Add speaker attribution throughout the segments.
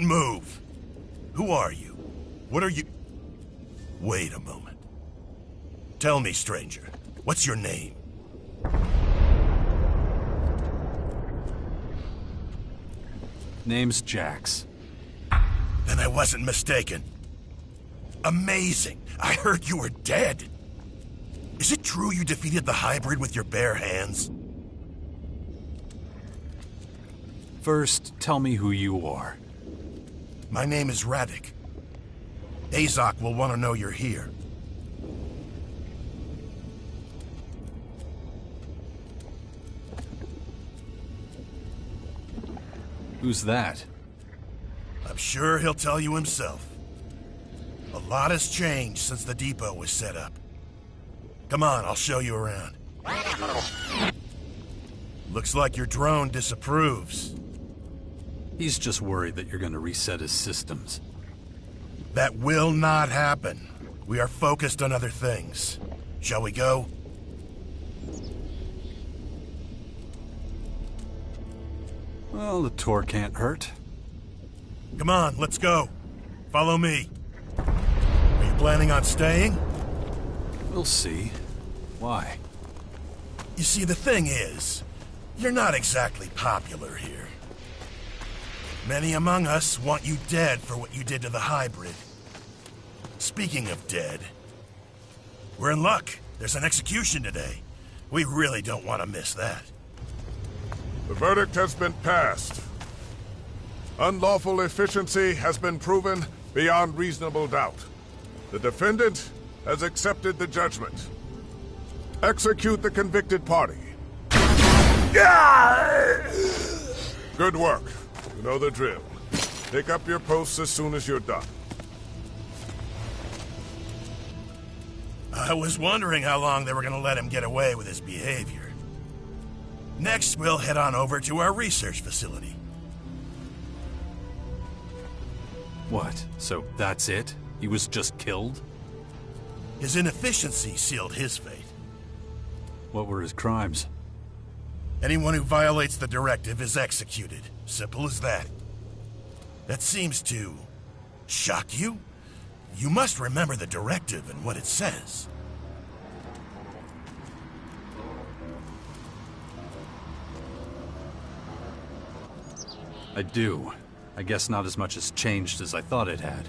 Speaker 1: move! Who are you? What are you... Wait a moment. Tell me, stranger, what's your name?
Speaker 2: Name's Jax.
Speaker 1: Then I wasn't mistaken. Amazing! I heard you were dead! Is it true you defeated the hybrid with your bare hands?
Speaker 2: First, tell me who you are.
Speaker 1: My name is Radek. Azok will want to know you're here.
Speaker 2: Who's that?
Speaker 1: I'm sure he'll tell you himself. A lot has changed since the depot was set up. Come on, I'll show you around. Looks like your drone disapproves.
Speaker 2: He's just worried that you're gonna reset his systems.
Speaker 1: That will not happen. We are focused on other things. Shall we go?
Speaker 2: Well, the tour can't hurt.
Speaker 1: Come on, let's go. Follow me. Are you planning on staying?
Speaker 2: We'll see. Why?
Speaker 1: You see, the thing is, you're not exactly popular here. Many among us want you dead for what you did to the hybrid. Speaking of dead, we're in luck. There's an execution today. We really don't want to miss that.
Speaker 3: The verdict has been passed. Unlawful efficiency has been proven beyond reasonable doubt. The defendant has accepted the judgment. Execute the convicted party. Good work. You know the drill. Take up your posts as soon as you're done.
Speaker 1: I was wondering how long they were going to let him get away with his behavior. Next, we'll head on over to our research facility.
Speaker 2: What? So that's it? He was just killed?
Speaker 1: His inefficiency sealed his fate.
Speaker 2: What were his crimes?
Speaker 1: Anyone who violates the directive is executed. Simple as that. That seems to shock you? You must remember the directive and what it says.
Speaker 2: I do. I guess not as much has changed as I thought it had.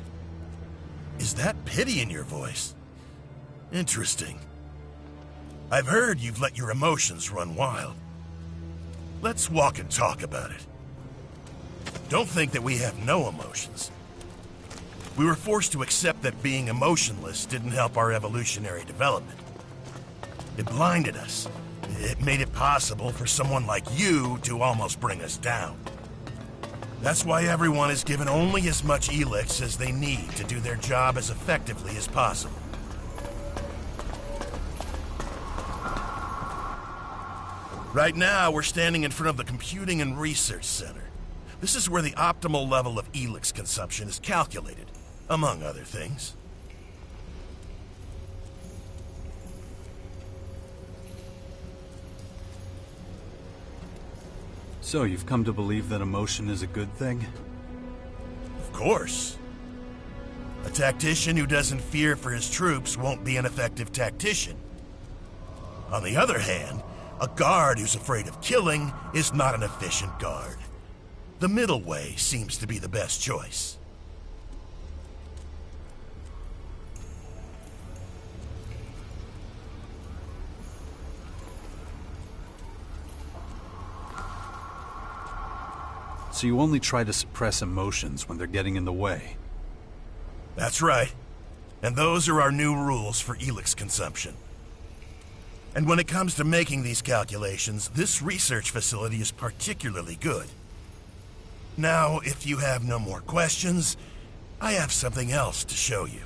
Speaker 1: Is that pity in your voice? Interesting. I've heard you've let your emotions run wild. Let's walk and talk about it. Don't think that we have no emotions. We were forced to accept that being emotionless didn't help our evolutionary development. It blinded us. It made it possible for someone like you to almost bring us down. That's why everyone is given only as much Elex as they need to do their job as effectively as possible. Right now, we're standing in front of the Computing and Research Center. This is where the optimal level of Elex consumption is calculated, among other things.
Speaker 2: So you've come to believe that emotion is a good thing?
Speaker 1: Of course. A tactician who doesn't fear for his troops won't be an effective tactician. On the other hand, a guard who's afraid of killing is not an efficient guard. The middle way seems to be the best choice.
Speaker 2: So you only try to suppress emotions when they're getting in the way?
Speaker 1: That's right. And those are our new rules for Elex consumption. And when it comes to making these calculations, this research facility is particularly good. Now, if you have no more questions, I have something else to show you.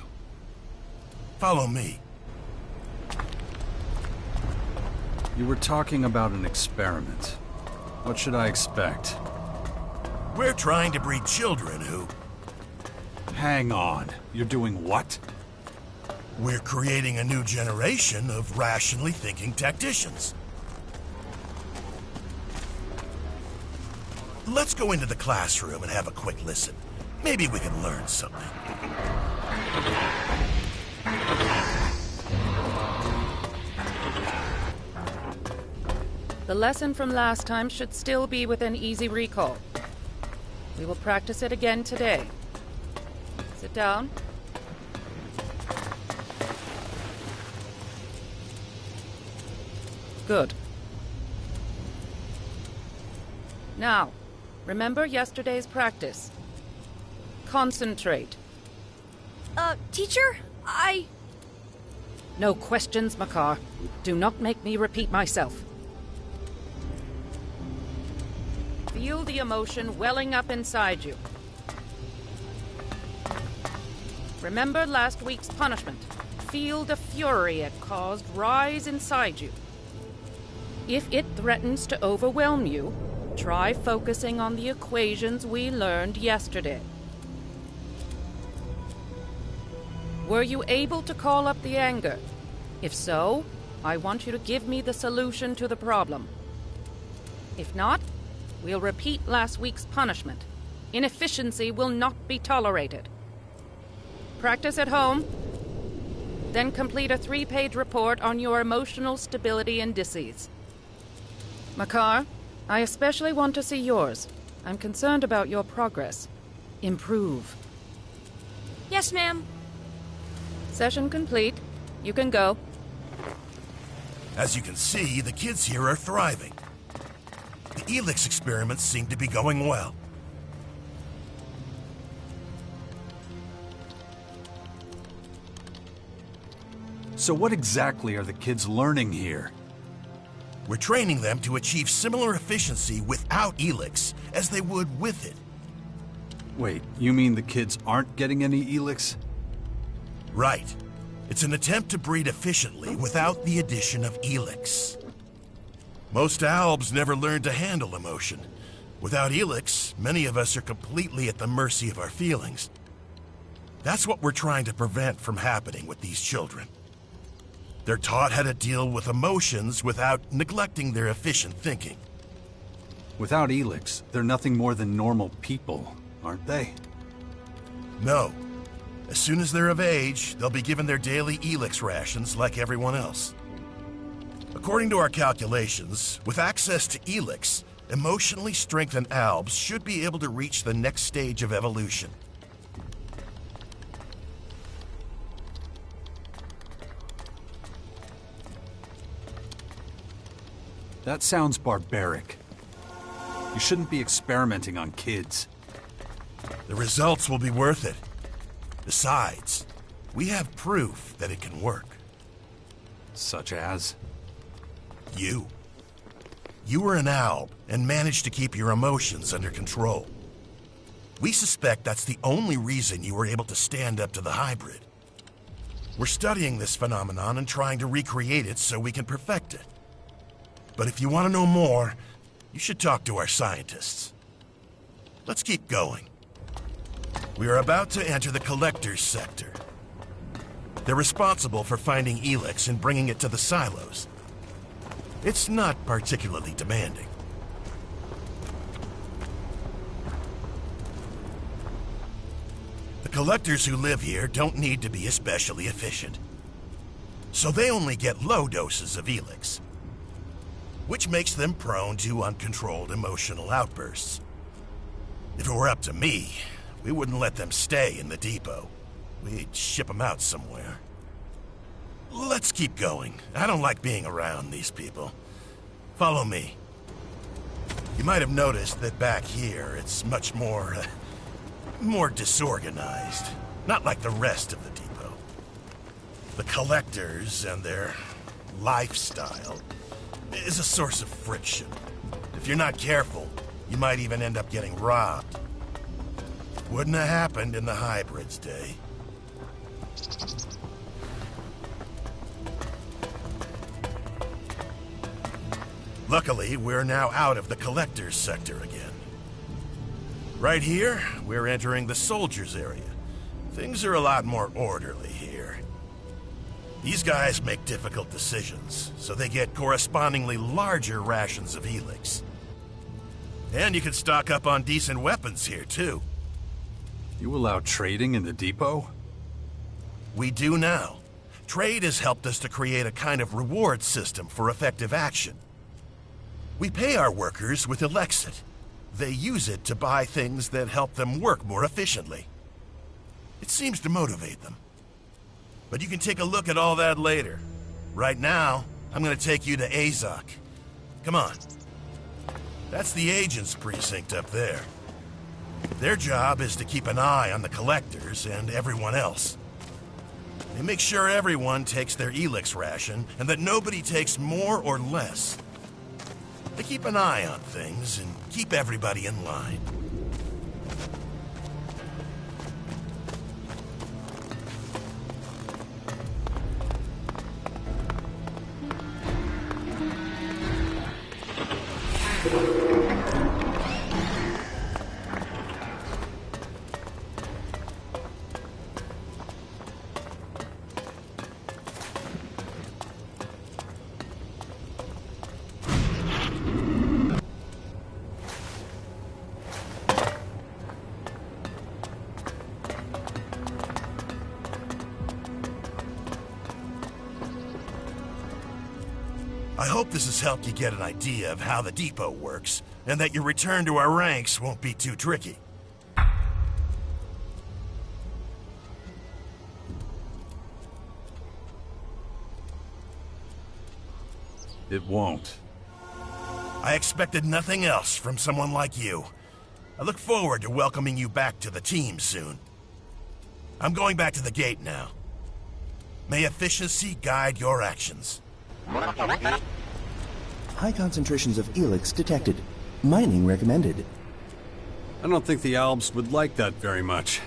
Speaker 1: Follow me.
Speaker 2: You were talking about an experiment. What should I expect?
Speaker 1: We're trying to breed children who...
Speaker 2: Hang on. You're doing what?
Speaker 1: We're creating a new generation of rationally thinking tacticians. Let's go into the classroom and have a quick listen. Maybe we can learn something.
Speaker 4: The lesson from last time should still be within easy recall. We will practice it again today. Sit down. Good. Now, remember yesterday's practice. Concentrate.
Speaker 5: Teacher,
Speaker 4: No questions, Makar. Do not make me repeat myself. Feel the emotion welling up inside you. Remember last week's punishment. Feel the fury it caused rise inside you. If it threatens to overwhelm you, try focusing on the equations we learned yesterday. Were you able to call up the anger? If so, I want you to give me the solution to the problem. If not, we'll repeat last week's punishment. Inefficiency will not be tolerated. Practice at home, then complete a 3-page report on your emotional stability indices. Makar, I especially want to see yours. I'm concerned about your progress. Improve.
Speaker 5: yes, ma'am.
Speaker 4: Session complete. You can go.
Speaker 1: As you can see, the kids here are thriving. The Elex experiments seem to be going well.
Speaker 2: So what exactly are the kids learning here?
Speaker 1: We're training them to achieve similar efficiency without Elex as they would with it.
Speaker 2: Wait, you mean the kids aren't getting any Elex?
Speaker 1: Right. It's an attempt to breed efficiently without the addition of Elex. Most Albs never learn to handle emotion. Without Elex, many of us are completely at the mercy of our feelings. That's what we're trying to prevent from happening with these children. They're taught how to deal with emotions without neglecting their efficient thinking.
Speaker 2: Without Elex, they're nothing more than normal people, aren't they?
Speaker 1: No. As soon as they're of age, they'll be given their daily Elex rations like everyone else. According to our calculations, with access to Elex, emotionally strengthened Albs should be able to reach the next stage of evolution.
Speaker 2: That sounds barbaric. You shouldn't be experimenting on kids.
Speaker 1: The results will be worth it. Besides, we have proof that it can work.
Speaker 2: Such as?
Speaker 1: You. You were an Alb and managed to keep your emotions under control. We suspect that's the only reason you were able to stand up to the hybrid. We're studying this phenomenon and trying to recreate it so we can perfect it. But if you want to know more, you should talk to our scientists. Let's keep going. We are about to enter the Collector's sector. They're responsible for finding Elex and bringing it to the silos. It's not particularly demanding. The Collectors who live here don't need to be especially efficient. So they only get low doses of Elex, which makes them prone to uncontrolled emotional outbursts. If it were up to me, we wouldn't let them stay in the depot. We'd ship them out somewhere. Let's keep going. I don't like being around these people. Follow me. You might have noticed that back here, it's much more disorganized. Not like the rest of the depot. The Collectors and their lifestyle is a source of friction. If you're not careful, you might even end up getting robbed. Wouldn't have happened in the Hybrid's day. Luckily, we're now out of the Collector's sector again. Right here, we're entering the Soldiers area. Things are a lot more orderly here. These guys make difficult decisions, so they get correspondingly larger rations of Elex. And you can stock up on decent weapons here, too.
Speaker 2: You allow trading in the depot?
Speaker 1: We do now. Trade has helped us to create a kind of reward system for effective action. We pay our workers with Elex. They use it to buy things that help them work more efficiently. It seems to motivate them. But you can take a look at all that later. Right now, I'm gonna take you to Azok. Come on. That's the agent's precinct up there. Their job is to keep an eye on the collectors and everyone else. They make sure everyone takes their Elex ration and that nobody takes more or less. They keep an eye on things and keep everybody in line. I hope this has helped you get an idea of how the depot works, and that your return to our ranks won't be too tricky.
Speaker 2: It won't.
Speaker 1: I expected nothing else from someone like you. I look forward to welcoming you back to the team soon. I'm going back to the gate now. May efficiency guide your actions.
Speaker 6: High concentrations of Elex detected. Mining recommended.
Speaker 2: I don't think the Albs would like that very much.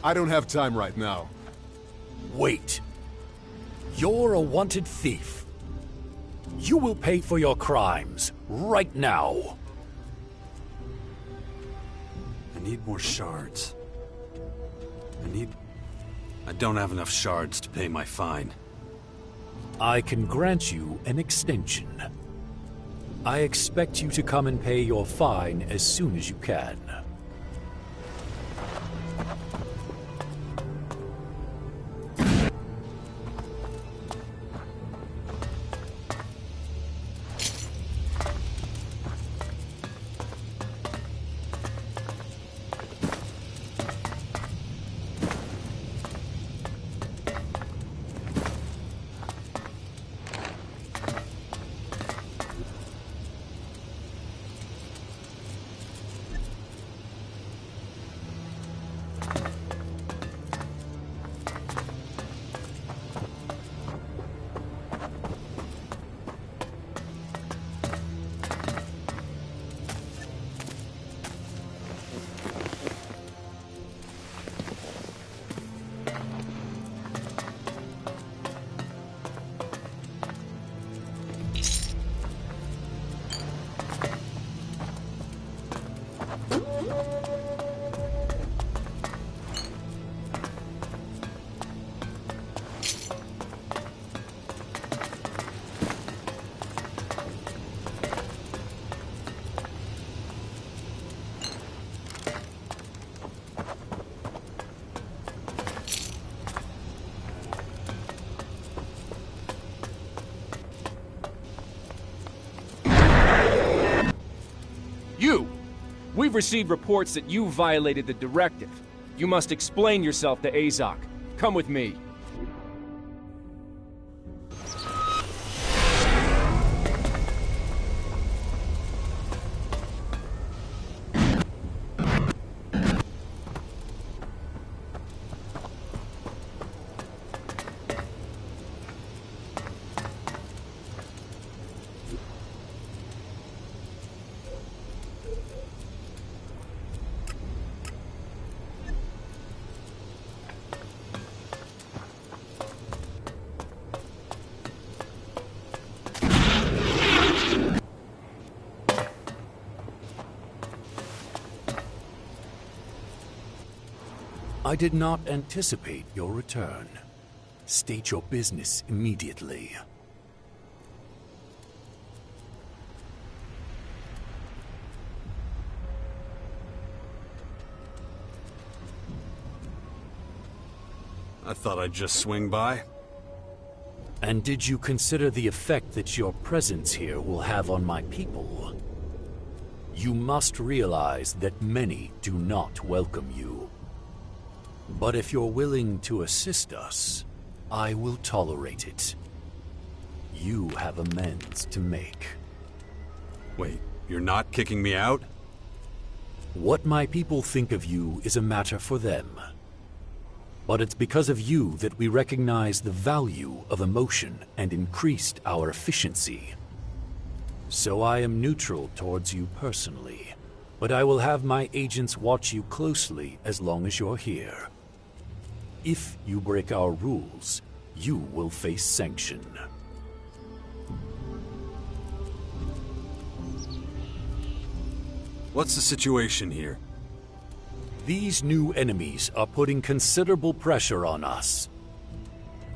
Speaker 7: I don't have time right now.
Speaker 8: Wait. You're a wanted thief. You will pay for your crimes, right now.
Speaker 2: I need more shards. I don't have enough shards to pay my fine.
Speaker 8: I can grant you an extension. I expect you to come and pay your fine as soon as you can.
Speaker 9: We've received reports that you violated the directive. You must explain yourself to Azok. Come with me.
Speaker 8: I did not anticipate your return. State your business immediately.
Speaker 2: I thought I'd just swing by.
Speaker 8: And did you consider the effect that your presence here will have on my people? You must realize that many do not welcome you. But if you're willing to assist us, I will tolerate it. You have amends to make.
Speaker 2: Wait, you're not kicking me out?
Speaker 8: What my people think of you is a matter for them. But it's because of you that we recognize the value of emotion and increased our efficiency. So I am neutral towards you personally, but I will have my agents watch you closely as long as you're here. If you break our rules, you will face sanction.
Speaker 2: What's the situation here?
Speaker 8: These new enemies are putting considerable pressure on us.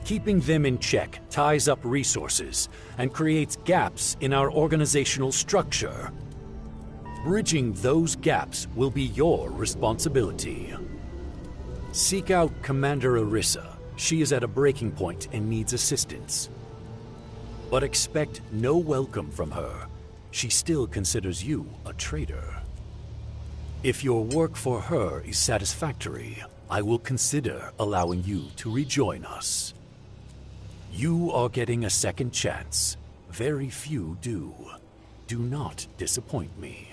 Speaker 8: Keeping them in check ties up resources and creates gaps in our organizational structure. Bridging those gaps will be your responsibility. Seek out Commander Arissa. She is at a breaking point and needs assistance. But expect no welcome from her. She still considers you a traitor. If your work for her is satisfactory, I will consider allowing you to rejoin us. You are getting a second chance. Very few do. Do not disappoint me.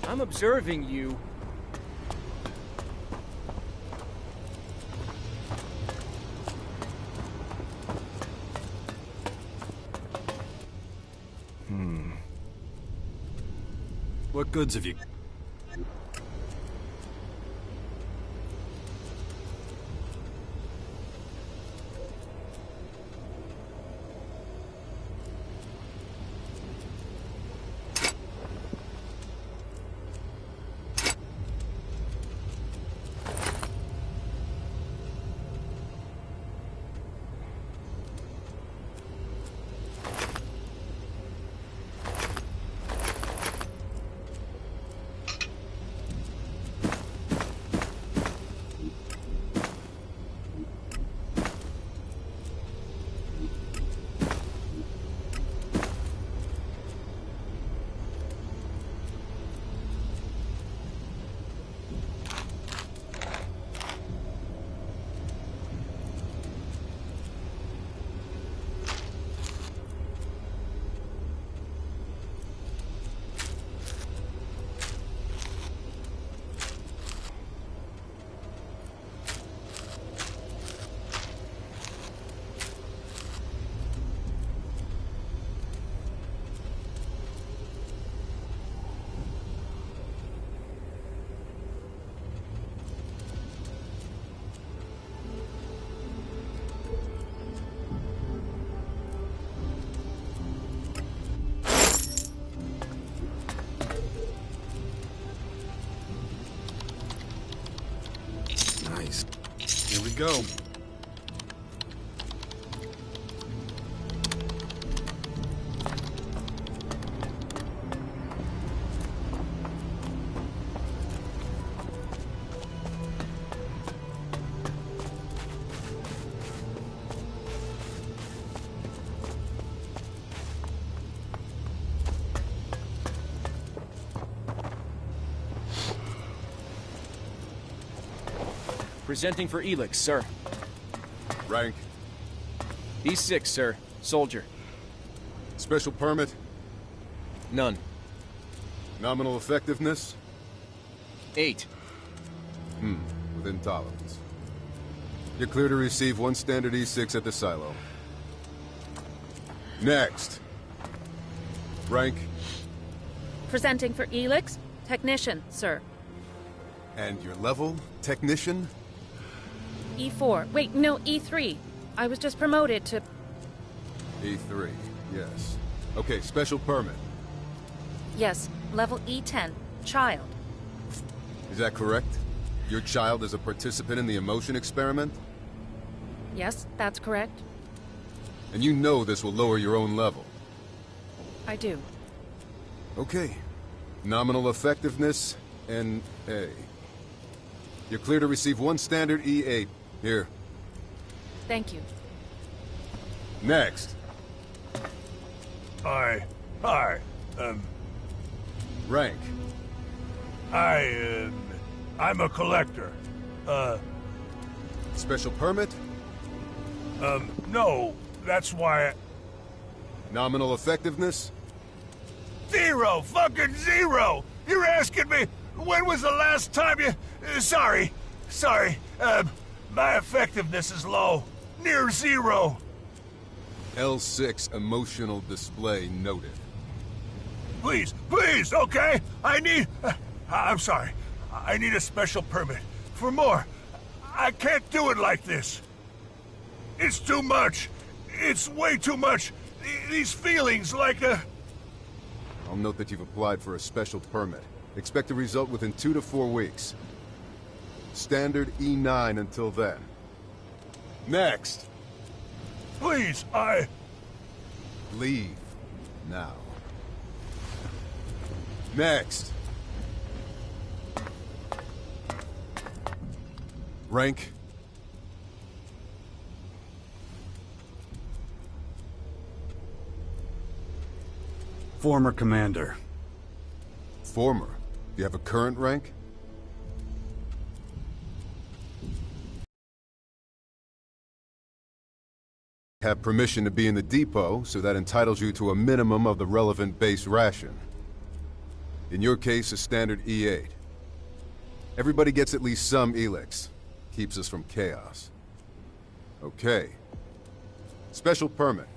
Speaker 9: I'm observing you.
Speaker 2: What goods have you... case. Here we go.
Speaker 9: Presenting for Elex, sir.
Speaker 7: Rank?
Speaker 9: E6, sir. Soldier.
Speaker 7: Special permit?
Speaker 9: None.
Speaker 7: Nominal effectiveness?
Speaker 9: 8.
Speaker 7: Within tolerance. You're clear to receive 1 standard E6 at the silo. Next. Rank?
Speaker 4: Presenting for Elex, technician, sir.
Speaker 7: And your level? Technician?
Speaker 4: E4. Wait, no, E3. I was just promoted to...
Speaker 7: E3, yes. Okay, special permit.
Speaker 4: Yes, level E10. Child.
Speaker 7: Is that correct? Your child is a participant in the emotion experiment?
Speaker 4: Yes, that's correct.
Speaker 7: And you know this will lower your own level.
Speaker 4: I do.
Speaker 7: Okay. Nominal effectiveness, NA. You're clear to receive 1 standard E8. Here.
Speaker 4: Thank you.
Speaker 7: Next.
Speaker 10: Hi.
Speaker 7: Rank.
Speaker 10: I'm a collector.
Speaker 7: Special permit?
Speaker 10: No, that's why
Speaker 7: Nominal effectiveness?
Speaker 10: 0! Fucking 0! You're asking me, when was the last time you... Sorry. My effectiveness is low. Near 0.
Speaker 7: L6 emotional display noted.
Speaker 10: Please, okay? I'm sorry. I need a special permit. For more. I can't do it like this. It's too much. It's way too much. These feelings like a...
Speaker 7: I'll note that you've applied for a special permit. Expect a result within 2 to 4 weeks. Standard E9 until then. Next!
Speaker 10: Please,
Speaker 7: Leave. Now. Next! Rank?
Speaker 2: Former commander.
Speaker 7: Former. Do you have a current rank? Have permission to be in the depot, so that entitles you to a minimum of the relevant base ration. In your case, a standard E8. Everybody gets at least some Elex. Keeps us from chaos. Okay. Special permit.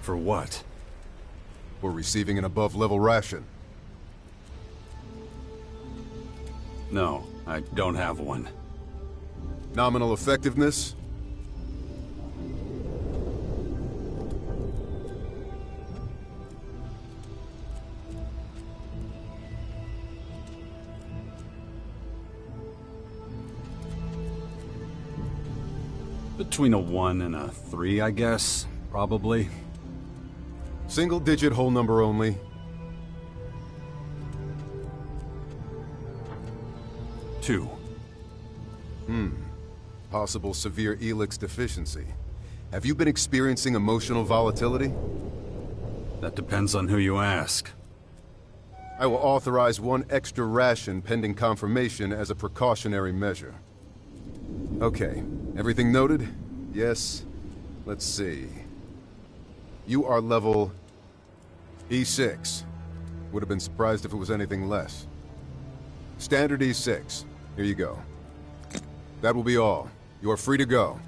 Speaker 2: For what?
Speaker 7: For receiving an above-level ration.
Speaker 2: No, I don't have one.
Speaker 7: Nominal effectiveness?
Speaker 2: Between a 1 and a 3, I guess. Probably.
Speaker 7: Single-digit whole number only.
Speaker 2: 2.
Speaker 7: Possible severe Elex deficiency. Have you been experiencing emotional volatility?
Speaker 2: That depends on who you ask.
Speaker 7: I will authorize 1 extra ration pending confirmation as a precautionary measure. Okay, everything noted? Yes. Let's see. You are level E6. Would have been surprised if it was anything less. Standard E6. Here you go. That will be all. You are free to go.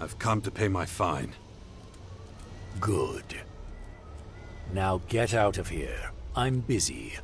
Speaker 2: I've come to pay my fine.
Speaker 8: Good. Now get out of here. I'm busy.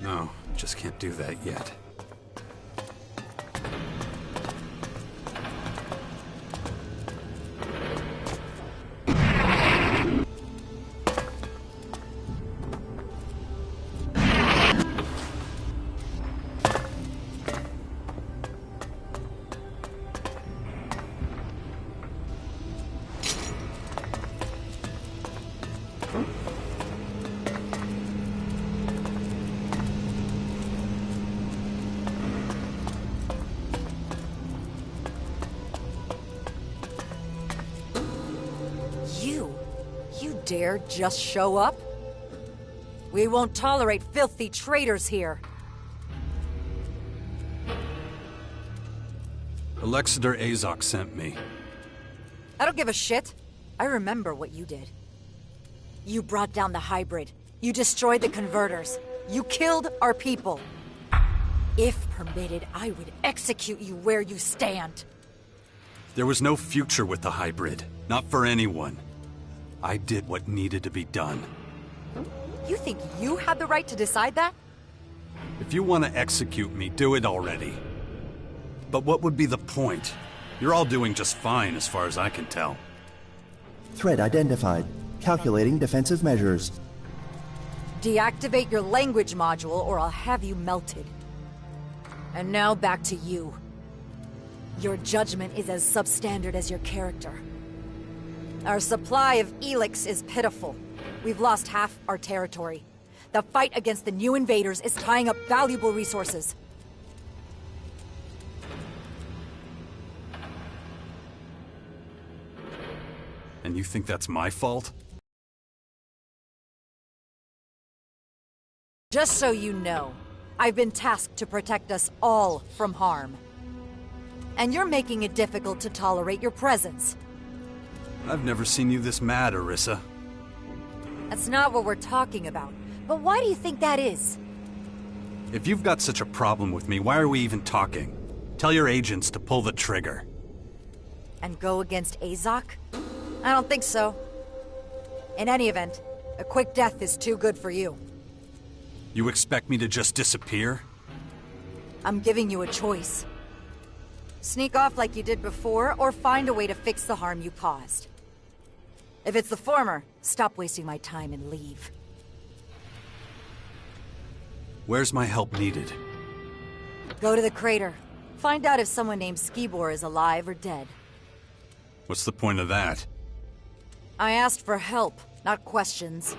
Speaker 2: No, just can't do that yet.
Speaker 11: You dare just show up? We won't tolerate filthy traitors here.
Speaker 2: Alexander Azok sent me.
Speaker 11: I don't give a shit. I remember what you did. You brought down the hybrid. You destroyed the converters. You killed our people. If permitted, I would execute you where you stand.
Speaker 2: There was no future with the hybrid. Not for anyone. I did what needed to be done.
Speaker 11: You think you had the right to decide that?
Speaker 2: If you want to execute me, do it already. But what would be the point? You're all doing just fine as far as I can tell.
Speaker 6: Threat identified. Calculating defensive measures.
Speaker 11: Deactivate your language module or I'll have you melted. And now back to you. Your judgment is as substandard as your character. Our supply of Elex is pitiful. We've lost half our territory. The fight against the new invaders is tying up valuable resources.
Speaker 2: And you think that's my fault?
Speaker 11: Just so you know, I've been tasked to protect us all from harm. And you're making it difficult to tolerate your presence.
Speaker 2: I've never seen you this mad, Orisa.
Speaker 11: That's not what we're talking about. But why do you think that is?
Speaker 2: If you've got such a problem with me, why are we even talking? Tell your agents to pull the trigger.
Speaker 11: And go against Azok? I don't think so. In any event, a quick death is too good for you.
Speaker 2: You expect me to just disappear?
Speaker 11: I'm giving you a choice. Sneak off like you did before, or find a way to fix the harm you caused. If it's the former, stop wasting my time and leave.
Speaker 2: Where's my help needed?
Speaker 11: Go to the crater. Find out if someone named Skibor is alive or dead.
Speaker 2: What's the point of that?
Speaker 11: I asked for help, not questions.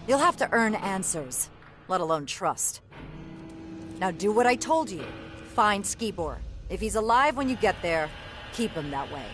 Speaker 11: You'll have to earn answers, let alone trust. Now do what I told you. Find Skibor. If he's alive when you get there, keep him that way.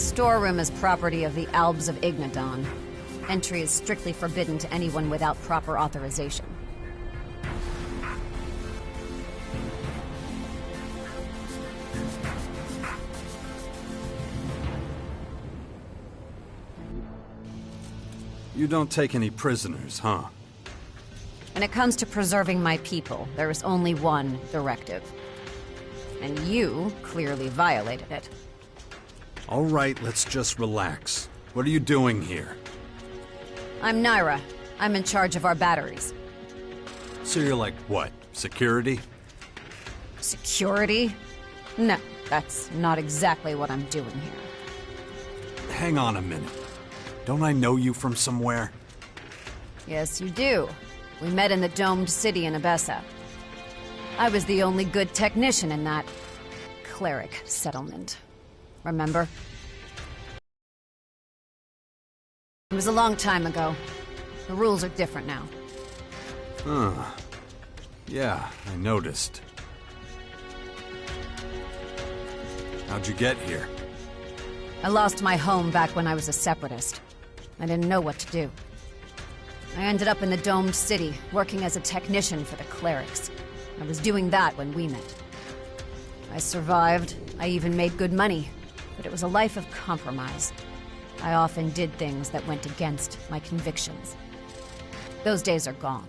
Speaker 12: storeroom is property of the Albs of Ignadon. Entry is strictly forbidden to anyone without proper authorization.
Speaker 2: You don't take any prisoners, huh?
Speaker 12: When it comes to preserving my people, there is only one directive. And you clearly violated it.
Speaker 2: All right, let's just relax. What are you doing here?
Speaker 12: I'm Naira. I'm in charge of our batteries.
Speaker 2: So you're like, what, security?
Speaker 12: Security? No, that's not exactly what I'm doing here.
Speaker 2: Hang on a minute. Don't I know you from somewhere?
Speaker 12: Yes, you do. We met in the domed city in Abessa. I was the only good technician in that cleric settlement. Remember? It was a long time ago. The rules are different now.
Speaker 2: Huh. Yeah, I noticed. How'd you get here?
Speaker 12: I lost my home back when I was a separatist. I didn't know what to do. I ended up in the domed city, working as a technician for the clerics. I was doing that when we met. I survived. I even made good money. But it was a life of compromise. I often did things that went against my convictions. Those days are gone.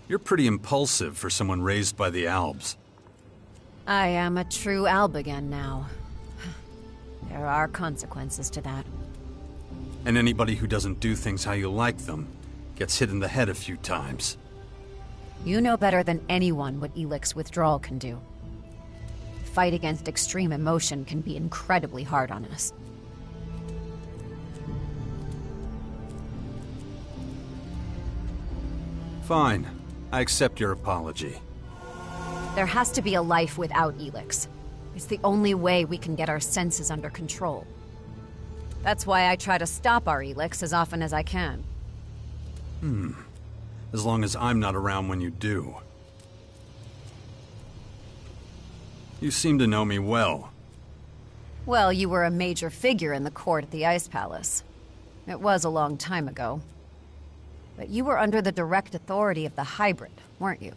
Speaker 2: You're pretty impulsive for someone raised by the Albs.
Speaker 12: I am a true Alb again now. There are consequences to that.
Speaker 2: And anybody who doesn't do things how you like them gets hit in the head a few times.
Speaker 12: You know better than anyone what Elex withdrawal can do. The fight against extreme emotion can be incredibly hard on us.
Speaker 2: Fine. I accept your apology.
Speaker 12: There has to be a life without Elex. It's the only way we can get our senses under control. That's why I try to stop our Elex as often as I can.
Speaker 2: As long as I'm not around when you do. You seem to know me well.
Speaker 12: Well, you were a major figure in the court at the Ice Palace. It was a long time ago. But you were under the direct authority of the Hybrid, weren't you?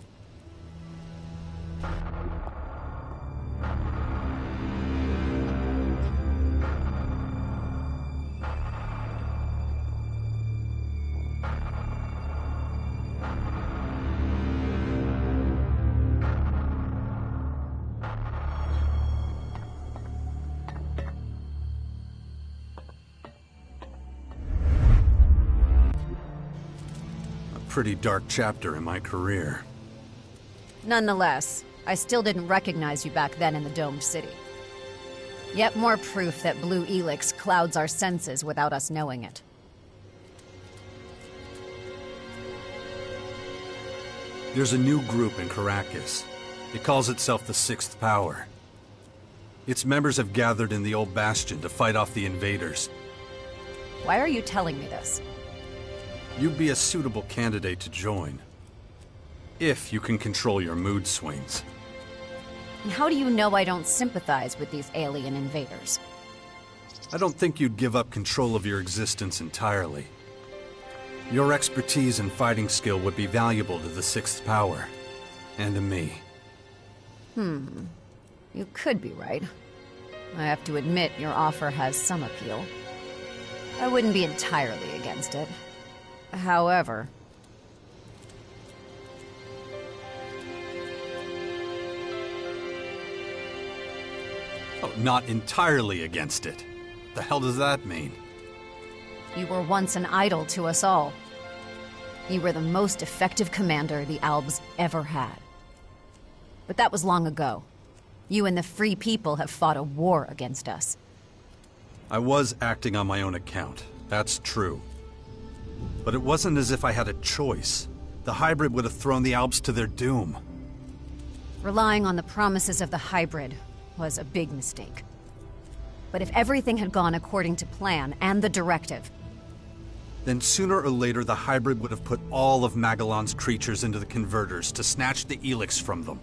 Speaker 2: Pretty dark chapter in my career.
Speaker 12: Nonetheless, I still didn't recognize you back then in the domed city. Yet more proof that Blue Elex clouds our senses without us knowing it.
Speaker 2: There's a new group in Caracas. It calls itself the Sixth Power. Its members have gathered in the old bastion to fight off the invaders.
Speaker 12: Why are you telling me this?
Speaker 2: You'd be a suitable candidate to join. If you can control your mood swings.
Speaker 12: And how do you know I don't sympathize with these alien invaders?
Speaker 2: I don't think you'd give up control of your existence entirely. Your expertise and fighting skill would be valuable to the Sixth Power. And to me.
Speaker 12: You could be right. I have to admit, your offer has some appeal. I wouldn't be entirely against it. However...
Speaker 2: Oh, not entirely against it. The hell does that mean?
Speaker 12: You were once an idol to us all. You were the most effective commander the Albs ever had. But that was long ago. You and the Free People have fought a war against us.
Speaker 2: I was acting on my own account. That's true. But it wasn't as if I had a choice. The Hybrid would have thrown the Albs to their doom.
Speaker 12: Relying on the promises of the Hybrid was a big mistake. But if everything had gone according to plan and the directive...
Speaker 2: Then sooner or later the Hybrid would have put all of Magellan's creatures into the converters to snatch the Elex from them.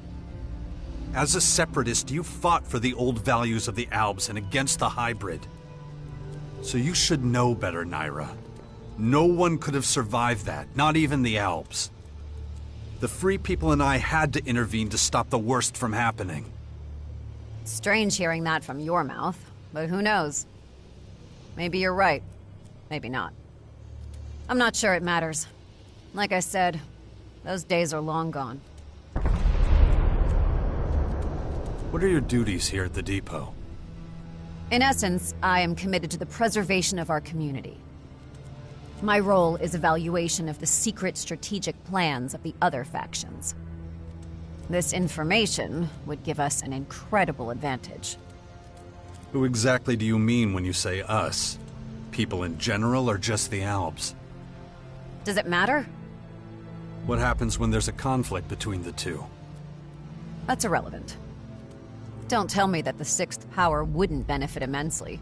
Speaker 2: As a separatist, you fought for the old values of the Albs and against the hybrid. So you should know better, Naira. No one could have survived that, not even the Albs. The Free People and I had to intervene to stop the worst from happening.
Speaker 12: Strange hearing that from your mouth, but who knows? Maybe you're right. Maybe not. I'm not sure it matters. Like I said, those days are long gone.
Speaker 2: What are your duties here at the depot?
Speaker 12: In essence, I am committed to the preservation of our community. My role is evaluation of the secret strategic plans of the other factions. This information would give us an incredible advantage.
Speaker 2: Who exactly do you mean when you say us? People in general or just the Albs?
Speaker 12: Does it matter?
Speaker 2: What happens when there's a conflict between the two?
Speaker 12: That's irrelevant. Don't tell me that the Sixth Power wouldn't benefit immensely.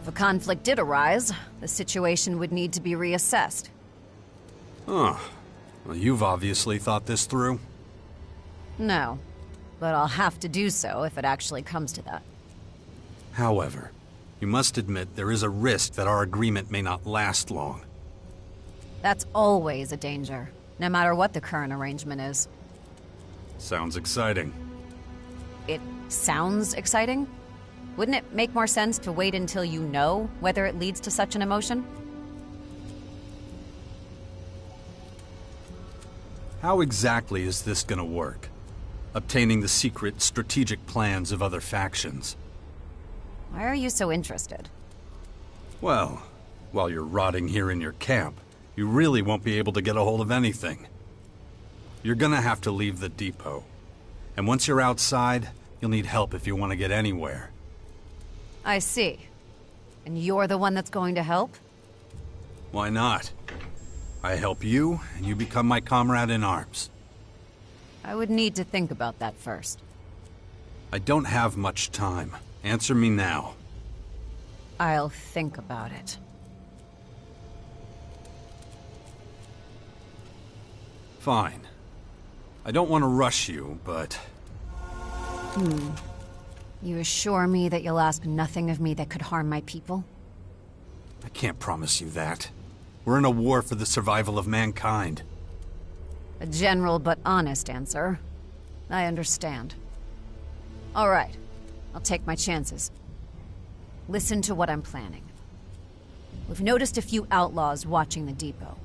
Speaker 12: If a conflict did arise, the situation would need to be reassessed.
Speaker 2: Huh. Well, you've obviously thought this through.
Speaker 12: No, but I'll have to do so if it actually comes to that.
Speaker 2: However, you must admit there is a risk that our agreement may not last long.
Speaker 12: That's always a danger, no matter what the current arrangement is.
Speaker 2: Sounds exciting.
Speaker 12: It sounds exciting? Wouldn't it make more sense to wait until you know whether it leads to such an emotion?
Speaker 2: How exactly is this gonna work? Obtaining the secret, strategic plans of other factions.
Speaker 12: Why are you so interested?
Speaker 2: Well, while you're rotting here in your camp, you really won't be able to get a hold of anything. You're gonna have to leave the depot. And once you're outside, you'll need help if you want to get anywhere.
Speaker 12: I see. And you're the one that's going to help?
Speaker 2: Why not? I help you, and you become my comrade in arms.
Speaker 12: I would need to think about that first.
Speaker 2: I don't have much time. Answer me now.
Speaker 12: I'll think about it.
Speaker 2: Fine. I don't want to rush you, but...
Speaker 12: You assure me that you'll ask nothing of me that could harm my people?
Speaker 2: I can't promise you that. We're in a war for the survival of mankind.
Speaker 12: A general but honest answer. I understand. All right. I'll take my chances. Listen to what I'm planning. We've noticed a few outlaws watching the depot.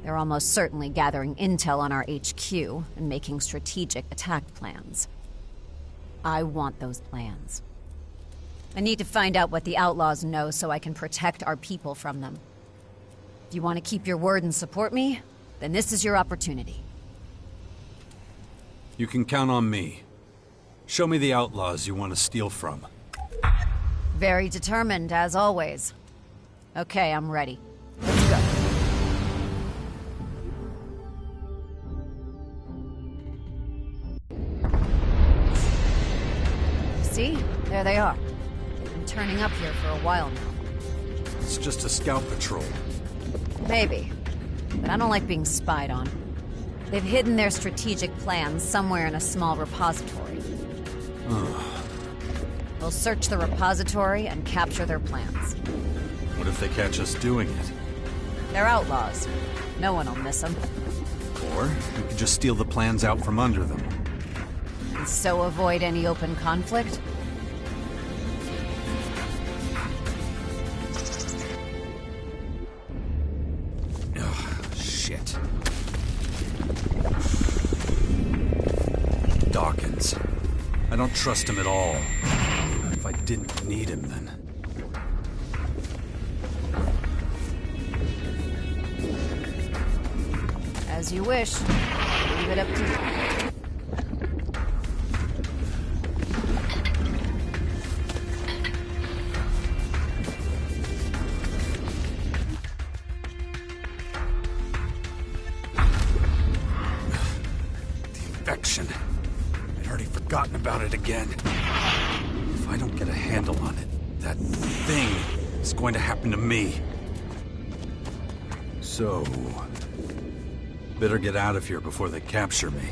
Speaker 12: They're almost certainly gathering intel on our HQ and making strategic attack plans. I want those plans. I need to find out what the outlaws know so I can protect our people from them. If you want to keep your word and support me, then this is your opportunity.
Speaker 2: You can count on me. Show me the outlaws you want to steal from.
Speaker 12: Very determined, as always. Okay, I'm ready. Let's go. See? There they are. They've been turning up here for a while now.
Speaker 2: It's just a scout patrol.
Speaker 12: Maybe. But I don't like being spied on. They've hidden their strategic plans somewhere in a small repository. We'll search the repository and capture their plans.
Speaker 2: What if they catch us doing it?
Speaker 12: They're outlaws. No one will miss them.
Speaker 2: Or we could just steal the plans out from under them.
Speaker 12: And so avoid any open conflict?
Speaker 2: Ugh, shit. Dawkins. I don't trust him at all. If I didn't need him, then...
Speaker 12: As you wish. Leave it up to you.
Speaker 2: Infection. I'd already forgotten about it again. If I don't get a handle on it, that thing is going to happen to me. So... better get out of here before they capture me.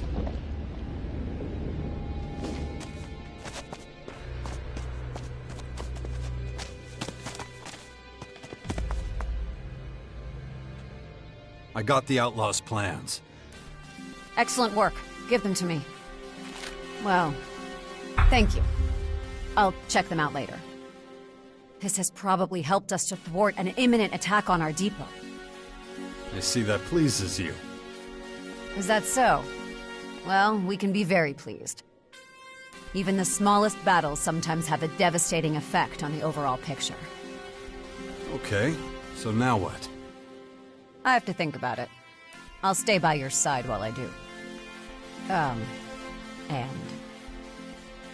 Speaker 2: I got the Outlaws' plans.
Speaker 12: Excellent work. Give them to me. Well, thank you. I'll check them out later. This has probably helped us to thwart an imminent attack on our depot.
Speaker 2: I see that pleases you.
Speaker 12: Is that so? Well, we can be very pleased. Even the smallest battles sometimes have a devastating effect on the overall picture.
Speaker 2: Okay, so now what?
Speaker 12: I have to think about it. I'll stay by your side while I do. And...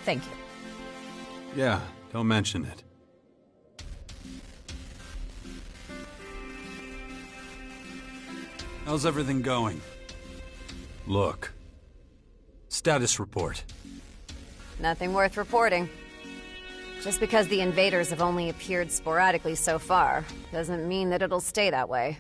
Speaker 12: thank you.
Speaker 2: Yeah, don't mention it. How's everything going? Look. Status report.
Speaker 12: Nothing worth reporting. Just because the invaders have only appeared sporadically so far, doesn't mean that it'll stay that way.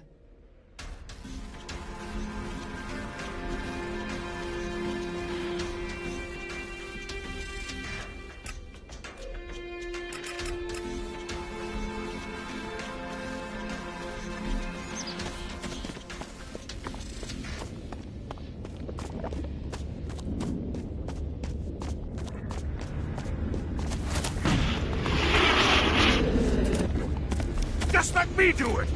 Speaker 10: Just let me do it!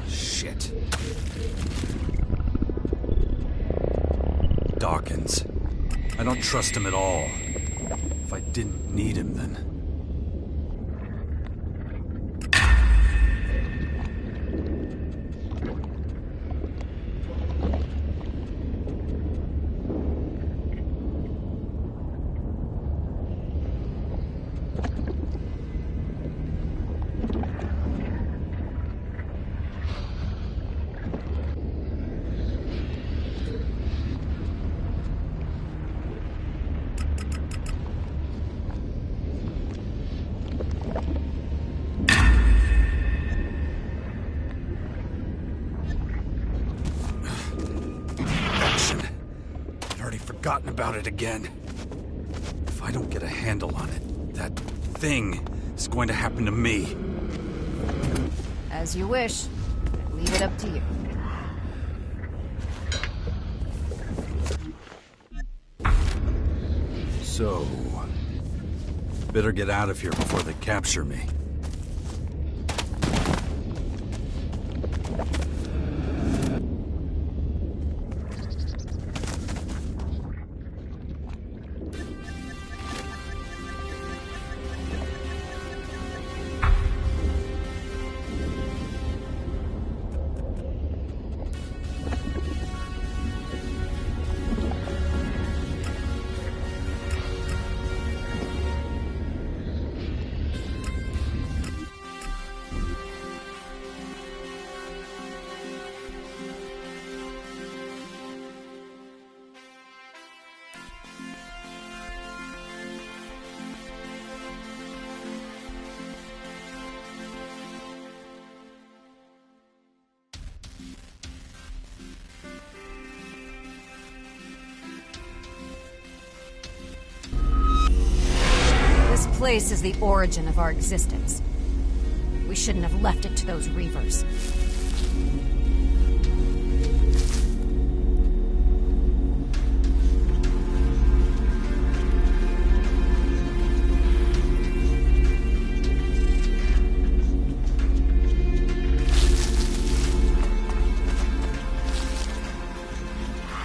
Speaker 2: Shit. Dawkins. I don't trust him at all. If I didn't need him, then... about it again. If I don't get a handle on it, that thing is going to happen to me.
Speaker 12: As you wish. I leave it up to you.
Speaker 2: So... better get out of here before they capture me.
Speaker 12: This place is the origin of our existence. We shouldn't have left it to those Reavers.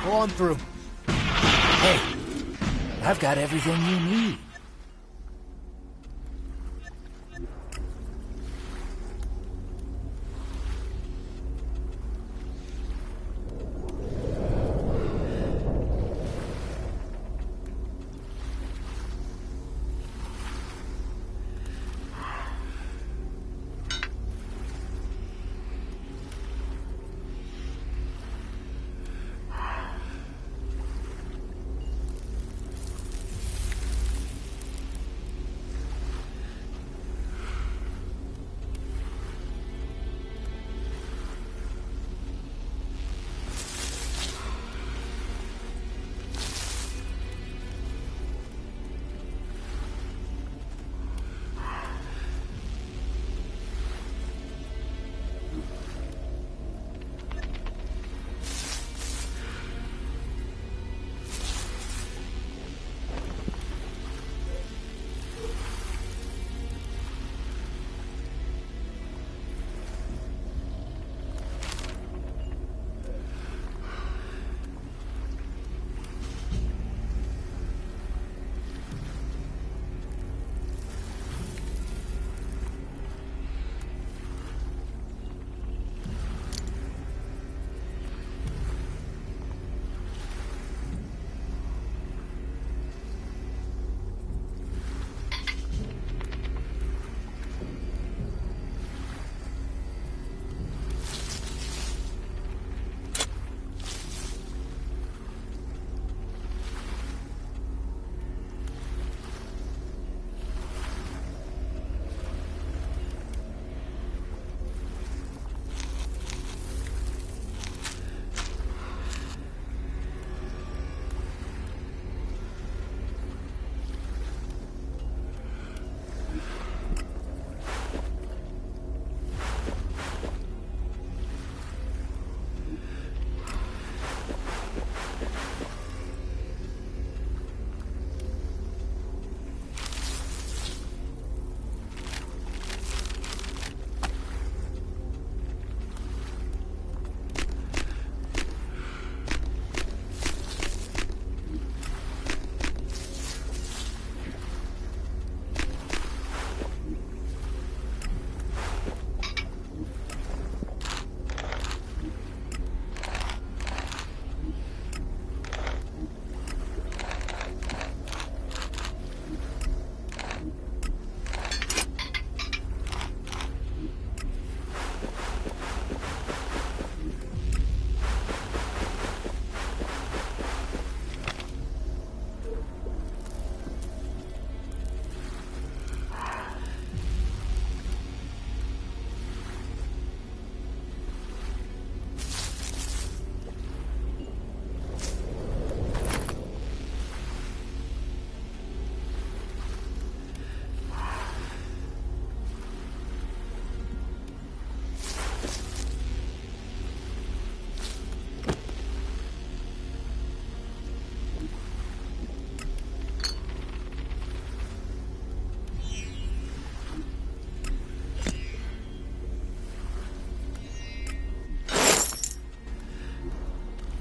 Speaker 13: Go on through. Hey, I've got everything you need.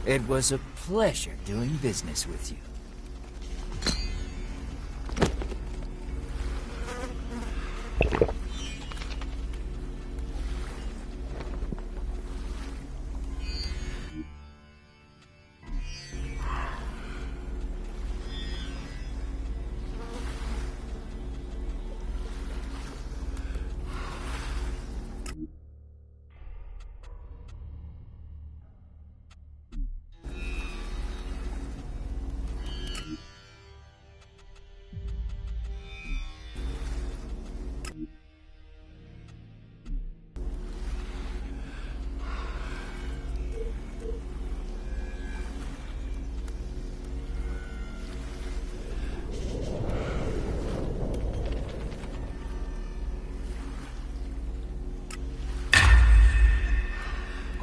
Speaker 13: It was a pleasure doing business with you.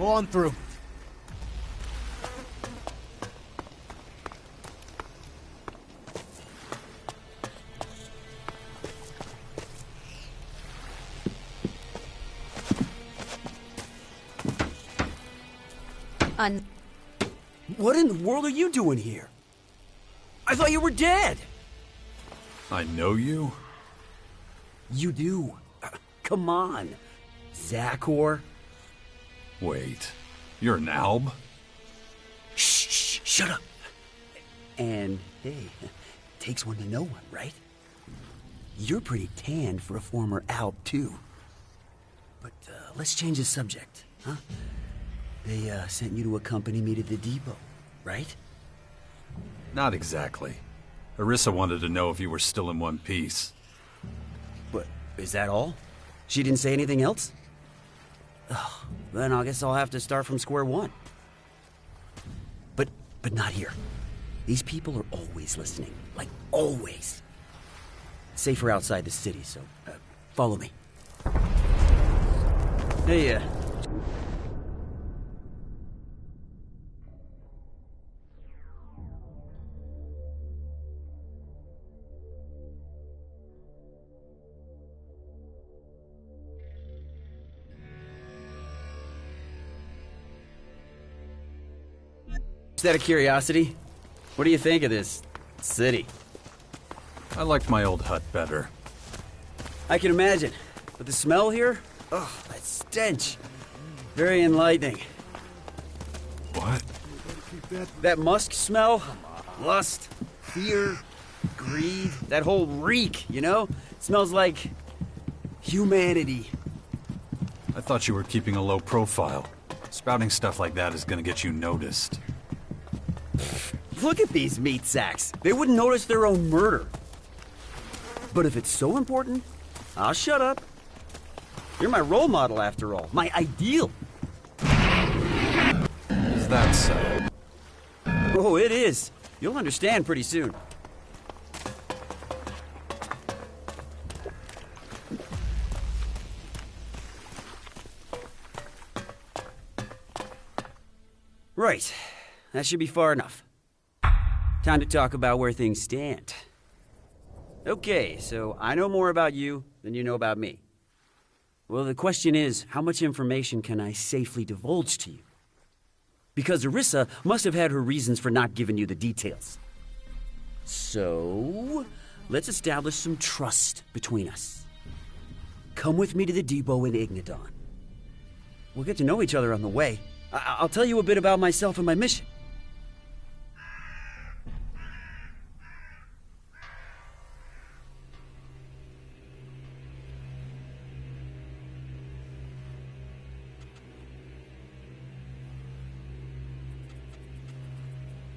Speaker 13: Go on through.
Speaker 14: What in the world are you doing here? I thought you were dead!
Speaker 2: I know you?
Speaker 14: You do. Come on. Zachor.
Speaker 2: Wait, you're an Alb?
Speaker 14: Shh, shut up. And, hey, takes one to know one, right? You're pretty tanned for a former Alb, too. But, let's change the subject, huh? They, sent you to accompany me to the depot, right?
Speaker 2: Not exactly. Arissa wanted to know if you were still in one piece.
Speaker 14: But, is that all? She didn't say anything else? Oh, then I guess I'll have to start from square one. But not here. These people are always listening. Like, always. Safer outside the city, so, follow me. Hey, Just out of curiosity, what do you think of this city?
Speaker 2: I liked my old hut better.
Speaker 14: I can imagine. But the smell here? Ugh, that stench. Very enlightening.
Speaker 2: What?
Speaker 14: That musk smell? Lust, fear, greed, that whole reek, you know? It smells like humanity.
Speaker 2: I thought you were keeping a low profile. Spouting stuff like that is gonna get you noticed.
Speaker 14: Look at these meat sacks. They wouldn't notice their own murder. But if it's so important, I'll shut up. You're my role model, after all. My ideal.
Speaker 2: Is that so?
Speaker 14: Oh, it is. You'll understand pretty soon. Right. That should be far enough. Time to talk about where things stand. Okay, so I know more about you than you know about me. Well, the question is, how much information can I safely divulge to you? Because Arissa must have had her reasons for not giving you the details. So, let's establish some trust between us. Come with me to the depot in Ignadon. We'll get to know each other on the way. I'll tell you a bit about myself and my mission.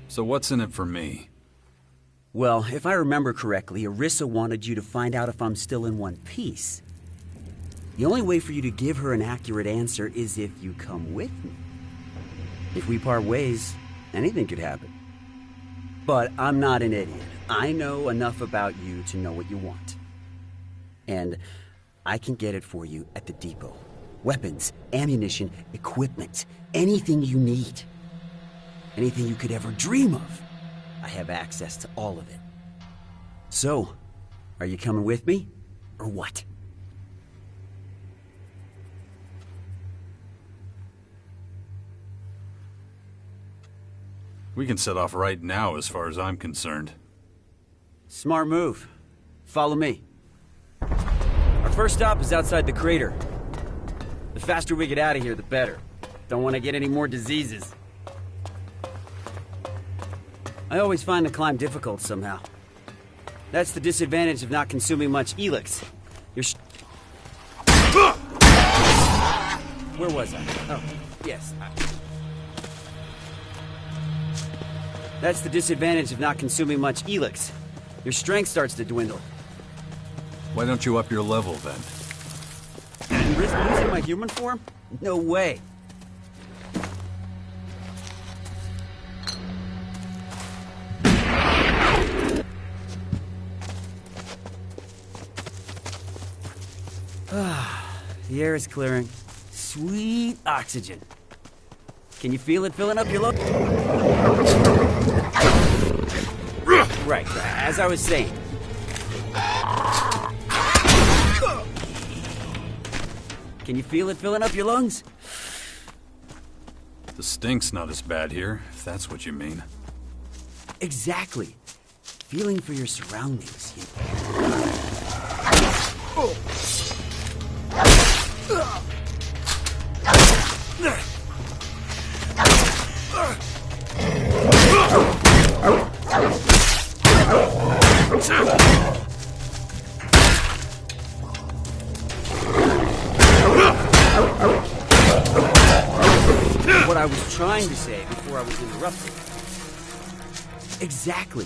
Speaker 2: So what's in it for me?
Speaker 14: Well, if I remember correctly, Arissa wanted you to find out if I'm still in one piece. The only way for you to give her an accurate answer is if you come with me. If we part ways, anything could happen. But I'm not an idiot. I know enough about you to know what you want. And I can get it for you at the depot. Weapons, ammunition, equipment, anything you need. Anything you could ever dream of. I have access to all of it. So, are you coming with me, or what?
Speaker 2: We can set off right now as far as I'm concerned.
Speaker 14: Smart move. Follow me. Our first stop is outside the crater. The faster we get out of here, the better. Don't want to get any more diseases. I always find the climb difficult somehow. That's the disadvantage of not consuming much Elex. Where was I? Oh, yes. That's the disadvantage of not consuming much Elex. Your strength starts to dwindle.
Speaker 2: Why don't you up your level, then?
Speaker 14: And risk losing my human form? No way. The air is clearing. Sweet oxygen. Can you feel it filling up your lungs? Right, as I was saying. Can you feel it filling up your lungs?
Speaker 2: The stink's not as bad here, if that's what you mean.
Speaker 14: Exactly. Feeling for your surroundings. What I was trying to say before I was interrupted. Exactly.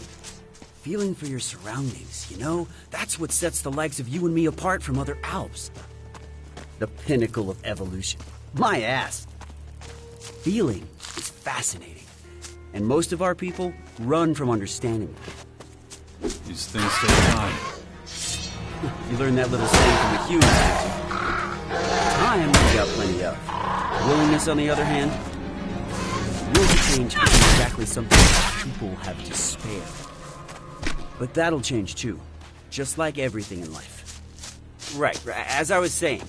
Speaker 14: Feeling for your surroundings, you know? That's what sets the likes of you and me apart from other Alps. The pinnacle of evolution. My ass. Feeling is fascinating. And most of our people run from understanding it.
Speaker 2: These things take time.
Speaker 14: You learned that little saying from the humans. Time we got plenty of. Willingness, on the other hand, will to change is exactly something people have to spare. But that'll change too, just like everything in life. Right, as I was saying.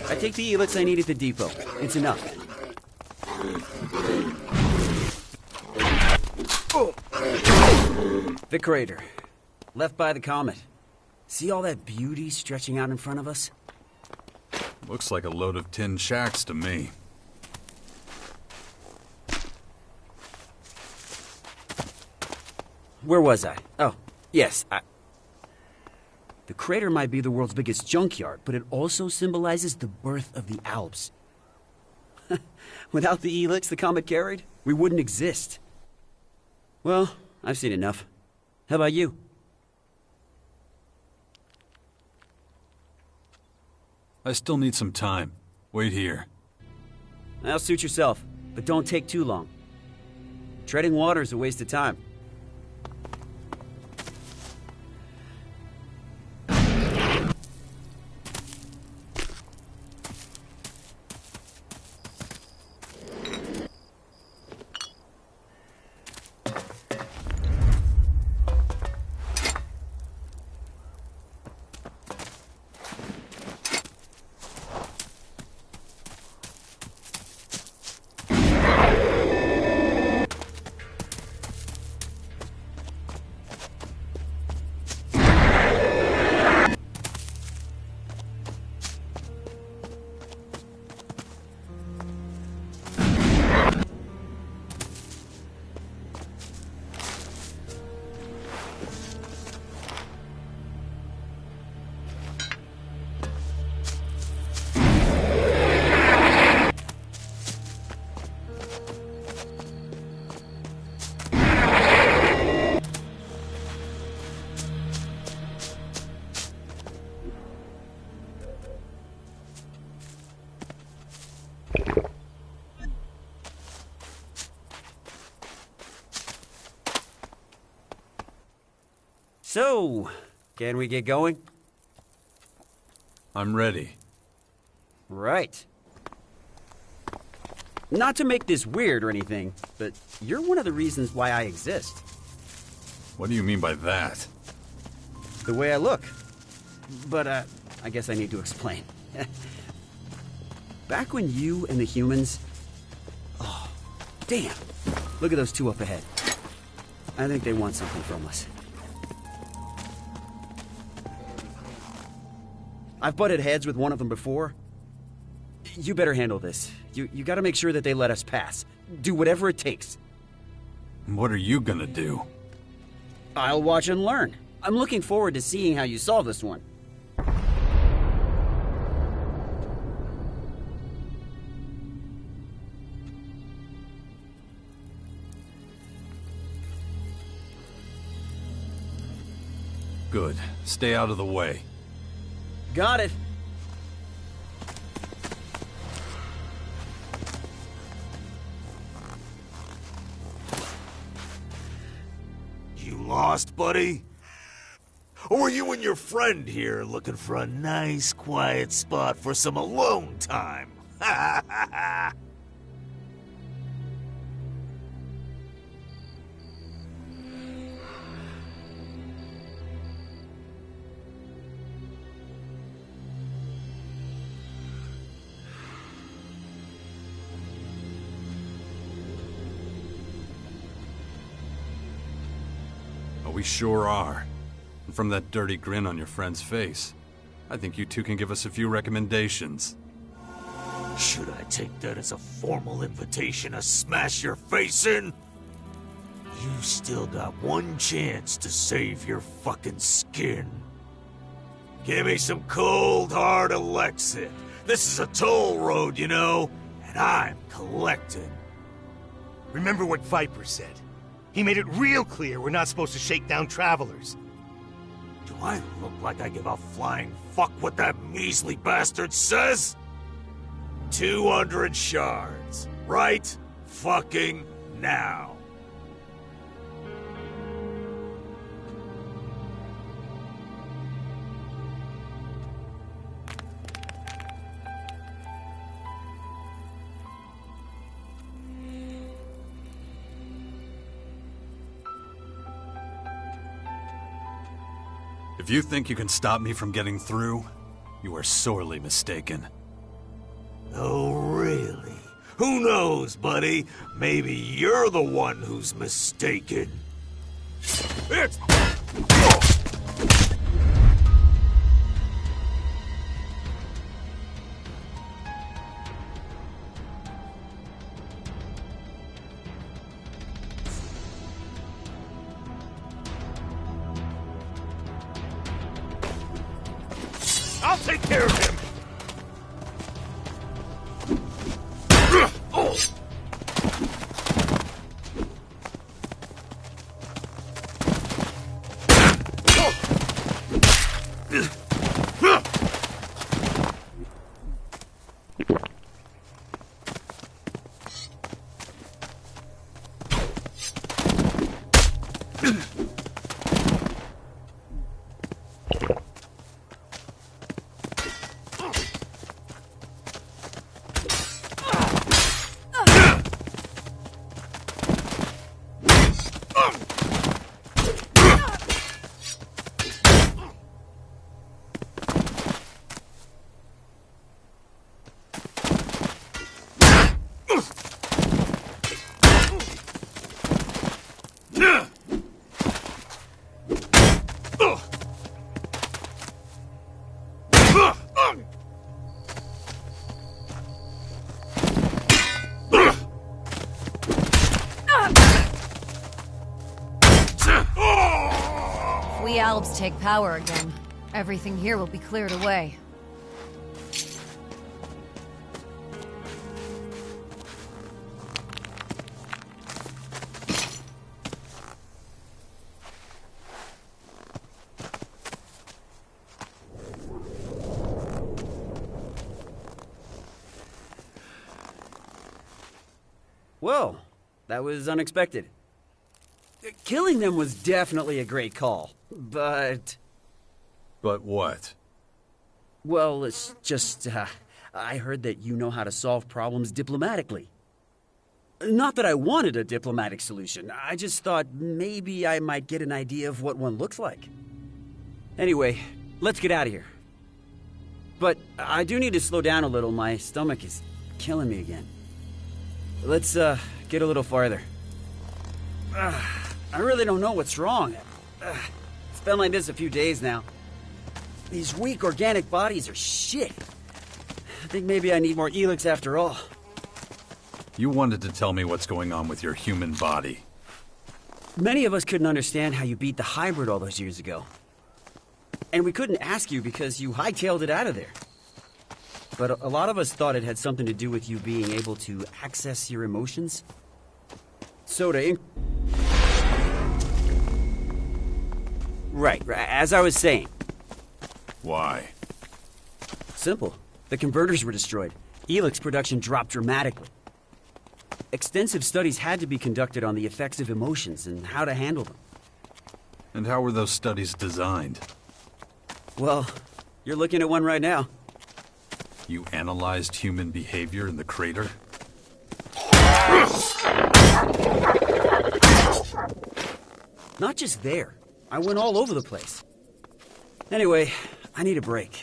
Speaker 14: I take the Elex I need at the depot. It's enough. The crater. Left by the comet. See all that beauty stretching out in front of us?
Speaker 2: Looks like a load of tin shacks to me.
Speaker 14: Where was I? Oh, yes, The crater might be the world's biggest junkyard, but it also symbolizes the birth of the Alps. Without the Elex the comet carried, we wouldn't exist. Well, I've seen enough. How about you?
Speaker 2: I still need some time. Wait here.
Speaker 14: Now suit yourself, but don't take too long. Treading water is a waste of time. So, can we get going?
Speaker 2: I'm ready.
Speaker 14: Right. Not to make this weird or anything, but you're one of the reasons why I exist.
Speaker 2: What do you mean by that?
Speaker 14: The way I look. But, I guess I need to explain. Back when you and the humans... Oh, damn. Look at those two up ahead. I think they want something from us. I've butted heads with one of them before. You better handle this. You gotta make sure that they let us pass. Do whatever it takes.
Speaker 2: What are you gonna do?
Speaker 14: I'll watch and learn. I'm looking forward to seeing how you solve this one.
Speaker 2: Good. Stay out of the way.
Speaker 14: Got it.
Speaker 10: You lost, buddy? Or were you and your friend here looking for a nice, quiet spot for some alone time? Ha ha ha!
Speaker 2: We sure are. And from that dirty grin on your friend's face, I think you two can give us a few recommendations.
Speaker 10: Should I take that as a formal invitation to smash your face in? You still got one chance to save your fucking skin. Give me some cold, hard Elex. This is a toll road, you know, and I'm collecting.
Speaker 15: Remember what Viper said. He made it real clear we're not supposed to shake down travelers.
Speaker 10: Do I look like I give a flying fuck what that measly bastard says? 200 shards. Right fucking now.
Speaker 2: If you think you can stop me from getting through, you are sorely mistaken.
Speaker 10: Oh, really? Who knows, buddy? Maybe you're the one who's mistaken. It's...
Speaker 15: I'll take care of him!
Speaker 12: We Albs take power again. Everything here will be cleared away.
Speaker 14: Whoa, that was unexpected. Killing them was definitely a great call, but...
Speaker 2: But what?
Speaker 14: Well, it's just, I heard that you know how to solve problems diplomatically. Not that I wanted a diplomatic solution, I just thought maybe I might get an idea of what one looks like. Anyway, let's get out of here. But I do need to slow down a little. My stomach is killing me again. Let's, get a little farther. I really don't know what's wrong. It's been like this a few days now. These weak organic bodies are shit. I think maybe I need more Elex after all.
Speaker 2: You wanted to tell me what's going on with your human body.
Speaker 14: Many of us couldn't understand how you beat the hybrid all those years ago. And we couldn't ask you because you hightailed it out of there. But a lot of us thought it had something to do with you being able to access your emotions. So Right, as I was saying.
Speaker 2: Why?
Speaker 14: Simple. The converters were destroyed. Elex production dropped dramatically. Extensive studies had to be conducted on the effects of emotions and how to handle them.
Speaker 2: And how were those studies designed?
Speaker 14: Well, you're looking at one right now.
Speaker 2: You analyzed human behavior in the crater?
Speaker 14: Not just there. I went all over the place. Anyway, I need a break.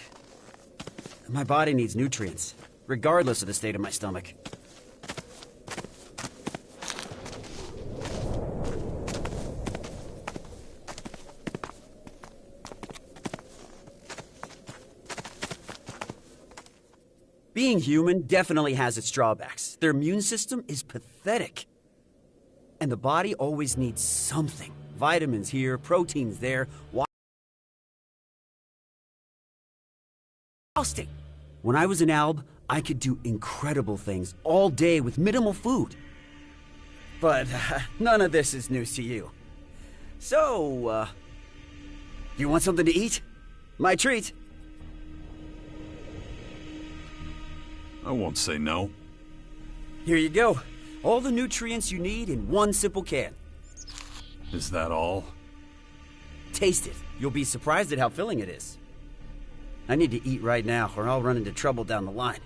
Speaker 14: My body needs nutrients, regardless of the state of my stomach. Being human definitely has its drawbacks. Their immune system is pathetic. And the body always needs something. Vitamins here, proteins there. When I was an Alb, I could do incredible things all day with minimal food. But none of this is news to you. So, you want something to eat? My treat.
Speaker 2: I won't say no.
Speaker 14: Here you go. All the nutrients you need in one simple can.
Speaker 2: Is that all?
Speaker 14: Taste it. You'll be surprised at how filling it is. I need to eat right now, or I'll run into trouble down the line.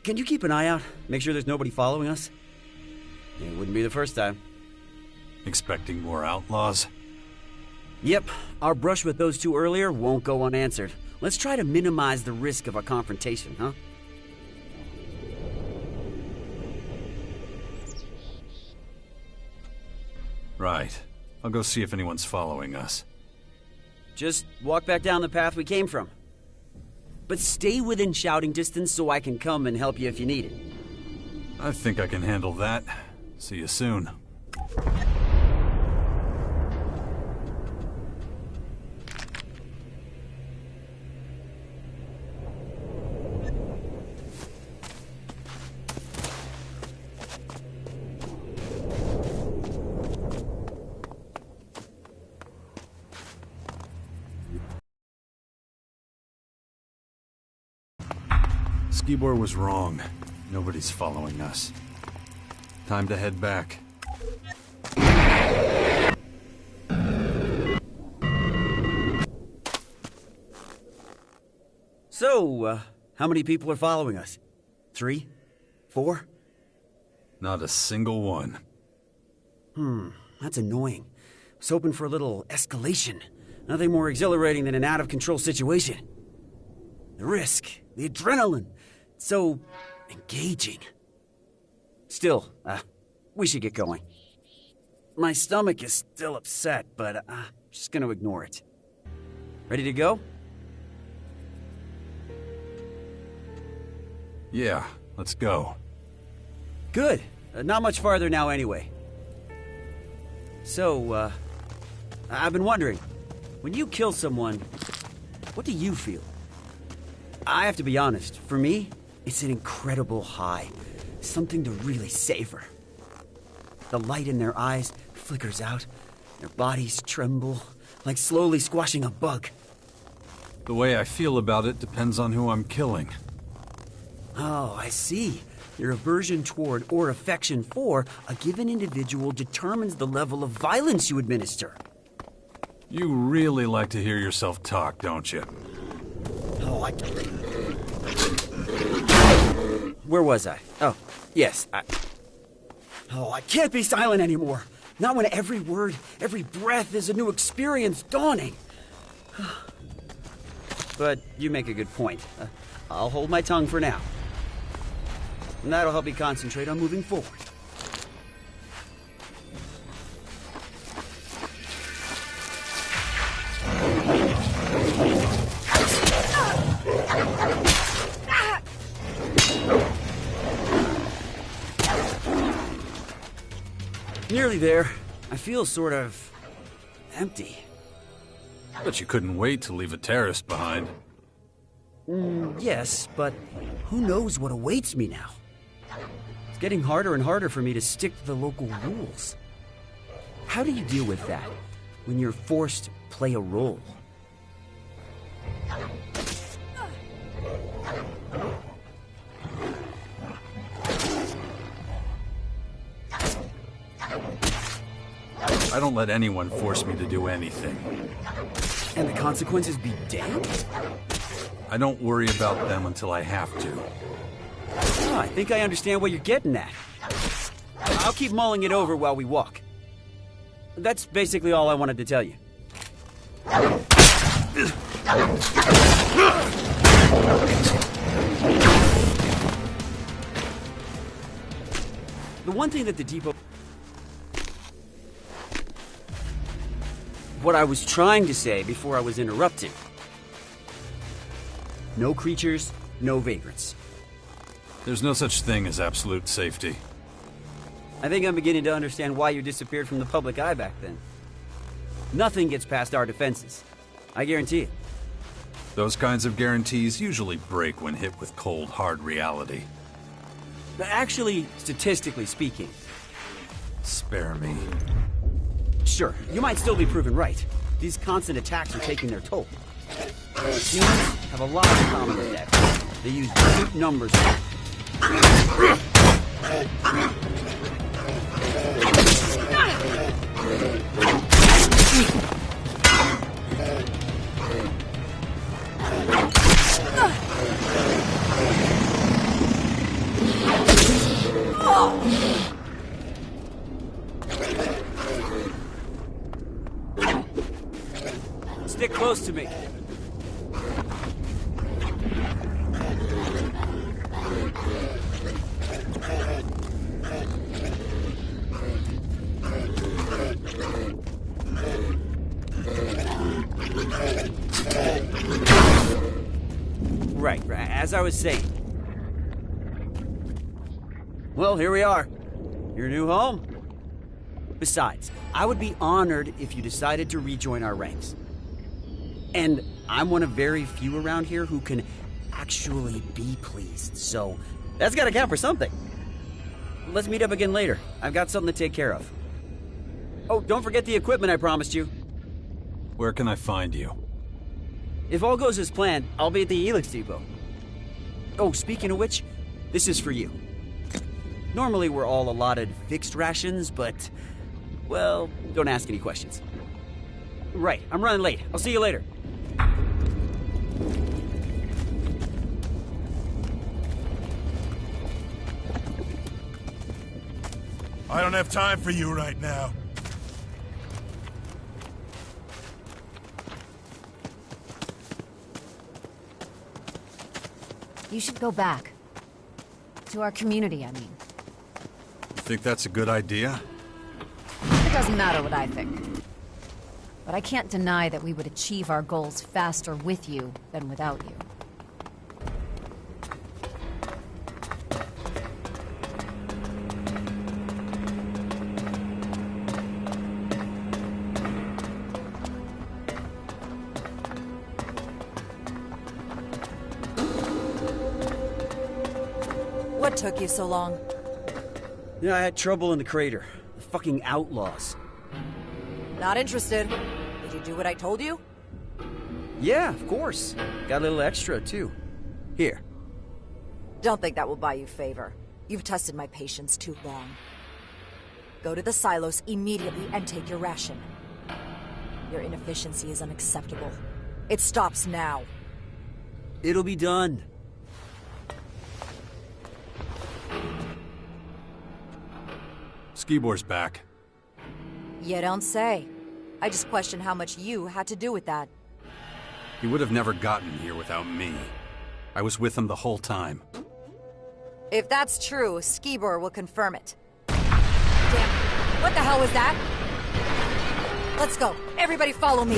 Speaker 14: Can you keep an eye out? Make sure there's nobody following us? It wouldn't be the first time.
Speaker 2: Expecting more outlaws?
Speaker 14: Yep. Our brush with those two earlier won't go unanswered. Let's try to minimize the risk of a confrontation, huh?
Speaker 2: Right. I'll go see if anyone's following us.
Speaker 14: Just walk back down the path we came from. But stay within shouting distance so I can come and help you if you need it.
Speaker 2: I think I can handle that. See you soon. Skibor was wrong. Nobody's following us. Time to head back.
Speaker 14: So, how many people are following us? 3? 4?
Speaker 2: Not a single one.
Speaker 14: That's annoying. I was hoping for a little escalation. Nothing more exhilarating than an out-of-control situation. The risk, the adrenaline. So engaging. Still, we should get going. My stomach is still upset, but I'm just gonna ignore it. Ready to go?
Speaker 2: Yeah, let's go.
Speaker 14: Good. Not much farther now anyway. So, I've been wondering, when you kill someone, what do you feel? I have to be honest, for me, it's an incredible high. Something to really savor. The light in their eyes flickers out. Their bodies tremble, like slowly squashing a bug.
Speaker 2: The way I feel about it depends on who I'm killing.
Speaker 14: Oh, I see. Your aversion toward or affection for a given individual determines the level of violence you administer.
Speaker 2: You really like to hear yourself talk, don't you?
Speaker 14: Oh, Where was I? Oh, yes, I can't be silent anymore. Not when every word, every breath is a new experience dawning. But you make a good point. I'll hold my tongue for now. And that'll help me concentrate on moving forward. Nearly there. I feel sort of empty.
Speaker 2: But you couldn't wait to leave a terrorist behind.
Speaker 14: Yes, but who knows what awaits me now? It's getting harder and harder for me to stick to the local rules. How do you deal with that when you're forced to play a role?
Speaker 2: I don't let anyone force me to do anything.
Speaker 14: And the consequences be damned?
Speaker 2: I don't worry about them until I have to.
Speaker 14: Oh, I think I understand what you're getting at. I'll keep mulling it over while we walk. That's basically all I wanted to tell you. The one thing that the depot... What I was trying to say before I was interrupted. No creatures, no vagrants.
Speaker 2: There's no such thing as absolute safety.
Speaker 14: I think I'm beginning to understand why you disappeared from the public eye back then. Nothing gets past our defenses. I guarantee it.
Speaker 2: Those kinds of guarantees usually break when hit with cold, hard reality.
Speaker 14: But actually, statistically speaking...
Speaker 2: Spare me.
Speaker 14: Sure, you might still be proven right. These constant attacks are taking their toll. Humans have a lot in common with that. They use brute numbers. Stick close to me. Right, as I was saying. Well, here we are. Your new home? Besides, I would be honored if you decided to rejoin our ranks. And I'm one of very few around here who can actually be pleased, so that's gotta count for something. Let's meet up again later. I've got something to take care of. Oh, don't forget the equipment I promised you.
Speaker 2: Where can I find you?
Speaker 14: If all goes as planned, I'll be at the Elex depot. Oh, speaking of which, this is for you. Normally we're all allotted fixed rations, but, well, don't ask any questions. Right, I'm running late. I'll see you later.
Speaker 1: I don't have time for you right now.
Speaker 12: You should go back. To our community, I mean.
Speaker 2: You think that's a good idea?
Speaker 12: It doesn't matter what I think. But I can't deny that we would achieve our goals faster with you than without you.
Speaker 11: What took you so long?
Speaker 14: Yeah, I had trouble in the crater. The fucking outlaws.
Speaker 11: Not interested. Did you do what I told you?
Speaker 14: Yeah, of course. Got a little extra, too. Here.
Speaker 11: Don't think that will buy you favor. You've tested my patience too long. Go to the silos immediately and take your ration. Your inefficiency is unacceptable. It stops now.
Speaker 14: It'll be done.
Speaker 2: Skibor's back.
Speaker 11: You don't say. I just question how much you had to do with that.
Speaker 2: He would have never gotten here without me. I was with him the whole time.
Speaker 11: If that's true, Skibor will confirm it. Damn, what the hell was that? Let's go. Everybody follow me.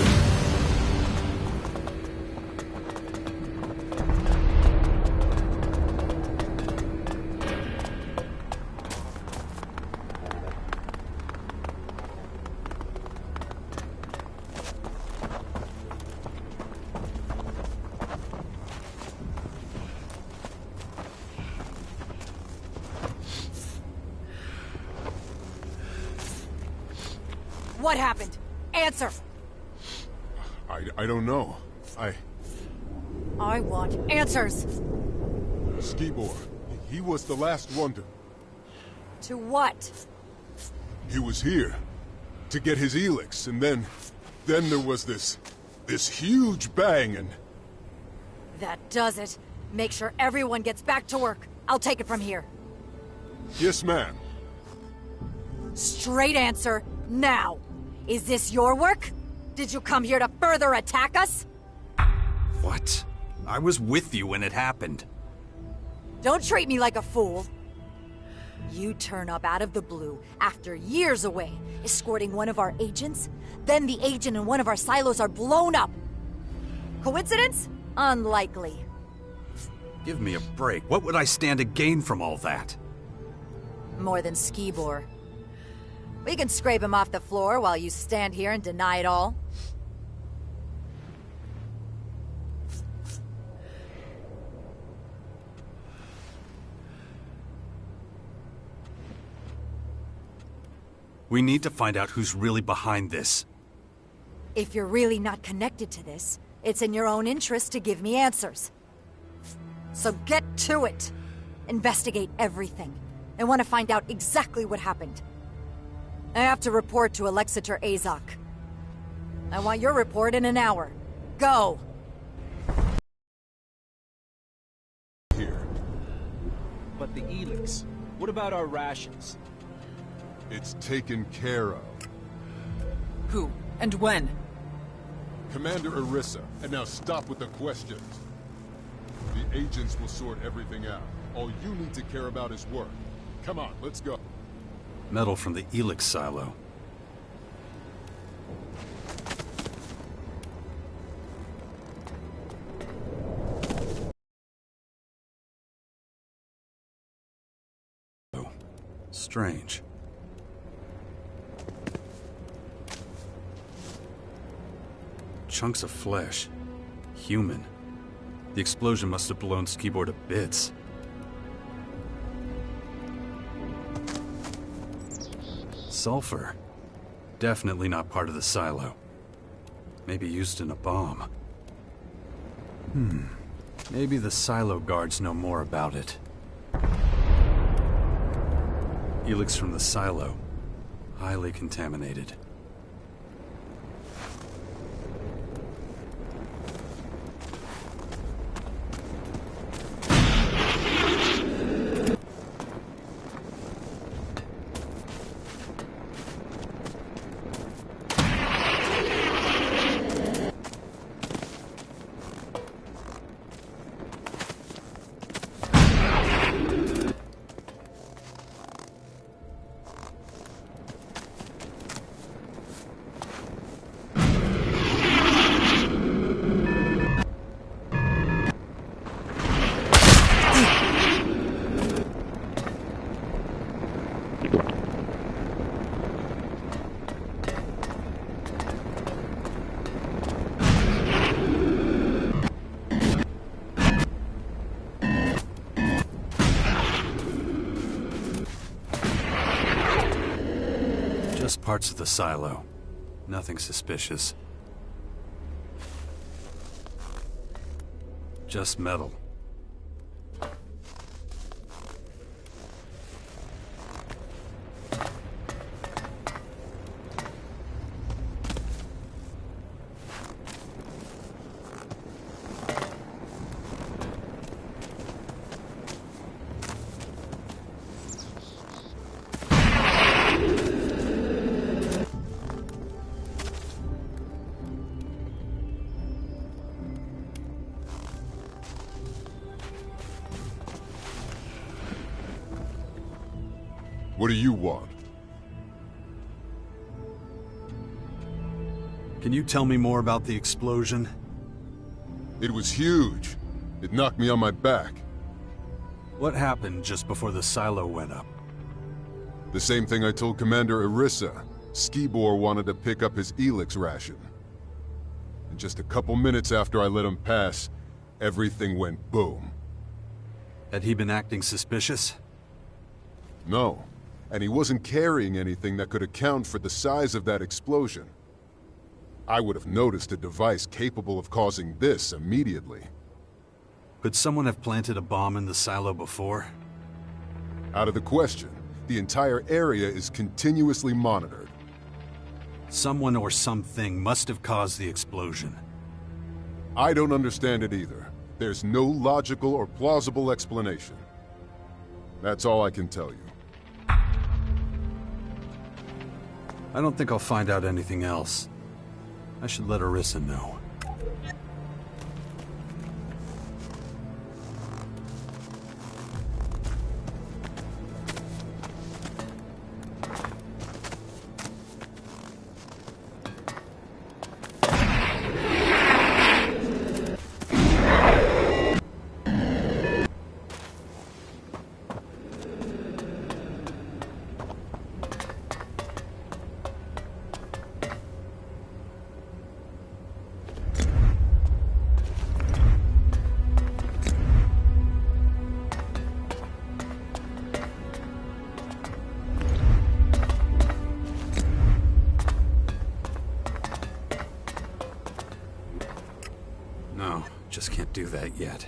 Speaker 11: What happened? Answer!
Speaker 3: I don't know.
Speaker 11: I want answers!
Speaker 3: Skibor, he was the last one to...
Speaker 11: To what?
Speaker 3: He was here to get his Elex, and then there was this huge bang, and...
Speaker 11: That does it. Make sure everyone gets back to work. I'll take it from here.
Speaker 3: Yes, ma'am.
Speaker 11: Straight answer, now. Is this your work? Did you come here to further attack us?
Speaker 2: What? I was with you when it happened.
Speaker 11: Don't treat me like a fool. You turn up out of the blue after years away, escorting one of our agents. Then the agent in one of our silos are blown up. Coincidence? Unlikely.
Speaker 2: Give me a break. What would I stand to gain from all that?
Speaker 11: More than Skibor. We can scrape him off the floor while you stand here and deny it all.
Speaker 2: We need to find out who's really behind this.
Speaker 11: If you're really not connected to this, it's in your own interest to give me answers. So get to it. Investigate everything. I want to find out exactly what happened. I have to report to Alexator Azok. I want your report in an hour. Go!
Speaker 3: Here.
Speaker 9: But the Elex, what about our rations?
Speaker 3: It's taken care of.
Speaker 16: Who? And when?
Speaker 3: Commander Orisa, and now stop with the questions. The agents will sort everything out. All you need to care about is work. Come on, let's go.
Speaker 2: Metal from the Elex silo. Strange. Chunks of flesh. Human. The explosion must have blown Skibor to bits. Sulfur. Definitely not part of the silo. Maybe used in a bomb. Maybe the silo guards know more about it. Elex from the silo. Highly contaminated. Just parts of the silo. Nothing suspicious. Just metal.
Speaker 7: What do you want?
Speaker 2: Can you tell me more about the explosion?
Speaker 7: It was huge. It knocked me on my back.
Speaker 2: What happened just before the silo went up?
Speaker 7: The same thing I told Commander Orisa. Skibor wanted to pick up his Elex ration. And just a couple minutes after I let him pass, everything went boom.
Speaker 2: Had he been acting suspicious?
Speaker 7: No. And he wasn't carrying anything that could account for the size of that explosion. I would have noticed a device capable of causing this immediately.
Speaker 2: Could someone have planted a bomb in the silo before?
Speaker 7: Out of the question. The entire area is continuously monitored.
Speaker 2: Someone or something must have caused the explosion.
Speaker 7: I don't understand it either. There's no logical or plausible explanation. That's all I can tell you.
Speaker 2: I don't think I'll find out anything else. I should let Orisa know. No, just can't do that yet.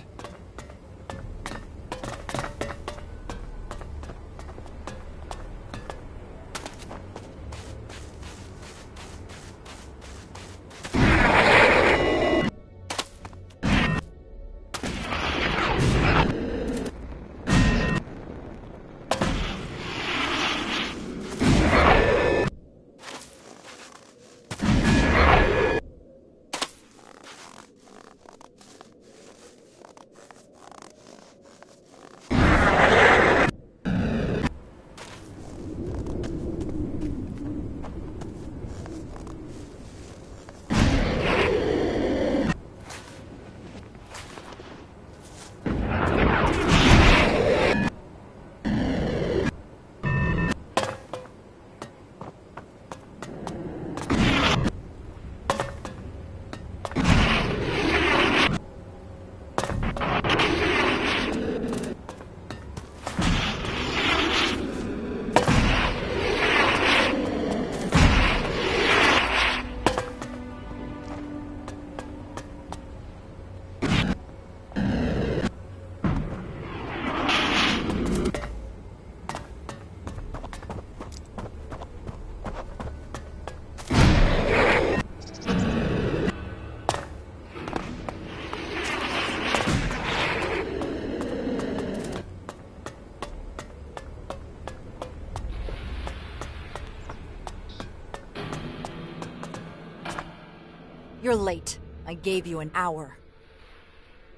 Speaker 11: You're late. I gave you an hour.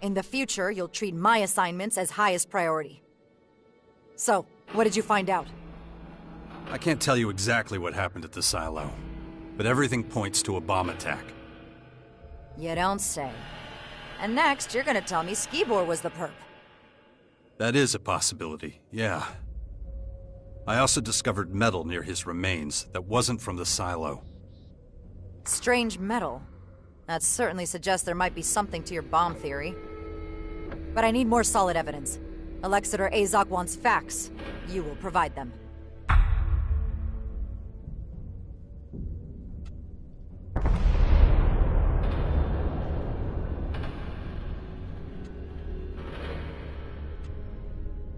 Speaker 11: In the future, you'll treat my assignments as highest priority. So, what did you find out?
Speaker 2: I can't tell you exactly what happened at the silo, but everything points to a bomb attack.
Speaker 11: You don't say. And next, you're gonna tell me Skibor was the perp.
Speaker 2: That is a possibility, yeah. I also discovered metal near his remains that wasn't from the silo.
Speaker 11: Strange metal. That certainly suggests there might be something to your bomb theory. But I need more solid evidence. Alexander Azok wants facts. You will provide them.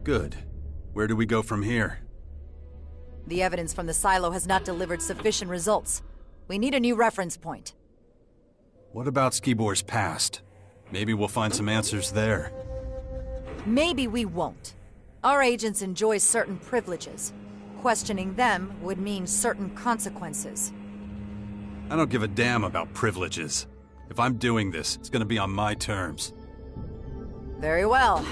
Speaker 2: Good. Where do we go from here?
Speaker 11: The evidence from the silo has not delivered sufficient results. We need a new reference point.
Speaker 2: What about Skibor's past? Maybe we'll find some answers there.
Speaker 11: Maybe we won't. Our agents enjoy certain privileges. Questioning them would mean certain consequences.
Speaker 2: I don't give a damn about privileges. If I'm doing this, it's gonna be on my terms.
Speaker 11: Very well.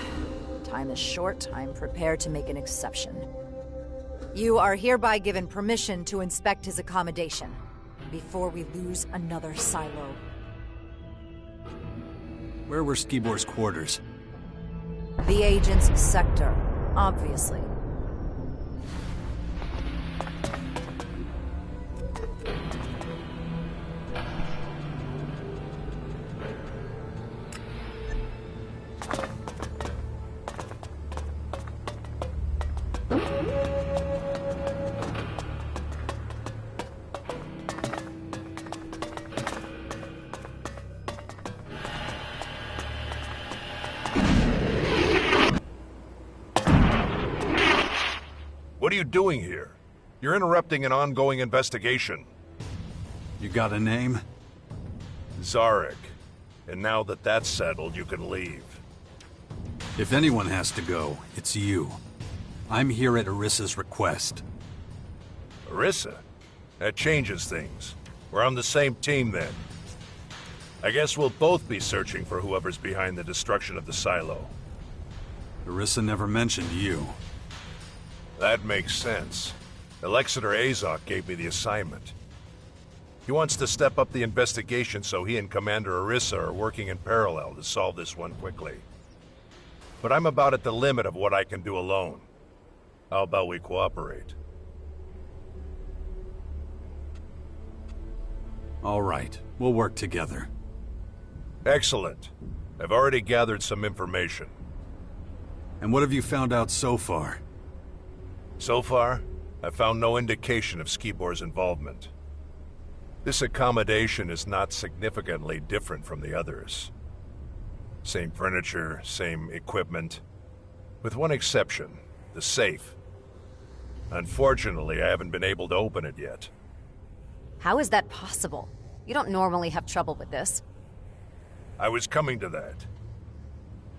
Speaker 11: Time is short. I'm prepared to make an exception. You are hereby given permission to inspect his accommodation before we lose another silo.
Speaker 2: Where were Skibor's quarters?
Speaker 11: The agent's sector, obviously.
Speaker 10: What are you doing here? You're interrupting an ongoing investigation.
Speaker 2: You got a name?
Speaker 10: Zarek. And now that that's settled, you can leave.
Speaker 2: If anyone has to go, it's you. I'm here at Arissa's request.
Speaker 10: Arissa? That changes things. We're on the same team then. I guess we'll both be searching for whoever's behind the destruction of the silo.
Speaker 2: Arissa never mentioned you.
Speaker 10: That makes sense. Alexander Azok gave me the assignment. He wants to step up the investigation so he and Commander Arissa are working in parallel to solve this one quickly. But I'm about at the limit of what I can do alone. How about we cooperate?
Speaker 2: All right, we'll work together.
Speaker 10: Excellent. I've already gathered some information.
Speaker 2: And what have you found out so far?
Speaker 10: So far, I've found no indication of Skibor's involvement. This accommodation is not significantly different from the others. Same furniture, same equipment. With one exception, the safe. Unfortunately, I haven't been able to open it yet.
Speaker 12: How is that possible? You don't normally have trouble with this.
Speaker 10: I was coming to that.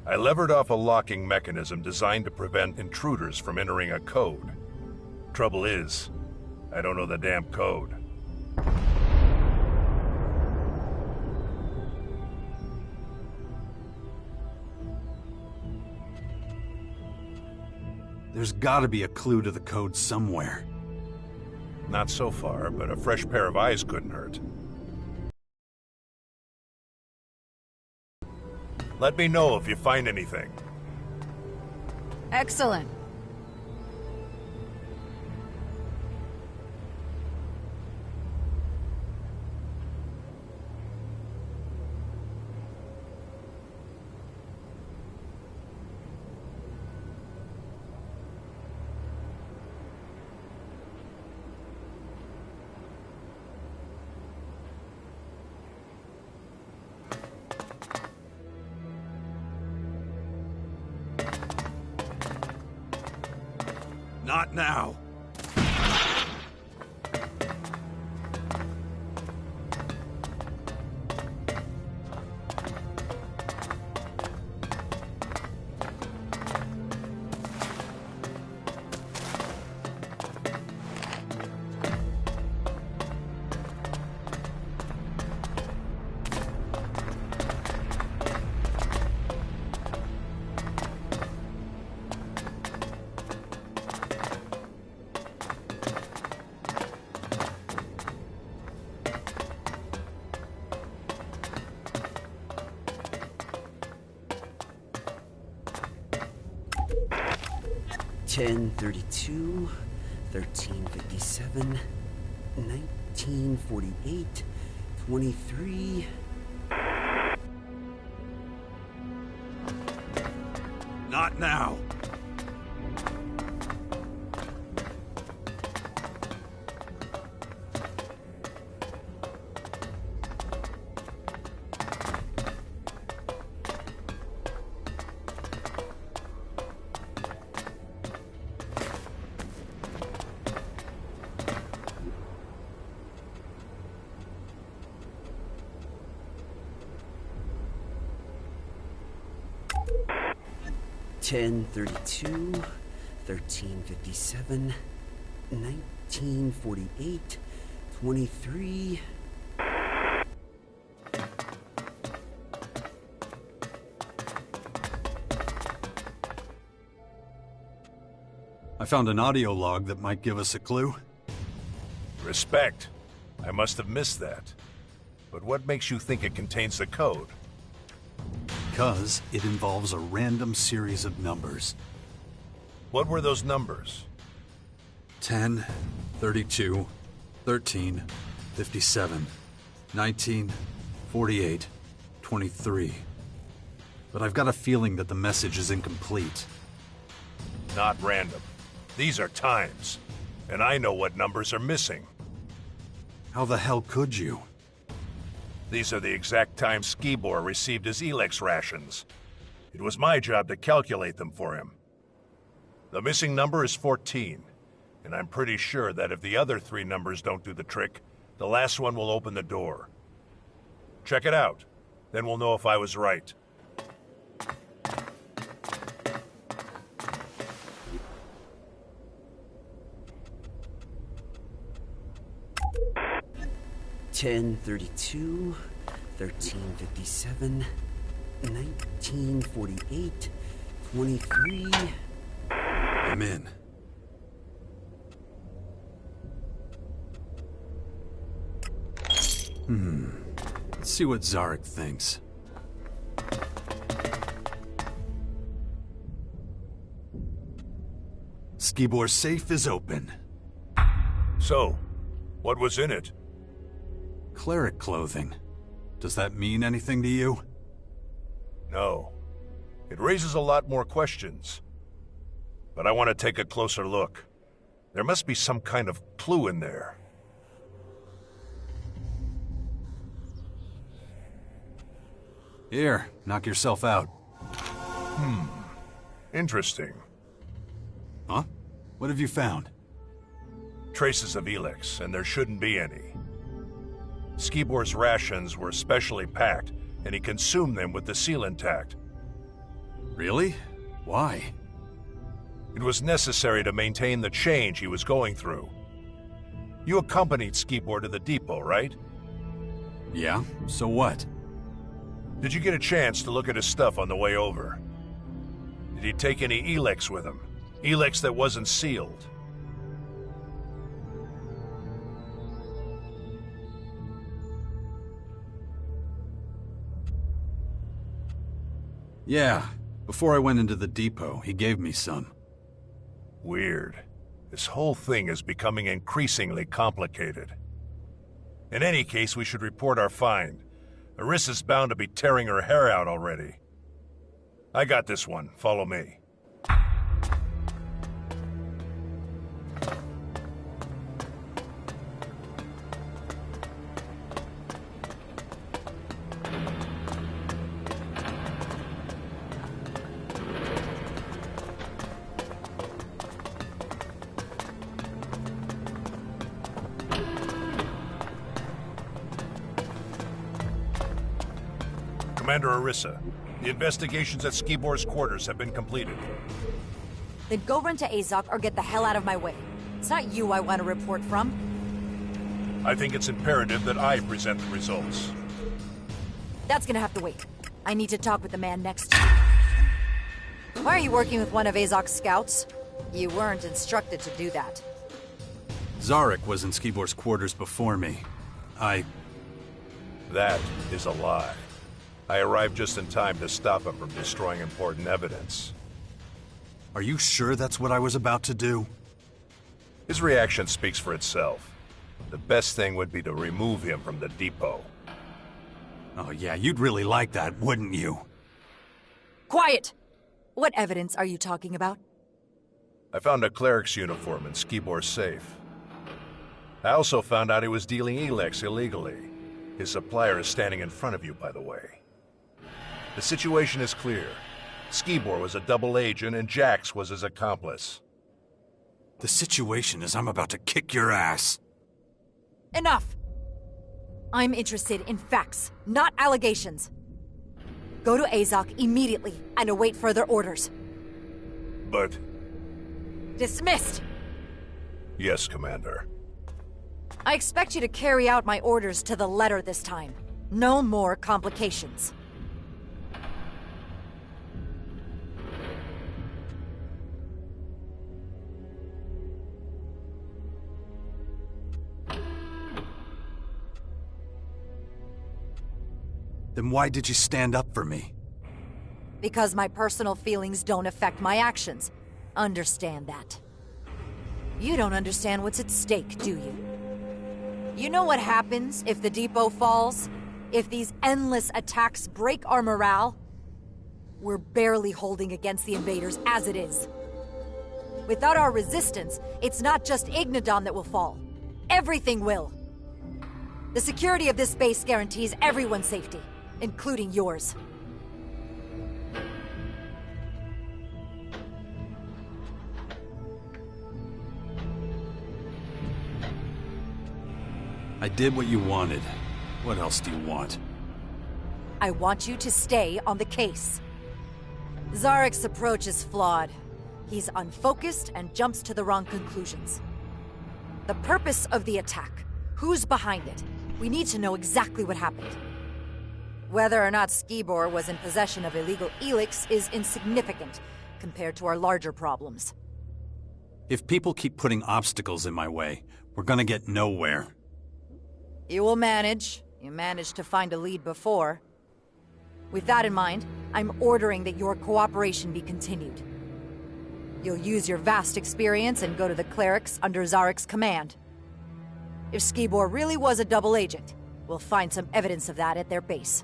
Speaker 10: I levered off a locking mechanism designed to prevent intruders from entering a code. Trouble is, I don't know the damn code.
Speaker 2: There's gotta be a clue to the code somewhere.
Speaker 10: Not so far, but a fresh pair of eyes couldn't hurt. Let me know if you find anything.
Speaker 12: Excellent.
Speaker 2: Not now.
Speaker 14: $10.32, $13.57, $19.48, $23.
Speaker 2: Not now.
Speaker 14: $10.32, $13.57, $19.48, $23.
Speaker 2: I I found an audio log that might give us a clue.
Speaker 10: Respect. I must have missed that. But what makes you think it contains the code?
Speaker 2: Because it involves a random series of numbers.
Speaker 10: What were those numbers?
Speaker 2: 10, 32, 13, 57, 19, 48, 23. But I've got a feeling that the message is incomplete.
Speaker 10: Not random. These are times. And I know what numbers are missing.
Speaker 2: How the hell could you?
Speaker 10: These are the exact times Skibor received his Elex rations. It was my job to calculate them for him. The missing number is 14, and I'm pretty sure that if the other 3 numbers don't do the trick, the last one will open the door. Check it out, then we'll know if I was right.
Speaker 14: Ten 32, 13 57, 19 48, 23.
Speaker 2: I'm in. Let's see what Zarek thinks. Skibor's safe is open.
Speaker 10: So, what was in it?
Speaker 2: Cleric clothing. Does that mean anything to you?
Speaker 10: No. It raises a lot more questions. But I want to take a closer look. There must be some kind of clue in there.
Speaker 2: Here, knock yourself out.
Speaker 10: Interesting.
Speaker 2: Huh? What have you found?
Speaker 10: Traces of Elex, and there shouldn't be any. Skibor's rations were specially packed, and he consumed them with the seal intact.
Speaker 2: Really? Why?
Speaker 10: It was necessary to maintain the change he was going through. You accompanied Skibor to the depot, right?
Speaker 2: Yeah, so what?
Speaker 10: Did you get a chance to look at his stuff on the way over? Did he take any Elex with him? Elex that wasn't sealed?
Speaker 2: Yeah, before I went into the depot, he gave me some.
Speaker 10: Weird. This whole thing is becoming increasingly complicated. In any case, we should report our find. Arissa's bound to be tearing her hair out already. I got this one. Follow me. Commander Arissa, the investigations at Skibor's quarters have been completed.
Speaker 11: Then go run to Azok or get the hell out of my way. It's not you I want a report from.
Speaker 10: I think it's imperative that I present the results.
Speaker 11: That's gonna have to wait. I need to talk with the man next to you. Why are you working with one of Azok's scouts? You weren't instructed to do that.
Speaker 2: Zarek was in Skibor's quarters before me.
Speaker 10: That is a lie. I arrived just in time to stop him from destroying important evidence.
Speaker 2: Are you sure that's what I was about to do?
Speaker 10: His reaction speaks for itself. The best thing would be to remove him from the depot.
Speaker 2: Oh yeah, you'd really like that, wouldn't you?
Speaker 11: Quiet! What evidence are you talking about?
Speaker 10: I found a cleric's uniform in Skibor's safe. I also found out he was dealing Elex illegally. His supplier is standing in front of you, by the way. The situation is clear. Skibor was a double agent and Jax was his accomplice.
Speaker 2: The situation is I'm about to kick your ass.
Speaker 11: Enough! I'm interested in facts, not allegations. Go to Azok immediately and await further orders.
Speaker 10: But...
Speaker 11: Dismissed!
Speaker 10: Yes, Commander.
Speaker 11: I expect you to carry out my orders to the letter this time. No more complications.
Speaker 2: Then why did you stand up for me?
Speaker 11: Because my personal feelings don't affect my actions. Understand that. You don't understand what's at stake, do you? You know what happens if the depot falls? If these endless attacks break our morale? We're barely holding against the invaders as it is. Without our resistance, it's not just Ignodon that will fall. Everything will. The security of this base guarantees everyone's safety, including yours.
Speaker 2: I did what you wanted. What else do you want?
Speaker 11: I want you to stay on the case. Zarek's approach is flawed. He's unfocused and jumps to the wrong conclusions. The purpose of the attack. Who's behind it? We need to know exactly what happened. Whether or not Skibor was in possession of illegal Elex is insignificant compared to our larger problems.
Speaker 2: If people keep putting obstacles in my way, we're gonna get nowhere.
Speaker 11: You will manage. You managed to find a lead before. With that in mind, I'm ordering that your cooperation be continued. You'll use your vast experience and go to the clerics under Zarek's command. If Skibor really was a double agent, we'll find some evidence of that at their base.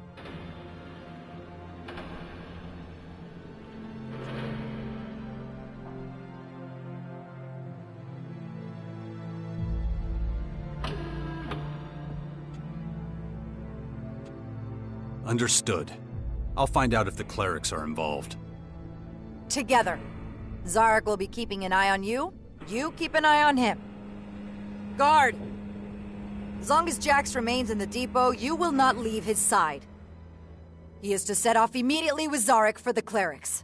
Speaker 2: Understood. I'll find out if the clerics are involved.
Speaker 11: Together. Zarek will be keeping an eye on you. You keep an eye on him. Guard! As long as Jax remains in the depot, you will not leave his side. He is to set off immediately with Zarek for the clerics.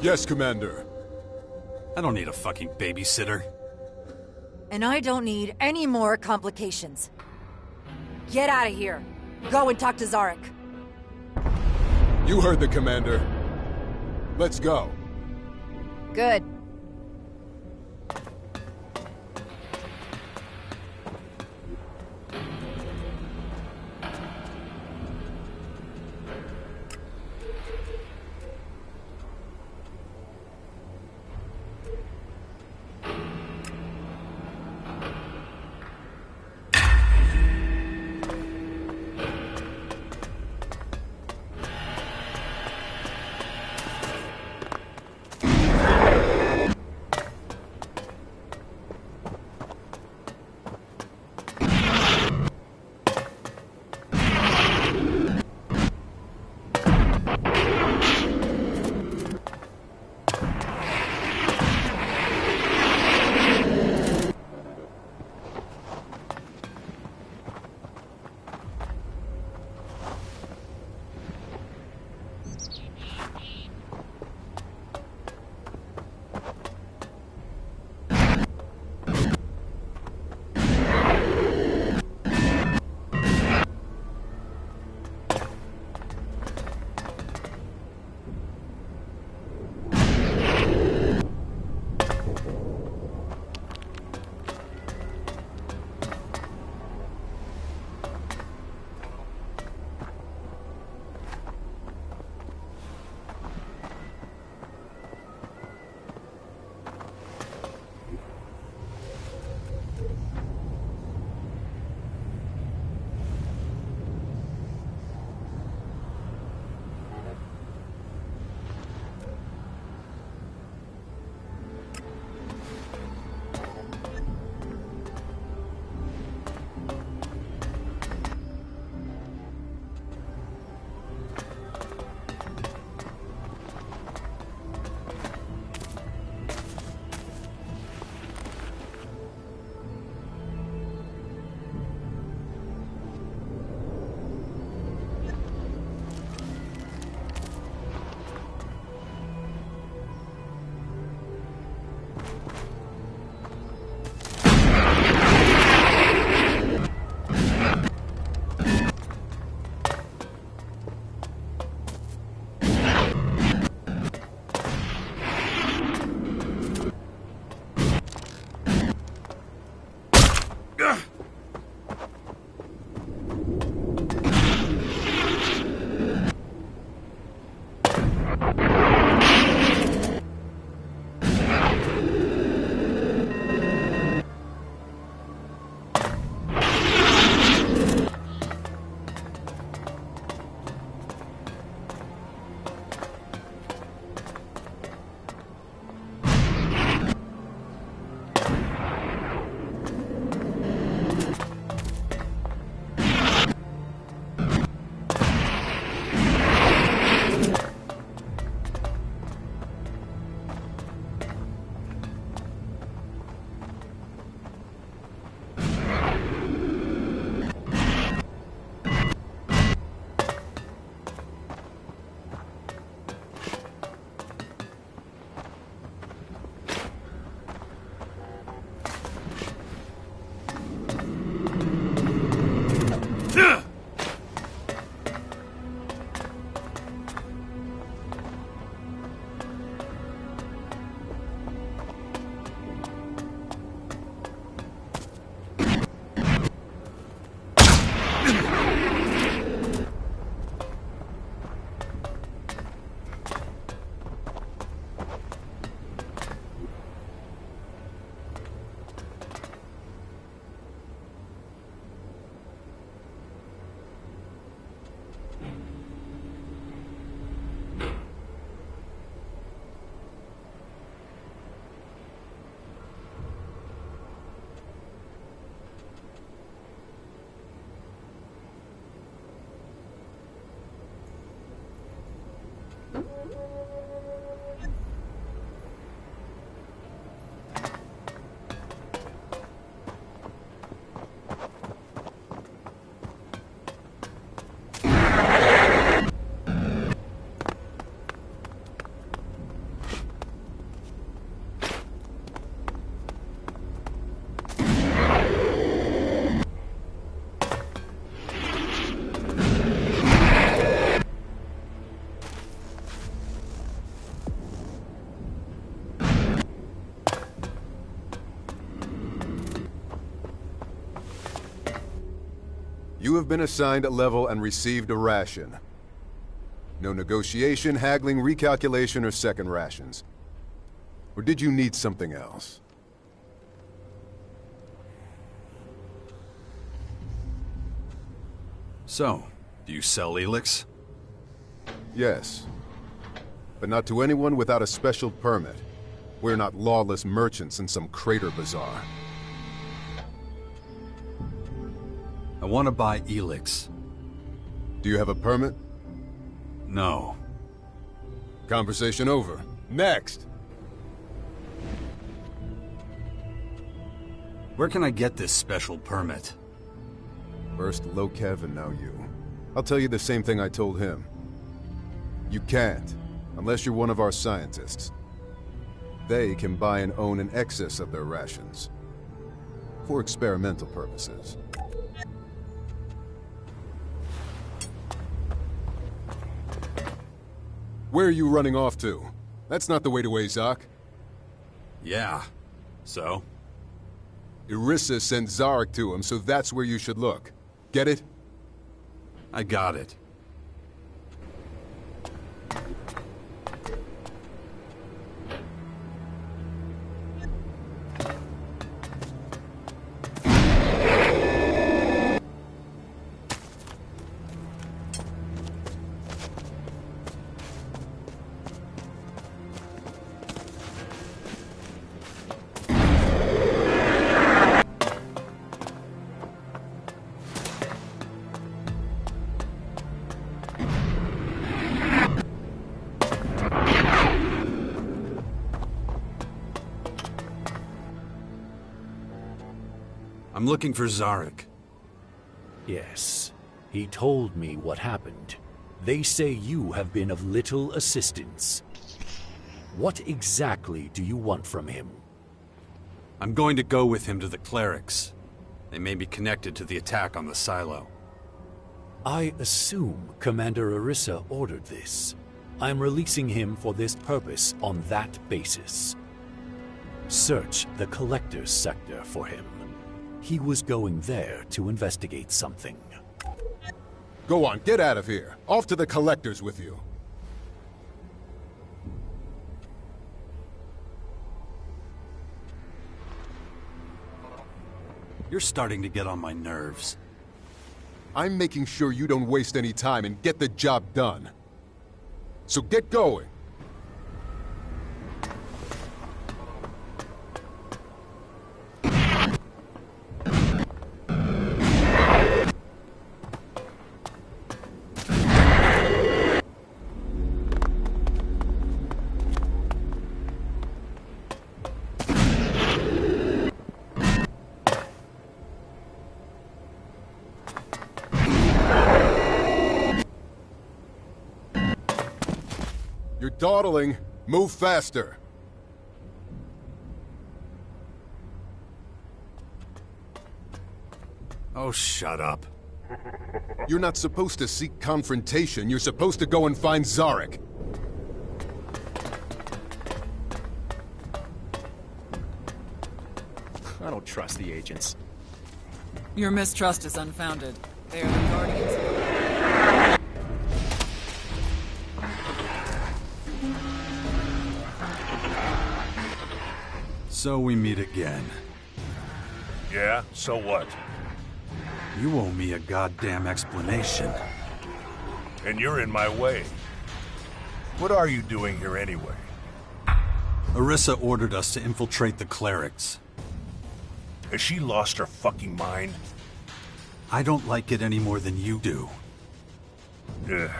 Speaker 7: Yes, Commander.
Speaker 2: I don't need a fucking babysitter.
Speaker 11: And I don't need any more complications. Get out of here. Go and talk to Zarek.
Speaker 7: You heard the Commander. Let's go.
Speaker 11: Good.
Speaker 7: You have been assigned a level and received a ration. No negotiation, haggling, recalculation, or second rations. Or did you need something else?
Speaker 2: So, do you sell Elex?
Speaker 7: Yes. But not to anyone without a special permit. We're not lawless merchants in some crater bazaar.
Speaker 2: I want to buy Elex.
Speaker 7: Do you have a permit?
Speaker 2: No.
Speaker 7: Conversation over. Next!
Speaker 2: Where can I get this special permit?
Speaker 7: First Lokev and now you. I'll tell you the same thing I told him. You can't, unless you're one of our scientists. They can buy and own in excess of their rations. For experimental purposes. Where are you running off to? That's not the way to Azok.
Speaker 2: Yeah. So?
Speaker 7: Irissa sent Zarek to him, so that's where you should look. Get it?
Speaker 2: I got it. I'm looking for Zarek.
Speaker 8: Yes. He told me what happened. They say you have been of little assistance. What exactly do you want from him?
Speaker 2: I'm going to go with him to the clerics. They may be connected to the attack on the silo.
Speaker 8: I assume Commander Irissa ordered this. I'm releasing him for this purpose on that basis. Search the Collector's sector for him. He was going there to investigate something.
Speaker 7: Go on, get out of here. Off to the Collector's with you.
Speaker 2: You're starting to get on my nerves.
Speaker 7: I'm making sure you don't waste any time and get the job done. So get going. You're dawdling. Move faster.
Speaker 2: Oh, shut up.
Speaker 7: You're not supposed to seek confrontation. You're supposed to go and find Zarek.
Speaker 9: I don't trust the agents.
Speaker 16: Your mistrust is unfounded. They are the guardians.
Speaker 2: So we meet again.
Speaker 10: Yeah, so what?
Speaker 2: You owe me a goddamn explanation.
Speaker 10: And you're in my way. What are you doing here anyway?
Speaker 2: Arissa ordered us to infiltrate the clerics.
Speaker 10: Has she lost her fucking mind?
Speaker 2: I don't like it any more than you do.
Speaker 10: Ugh.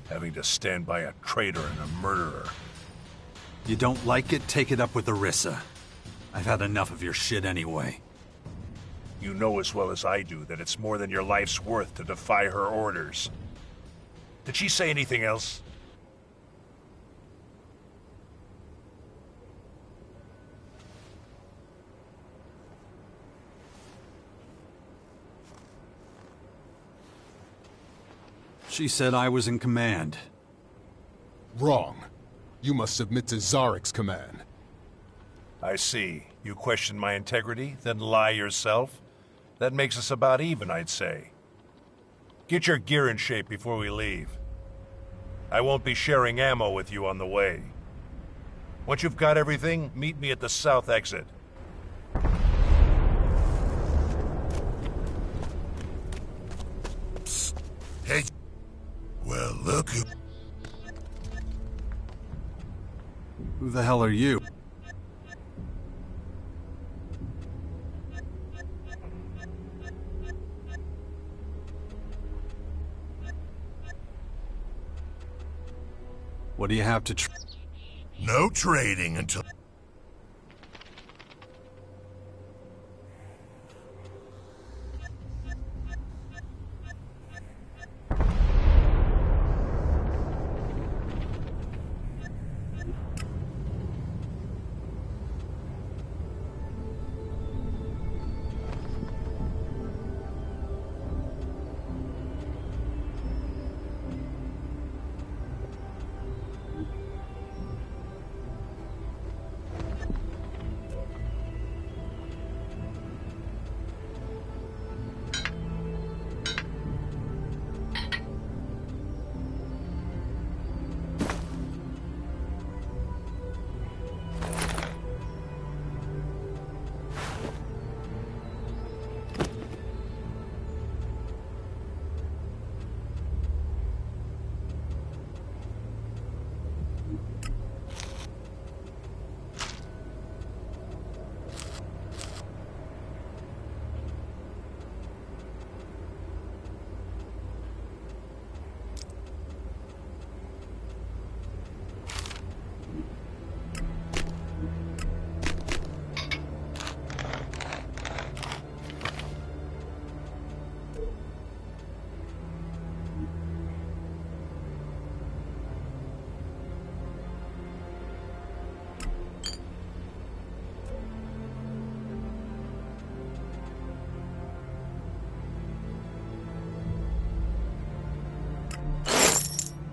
Speaker 10: Having to stand by a traitor and a murderer.
Speaker 2: You don't like it? Take it up with Arissa. I've had enough of your shit anyway.
Speaker 10: You know as well as I do that it's more than your life's worth to defy her orders. Did she say anything else?
Speaker 2: She said I was in command.
Speaker 7: Wrong. You must submit to Zarek's command.
Speaker 10: I see. You question my integrity, then lie yourself? That makes us about even, I'd say. Get your gear in shape before we leave. I won't be sharing ammo with you on the way. Once you've got everything, meet me at the south exit.
Speaker 1: Psst. Hey. Well, look who...
Speaker 2: Who the hell are you? What do you have to
Speaker 1: No trading until...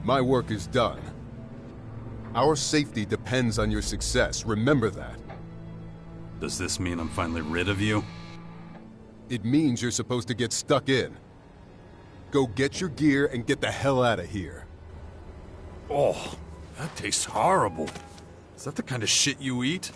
Speaker 7: My work is done. Our safety depends on your success. Remember that.
Speaker 2: Does this mean I'm finally rid of you?
Speaker 7: It means you're supposed to get stuck in. Go get your gear and get the hell out of here.
Speaker 2: Oh, that tastes horrible. Is that the kind of shit you eat?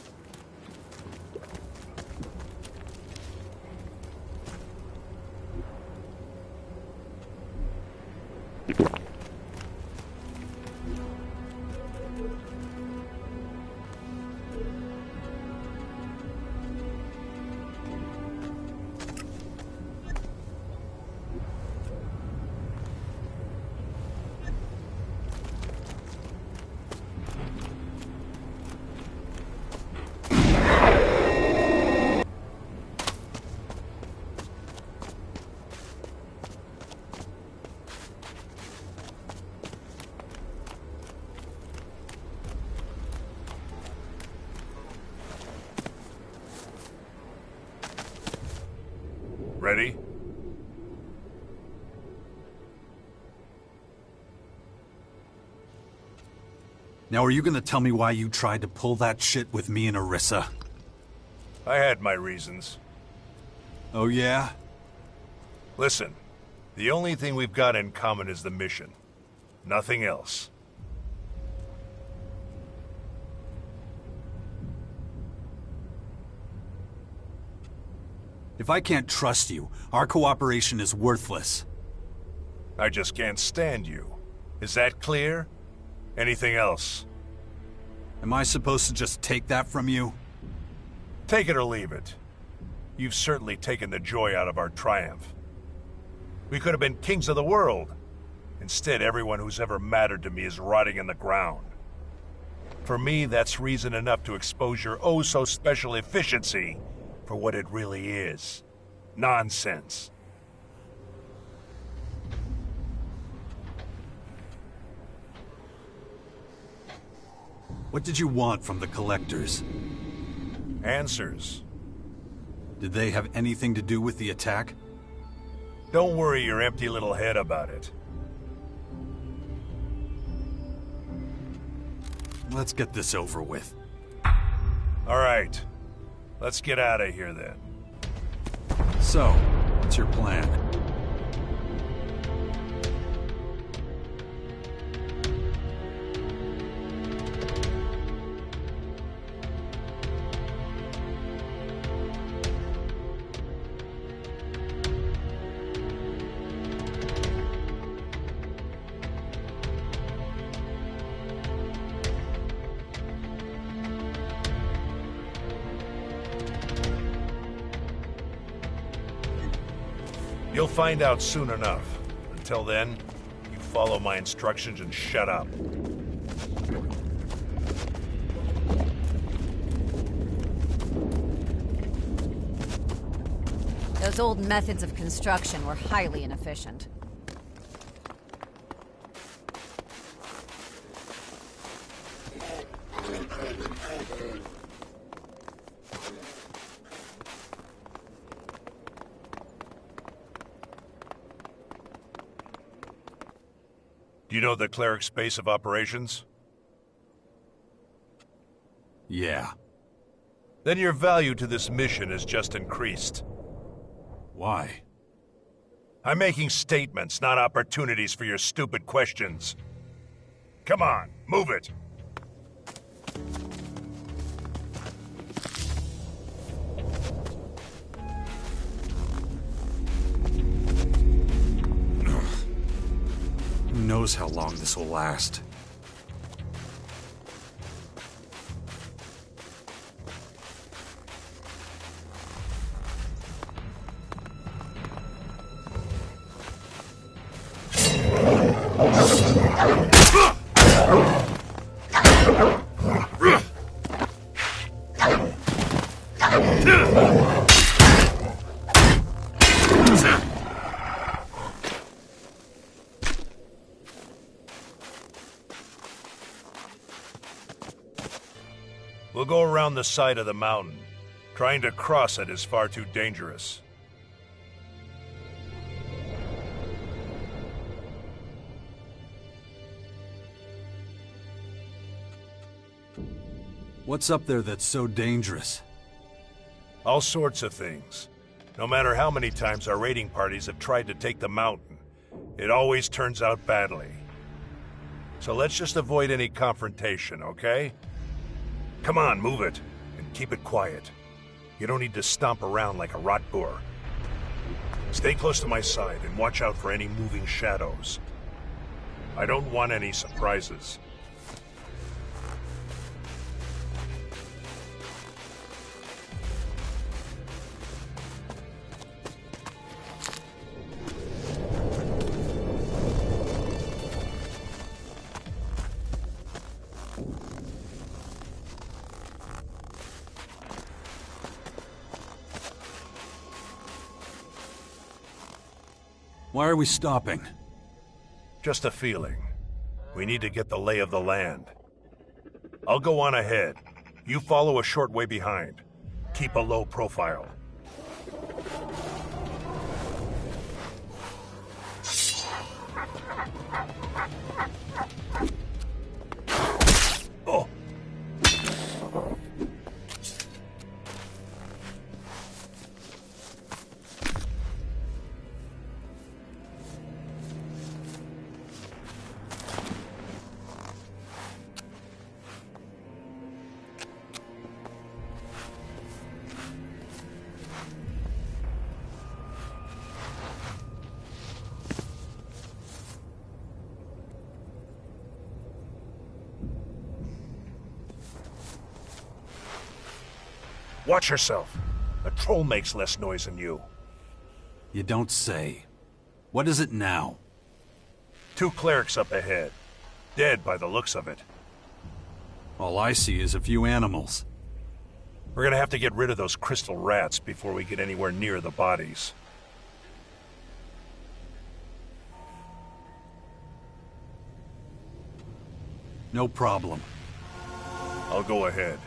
Speaker 10: Ready?
Speaker 2: Now are you gonna tell me why you tried to pull that shit with me and Orisa?
Speaker 10: I had my reasons.
Speaker 2: Oh yeah?
Speaker 10: Listen, the only thing we've got in common is the mission. Nothing else.
Speaker 2: If I can't trust you, our cooperation is worthless.
Speaker 10: I just can't stand you. Is that clear? Anything else?
Speaker 2: Am I supposed to just take that from you?
Speaker 10: Take it or leave it. You've certainly taken the joy out of our triumph. We could have been kings of the world. Instead, everyone who's ever mattered to me is rotting in the ground. For me, that's reason enough to expose your oh-so-special efficiency for what it really is. Nonsense.
Speaker 2: What did you want from the collectors?
Speaker 10: Answers.
Speaker 2: Did they have anything to do with the attack?
Speaker 10: Don't worry your empty little head about it.
Speaker 2: Let's get this over with.
Speaker 10: All right. Let's get out of here then.
Speaker 2: So, what's your plan?
Speaker 10: You'll find out soon enough. Until then, you follow my instructions and shut up.
Speaker 12: Those old methods of construction were highly inefficient.
Speaker 10: Do you know the cleric's base of operations?
Speaker 2: Yeah.
Speaker 10: Then your value to this mission has just increased.
Speaker 2: Why?
Speaker 10: I'm making statements, not opportunities for your stupid questions. Come on, move it!
Speaker 2: Who knows how long this will last?
Speaker 10: We'll go around the side of the mountain. Trying to cross it is far too dangerous.
Speaker 2: What's up there that's so dangerous?
Speaker 10: All sorts of things. No matter how many times our raiding parties have tried to take the mountain, it always turns out badly. So let's just avoid any confrontation, okay? Come on, move it, and keep it quiet. You don't need to stomp around like a rotboor. Stay close to my side and watch out for any moving shadows. I don't want any surprises.
Speaker 2: Why are we stopping?
Speaker 10: Just a feeling. We need to get the lay of the land. I'll go on ahead. You follow a short way behind. Keep a low profile. Watch yourself. A troll makes less noise than you.
Speaker 2: You don't say. What is it now?
Speaker 10: 2 clerics up ahead. Dead by the looks of it.
Speaker 2: All I see is a few animals.
Speaker 10: We're gonna have to get rid of those crystal rats before we get anywhere near the bodies.
Speaker 2: No problem.
Speaker 10: I'll go ahead.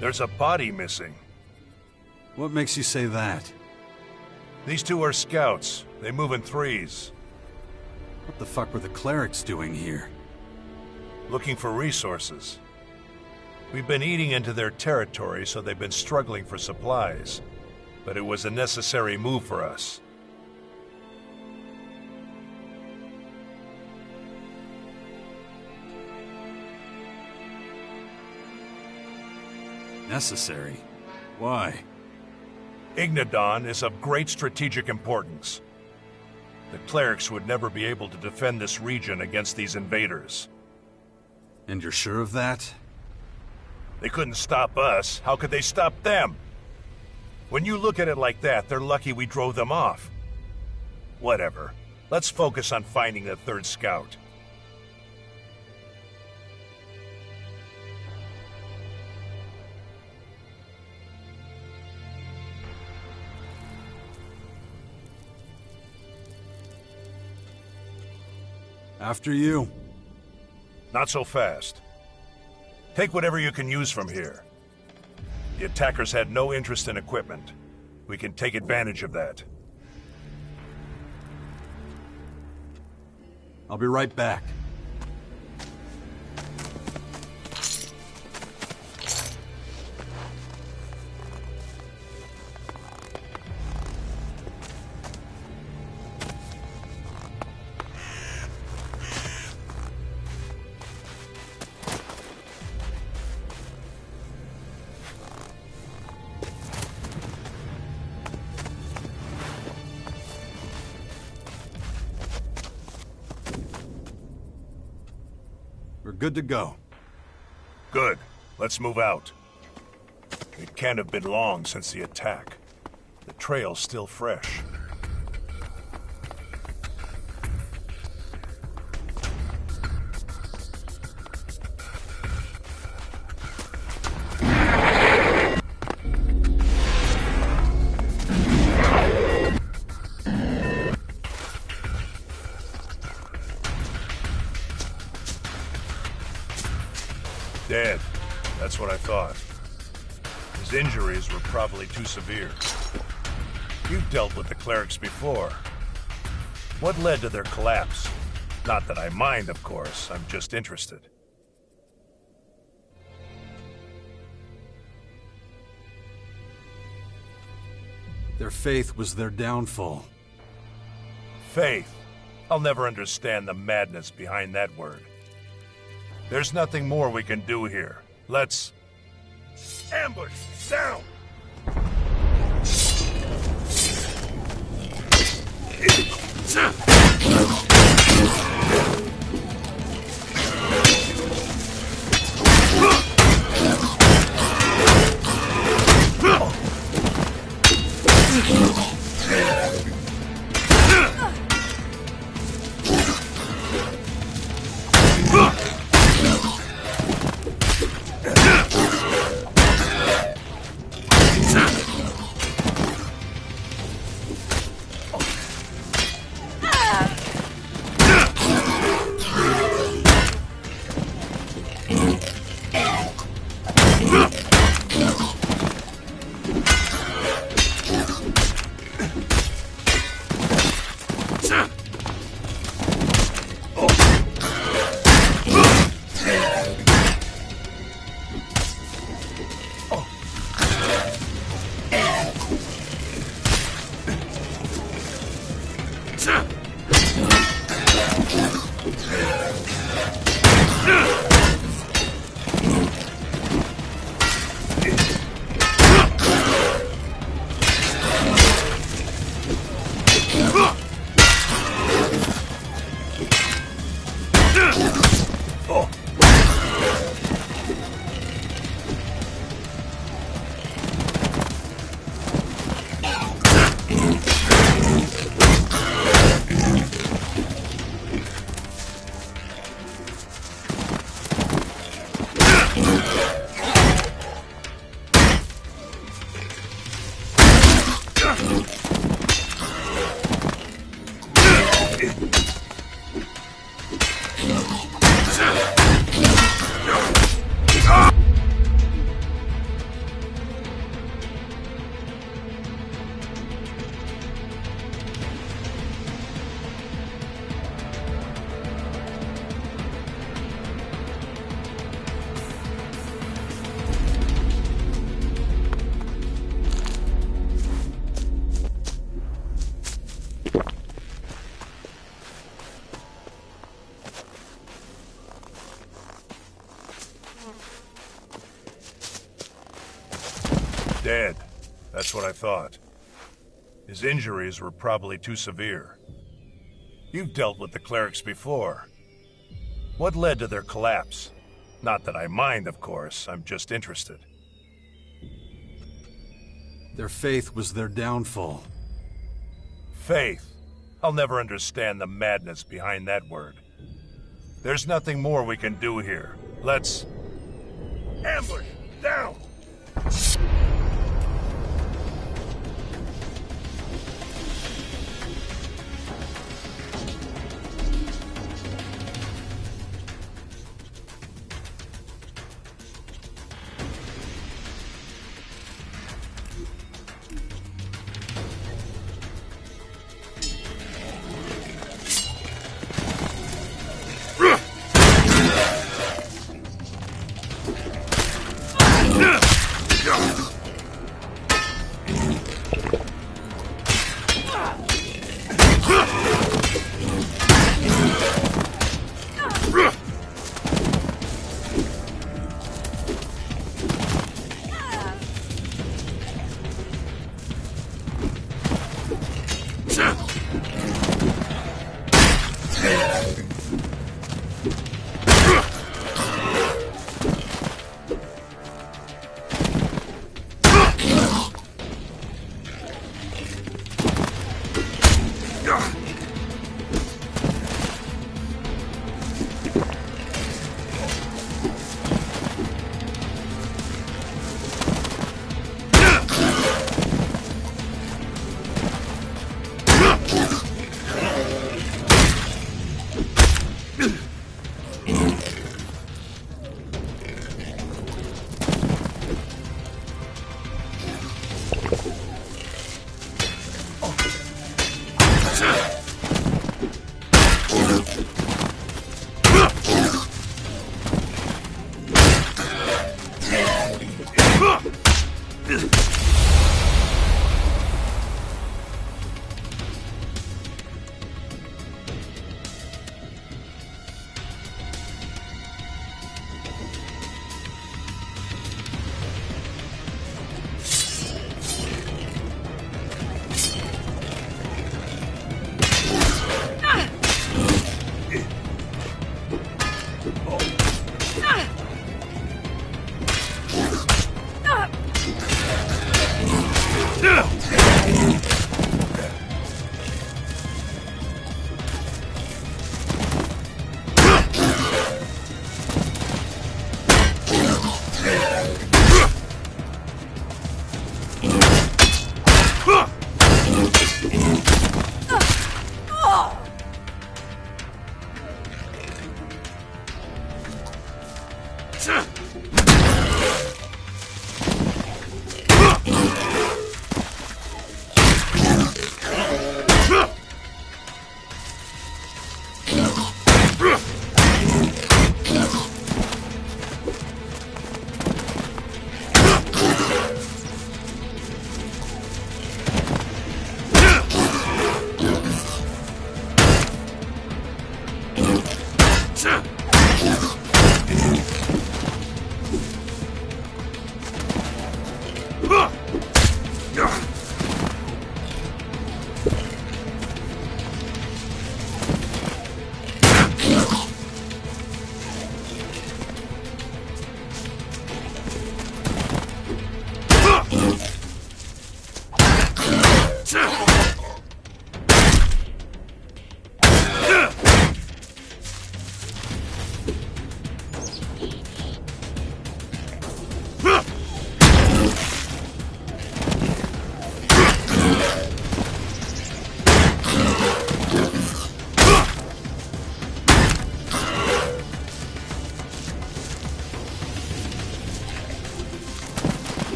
Speaker 10: There's a body missing.
Speaker 2: What makes you say that?
Speaker 10: These 2 are scouts. They move in 3s.
Speaker 2: What the fuck were the clerics doing here?
Speaker 10: Looking for resources. We've been eating into their territory, so they've been struggling for supplies. But it was a necessary move for us.
Speaker 2: Necessary? Why?
Speaker 10: Ignadon is of great strategic importance. The clerics would never be able to defend this region against these invaders.
Speaker 2: And you're sure of that?
Speaker 10: They couldn't stop us. How could they stop them? When you look at it like that, they're lucky we drove them off. Whatever. Let's focus on finding the 3rd scout.
Speaker 2: After you.
Speaker 10: Not so fast. Take whatever you can use from here. The attackers had no interest in equipment. We can take advantage of that.
Speaker 2: I'll be right back. We're good to go.
Speaker 10: Good. Let's move out. It can't have been long since the attack. The trail's still fresh. Dead. That's what I thought. His injuries were probably too severe. You've dealt with the clerics before. What led to their collapse? Not that I mind, of course. I'm just interested.
Speaker 2: Their faith was their downfall.
Speaker 10: Faith. I'll never understand the madness behind that word. There's nothing more we can do here. Let's... ambush! down! Dead. That's what I thought. His injuries were probably too severe. You've dealt with the clerics before. What led to their collapse? Not that I mind, of course. I'm just interested.
Speaker 2: Their faith was their downfall.
Speaker 10: Faith. I'll never understand the madness behind that word. There's nothing more we can do here. Let's... ambush! Down! Yeah!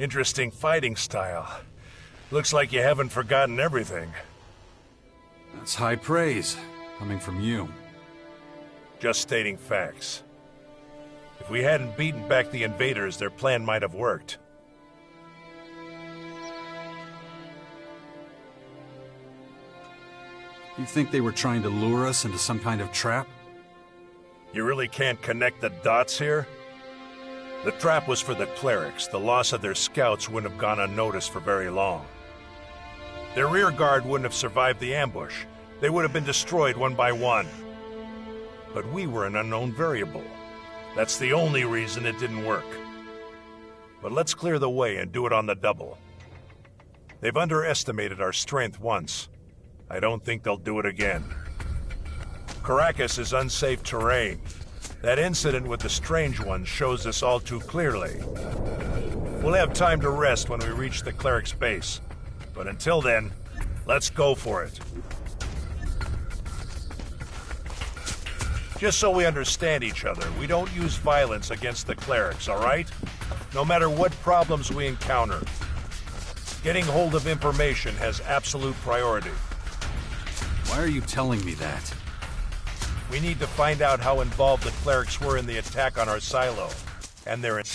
Speaker 10: Interesting fighting style. Looks like you haven't forgotten everything.
Speaker 2: That's high praise, coming from you.
Speaker 10: Just stating facts. If we hadn't beaten back the invaders, their plan might have worked.
Speaker 2: You think they were trying to lure us into some kind of trap?
Speaker 10: You really can't connect the dots here? The trap was for the clerics. The loss of their scouts wouldn't have gone unnoticed for very long. Their rear guard wouldn't have survived the ambush. They would have been destroyed one by one. But we were an unknown variable. That's the only reason it didn't work. But let's clear the way and do it on the double. They've underestimated our strength once. I don't think they'll do it again. Caracas is unsafe terrain. That incident with the Strange Ones shows this all too clearly. We'll have time to rest when we reach the cleric's base. But until then, let's go for it. Just so we understand each other, we don't use violence against the clerics, all right? No matter what problems we encounter. Getting hold of information has absolute priority.
Speaker 2: Why are you telling me that?
Speaker 10: We need to find out how involved the clerics were in the attack on our silo. And they're in...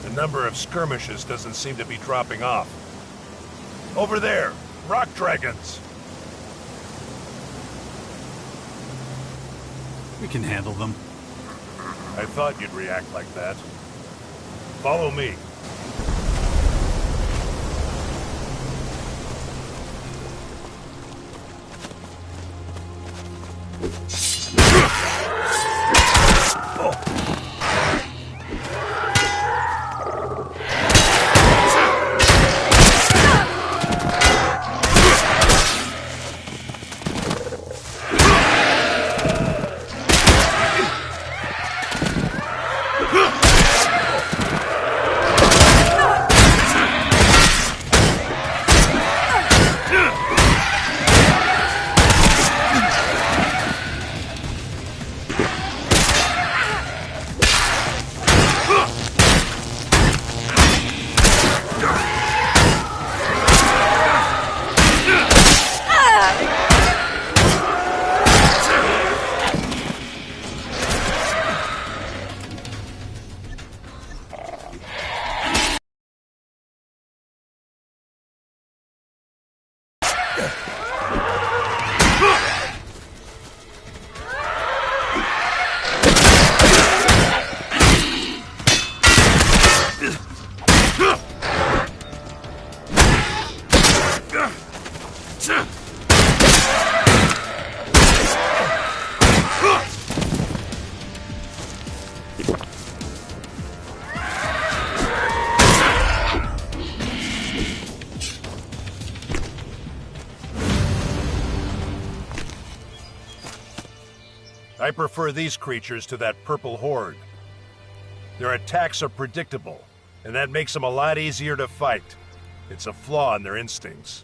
Speaker 10: The number of skirmishes doesn't seem to be dropping off. Over there, rock dragons!
Speaker 2: We can handle them.
Speaker 10: I thought you'd react like that. Follow me. I prefer these creatures to that purple horde. Their attacks are predictable, and that makes them a lot easier to fight. It's a flaw in their instincts.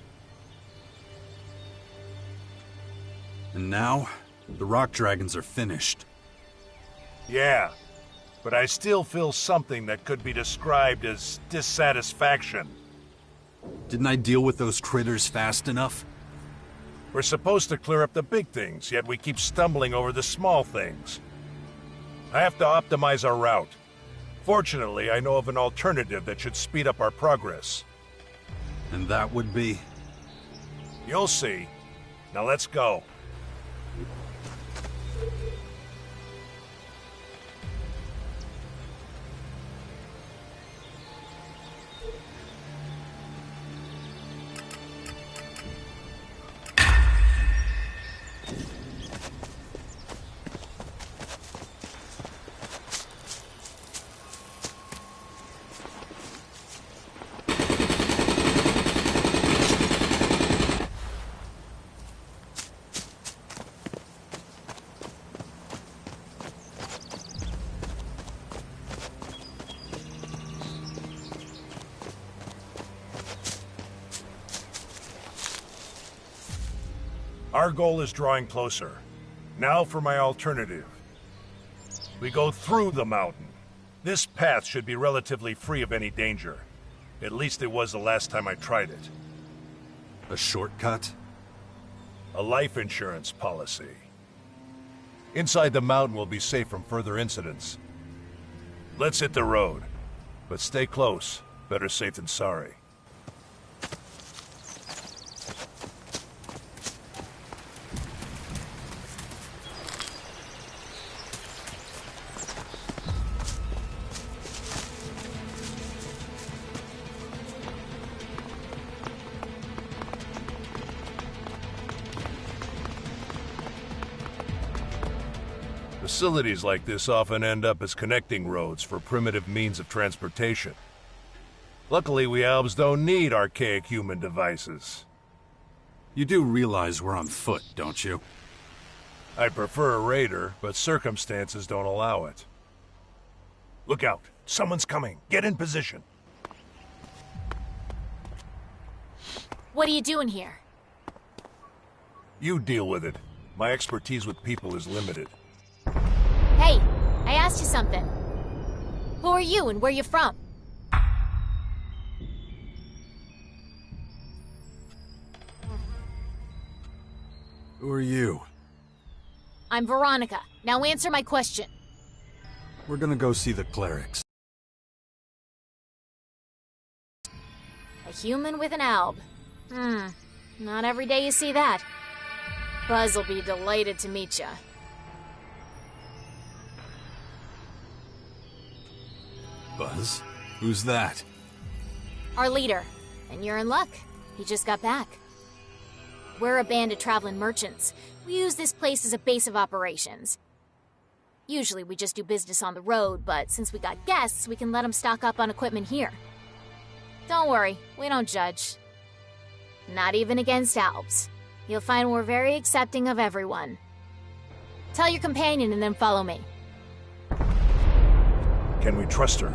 Speaker 2: And now, the rock dragons are finished.
Speaker 10: Yeah, but I still feel something that could be described as dissatisfaction.
Speaker 2: Didn't I deal with those critters fast enough?
Speaker 10: We're supposed to clear up the big things, yet we keep stumbling over the small things. I have to optimize our route. Fortunately, I know of an alternative that should speed up our progress.
Speaker 2: And that would be?
Speaker 10: You'll see. Now let's go. Our goal is drawing closer. Now for my alternative. We go through the mountain. This path should be relatively free of any danger. At least it was the last time I tried it.
Speaker 2: A shortcut?
Speaker 10: A life insurance policy. Inside the mountain we'll be safe from further incidents. Let's hit the road. But stay close. Better safe than sorry. Facilities like this often end up as connecting roads for primitive means of transportation. Luckily, we Albs don't need archaic human devices.
Speaker 2: You do realize we're on foot, don't you?
Speaker 10: I prefer a raider, but circumstances don't allow it. Look out. Someone's coming. Get in position.
Speaker 5: What are you doing here?
Speaker 10: You deal with it. My expertise with people is limited.
Speaker 5: Hey, I asked you something. Who are you and where you from?
Speaker 2: Who are you?
Speaker 5: I'm Veronica. Now answer my question.
Speaker 2: We're gonna go see the clerics.
Speaker 5: A human with an alb. Not every day you see that. Buzz will be delighted to meet ya.
Speaker 2: Buzz? Who's that?
Speaker 5: Our leader. And you're in luck. He just got back. We're a band of traveling merchants. We use this place as a base of operations. Usually we just do business on the road, but since we got guests, we can let them stock up on equipment here. Don't worry, we don't judge. Not even against Albs. You'll find we're very accepting of everyone. Tell your companion and then follow me.
Speaker 10: Can we trust her?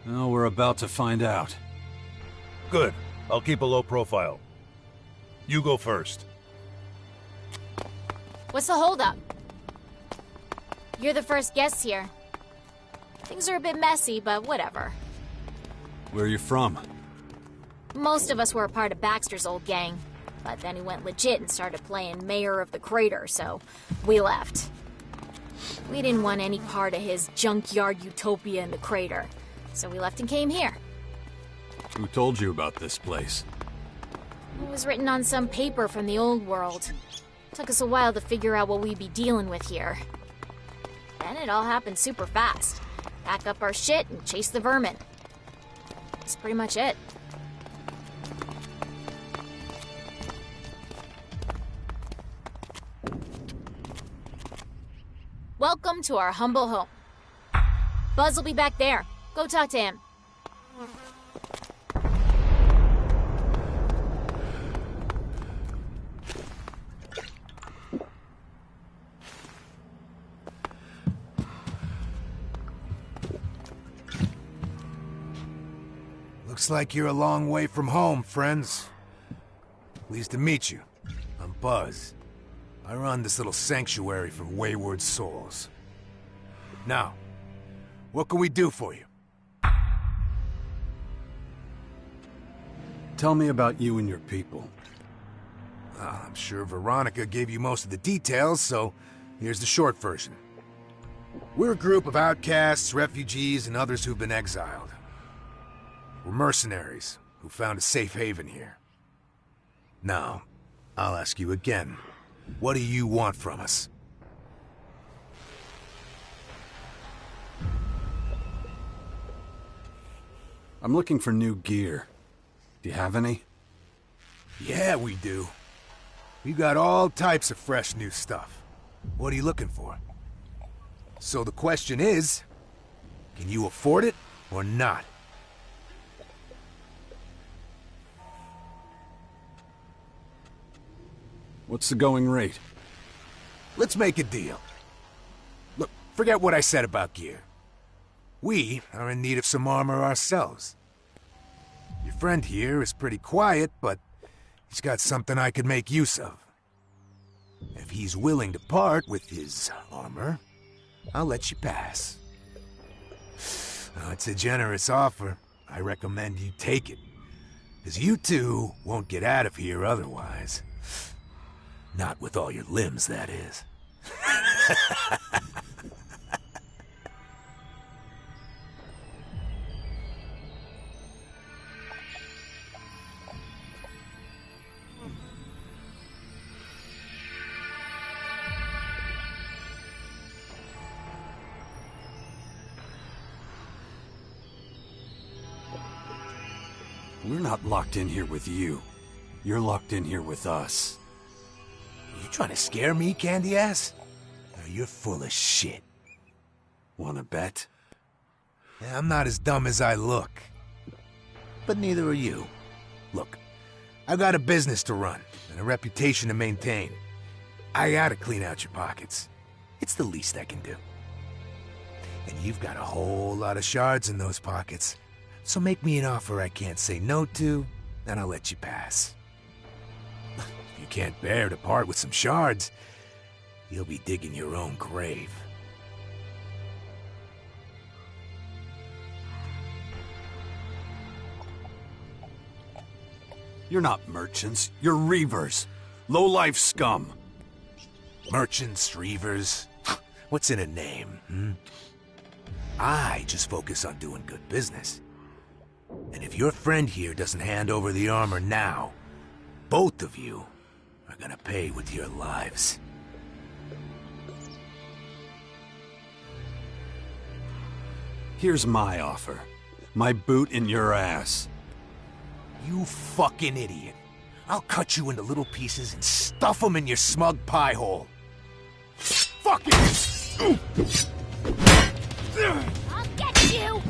Speaker 2: Well, we're about to find out.
Speaker 10: Good. I'll keep a low profile. You go first.
Speaker 5: What's the holdup? You're the first guest here. Things are a bit messy, but whatever.
Speaker 2: Where are you from?
Speaker 5: Most of us were a part of Baxter's old gang, but then he went legit and started playing Mayor of the Crater, so we left. We didn't want any part of his junkyard utopia in the crater, so we left and came here.
Speaker 2: Who told you about this place?
Speaker 5: It was written on some paper from the old world. Took us a while to figure out what we'd be dealing with here. Then it all happened super fast. Pack up our shit and chase the vermin. That's pretty much it. Welcome to our humble home. Buzz will be back there. Go talk to him.
Speaker 13: Looks like you're a long way from home, friends. Pleased to meet you. I'm Buzz. I run this little sanctuary for wayward souls. Now, what can we do for you?
Speaker 2: Tell me about you and your people.
Speaker 13: I'm sure Veronica gave you most of the details, so here's the short version. We're a group of outcasts, refugees, and others who've been exiled. We're mercenaries who found a safe haven here. Now, I'll ask you again. What do you want from us?
Speaker 2: I'm looking for new gear. Do you have any?
Speaker 13: Yeah, we do. We've got all types of fresh new stuff. What are you looking for? So the question is, can you afford it or not?
Speaker 2: What's the going rate?
Speaker 13: Let's make a deal. Forget what I said about gear. We are in need of some armor ourselves. Your friend here is pretty quiet, but he's got something I could make use of. If he's willing to part with his armor, I'll let you pass. It's a generous offer. I recommend you take it. Because you two won't get out of here otherwise. Not with all your limbs, that is.
Speaker 2: We're not locked in here with you. You're locked in here with us.
Speaker 13: You trying to scare me, candy ass? You're full of shit.
Speaker 2: Wanna bet?
Speaker 13: Yeah, I'm not as dumb as I look. But neither are you. Look, I've got a business to run and a reputation to maintain. I gotta clean out your pockets. It's the least I can do. And you've got a whole lot of shards in those pockets. So make me an offer I can't say no to, and I'll let you pass. If you can't bear to part with some shards, you'll be digging your own grave.
Speaker 2: You're not merchants, you're reavers. Low-life scum.
Speaker 13: Merchants, reavers, what's in a name, hmm? I just focus on doing good business. And if your friend here doesn't hand over the armor now, both of you are gonna pay with your lives.
Speaker 2: Here's my offer. My boot in your ass.
Speaker 13: You fucking idiot. I'll cut you into little pieces and stuff them in your smug pie hole. Fuck it!
Speaker 5: I'll get you!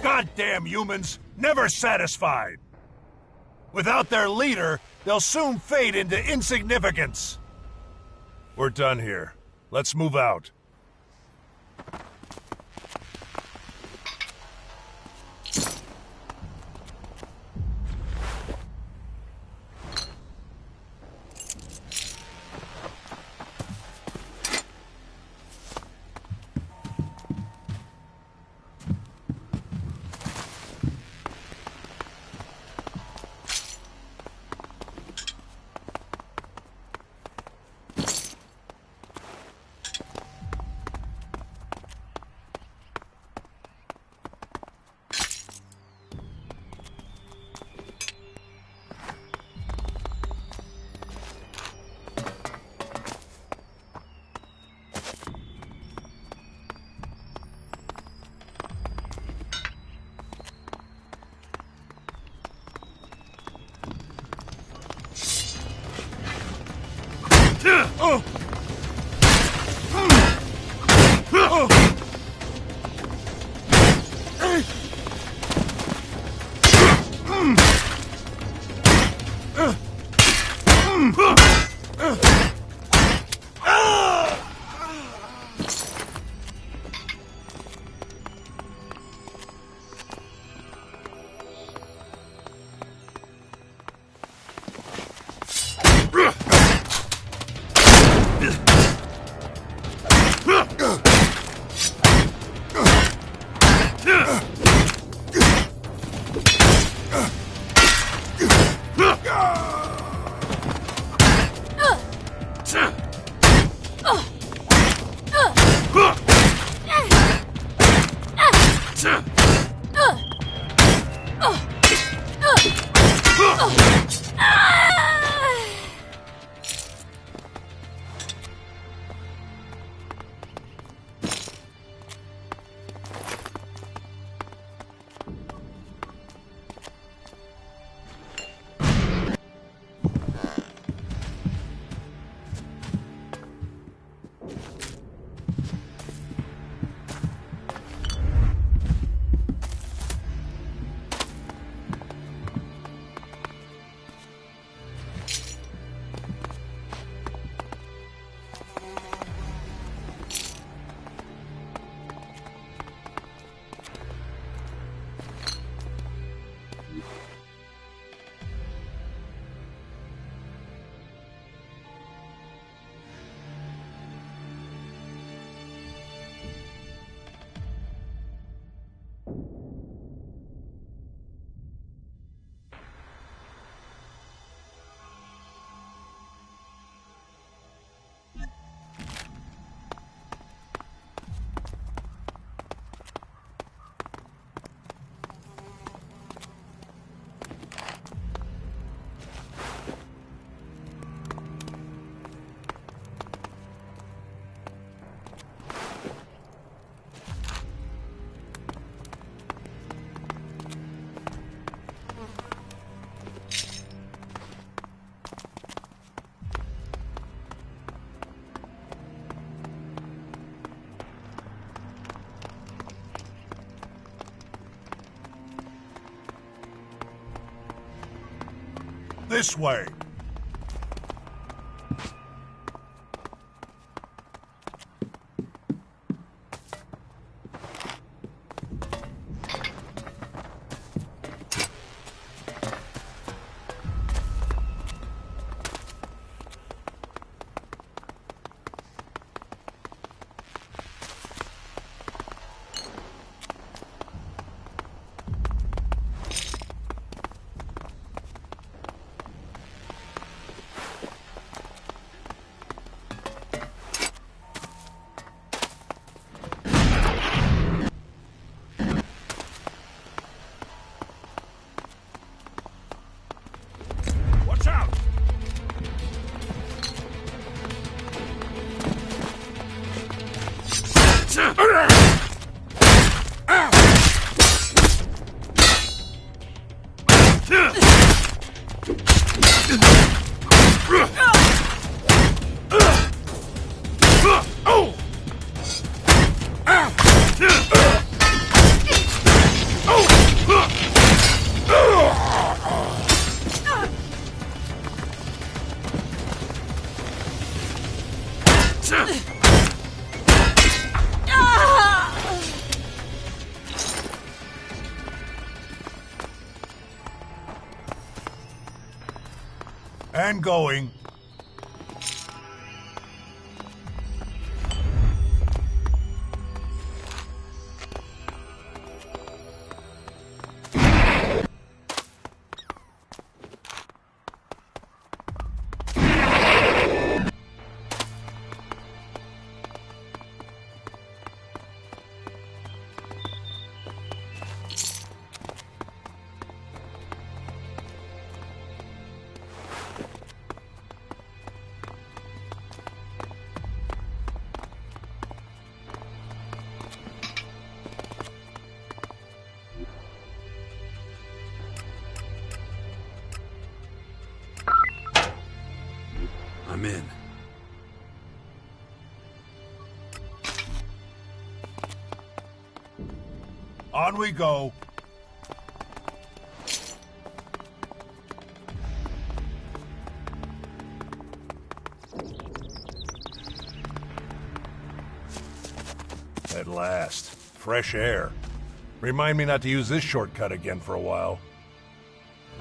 Speaker 10: Goddamn humans, never satisfied. Without their leader, they'll soon fade into insignificance. We're done here. Let's move out. This way. Watch out! And going.
Speaker 2: I'm in.
Speaker 10: On we go. At last. Fresh air. Remind me not to use this shortcut again for a while.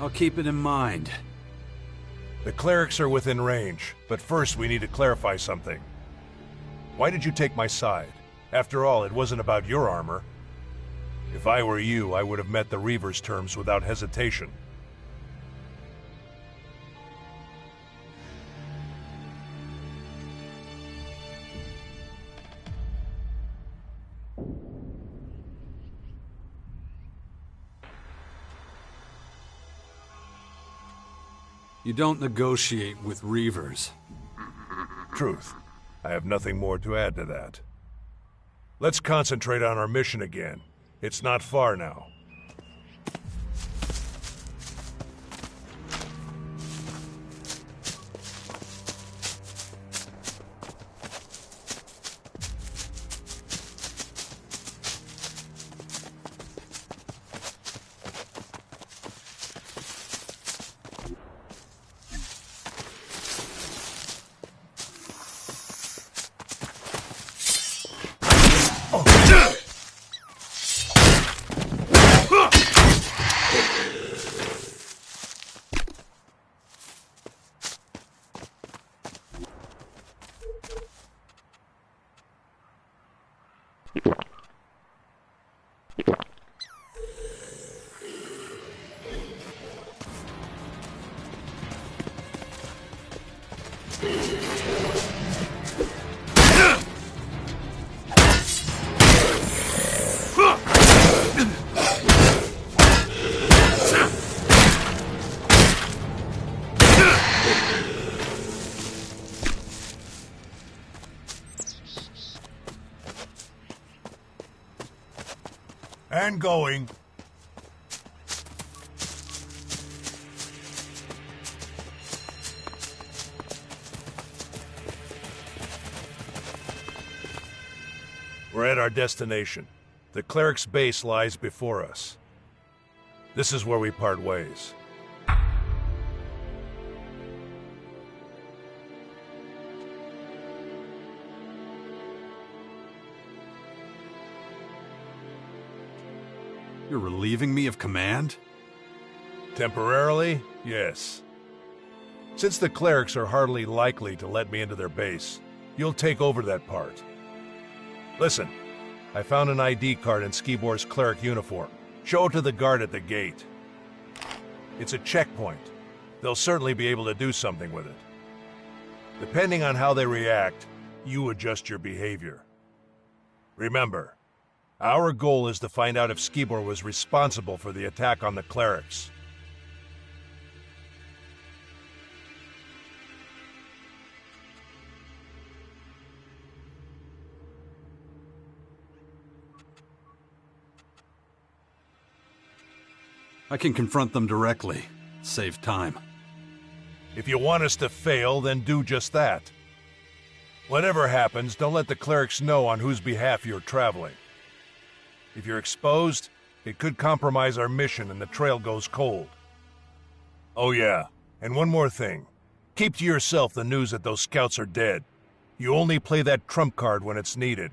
Speaker 2: I'll keep it in mind.
Speaker 10: The clerics are within range, but first we need to clarify something. Why did you take my side? After all, it wasn't about your armor. If I were you, I would have met the Reaver's terms without hesitation.
Speaker 2: You don't negotiate with Reavers.
Speaker 10: Truth. I have nothing more to add to that. Let's concentrate on our mission again. It's not far now. And going. We're at our destination. The cleric's base lies before us. This is where we part ways.
Speaker 2: You're relieving me of command?
Speaker 10: Temporarily, yes. Since the clerics are hardly likely to let me into their base, you'll take over that part. Listen, I found an ID card in Skibor's cleric uniform. Show it to the guard at the gate. It's a checkpoint. They'll certainly be able to do something with it. Depending on how they react, you adjust your behavior. Remember, our goal is to find out if Skibor was responsible for the attack on the clerics.
Speaker 2: I can confront them directly. Save time.
Speaker 10: If you want us to fail, then do just that. Whatever happens, don't let the clerics know on whose behalf you're traveling. If you're exposed, it could compromise our mission and the trail goes cold. Oh yeah, and one more thing. Keep to yourself the news that those scouts are dead. You only play that trump card when it's needed.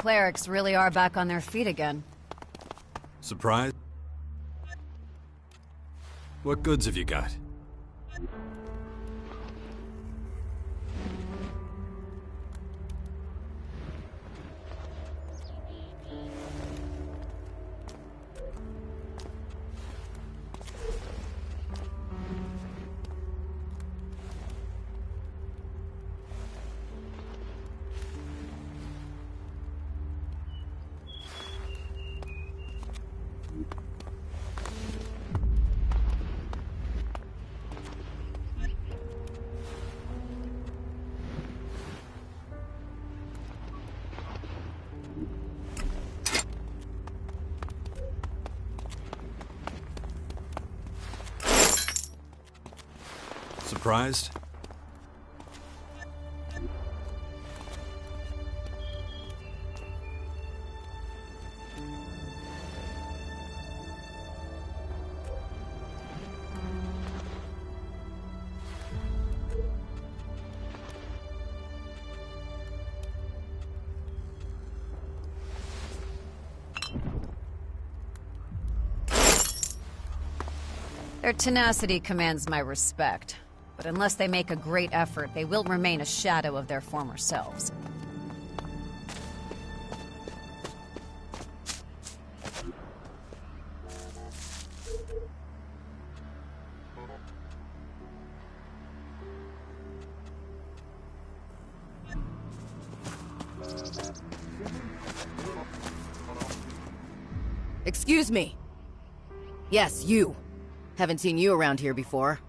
Speaker 12: Clerics really are back on their feet again.
Speaker 2: Surprised? What goods have you got? Surprised?
Speaker 12: Their tenacity commands my respect. But unless they make a great effort, they will remain a shadow of their former selves.
Speaker 17: Excuse me. Yes, you. Haven't seen you around here before.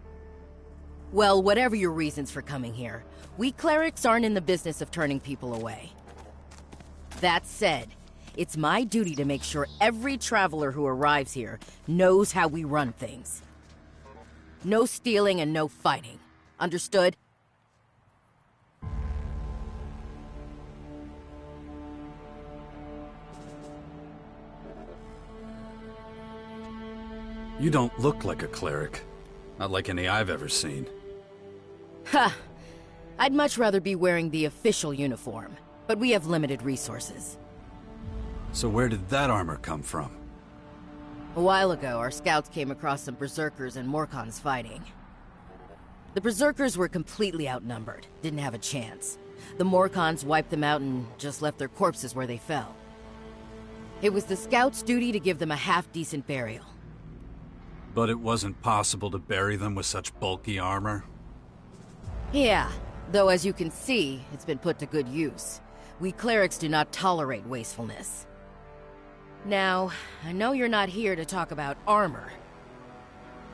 Speaker 17: Well, whatever your reasons for coming here, we clerics aren't in the business of turning people away. That said, it's my duty to make sure every traveler who arrives here knows how we run things. No stealing and no fighting. Understood?
Speaker 2: You don't look like a cleric. Not like any I've ever seen.
Speaker 17: Ha! I'd much rather be wearing the official uniform, but we have limited resources.
Speaker 2: So where did that armor come from?
Speaker 17: A while ago, our scouts came across some berserkers and Morkons fighting. The berserkers were completely outnumbered, didn't have a chance. The Morkons wiped them out and just left their corpses where they fell. It was the scouts' duty to give them a half-decent burial.
Speaker 2: But it wasn't possible to bury them with such bulky armor?
Speaker 17: Yeah, though as you can see, it's been put to good use. We clerics do not tolerate wastefulness. Now, I know you're not here to talk about armor.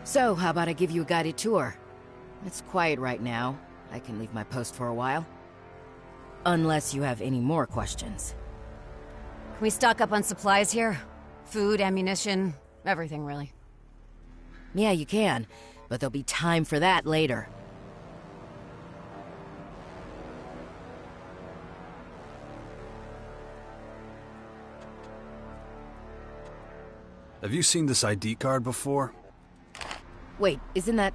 Speaker 17: So, how about I give you a guided tour? It's quiet right now. I can leave my post for a while. Unless you have any more questions.
Speaker 12: Can we stock up on supplies here? Food, ammunition, everything really.
Speaker 17: Yeah, you can, but there'll be time for that later.
Speaker 2: Have you seen this ID card before?
Speaker 17: Wait, isn't that...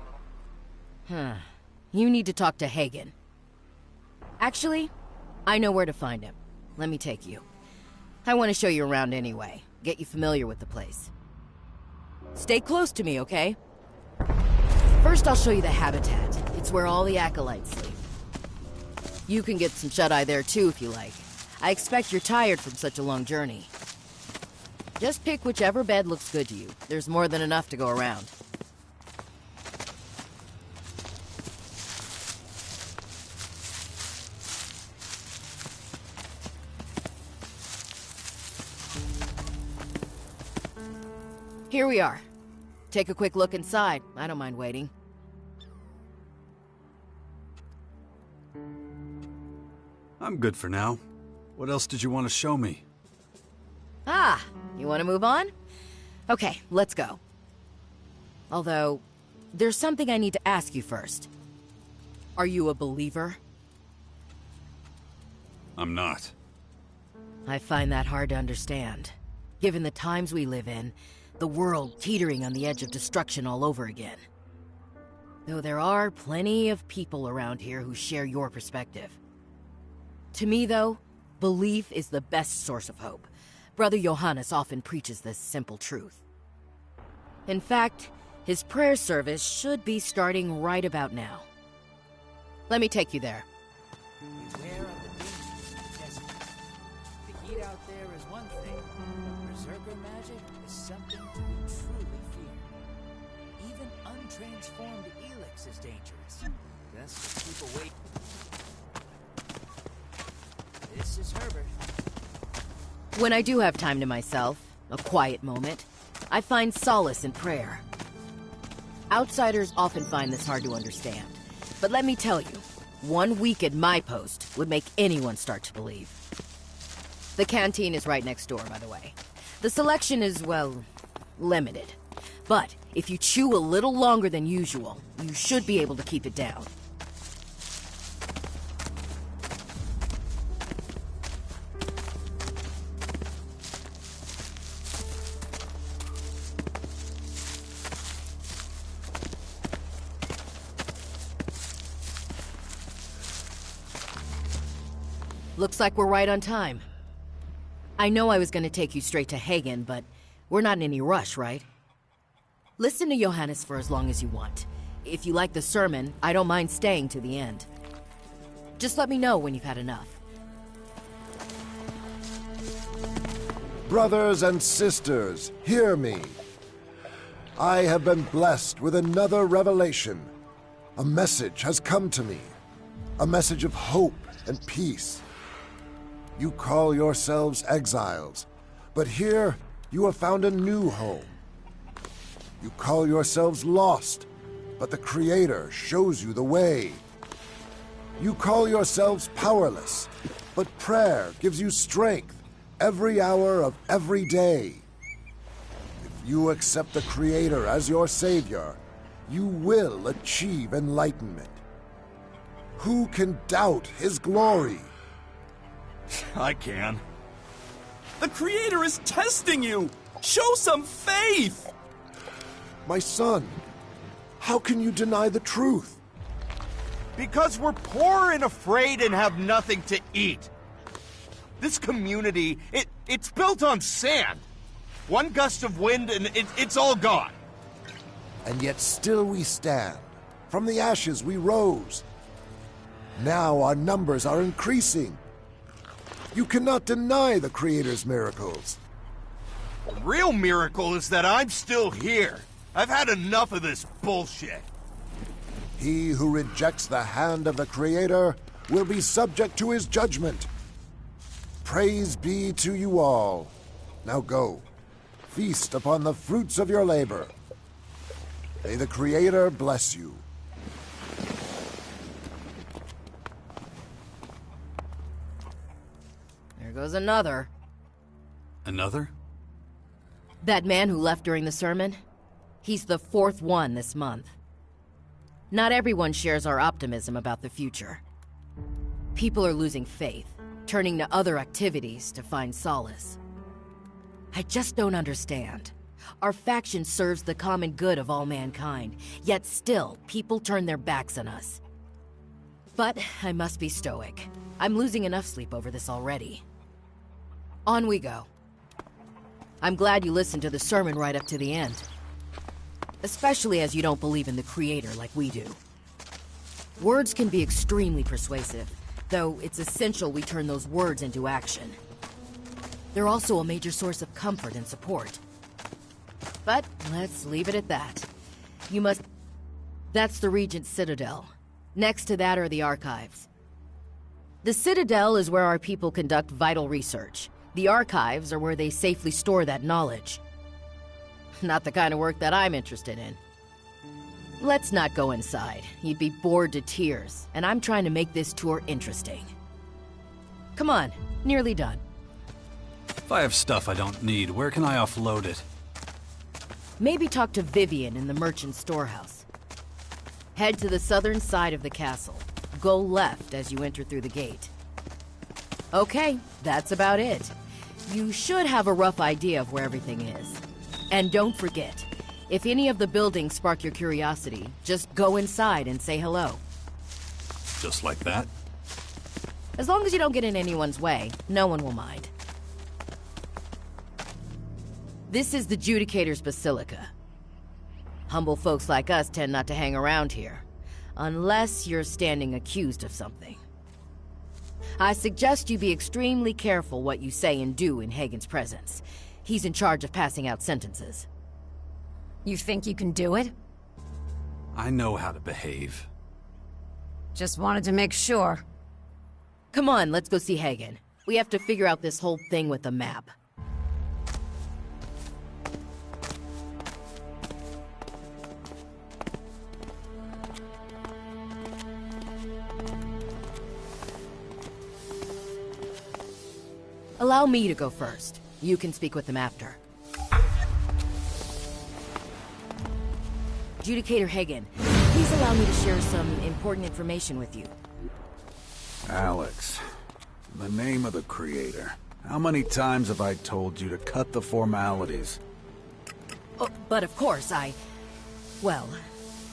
Speaker 17: You need to talk to Hagen. Actually, I know where to find him. Let me take you. I want to show you around anyway. Get you familiar with the place. Stay close to me, okay? First, I'll show you the habitat. It's where all the acolytes sleep. You can get some shut-eye there too if you like. I expect you're tired from such a long journey. Just pick whichever bed looks good to you. There's more than enough to go around. Here we are. Take a quick look inside. I don't mind waiting.
Speaker 2: I'm good for now. What else did you want to show me?
Speaker 17: Ah, you want to move on? Okay, let's go. Although, there's something I need to ask you first. Are you a believer?
Speaker 2: I'm not.
Speaker 17: I find that hard to understand. Given the times we live in, the world teetering on the edge of destruction all over again. Though there are plenty of people around here who share your perspective. To me, though, belief is the best source of hope. Brother Johannes often preaches this simple truth. In fact, his prayer service should be starting right about now. Let me take you there.
Speaker 18: Beware of the dangers of the desert. The heat out there is one thing, but berserker magic is something to be truly feared. Even untransformed Elex is dangerous. Best to keep away. This is Herbert.
Speaker 17: When I do have time to myself, a quiet moment, I find solace in prayer. Outsiders often find this hard to understand. But let me tell you, 1 week at my post would make anyone start to believe. The canteen is right next door, by the way. The selection is, well, limited. But if you chew a little longer than usual, you should be able to keep it down. Looks like we're right on time. I know I was going to take you straight to Hagen, but we're not in any rush, right? Listen to Johannes for as long as you want. If you like the sermon, I don't mind staying to the end. Just let me know when you've had enough.
Speaker 19: Brothers and sisters, hear me. I have been blessed with another revelation. A message has come to me. A message of hope and peace. You call yourselves exiles, but here you have found a new home. You call yourselves lost, but the Creator shows you the way. You call yourselves powerless, but prayer gives you strength every hour of every day. If you accept the Creator as your Savior, you will achieve enlightenment. Who can doubt His glory?
Speaker 20: I can. The Creator is testing you! Show some faith!
Speaker 19: My son, how can you deny the truth?
Speaker 15: Because we're poor and afraid and have nothing to eat. This community, it's built on sand. One gust of wind and it's all gone.
Speaker 19: And yet still we stand. From the ashes we rose. Now our numbers are increasing. You cannot deny the Creator's miracles.
Speaker 15: The real miracle is that I'm still here. I've had enough of this bullshit.
Speaker 19: He who rejects the hand of the Creator will be subject to His judgment. Praise be to you all. Now go. Feast upon the fruits of your labor. May the Creator bless you.
Speaker 17: There goes another.
Speaker 2: Another?
Speaker 17: That man who left during the sermon? He's the fourth one this month. Not everyone shares our optimism about the future. People are losing faith, turning to other activities to find solace. I just don't understand. Our faction serves the common good of all mankind, yet still, people turn their backs on us. But I must be stoic. I'm losing enough sleep over this already. On we go. I'm glad you listened to the sermon right up to the end. Especially as you don't believe in the Creator like we do. Words can be extremely persuasive, though it's essential we turn those words into action. They're also a major source of comfort and support. But let's leave it at that. You must... That's the Regent's Citadel. Next to that are the archives. The Citadel is where our people conduct vital research. The archives are where they safely store that knowledge. Not the kind of work that I'm interested in. Let's not go inside. You'd be bored to tears, and I'm trying to make this tour interesting. Come on, nearly done.
Speaker 2: If I have stuff I don't need, where can I offload it?
Speaker 17: Maybe talk to Vivian in the merchant storehouse. Head to the southern side of the castle. Go left as you enter through the gate. Okay, that's about it. You should have a rough idea of where everything is. And don't forget, if any of the buildings spark your curiosity, just go inside and say hello.
Speaker 2: Just like that?
Speaker 17: As long as you don't get in anyone's way, no one will mind. This is the Judicator's Basilica. Humble folks like us tend not to hang around here, unless you're standing accused of something. I suggest you be extremely careful what you say and do in Hagen's presence. He's in charge of passing out sentences.
Speaker 12: You think you can do it?
Speaker 2: I know how to behave.
Speaker 12: Just wanted to make sure.
Speaker 17: Come on, let's go see Hagen. We have to figure out this whole thing with the map. Allow me to go first. You can speak with them after. Judicator Hagen, please allow me to share some important information with you.
Speaker 13: Alex, in the name of the Creator, how many times have I told you to cut the formalities?
Speaker 17: Oh, but of course, well,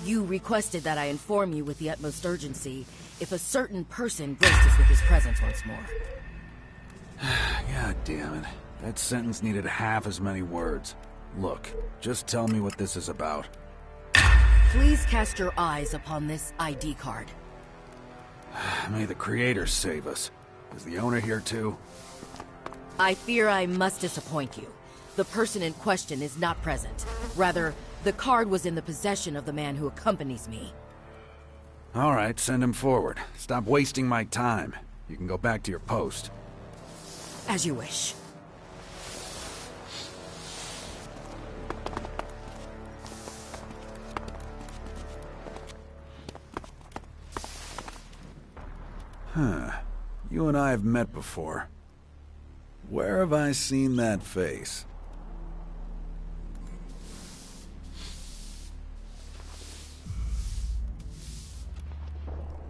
Speaker 17: you requested that I inform you with the utmost urgency if a certain person graced us with his presence once more.
Speaker 13: God damn it. That sentence needed half as many words. Look, just tell me what this is about.
Speaker 17: Please cast your eyes upon this ID card.
Speaker 13: May the Creator save us. Is the owner here too?
Speaker 17: I fear I must disappoint you. The person in question is not present. Rather, the card was in the possession of the man who accompanies me.
Speaker 13: All right, send him forward. Stop wasting my time. You can go back to your post.
Speaker 17: As you wish.
Speaker 2: Huh. You and I have met before. Where have I seen that face?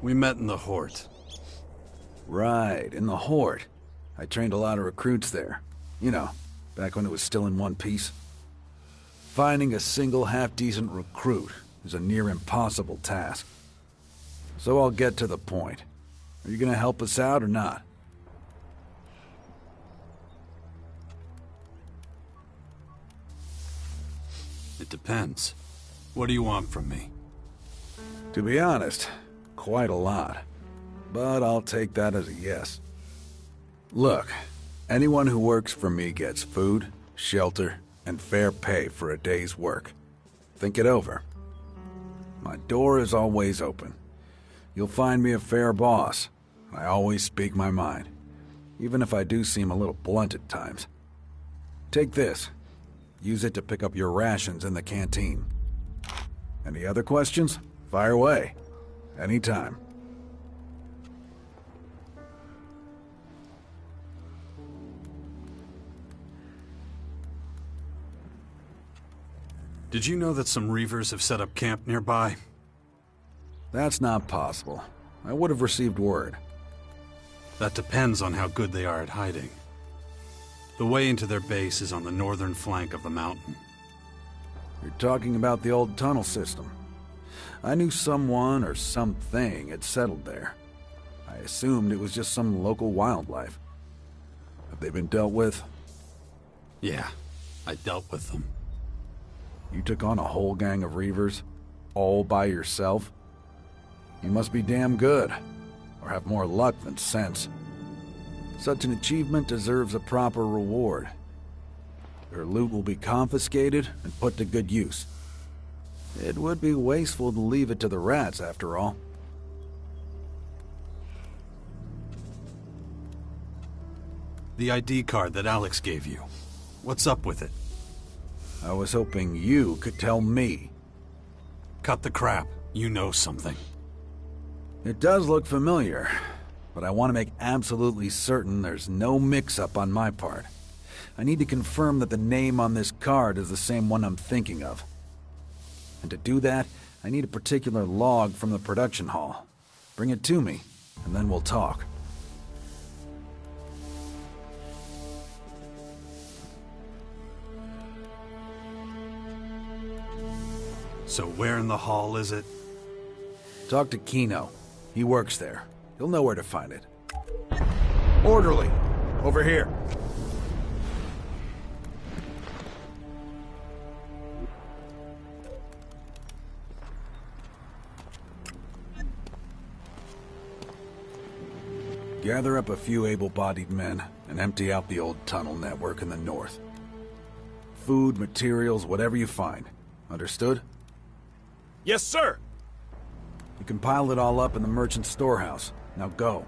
Speaker 2: We met in the Hort. Right, in the Hort. I trained a lot of recruits there. You know, back when it was still in one piece. Finding a single half-decent recruit is a near impossible task. So I'll get to the point. Are you gonna help us out or not? It depends. What do you want from me? To be honest, quite a lot. But I'll take that as a yes. Look, anyone who works for me gets food, shelter, and fair pay for a day's work. Think it over. My door is always open. You'll find me a fair boss. I always speak my mind, even if I do seem a little blunt at times. Take this. Use it to pick up your rations in the canteen. Any other questions? Fire away. Anytime. Did you know that some Reavers have set up camp nearby? That's not possible. I would have received word. That depends on how good they are at hiding. The way into their base is on the northern flank of the mountain. You're talking about the old tunnel system. I knew someone or something had settled there. I assumed it was just some local wildlife. Have they been dealt with? Yeah, I dealt with them. You took on a whole gang of Reavers? All by yourself? You must be damn good, or have more luck than sense. Such an achievement deserves a proper reward. Their loot will be confiscated and put to good use. It would be wasteful to leave it to the rats, after all. The ID card that Elex gave you. What's up with it? I was hoping you could tell me. Cut the crap. You know something. It does look familiar, but I want to make absolutely certain there's no mix-up on my part. I need to confirm that the name on this card is the same one I'm thinking of. And to do that, I need a particular log from the production hall. Bring it to me, and then we'll talk. So where in the hall is it? Talk to Kino. He works there. He'll know where to find it. Orderly! Over here. Gather up a few able-bodied men and empty out the old tunnel network in the north. Food, materials, whatever you find. Understood?
Speaker 20: Yes, sir!
Speaker 2: You can pile it all up in the merchant storehouse. Now go.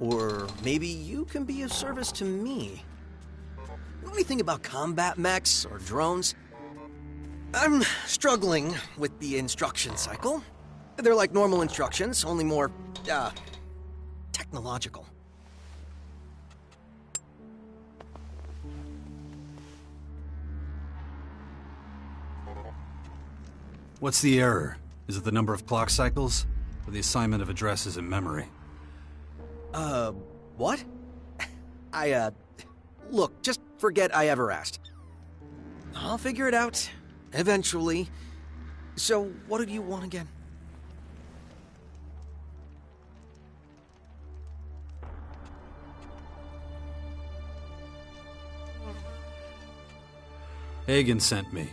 Speaker 21: Or maybe you can be of service to me. Know anything about combat mechs or drones?
Speaker 4: I'm struggling with the instruction cycle. They're like normal instructions, only more, technological.
Speaker 2: What's the error? Is it the number of clock cycles? Or the assignment of addresses in memory?
Speaker 4: What? Look, just forget I ever asked. I'll figure it out. Eventually. So, what do you want again?
Speaker 2: Hagen sent me.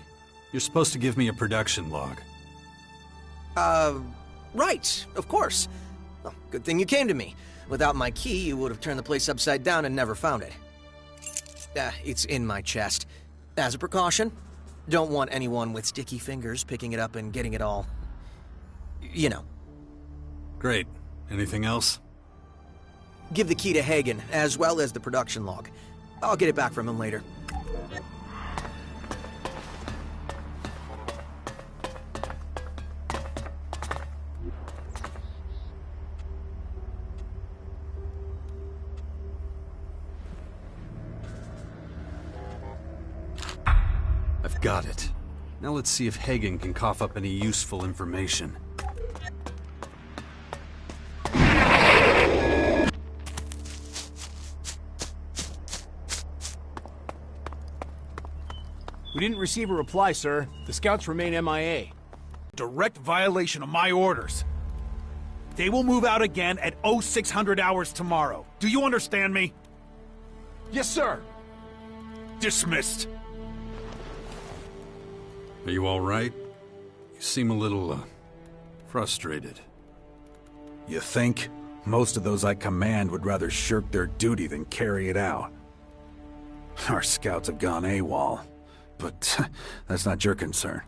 Speaker 2: You're supposed to give me a production log.
Speaker 4: Right, of course. Well, good thing you came to me. Without my key, you would have turned the place upside down and never found it. It's in my chest. As a precaution, don't want anyone with sticky fingers picking it up and getting it all... you know.
Speaker 2: Great. Anything else?
Speaker 4: Give the key to Hagen, as well as the production log. I'll get it back from him later.
Speaker 2: Got it. Now let's see if Hagen can cough up any useful information.
Speaker 22: We didn't receive a reply, sir. The scouts remain MIA. Direct violation of my orders. They will move out again at 0600 hours tomorrow. Do you understand me? Yes, sir. Dismissed.
Speaker 2: Are you all right? You seem a little, frustrated.
Speaker 23: You think? Most of those I command would rather shirk their duty than carry it out. Our scouts have gone AWOL, but that's not your concern.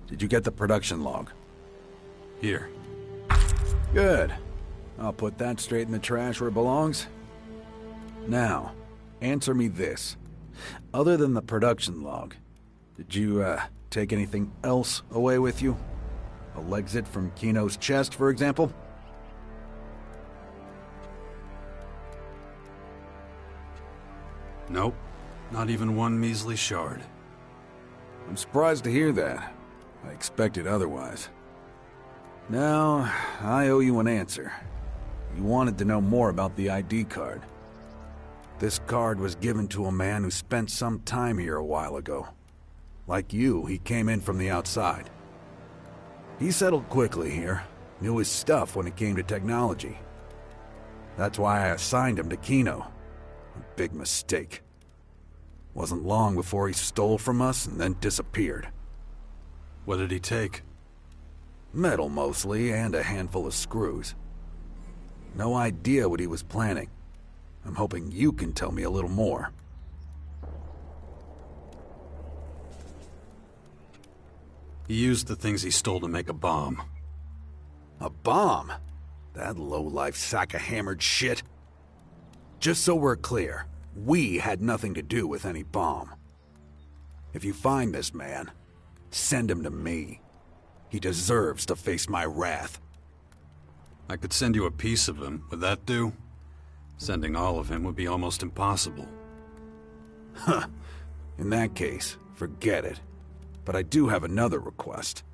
Speaker 23: Did you get the production log?
Speaker 2: Here.
Speaker 23: Good. I'll put that straight in the trash where it belongs. Now, answer me this. Other than the production log, did you, take anything else away with you? A Lexit from Kino's chest, for example?
Speaker 2: Nope. Not even one measly shard.
Speaker 23: I'm surprised to hear that. I expected otherwise. Now, I owe you an answer. You wanted to know more about the ID card. This card was given to a man who spent some time here a while ago. Like you, he came in from the outside. He settled quickly here, knew his stuff when it came to technology. That's why I assigned him to Kino. A big mistake. Wasn't long before he stole from us and then disappeared.
Speaker 2: What did he take?
Speaker 23: Metal mostly, and a handful of screws. No idea what he was planning. I'm hoping you can tell me a little more.
Speaker 2: He used the things he stole to make a bomb.
Speaker 23: A bomb? That low-life sack of hammered shit. Just so we're clear, we had nothing to do with any bomb. If you find this man, send him to me. He deserves to face my wrath.
Speaker 2: I could send you a piece of him. Would that do? Sending all of him would be almost impossible.
Speaker 23: Huh. In that case, forget it. But I do have another request.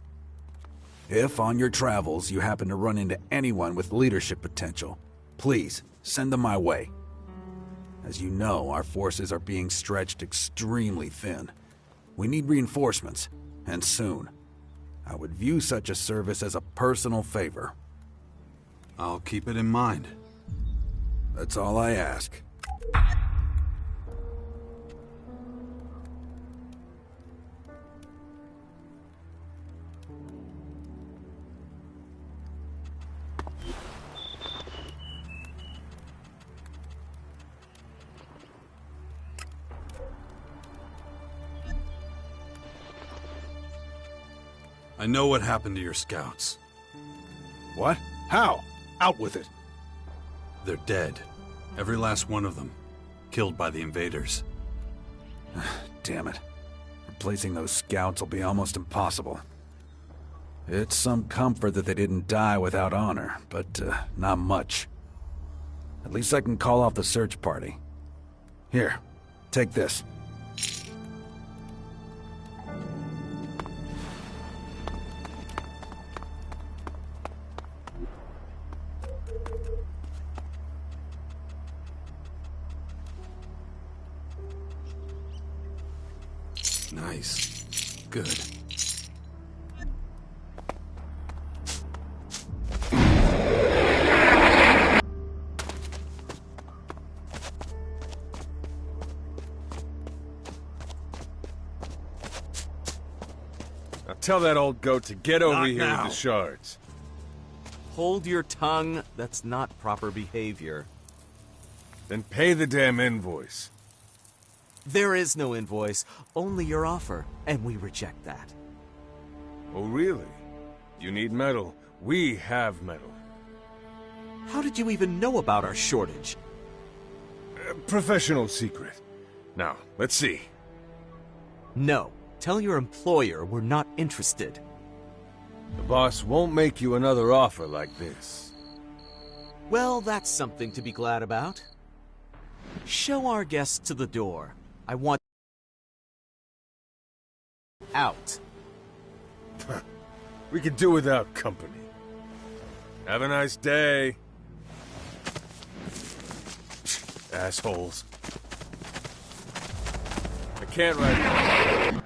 Speaker 23: If on your travels you happen to run into anyone with leadership potential, please send them my way. As you know, our forces are being stretched extremely thin. We need reinforcements, and soon. I would view such a service as a personal favor.
Speaker 2: I'll keep it in mind.
Speaker 23: That's all I ask.
Speaker 2: I know what happened to your scouts.
Speaker 23: What? How? Out with it.
Speaker 2: They're dead. Every last one of them. Killed by the invaders.
Speaker 23: Damn it. We're Replacing those scouts will be almost impossible. It's some comfort that they didn't die without honor, but not much. At least I can call off the search party. Here, take this. Nice. Good.
Speaker 20: Now tell that old goat to get over
Speaker 15: Not
Speaker 20: here
Speaker 15: now.
Speaker 20: with the shards.
Speaker 15: Hold your tongue. That's not proper behavior.
Speaker 20: Then pay the damn invoice.
Speaker 15: There is no invoice, only your offer, and we reject that.
Speaker 20: Oh, really? You need metal. We have metal.
Speaker 15: How did you even know about our shortage?
Speaker 20: Professional secret. Now, let's see.
Speaker 15: No. Tell your employer we're not interested.
Speaker 20: The boss won't make you another offer like this.
Speaker 15: Well, that's something to be glad about. Show our guests to the door. I want out.
Speaker 20: We could do without company. Have a nice day. Assholes. I can't write.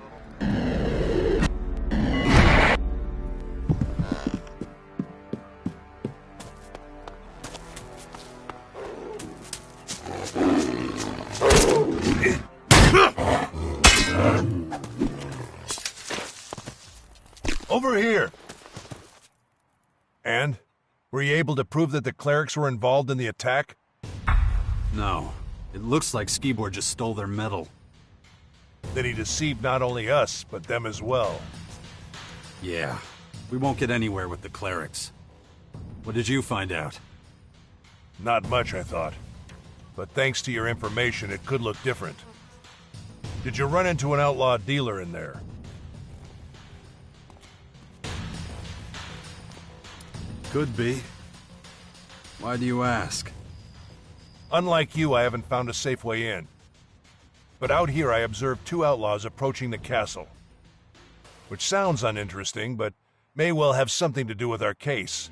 Speaker 10: Over here! And? Were you able to prove that the clerics were involved in the attack?
Speaker 2: No. It looks like Skibor just stole their metal.
Speaker 10: That he deceived not only us, but them as well.
Speaker 2: Yeah. We won't get anywhere with the clerics. What did you find out?
Speaker 10: Not much, I thought. But thanks to your information, it could look different. Did you run into an outlaw dealer in there?
Speaker 2: Could be. Why do you ask?
Speaker 10: Unlike you, I haven't found a safe way in. But out here I observed two outlaws approaching the castle. Which sounds uninteresting, but may well have something to do with our case.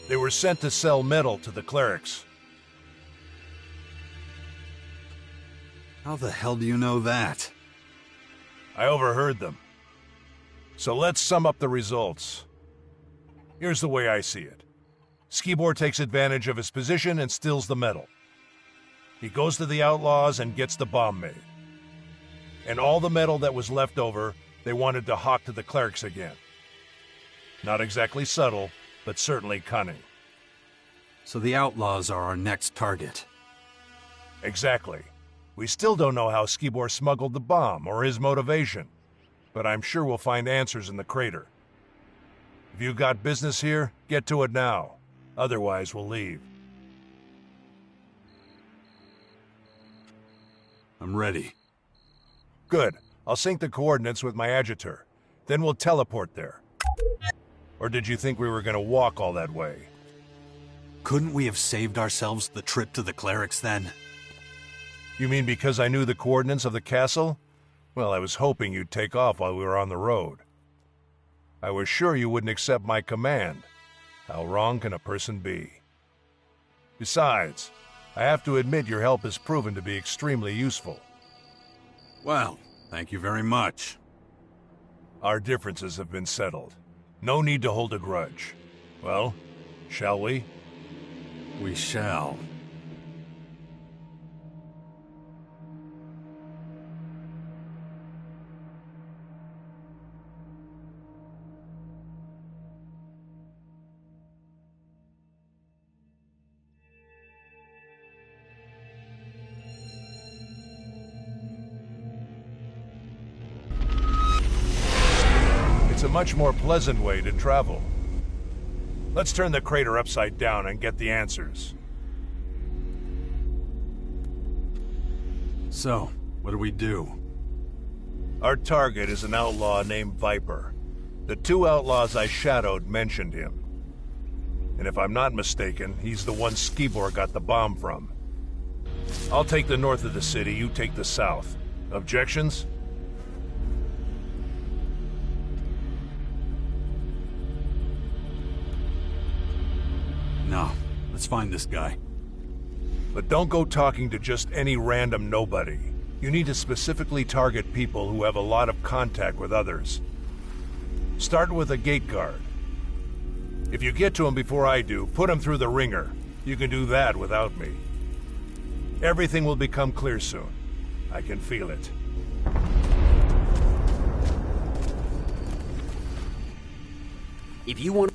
Speaker 10: They were sent to sell metal to the clerics.
Speaker 2: How the hell do you know that?
Speaker 10: I overheard them. So let's sum up the results. Here's the way I see it. Skibor takes advantage of his position and steals the metal. He goes to the outlaws and gets the bomb made. And all the metal that was left over, they wanted to hawk to the clerics again. Not exactly subtle, but certainly cunning.
Speaker 2: So the outlaws are our next target.
Speaker 10: Exactly. We still don't know how Skibor smuggled the bomb or his motivation, but I'm sure we'll find answers in the crater. If you got business here, get to it now. Otherwise, we'll leave.
Speaker 2: I'm ready.
Speaker 10: Good. I'll sync the coordinates with my adjutor. Then we'll teleport there. Or did you think we were going to walk all that way?
Speaker 2: Couldn't we have saved ourselves the trip to the clerics then?
Speaker 10: You mean because I knew the coordinates of the castle? Well, I was hoping you'd take off while we were on the road. I was sure you wouldn't accept my command. How wrong can a person be? Besides, I have to admit your help has proven to be extremely useful.
Speaker 2: Well, thank you very much.
Speaker 10: Our differences have been settled. No need to hold a grudge. Well, shall we?
Speaker 2: We shall.
Speaker 10: It's a much more pleasant way to travel. Let's turn the crater upside down and get the answers.
Speaker 2: So, what do we do?
Speaker 10: Our target is an outlaw named Viper. The 2 outlaws I shadowed mentioned him. And if I'm not mistaken, he's the one Skibor got the bomb from. I'll take the north of the city, you take the south. Objections?
Speaker 2: No. Let's find this guy.
Speaker 10: But don't go talking to just any random nobody. You need to specifically target people who have a lot of contact with others. Start with a gate guard. If you get to him before I do, put him through the ringer. You can do that without me. Everything will become clear soon. I can feel it.
Speaker 21: If you want...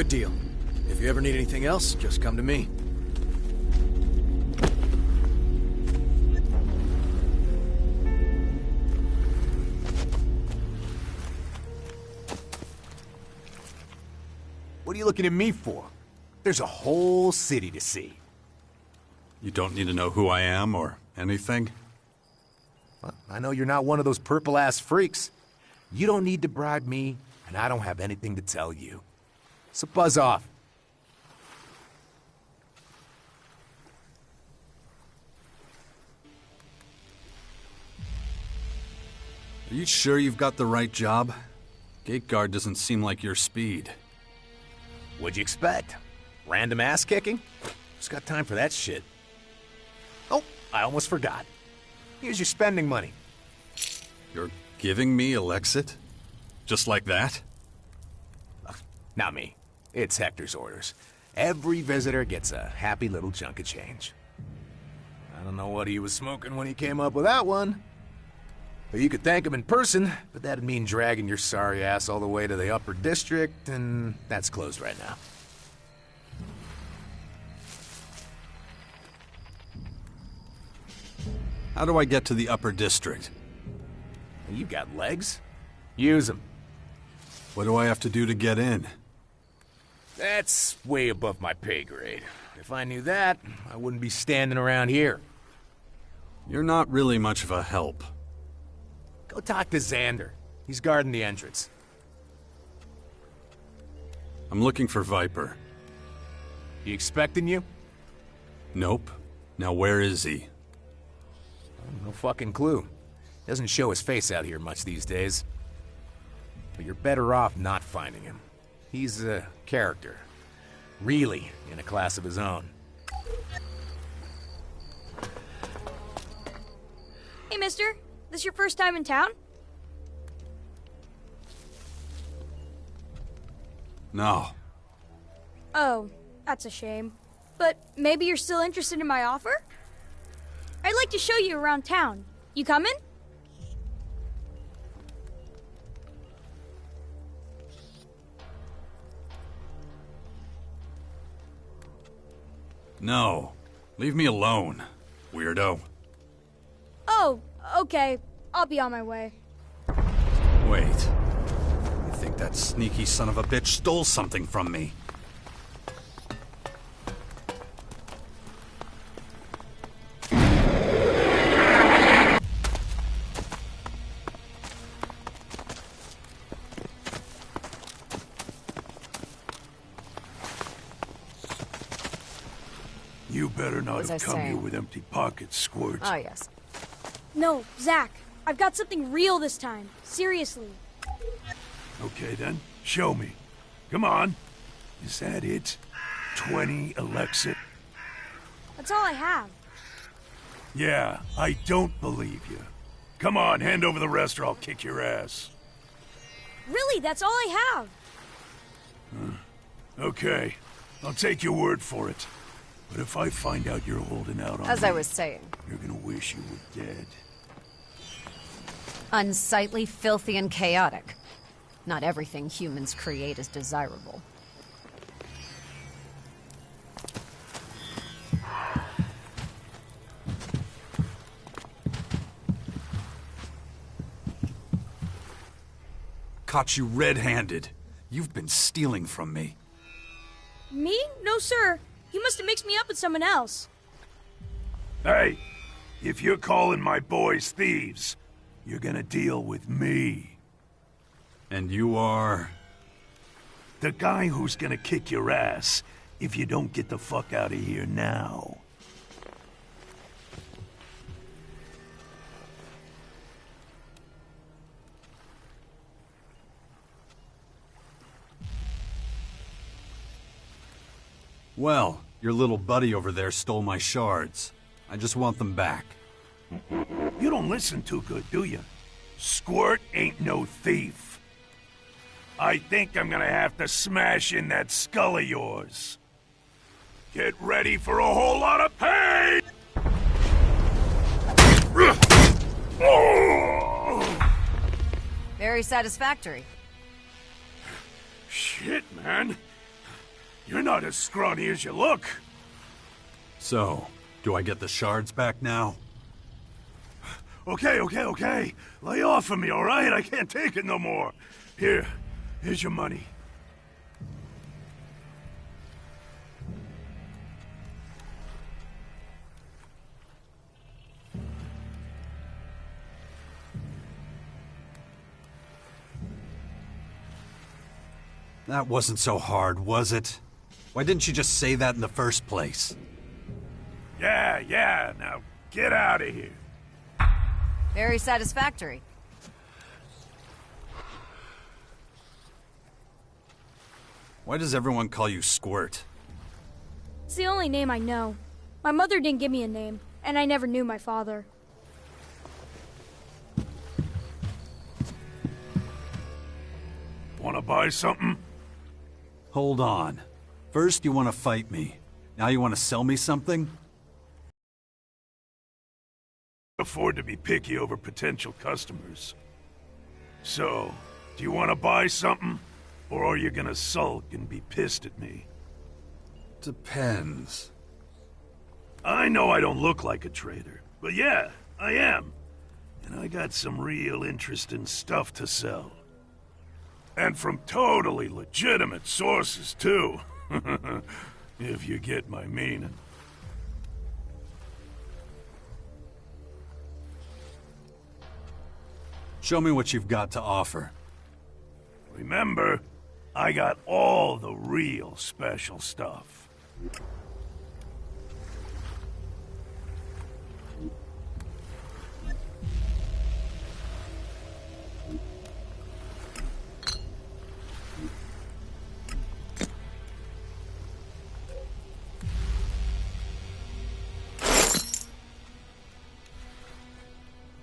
Speaker 4: Good deal. If you ever need anything else, just come to me.
Speaker 13: What are you looking at me for? There's a whole city to see.
Speaker 2: You don't need to know who I am or anything?
Speaker 13: Well, I know you're not one of those purple-ass freaks. You don't need to bribe me, and I don't have anything to tell you. So buzz off.
Speaker 2: Are you sure you've got the right job? Gate guard doesn't seem like your speed.
Speaker 13: What'd you expect? Random ass-kicking? Who's got time for that shit? Oh, I almost forgot. Here's your spending money.
Speaker 2: You're giving me Elexit? Just like that?
Speaker 13: Not me. It's Hector's orders. Every visitor gets a happy little chunk of change. I don't know what he was smoking when he came up with that one. But you could thank him in person, but that'd mean dragging your sorry ass all the way to the upper district, and that's closed right now.
Speaker 2: How do I get to the upper district?
Speaker 13: You've got legs. Use them.
Speaker 2: What do I have to do to get in?
Speaker 13: That's way above my pay grade. If I knew that, I wouldn't be standing around here.
Speaker 2: You're not really much of a help.
Speaker 13: Go talk to Xander. He's guarding the entrance.
Speaker 2: I'm looking for Viper.
Speaker 13: He expecting you?
Speaker 2: Nope. Now where is he?
Speaker 13: No fucking clue. Doesn't show his face out here much these days. But you're better off not finding him. He's a character. Really in a class of his own.
Speaker 3: Hey, mister. This your first time in town?
Speaker 2: No.
Speaker 3: Oh, that's a shame. But maybe you're still interested in my offer? I'd like to show you around town. You coming?
Speaker 2: No. Leave me alone, weirdo.
Speaker 3: Oh, okay. I'll be on my way.
Speaker 2: Wait. You think that sneaky son of a bitch stole something from me?
Speaker 10: You better not
Speaker 12: was
Speaker 10: have
Speaker 12: I
Speaker 10: come here
Speaker 12: saying?
Speaker 10: with empty pockets, Squirt.
Speaker 12: Oh, yes.
Speaker 3: No, Zach. I've got something real this time. Seriously.
Speaker 10: Okay then, show me. Come on. Is that it? 20 Elexit?
Speaker 3: That's all I have.
Speaker 10: Yeah, I don't believe you. Come on, hand over the rest or I'll kick your ass.
Speaker 3: Really, that's all I have.
Speaker 10: Okay, I'll take your word for it. But if I find out you're holding out on
Speaker 12: As
Speaker 10: me,
Speaker 12: I was saying.
Speaker 10: you're gonna wish you were dead.
Speaker 12: Unsightly, filthy, and chaotic. Not everything humans create is desirable.
Speaker 2: Caught you red-handed. You've been stealing from me.
Speaker 3: Me? No, sir. You must have mixed me up with someone else.
Speaker 10: Hey, if you're calling my boys thieves, you're gonna deal with me.
Speaker 2: And you are?
Speaker 10: The guy who's gonna kick your ass if you don't get the fuck out of here now.
Speaker 2: Well, your little buddy over there stole my shards. I just want them back.
Speaker 10: You don't listen too good, do you? Squirt ain't no thief. I think I'm gonna have to smash in that skull of yours. Get ready for a whole lot of pain!
Speaker 12: Very satisfactory.
Speaker 10: Shit, man. You're not as scrawny as you look.
Speaker 2: So, do I get the shards back now?
Speaker 10: Okay. Lay off of me, all right? I can't take it no more. Here's your money.
Speaker 2: That wasn't so hard, was it? Why didn't you just say that in the first place?
Speaker 10: Yeah, now get out of here.
Speaker 12: Very satisfactory.
Speaker 2: Why does everyone call you Squirt?
Speaker 3: It's the only name I know. My mother didn't give me a name, and I never knew my father.
Speaker 10: Wanna buy something?
Speaker 2: Hold on. First you want to fight me. Now you want to sell me something?
Speaker 10: Afford to be picky over potential customers. So, do you want to buy something? Or are you gonna sulk and be pissed at me?
Speaker 2: Depends.
Speaker 10: I know I don't look like a trader, but yeah, I am. And I got some real interesting stuff to sell. And from totally legitimate sources, too. If you get my meaning.
Speaker 2: Show me what you've got to offer.
Speaker 10: Remember, I got all the real special stuff.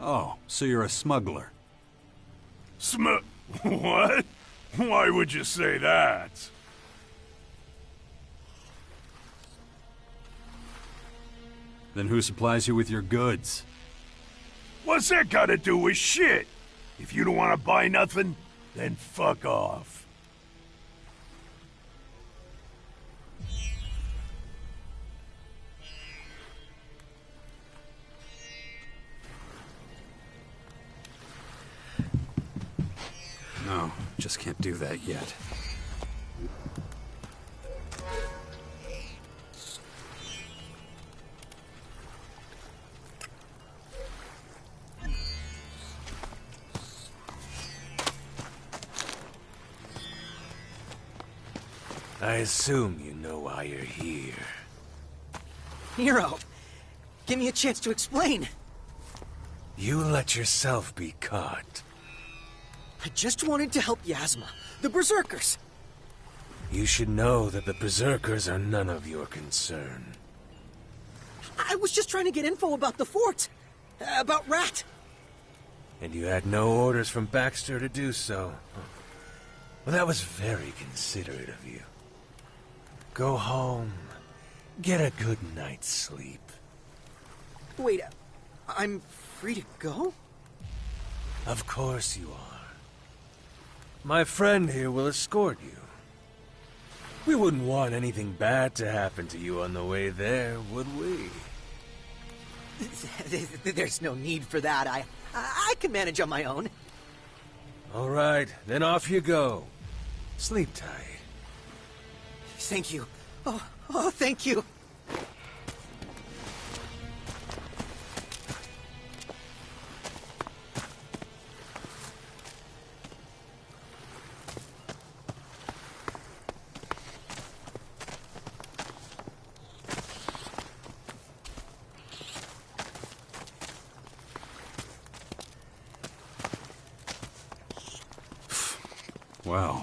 Speaker 2: Oh, so you're a smuggler.
Speaker 10: What? Why would you say that?
Speaker 2: Then who supplies you with your goods?
Speaker 10: What's that got to do with shit? If you don't want to buy nothing, then fuck off.
Speaker 2: No, just can't do that yet.
Speaker 20: I assume you know why you're here.
Speaker 4: Hero, give me a chance to explain.
Speaker 20: You let yourself be caught.
Speaker 4: I just wanted to help Yasma, the Berserkers.
Speaker 20: You should know that the Berserkers are none of your concern.
Speaker 4: I was just trying to get info about the fort. About Rat.
Speaker 20: And you had no orders from Baxter to do so. Well, that was very considerate of you. Go home. Get a good night's sleep.
Speaker 4: Wait, I'm free to go?
Speaker 20: Of course you are. My friend here will escort you. We wouldn't want anything bad to happen to you on the way there, would we?
Speaker 4: There's no need for that. I can manage on my own.
Speaker 20: All right, then off you go. Sleep tight.
Speaker 4: Thank you. Oh, thank you.
Speaker 2: Wow.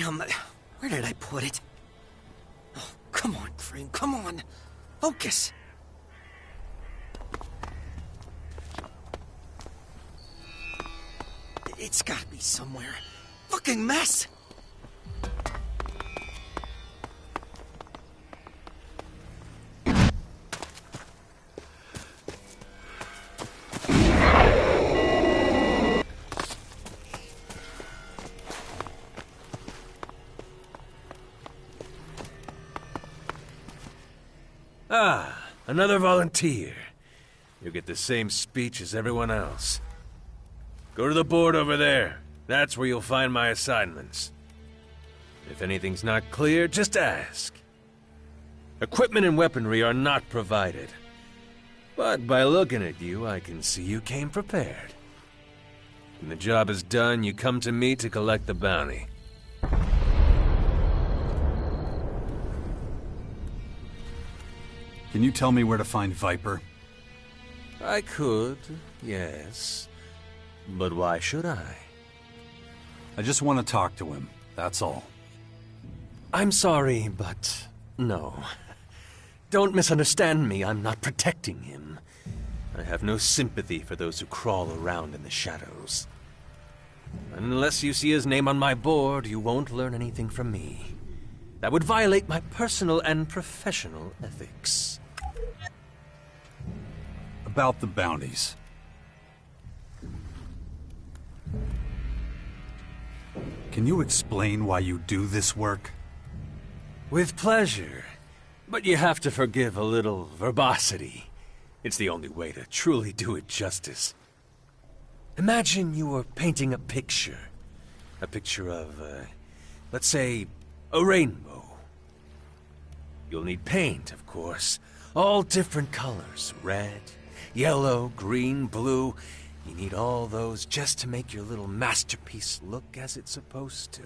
Speaker 4: Damn, where did I put it? Oh, come on, Crane, come on. Focus. It's gotta be somewhere. Fucking mess!
Speaker 20: Ah, another volunteer. You'll get the same speech as everyone else. Go to the board over there. That's where you'll find my assignments. If anything's not clear, just ask. Equipment and weaponry are not provided. But by looking at you, I can see you came prepared. When the job is done, you come to me to collect the bounty.
Speaker 2: Can you tell me where to find Viper?
Speaker 20: I could, yes. But why should I?
Speaker 2: I just want to talk to him, that's all.
Speaker 20: I'm sorry, but no. Don't misunderstand me, I'm not protecting him. I have no sympathy for those who crawl around in the shadows. Unless you see his name on my board, you won't learn anything from me. That would violate my personal and professional ethics.
Speaker 2: About the bounties. Can you explain why you do this work?
Speaker 20: With pleasure. But you have to forgive a little verbosity. It's the only way to truly do it justice. Imagine you were painting a picture. A picture of, let's say, a rainbow. You'll need paint, of course. All different colors. Red, yellow, green, blue. You need all those just to make your little masterpiece look as it's supposed to.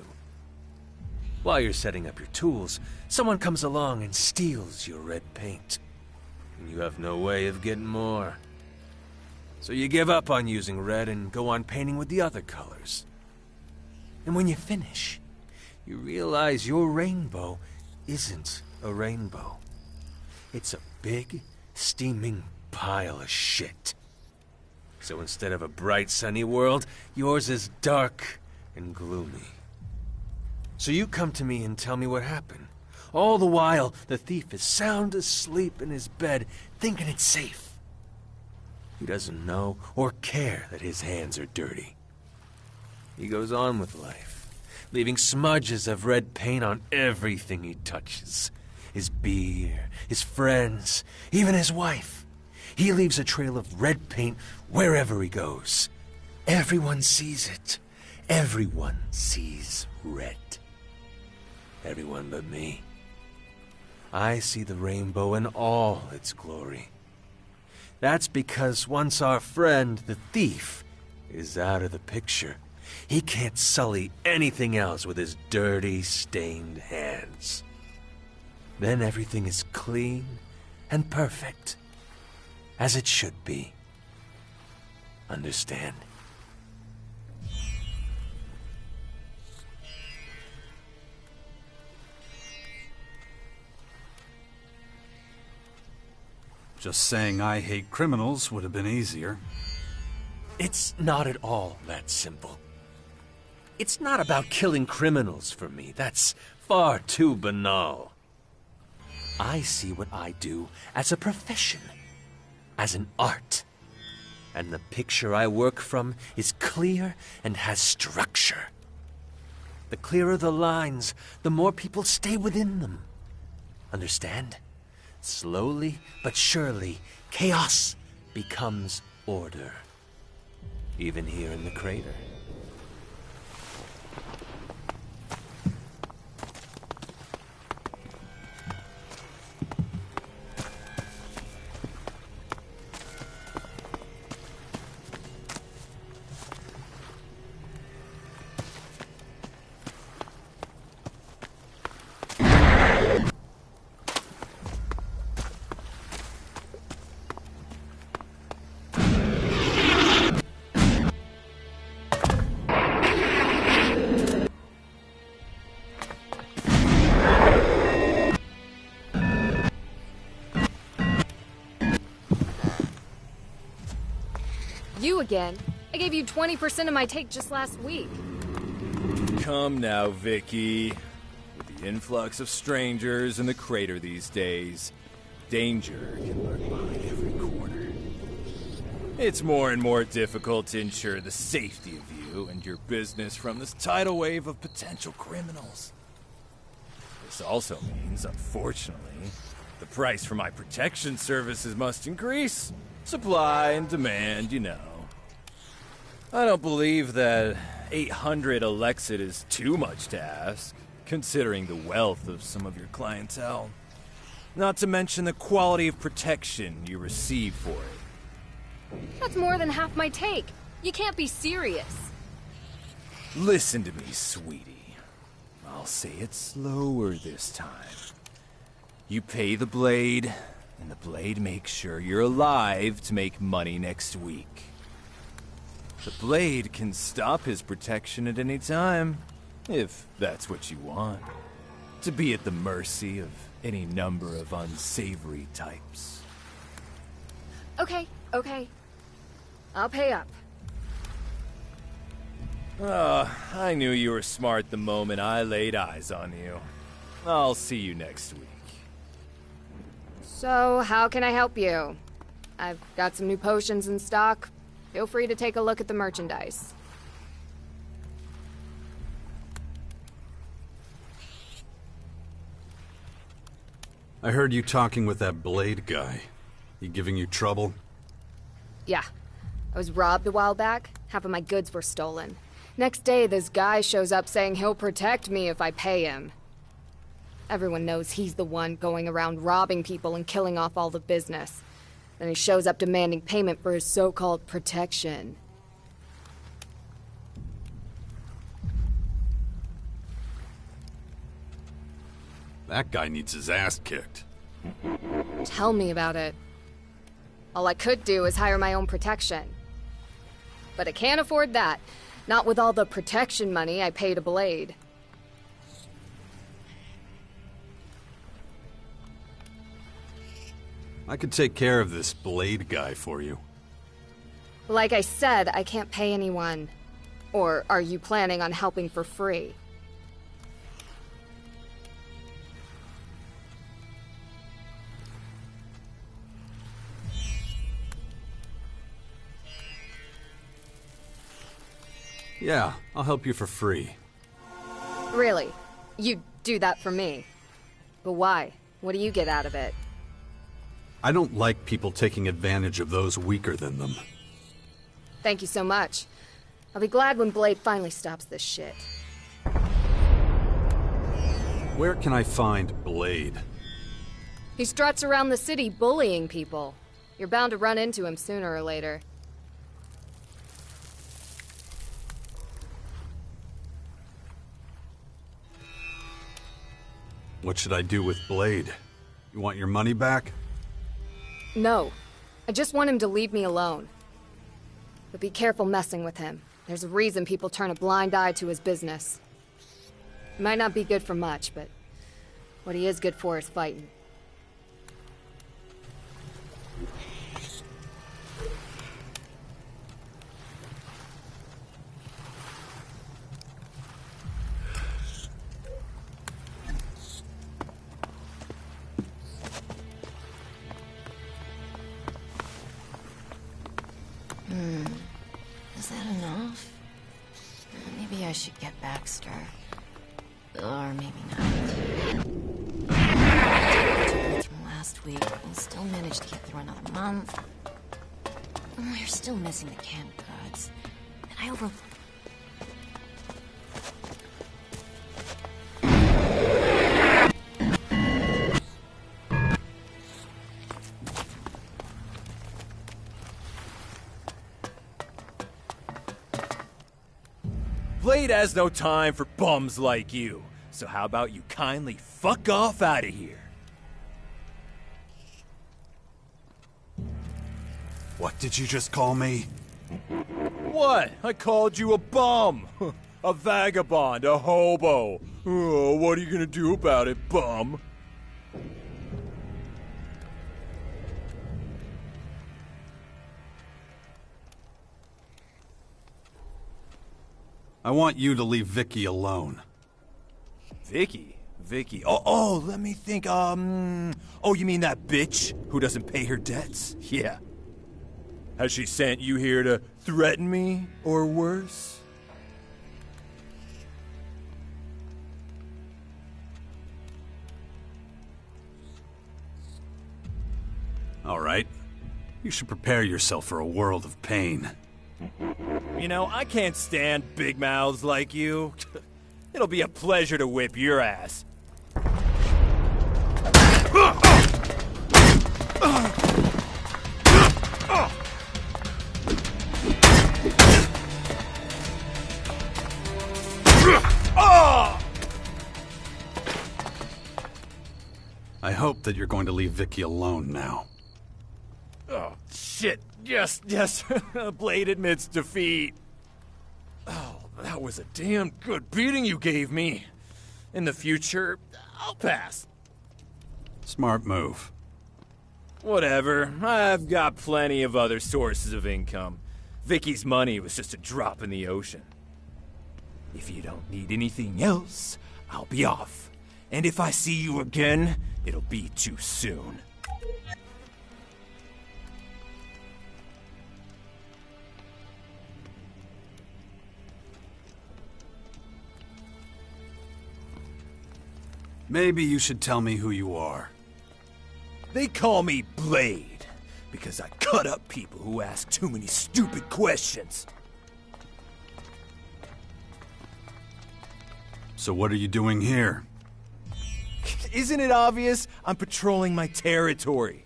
Speaker 20: While you're setting up your tools, someone comes along and steals your red paint. And you have no way of getting more. So you give up on using red and go on painting with the other colors. And when you finish, you realize your rainbow isn't a rainbow. It's a big, steaming pile of shit. So instead of a bright, sunny world, yours is dark and gloomy. So you come to me and tell me what happened. All the while, the thief is sound asleep in his bed, thinking it's safe. He doesn't know or care that his hands are dirty. He goes on with life, leaving smudges of red paint on everything he touches. His beer, his friends, even his wife. He leaves a trail of red paint wherever he goes. Everyone sees it. Everyone sees red. Everyone but me. I see the rainbow in all its glory. That's because once our friend, the thief, is out of the picture, he can't sully anything else with his dirty, stained hands. Then everything is clean and perfect, as it should be. Understand?
Speaker 2: Just saying I hate criminals would have been easier.
Speaker 20: It's not at all that simple. It's not about killing criminals for me. That's far too banal. I see what I do as a profession, as an art. And the picture I work from is clear and has structure. The clearer the lines, the more people stay within them. Understand? Slowly but surely, chaos becomes order. Even here in the crater.
Speaker 6: You again? I gave you 20% of my take just last week.
Speaker 9: Come now, Vicky. With the influx of strangers in the crater these days, danger can lurk behind every corner. It's more and more difficult to ensure the safety of you and your business from this tidal wave of potential criminals. This also means, unfortunately, the price for my protection services must increase. Supply and demand, you know. I don't believe that 800 Elex is too much to ask, considering the wealth of some of your clientele. Not to mention the quality of protection you receive for it.
Speaker 6: That's more than half my take. You can't be serious.
Speaker 9: Listen to me, sweetie. I'll say it slower this time. You pay the Blade, and the Blade makes sure you're alive to make money next week. The Blade can stop his protection at any time, if that's what you want. To be at the mercy of any number of unsavory types.
Speaker 6: Okay. I'll pay up.
Speaker 9: I knew you were smart the moment I laid eyes on you. I'll see you next week.
Speaker 6: So, how can I help you? I've got some new potions in stock. Feel free to take a look at the merchandise.
Speaker 2: I heard you talking with that Blade guy. He giving you trouble?
Speaker 6: Yeah. I was robbed a while back. Half of my goods were stolen. Next day, this guy shows up saying he'll protect me if I pay him. Everyone knows he's the one going around robbing people and killing off all the business. Then he shows up demanding payment for his so-called protection.
Speaker 2: That guy needs his ass kicked.
Speaker 6: Tell me about it. All I could do is hire my own protection. But I can't afford that. Not with all the protection money I pay to Blade.
Speaker 2: I could take care of this Blade guy for you.
Speaker 6: Like I said, I can't pay anyone. Or are you planning on helping for free?
Speaker 2: Yeah, I'll help you for free.
Speaker 6: Really? You'd do that for me? But why? What do you get out of it?
Speaker 2: I don't like people taking advantage of those weaker than them.
Speaker 6: Thank you so much. I'll be glad when Blade finally stops this shit.
Speaker 2: Where can I find Blade?
Speaker 6: He struts around the city bullying people. You're bound to run into him sooner or later.
Speaker 2: What should I do with Blade? You want your money back?
Speaker 6: No. I just want him to leave me alone. But be careful messing with him. There's a reason people turn a blind eye to his business. He might not be good for much, but what he is good for is fighting.
Speaker 17: Is that enough? Maybe I should get Baxter. Or maybe not. From last week, we'll still manage to get through another month. We're still missing the canned goods. And I overlooked.
Speaker 9: Blade has no time for bums like you. So how about you kindly fuck off out of here?
Speaker 2: What did you just call me?
Speaker 9: What? I called you a bum. A vagabond, a hobo. Oh, what are you gonna do about it, bum?
Speaker 2: I want you to leave Vicky alone.
Speaker 9: Vicky? Oh, let me think, oh, you mean that bitch who doesn't pay her debts? Yeah. Has she sent you here to threaten me, or worse?
Speaker 2: All right. You should prepare yourself for a world of pain.
Speaker 9: You know, I can't stand big mouths like you. It'll be a pleasure to whip your ass.
Speaker 2: I hope that you're going to leave Vicky alone now.
Speaker 9: Oh, shit. Yes. Blade admits defeat. Oh, that was a damn good beating you gave me. In the future, I'll pass.
Speaker 2: Smart move.
Speaker 9: Whatever. I've got plenty of other sources of income. Vicky's money was just a drop in the ocean. If you don't need anything else, I'll be off. And if I see you again, it'll be too soon.
Speaker 2: Maybe you should tell me who you are.
Speaker 9: They call me Blade, because I cut up people who ask too many stupid questions.
Speaker 2: So what are you doing here?
Speaker 9: Isn't it obvious? I'm patrolling my territory.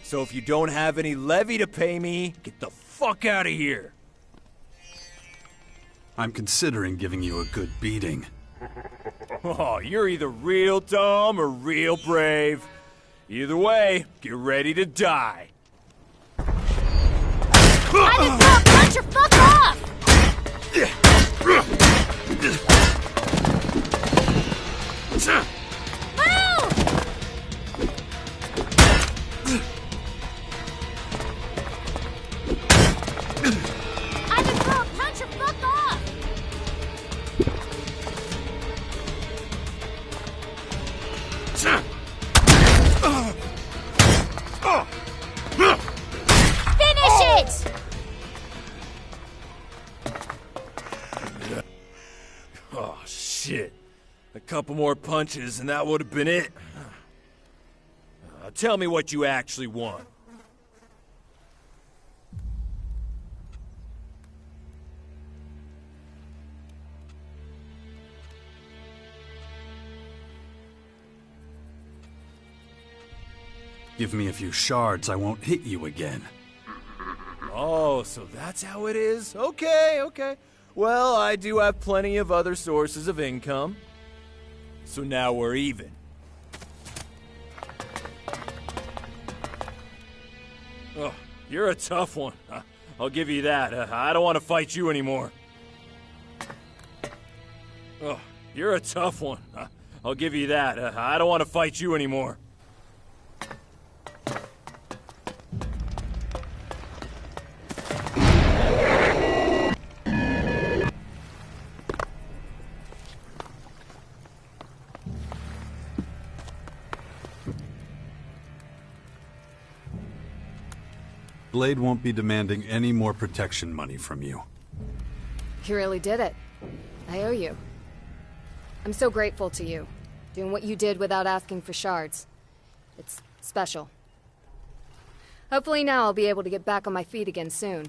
Speaker 9: So if you don't have any levy to pay me, get the fuck out of here.
Speaker 2: I'm considering giving you a good beating.
Speaker 9: Oh, you're either real dumb or real brave. Either way, get ready to die.
Speaker 5: I just won't punch your fuck off! I just won't punch your fuck off! Finish it!
Speaker 9: Oh, shit. A couple more punches and that would have been it. Tell me what you actually want.
Speaker 2: Give me a few shards, I won't hit you again.
Speaker 9: Oh, so that's how it is? Okay. Well, I do have plenty of other sources of income. So now we're even. Oh, you're a tough one. I'll give you that. I don't want to fight you anymore. Oh, you're a tough one. I'll give you that. I don't want to fight you anymore.
Speaker 2: Blade won't be demanding any more protection money from you.
Speaker 6: You really did it. I owe you. I'm so grateful to you. Doing what you did without asking for shards. It's special. Hopefully now I'll be able to get back on my feet again soon.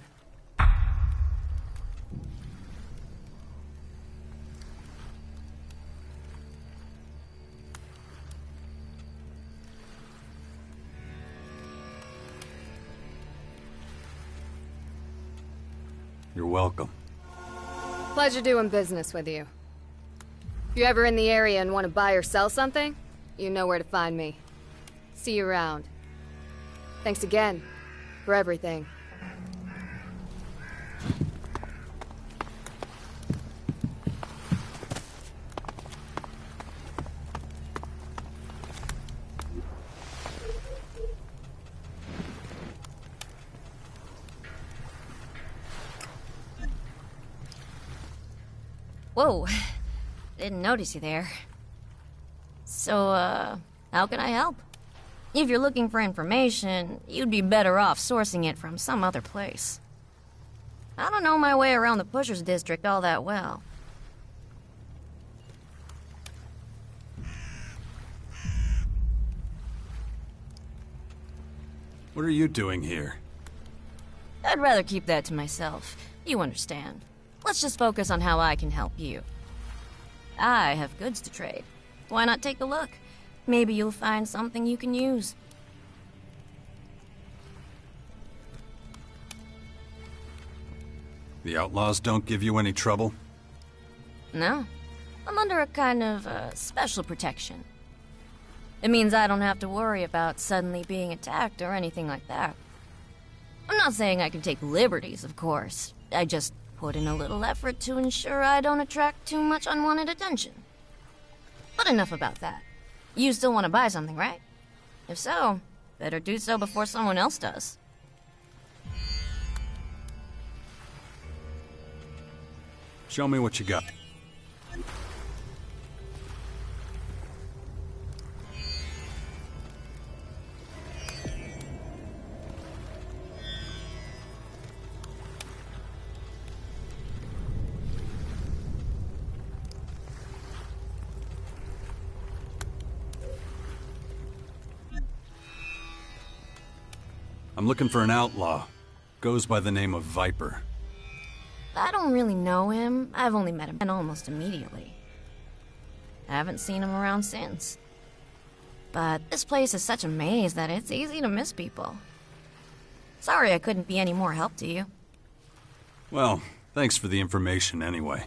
Speaker 2: You're welcome.
Speaker 6: Pleasure doing business with you. If you're ever in the area and want to buy or sell something, you know where to find me. See you around. Thanks again for everything.
Speaker 8: Whoa. Didn't notice you there. So, how can I help? If you're looking for information, you'd be better off sourcing it from some other place. I don't know my way around the Pushers District all that well.
Speaker 2: What are you doing here?
Speaker 8: I'd rather keep that to myself. You understand. Let's just focus on how I can help you. I have goods to trade. Why not take a look? Maybe you'll find something you can use.
Speaker 2: The outlaws don't give you any trouble?
Speaker 8: No. I'm under a kind of, special protection. It means I don't have to worry about suddenly being attacked or anything like that. I'm not saying I can take liberties, of course. I just put in a little effort to ensure I don't attract too much unwanted attention. But enough about that. You still want to buy something, right? If so, better do so before someone else does.
Speaker 2: Show me what you got. I'm looking for an outlaw. Goes by the name of Viper.
Speaker 8: I don't really know him. I've only met him almost immediately. I haven't seen him around since. But this place is such a maze that it's easy to miss people. Sorry I couldn't be any more help to you.
Speaker 2: Well, thanks for the information anyway.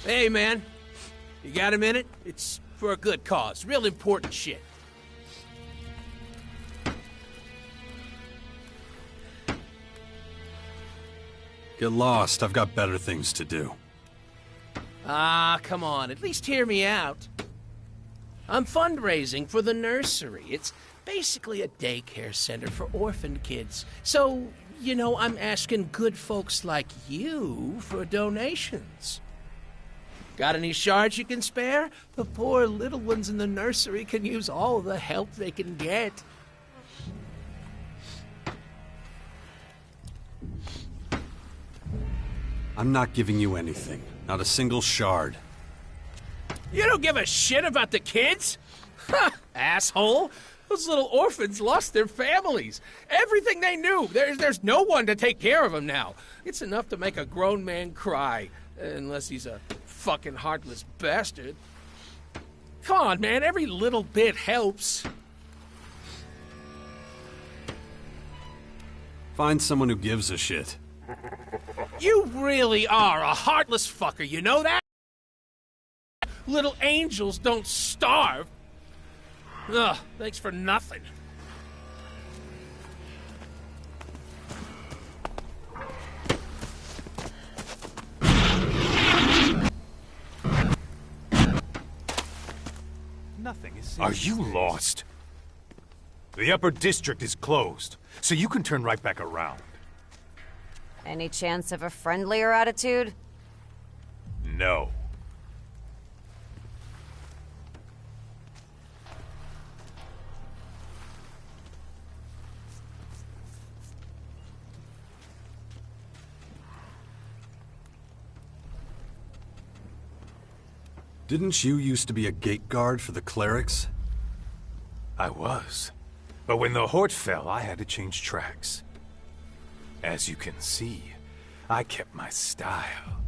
Speaker 18: Hey, man. You got a minute? It's for a good cause. Real important shit.
Speaker 2: Get lost. I've got better things to do.
Speaker 18: Ah, come on. At least hear me out. I'm fundraising for the nursery. It's basically a daycare center for orphaned kids. So, you know, I'm asking good folks like you for donations. Got any shards you can spare? The poor little ones in the nursery can use all the help they can get.
Speaker 2: I'm not giving you anything. Not a single shard.
Speaker 18: You don't give a shit about the kids? Ha! Asshole! Those little orphans lost their families. Everything they knew. There's no one to take care of them now. It's enough to make a grown man cry. Unless he's a fucking heartless bastard. Come on, man. Every little bit helps.
Speaker 2: Find someone who gives a shit.
Speaker 18: You really are a heartless fucker, you know that? Little angels don't starve. Ugh, thanks for nothing.
Speaker 15: Nothing is
Speaker 11: Are you lost? The upper district is closed, so you can turn right back around.
Speaker 12: Any chance of a friendlier attitude?
Speaker 11: No.
Speaker 2: Didn't you used to be a gate guard for the clerics?
Speaker 11: I was. But when the Hort fell, I had to change tracks. As you can see, I kept my style.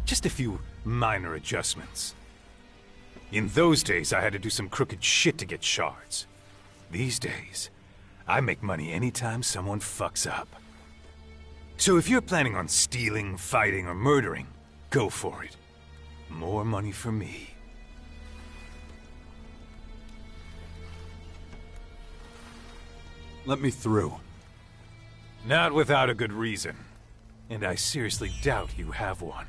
Speaker 11: Just a few minor adjustments. In those days, I had to do some crooked shit to get shards. These days, I make money anytime someone fucks up. So if you're planning on stealing, fighting, or murdering, go for it. More money for me.
Speaker 2: Let me through.
Speaker 11: Not without a good reason. And I seriously doubt you have one.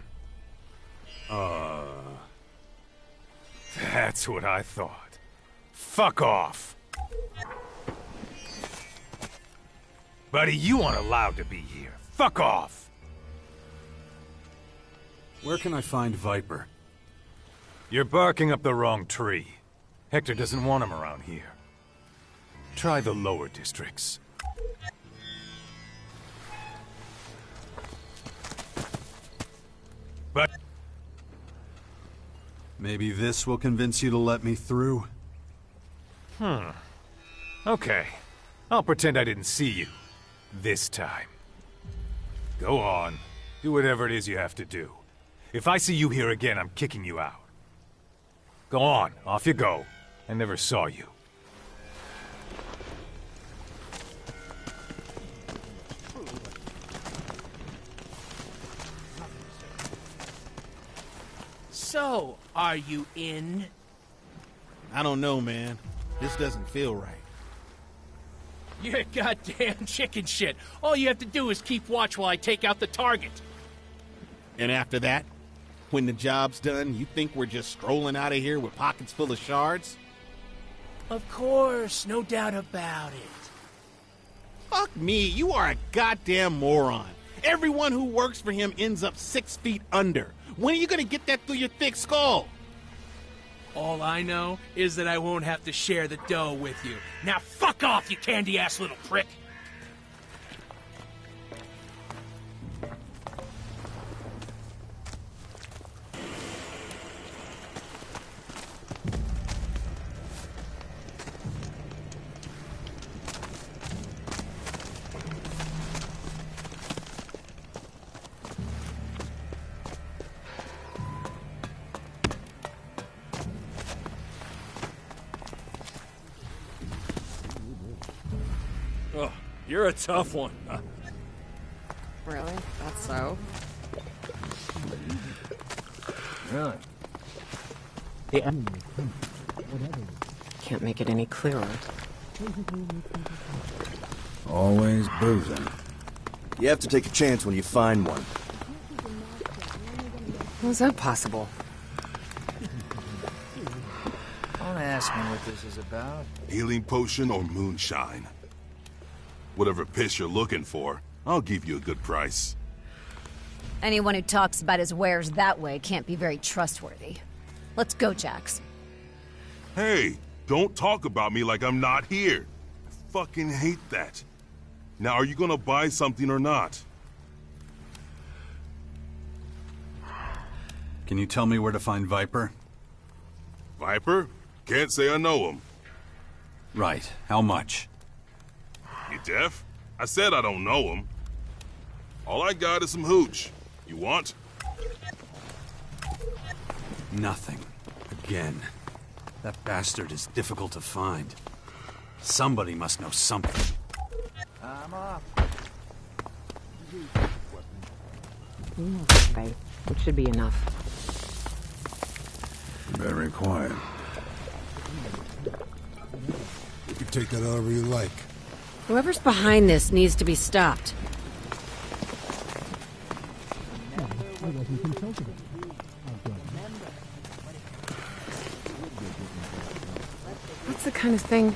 Speaker 11: That's what I thought. Fuck off. Buddy, you aren't allowed to be here. Fuck off.
Speaker 2: Where can I find Viper?
Speaker 11: You're barking up the wrong tree. Hector doesn't want him around here. Try the lower districts. But
Speaker 2: maybe this will convince you to let me through?
Speaker 11: Okay. I'll pretend I didn't see you. This time. Go on. Do whatever it is you have to do. If I see you here again, I'm kicking you out. Go on. Off you go. I never saw you.
Speaker 1: So, are you in? I don't know, man. This doesn't feel right. You're goddamn chicken shit. All you have to do is keep watch while I take out the target. And after that, when the job's done, you think we're just strolling out of here with pockets full of shards? Of course, no doubt about it. Fuck me, you are a goddamn moron. Everyone who works for him ends up 6 feet under. When are you gonna get that through your thick skull? All I know is that I won't have to share the dough with you. Now fuck off, you candy-ass little prick!
Speaker 9: Oh, you're a tough one.
Speaker 6: Really? That's so?
Speaker 9: Really?
Speaker 14: Can't make it any clearer.
Speaker 23: Always boozing.
Speaker 16: You have to take a chance when you find one.
Speaker 14: How's that possible?
Speaker 18: Don't ask me what this is about.
Speaker 10: Healing potion or moonshine? Whatever piss you're looking for, I'll give you a good price.
Speaker 12: Anyone who talks about his wares that way can't be very trustworthy. Let's go, Jax.
Speaker 10: Hey, don't talk about me like I'm not here. I fucking hate that. Now, are you gonna buy something or not?
Speaker 2: Can you tell me where to find Viper?
Speaker 10: Viper? Can't say I know him.
Speaker 2: Right. How much?
Speaker 10: You deaf? I said I don't know him. All I got is some hooch. You want?
Speaker 2: Nothing. Again. That bastard is difficult to find. Somebody must know something.
Speaker 18: I'm off.
Speaker 14: Right. It should be enough.
Speaker 23: Very quiet.
Speaker 13: You can take that however you like.
Speaker 14: Whoever's behind this needs to be stopped. That's the kind of thing...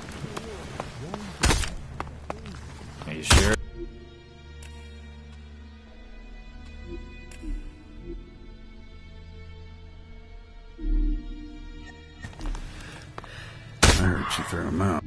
Speaker 9: Are you sure?
Speaker 23: I heard she threw him out.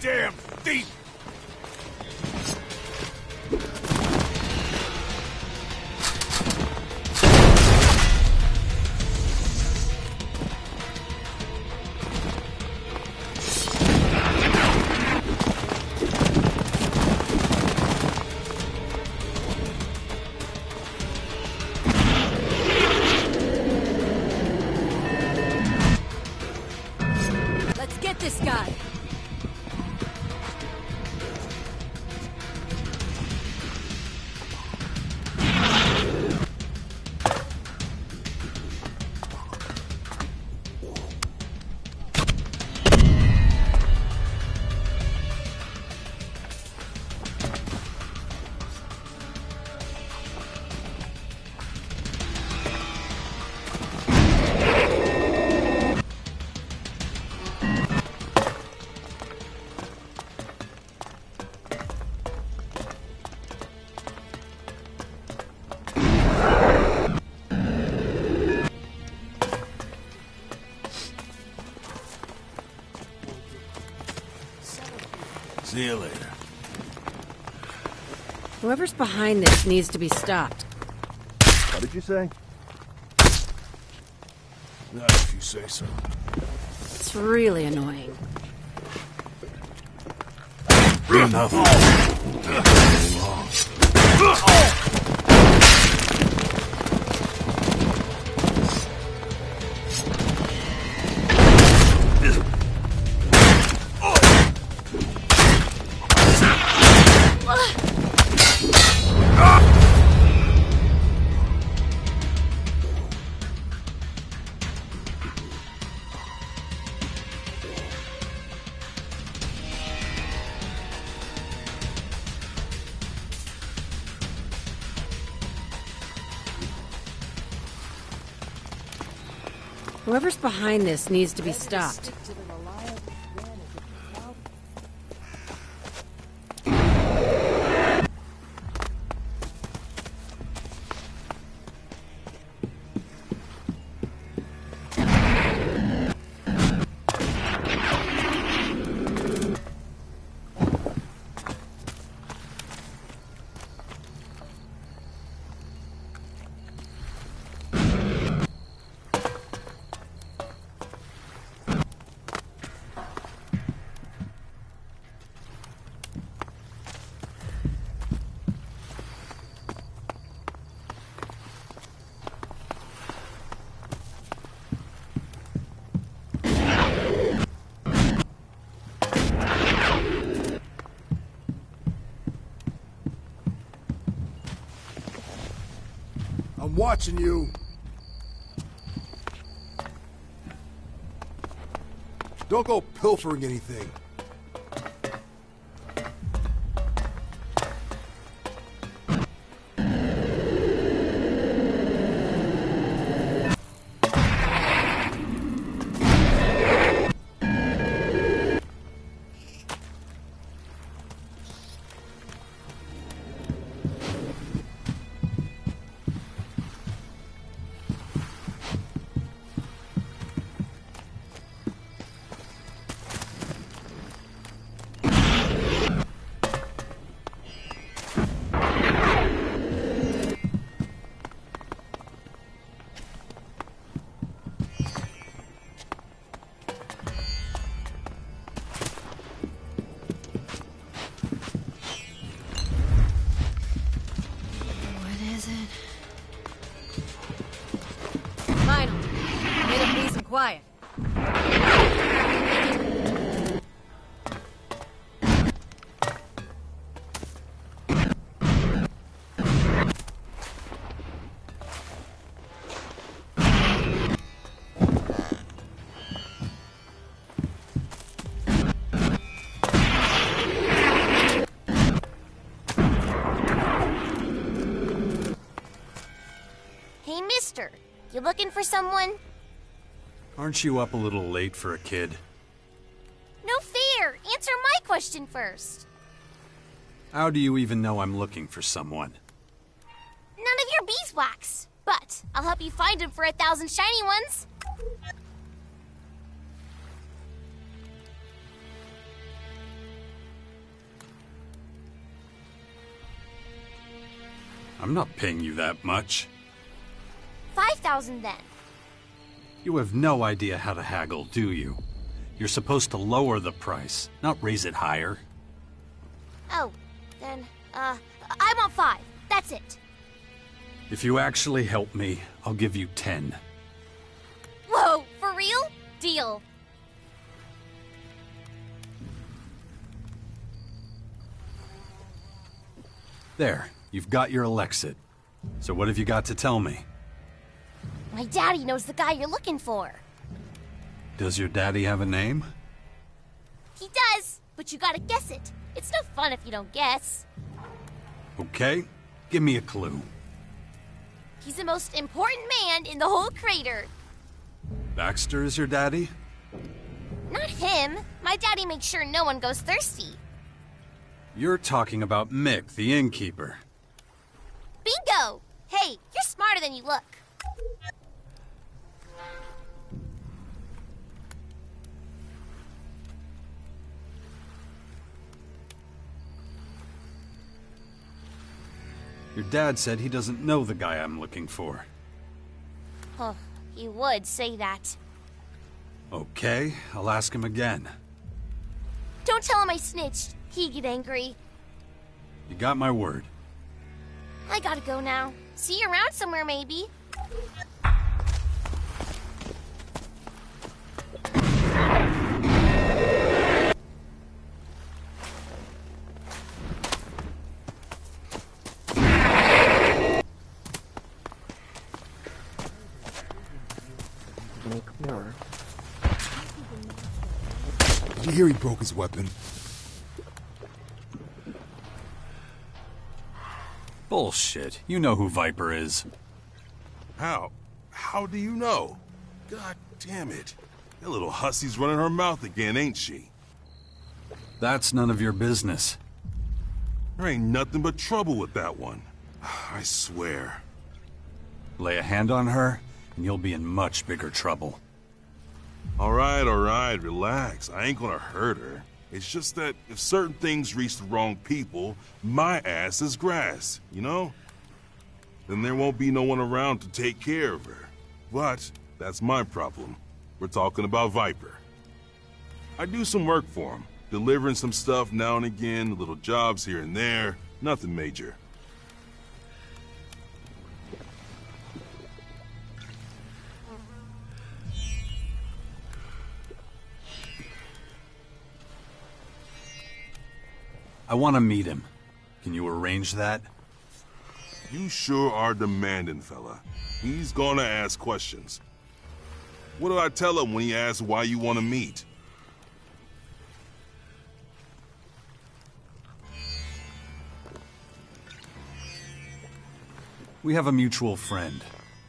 Speaker 10: Damn thief! See you later.
Speaker 14: Whoever's behind this needs to be stopped.
Speaker 16: What did you say?
Speaker 10: Not if you say so.
Speaker 14: It's really annoying.
Speaker 10: Enough.
Speaker 14: Whoever's behind this needs to be stopped.
Speaker 13: I'm watching you. Don't go pilfering anything.
Speaker 12: Quiet.
Speaker 5: Hey, mister. You looking for someone?
Speaker 2: Aren't you up a little late for a kid?
Speaker 5: No fair! Answer my question first!
Speaker 2: How do you even know I'm looking for someone?
Speaker 5: None of your beeswax! But I'll help you find him for 1,000 shiny ones!
Speaker 2: I'm not paying you that much.
Speaker 5: 5,000 then.
Speaker 2: You have no idea how to haggle, do you? You're supposed to lower the price, not raise it higher.
Speaker 5: Oh, then, I want 5. That's it.
Speaker 2: If you actually help me, I'll give you 10.
Speaker 5: Whoa, for real? Deal.
Speaker 2: There, you've got your Elexit. So what have you got to tell me?
Speaker 5: My daddy knows the guy you're looking for.
Speaker 2: Does your daddy have a name?
Speaker 5: He does, but you gotta guess it. It's no fun if you don't guess.
Speaker 2: Okay, give me a clue.
Speaker 5: He's the most important man in the whole crater.
Speaker 2: Baxter is your daddy?
Speaker 5: Not him. My daddy makes sure no one goes thirsty.
Speaker 2: You're talking about Mick, the innkeeper.
Speaker 5: Bingo! Hey, you're smarter than you look.
Speaker 2: Your dad said he doesn't know the guy I'm looking for.
Speaker 7: Oh, he would say that.
Speaker 2: Okay, I'll ask him again.
Speaker 7: Don't tell him I snitched. He'd get angry.
Speaker 2: You got my word.
Speaker 7: I gotta go now. See you around somewhere, maybe.
Speaker 13: Did you hear he broke his weapon?
Speaker 2: Bullshit. You know who Viper is.
Speaker 10: How? How do you know? God damn it. That little hussy's running her mouth again, ain't she?
Speaker 2: That's none of your business.
Speaker 10: There ain't nothing but trouble with that one. I swear.
Speaker 2: Lay a hand on her, and you'll be in much bigger trouble.
Speaker 10: All right, relax. I ain't gonna hurt her. It's just that if certain things reach the wrong people, my ass is grass, you know? Then there won't be no one around to take care of her. But that's my problem. We're talking about Viper. I do some work for him, delivering some stuff now and again, little jobs here and there, nothing major.
Speaker 2: I want to meet him. Can you arrange that?
Speaker 10: You sure are demanding, fella. He's gonna ask questions. What do I tell him when he asks why you want to meet?
Speaker 2: We have a mutual friend,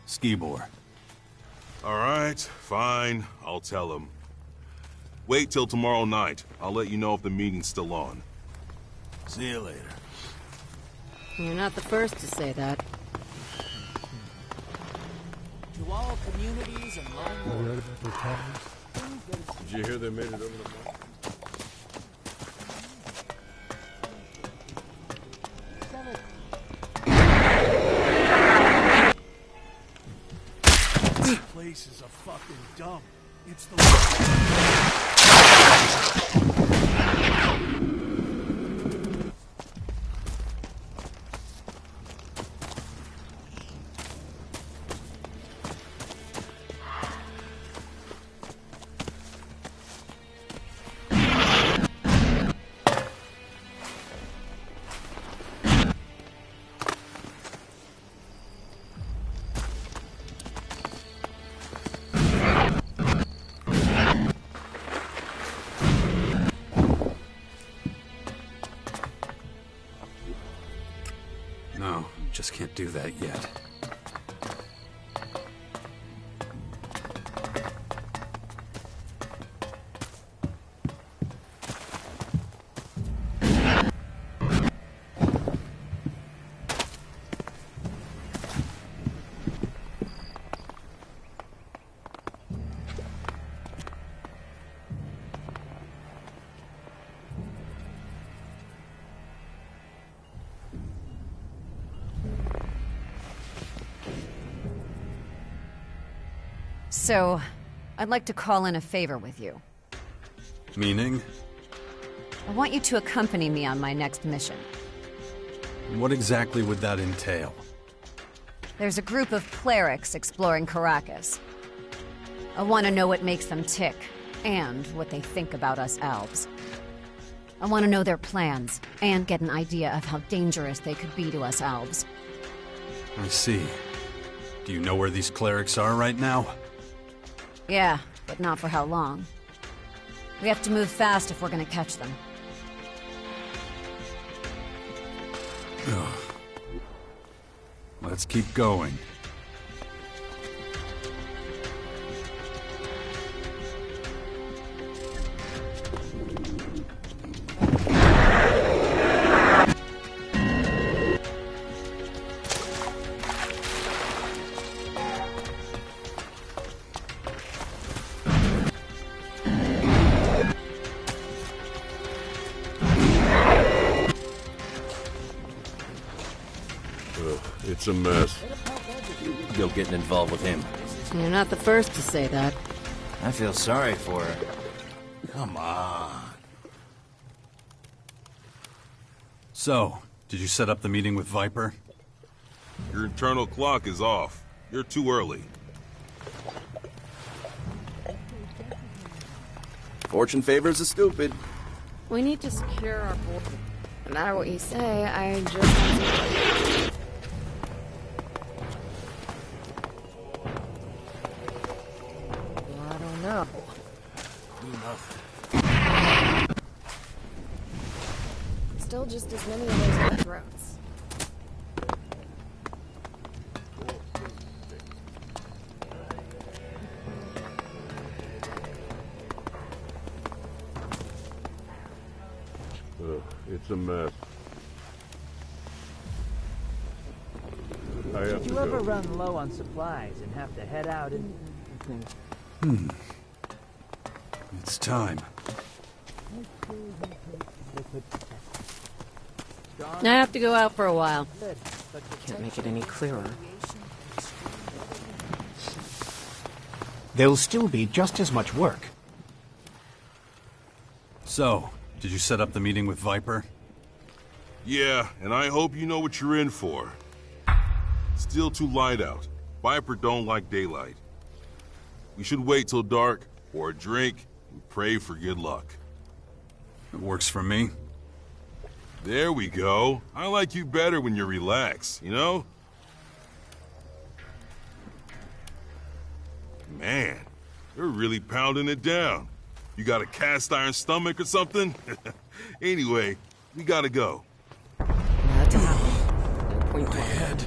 Speaker 2: Skibor.
Speaker 10: All right, fine. I'll tell him. Wait till tomorrow night. I'll let you know if the meeting's still on. See you later.
Speaker 14: You're not the first to say that.
Speaker 18: To all communities and lone
Speaker 19: Did you hear they made it over the wall?
Speaker 1: This place is a fucking dump. It's the
Speaker 2: No, just can't do that yet.
Speaker 12: So, I'd like to call in a favor with you.
Speaker 2: Meaning?
Speaker 12: I want you to accompany me on my next mission.
Speaker 2: What exactly would that entail?
Speaker 12: There's a group of clerics exploring Caracas. I want to know what makes them tick, and what they think about us elves. I want to know their plans, and get an idea of how dangerous they could be to us elves.
Speaker 2: I see. Do you know where these clerics are right now?
Speaker 12: Yeah, but not for how long. We have to move fast if we're gonna catch them.
Speaker 2: Ugh. Let's keep going.
Speaker 19: It's a mess.
Speaker 3: Go getting involved with him.
Speaker 14: You're not the first to say that.
Speaker 3: I feel sorry for her. Come on.
Speaker 2: So, did you set up the meeting with Viper?
Speaker 21: Your internal clock is off. You're too early.
Speaker 3: Fortune favors the stupid.
Speaker 6: We need to secure our border. No matter what you say, I just...
Speaker 14: I don't know.
Speaker 6: Still just as many of those cutthroats.
Speaker 19: It's a mess.
Speaker 18: Did you ever run low on supplies and have to head out and...
Speaker 2: It's time.
Speaker 14: I have to go out for a while. Can't make it any clearer.
Speaker 1: There'll still be just as much work.
Speaker 2: So, did you set up the meeting with Viper?
Speaker 21: Yeah, and I hope you know what you're in for. Still too light out. Viper don't like daylight. We should wait till dark, pour a drink, and pray for good luck.
Speaker 2: It works for me.
Speaker 21: There we go. I like you better when you're relaxed, you know? Man, you're really pounding it down. You got a cast iron stomach or something? Anyway, we gotta go.
Speaker 14: That's a happen. No point to our head.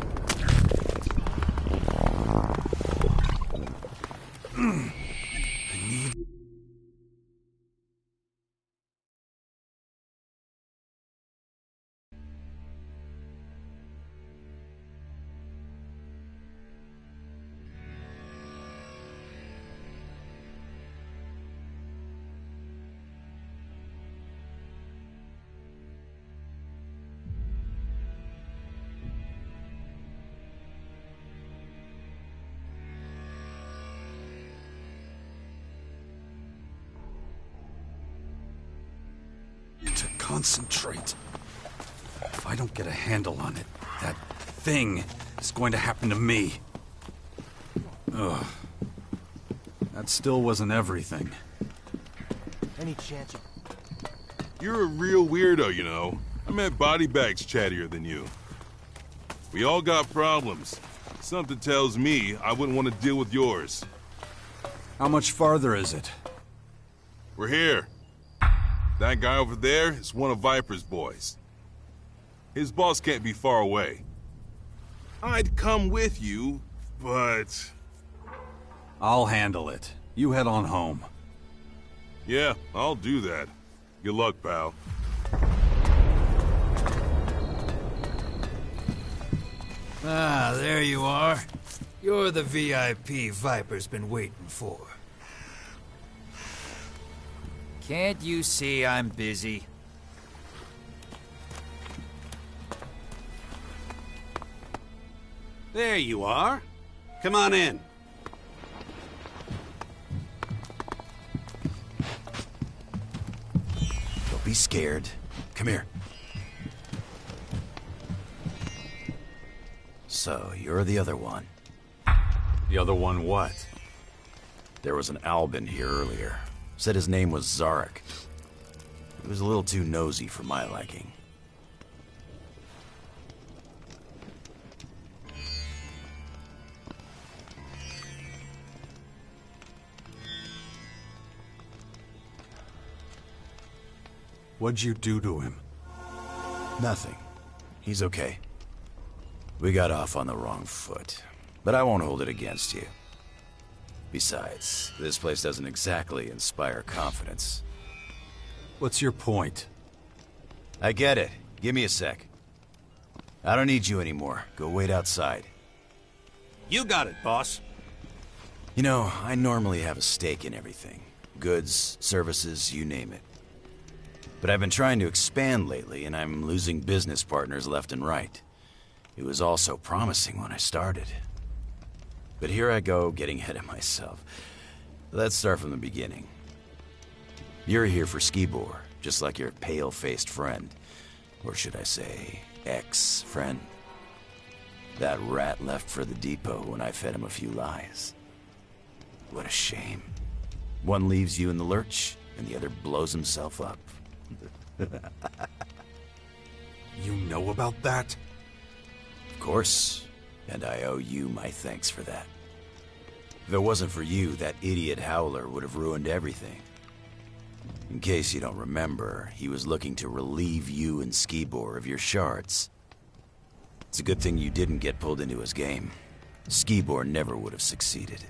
Speaker 2: To concentrate. If I don't get a handle on it, that thing is going to happen to me. Ugh. That still wasn't everything.
Speaker 18: Any chance?
Speaker 21: You're a real weirdo, you know. I met body bags chattier than you. We all got problems. Something tells me I wouldn't want to deal with yours.
Speaker 2: How much farther is it?
Speaker 21: We're here. That guy over there is one of Viper's boys. His boss can't be far away. I'd come with you, but...
Speaker 2: I'll handle it. You head on home.
Speaker 21: Yeah, I'll do that. Good luck, pal.
Speaker 22: Ah, there you are. You're the VIP Viper's been waiting for.
Speaker 24: Can't you see I'm busy?
Speaker 25: There you are. Come on in.
Speaker 3: Don't be scared. Come here. So, you're the other one.
Speaker 2: The other one what?
Speaker 3: There was an Albin here earlier. Said his name was Zarek. He was a little too nosy for my liking.
Speaker 2: What'd you do to him?
Speaker 3: Nothing. He's okay. We got off on the wrong foot, but I won't hold it against you. Besides, this place doesn't exactly inspire confidence.
Speaker 2: What's your point?
Speaker 3: I get it. Give me a sec. I don't need you anymore. Go wait outside.
Speaker 25: You got it, boss.
Speaker 3: You know, I normally have a stake in everything. Goods, services, you name it. But I've been trying to expand lately, and I'm losing business partners left and right. It was all so promising when I started. But here I go, getting ahead of myself. Let's start from the beginning. You're here for Skibor, just like your pale-faced friend. Or should I say, ex-friend? That rat left for the depot when I fed him a few lies. What a shame. One leaves you in the lurch, and the other blows himself up.
Speaker 2: You know about that?
Speaker 3: Of course, and I owe you my thanks for that. If it wasn't for you, that idiot Howler would have ruined everything. In case you don't remember, he was looking to relieve you and Skibor of your shards. It's a good thing you didn't get pulled into his game. Skibor never would have succeeded.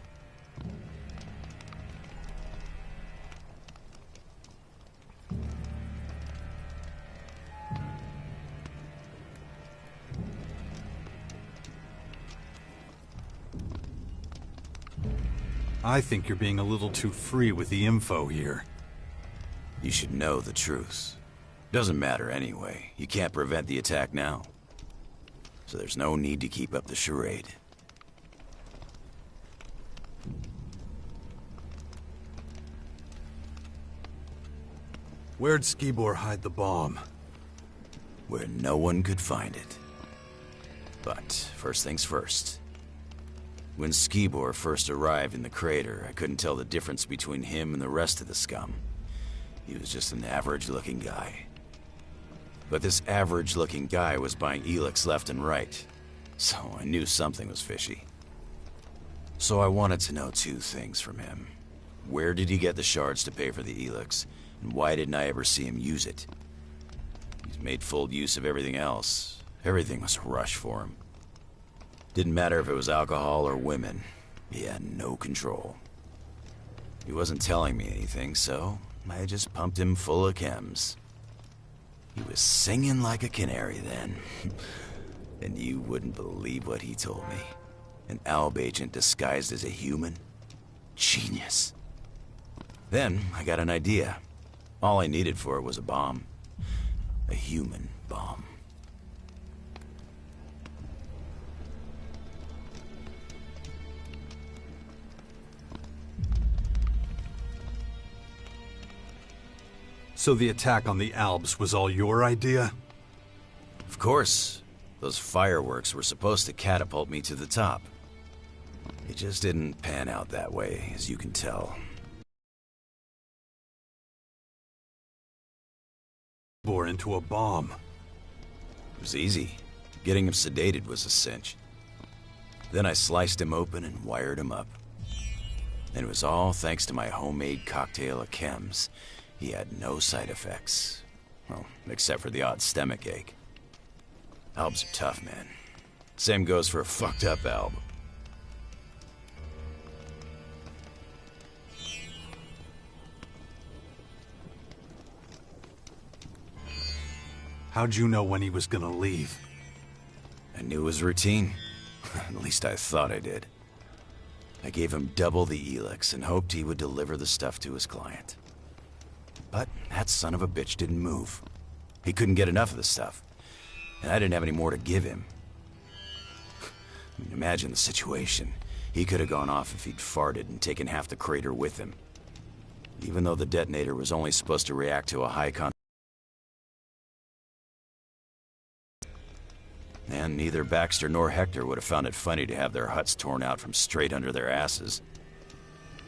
Speaker 2: I think you're being a little too free with the info here.
Speaker 3: You should know the truth. Doesn't matter anyway. You can't prevent the attack now. So there's no need to keep up the charade.
Speaker 2: Where'd Skibor hide the bomb?
Speaker 3: Where no one could find it. But first things first. When Skibor first arrived in the crater, I couldn't tell the difference between him and the rest of the scum. He was just an average-looking guy. But this average-looking guy was buying Elex left and right, so I knew something was fishy. So I wanted to know two things from him. Where did he get the shards to pay for the Elex, and why didn't I ever see him use it? He's made full use of everything else. Everything was a rush for him. Didn't matter if it was alcohol or women. He had no control. He wasn't telling me anything, so I just pumped him full of chems. He was singing like a canary then. And you wouldn't believe what he told me. An Alb agent disguised as a human? Genius. Then I got an idea. All I needed for it was a bomb. A human bomb.
Speaker 2: So the attack on the Albs was all your idea?
Speaker 3: Of course. Those fireworks were supposed to catapult me to the top. It just didn't pan out that way, as you can tell.
Speaker 2: Bore into a bomb.
Speaker 3: It was easy. Getting him sedated was a cinch. Then I sliced him open and wired him up. And it was all thanks to my homemade cocktail of chems. He had no side effects. Well, except for the odd stomach ache. Albs are tough, man. Same goes for a fucked up Alb.
Speaker 2: How'd you know when he was gonna leave?
Speaker 3: I knew his routine. At least I thought I did. I gave him double the Elex and hoped he would deliver the stuff to his client. But that son of a bitch didn't move. He couldn't get enough of the stuff. And I didn't have any more to give him. I mean, imagine the situation. He could have gone off if he'd farted and taken half the crater with him. Even though the detonator was only supposed to react to a high concentration. And neither Baxter nor Hector would have found it funny to have their huts torn out from straight under their asses.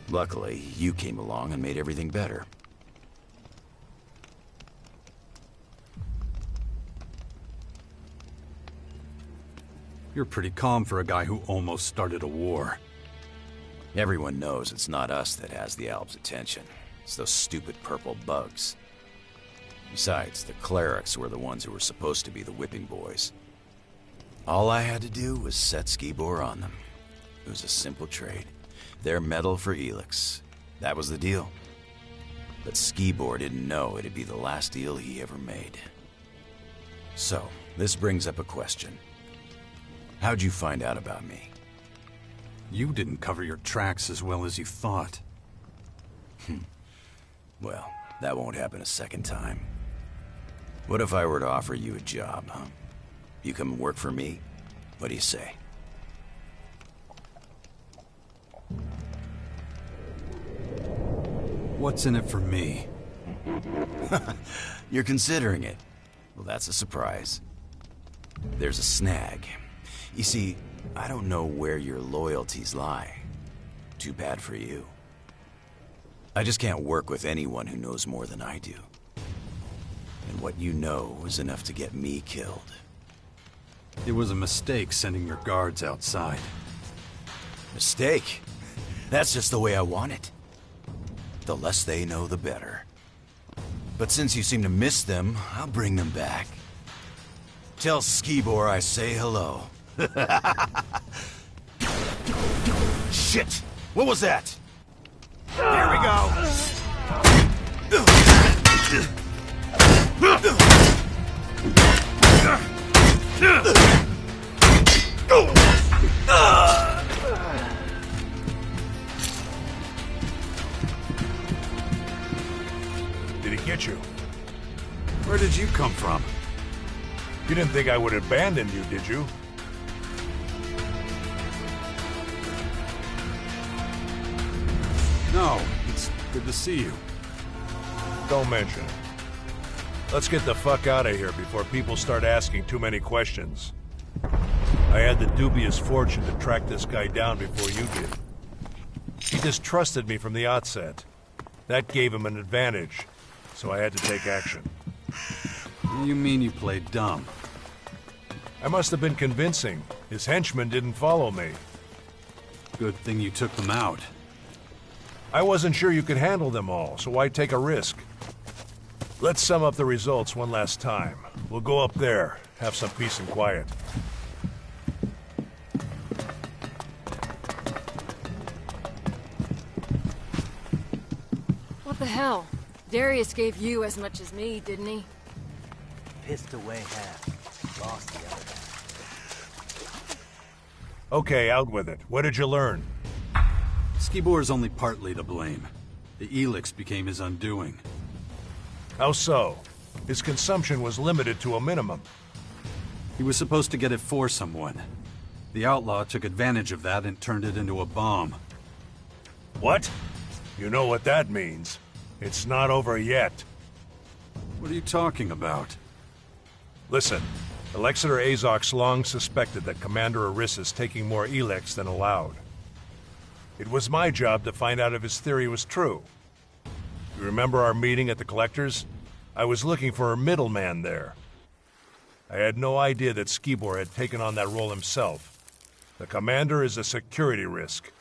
Speaker 3: Luckily, you came along and made everything better.
Speaker 2: You're pretty calm for a guy who almost started a war.
Speaker 3: Everyone knows it's not us that has the Alb's attention. It's those stupid purple bugs. Besides, the clerics were the ones who were supposed to be the whipping boys. All I had to do was set Skibor on them. It was a simple trade. Their metal for Elex. That was the deal. But Skibor didn't know it'd be the last deal he ever made. So, this brings up a question. How'd you find out about me?
Speaker 2: You didn't cover your tracks as well as you thought.
Speaker 3: Well, that won't happen a second time. What if I were to offer you a job, huh? You come work for me, What do you say?
Speaker 2: What's in it for me?
Speaker 3: You're considering it. Well, that's a surprise. There's a snag. You see, I don't know where your loyalties lie. Too bad for you. I just can't work with anyone who knows more than I do. And what you know is enough to get me killed.
Speaker 2: It was a mistake sending your guards outside.
Speaker 3: Mistake? That's just the way I want it. The less they know, the better. But since you seem to miss them, I'll bring them back. Tell Skibor I say hello. Shit! What was that? Here we go!
Speaker 10: Did he get you?
Speaker 2: Where did you come from?
Speaker 10: You didn't think I would abandon you, did you?
Speaker 2: No, it's good to see you.
Speaker 10: Don't mention it. Let's get the fuck out of here before people start asking too many questions. I had the dubious fortune to track this guy down before you did. He distrusted me from the outset. That gave him an advantage, so I had to take action.
Speaker 2: You mean you played dumb?
Speaker 10: I must have been convincing. His henchmen didn't follow me.
Speaker 2: Good thing you took them out.
Speaker 10: I wasn't sure you could handle them all, so why take a risk? Let's sum up the results one last time. We'll go up there, have some peace and quiet.
Speaker 6: What the hell? Darius gave you as much as me, didn't he?
Speaker 18: Pissed away half. Lost the other half.
Speaker 10: Okay, out with it. What did you learn?
Speaker 2: Skibor is only partly to blame. The Elex became his undoing.
Speaker 10: How so? His consumption was limited to a minimum.
Speaker 2: He was supposed to get it for someone. The outlaw took advantage of that and turned it into a bomb.
Speaker 10: What? You know what that means. It's not over yet.
Speaker 2: What are you talking about?
Speaker 10: Listen, Alexander Azok's long suspected that Commander Aris is taking more Elex than allowed. It was my job to find out if his theory was true. You remember our meeting at the Collector's? I was looking for a middleman there. I had no idea that Skibor had taken on that role himself. The Commander is a security risk.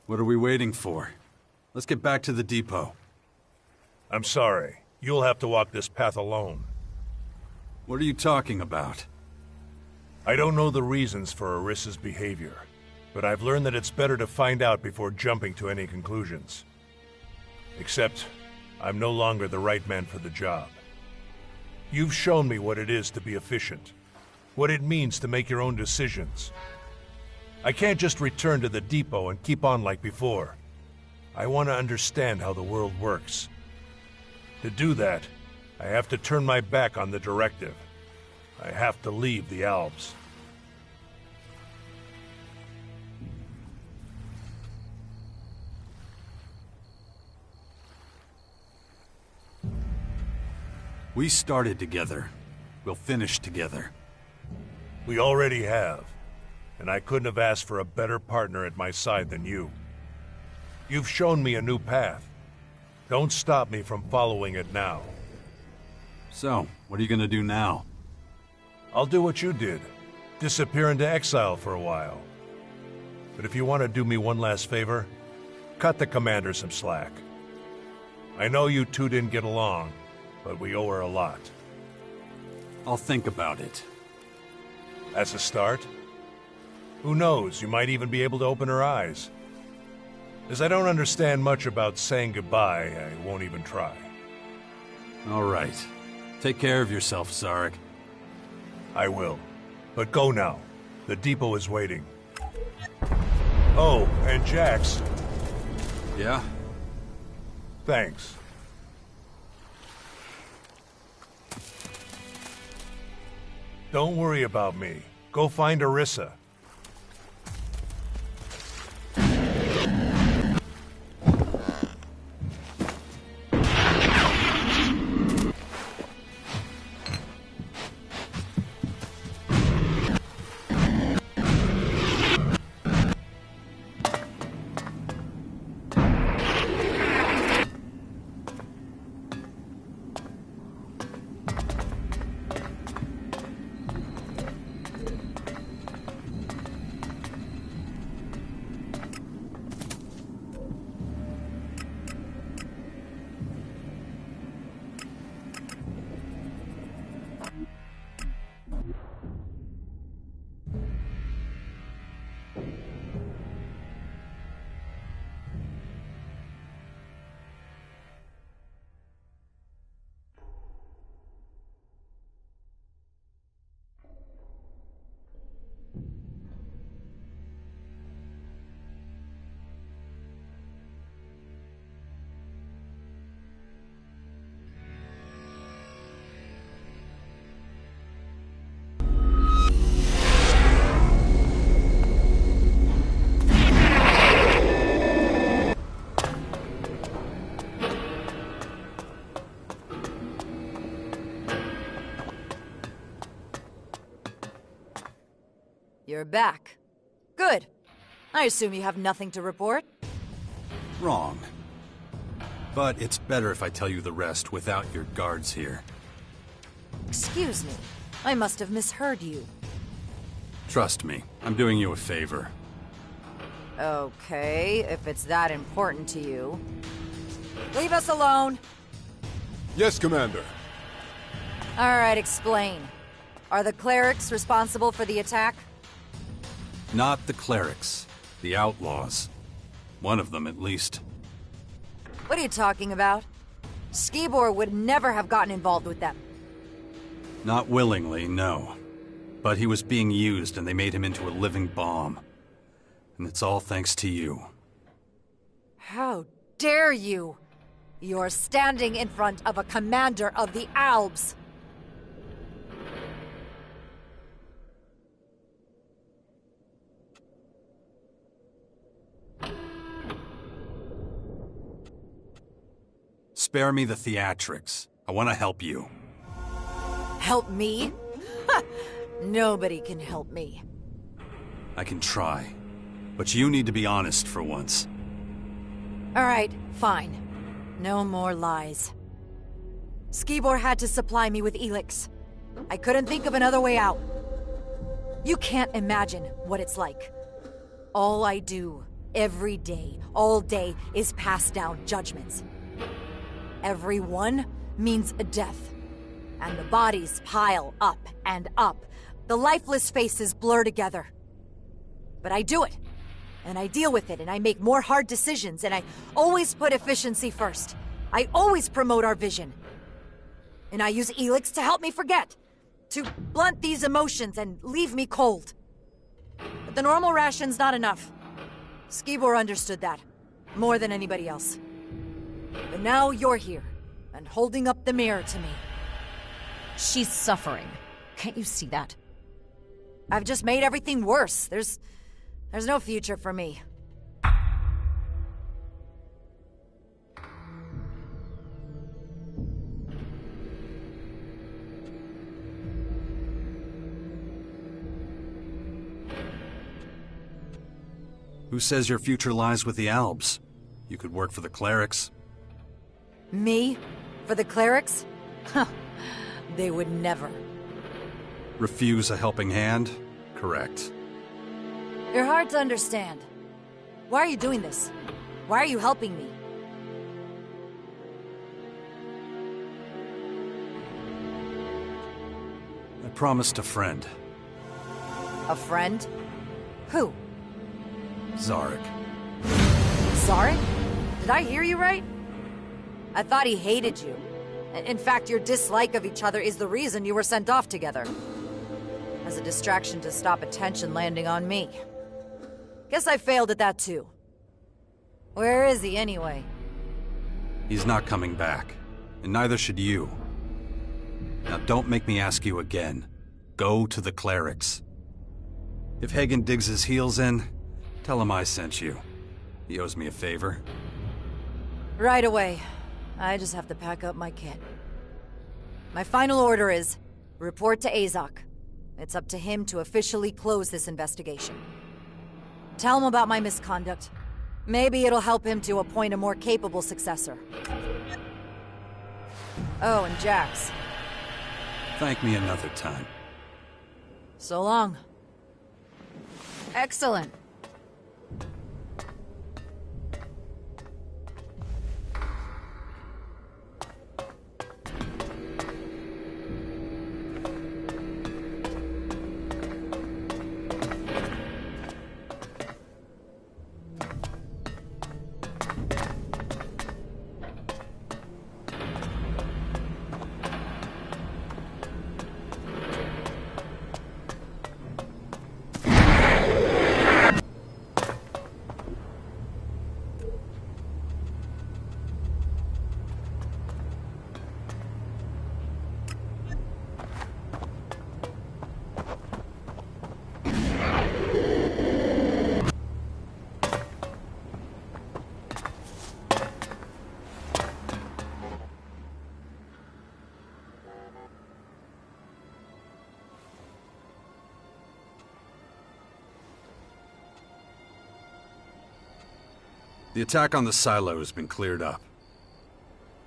Speaker 2: What are we waiting for? Let's get back to the depot.
Speaker 10: I'm sorry. You'll have to walk this path alone.
Speaker 2: What are you talking about?
Speaker 10: I don't know the reasons for Aris's behavior, but I've learned that it's better to find out before jumping to any conclusions. Except, I'm no longer the right man for the job. You've shown me what it is to be efficient, what it means to make your own decisions. I can't just return to the depot and keep on like before. I want to understand how the world works. To do that, I have to turn my back on the directive. I have to leave the Alps.
Speaker 2: We started together. We'll finish together.
Speaker 10: We already have. And I couldn't have asked for a better partner at my side than you. You've shown me a new path. Don't stop me from following it now.
Speaker 2: So, what are you gonna do now?
Speaker 10: I'll do what you did. Disappear into exile for a while. But if you want to do me one last favor, cut the commander some slack. I know you two didn't get along, but we owe her a lot.
Speaker 2: I'll think about it.
Speaker 10: As a start? Who knows, you might even be able to open her eyes. As I don't understand much about saying goodbye, I won't even try.
Speaker 2: All right. Take care of yourself, Zarek.
Speaker 10: I will. But go now. The depot is waiting. Oh, and Jax.
Speaker 2: Yeah?
Speaker 10: Thanks. Don't worry about me. Go find Orisa.
Speaker 4: You're back. Good. I assume you have nothing to report?
Speaker 2: Wrong. But it's better if I tell you the rest without your guards here.
Speaker 4: Excuse me. I must have misheard you.
Speaker 2: Trust me, I'm doing you a favor.
Speaker 4: Okay, if it's that important to you. Leave us alone!
Speaker 19: Yes, Commander.
Speaker 4: Alright, explain. Are the clerics responsible for the attack?
Speaker 2: Not the clerics. The outlaws. One of them, at least.
Speaker 4: What are you talking about? Skibor would never have gotten involved with them.
Speaker 2: Not willingly, no. But he was being used and they made him into a living bomb. And it's all thanks to you.
Speaker 4: How dare you! You're standing in front of a commander of the Albs!
Speaker 2: Spare me the theatrics. I want to help you.
Speaker 4: Help me? Nobody can help me.
Speaker 2: I can try. But you need to be honest for once.
Speaker 4: Alright, fine. No more lies. Skibor had to supply me with Elex. I couldn't think of another way out. You can't imagine what it's like. All I do, every day, all day, is pass down judgments. Every one means a death. And the bodies pile up and up. The lifeless faces blur together. But I do it. And I deal with it, and I make more hard decisions, and I always put efficiency first. I always promote our vision. And I use Elex to help me forget. To blunt these emotions and leave me cold. But the normal ration's not enough. Skibor understood that. More than anybody else. But now you're here, and holding up the mirror to me.
Speaker 12: She's suffering. Can't you see that?
Speaker 4: I've just made everything worse. There's no future for me.
Speaker 2: Who says your future lies with the Albs? You could work for the clerics.
Speaker 4: Me? For the clerics? Huh. They would never.
Speaker 2: Refuse a helping hand? Correct.
Speaker 4: You're hard to understand. Why are you doing this? Why are you helping me?
Speaker 2: I promised a friend.
Speaker 4: A friend? Who?
Speaker 2: Zarek.
Speaker 4: Zarek? Did I hear you right? I thought he hated you. In fact, your dislike of each other is the reason you were sent off together. as a distraction to stop attention landing on me. Guess I failed at that too. Where is he anyway?
Speaker 2: He's not coming back, and neither should you. Now don't make me ask you again. Go to the clerics. If Hagen digs his heels in, tell him I sent you. He owes me a favor.
Speaker 4: Right away. I just have to pack up my kit. My final order is, report to Azok. It's up to him to officially close this investigation. Tell him about my misconduct. Maybe it'll help him to appoint a more capable successor. Oh, and Jax.
Speaker 2: Thank me another time.
Speaker 4: So long.
Speaker 12: Excellent.
Speaker 2: The attack on the silo has been cleared up.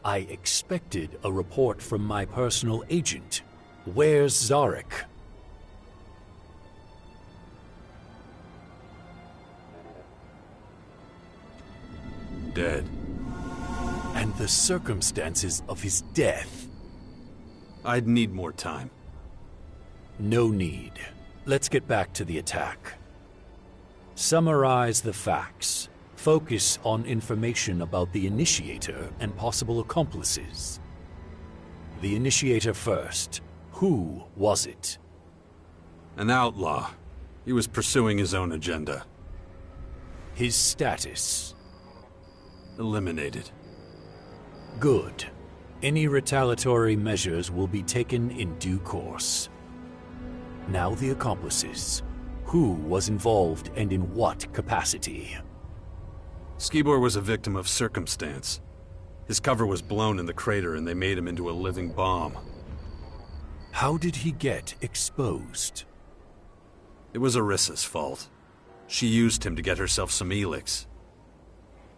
Speaker 8: I expected a report from my personal agent. Where's Zarek?
Speaker 2: Dead.
Speaker 8: And the circumstances of his death?
Speaker 2: I'd need more time.
Speaker 8: No need. Let's get back to the attack. Summarize the facts. Focus on information about the Initiator and possible accomplices. The Initiator first. Who was it?
Speaker 2: An outlaw. He was pursuing his own agenda.
Speaker 8: His status?
Speaker 2: Eliminated.
Speaker 8: Good. Any retaliatory measures will be taken in due course. Now the accomplices. Who was involved and in what capacity?
Speaker 2: Skibor was a victim of circumstance. His cover was blown in the crater and they made him into a living bomb.
Speaker 8: How did he get exposed?
Speaker 2: It was Arissa's fault. She used him to get herself some Elex.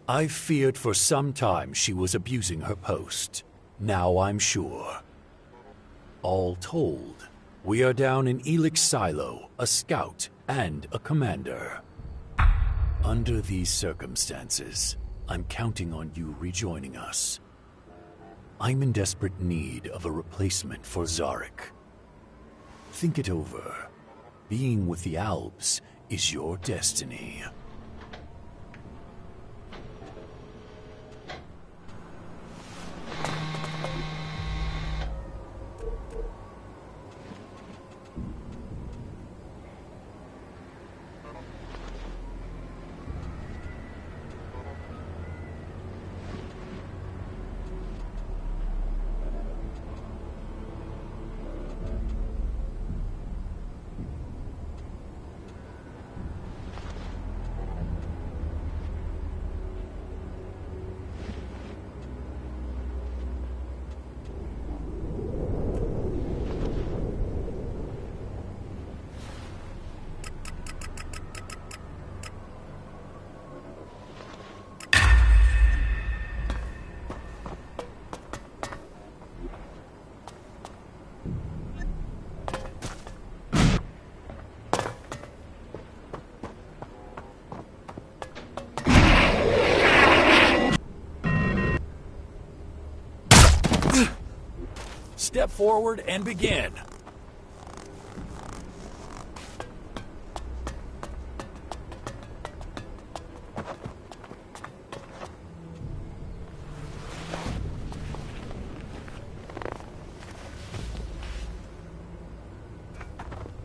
Speaker 8: I feared for some time she was abusing her post. Now I'm sure. All told, we are down in Elex Silo, a scout and a commander. Under these circumstances, I'm counting on you rejoining us. I'm in desperate need of a replacement for Zarek. Think it over. Being with the Albs is your destiny. Step forward and begin.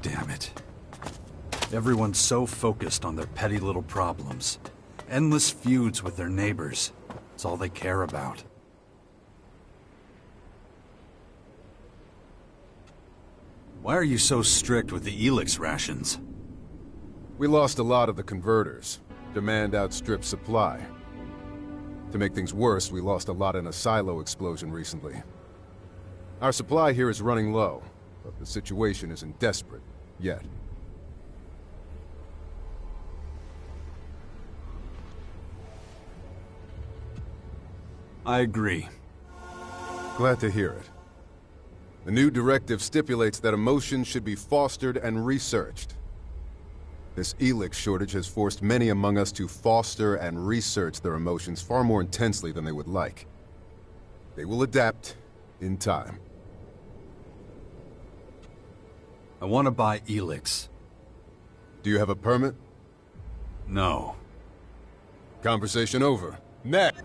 Speaker 2: Damn it. Everyone's so focused on their petty little problems. Endless feuds with their neighbors. It's all they care about. Why are you so strict with the Elex rations?
Speaker 19: We lost a lot of the converters. Demand outstripped supply. To make things worse, we lost a lot in a silo explosion recently. Our supply here is running low, but the situation isn't desperate yet.
Speaker 2: I agree.
Speaker 19: Glad to hear it. The new directive stipulates that emotions should be fostered and researched. This Elex shortage has forced many among us to foster and research their emotions far more intensely than they would like. They will adapt in time.
Speaker 2: I want to buy Elex.
Speaker 19: Do you have a permit?
Speaker 2: No.
Speaker 19: Conversation over. Next!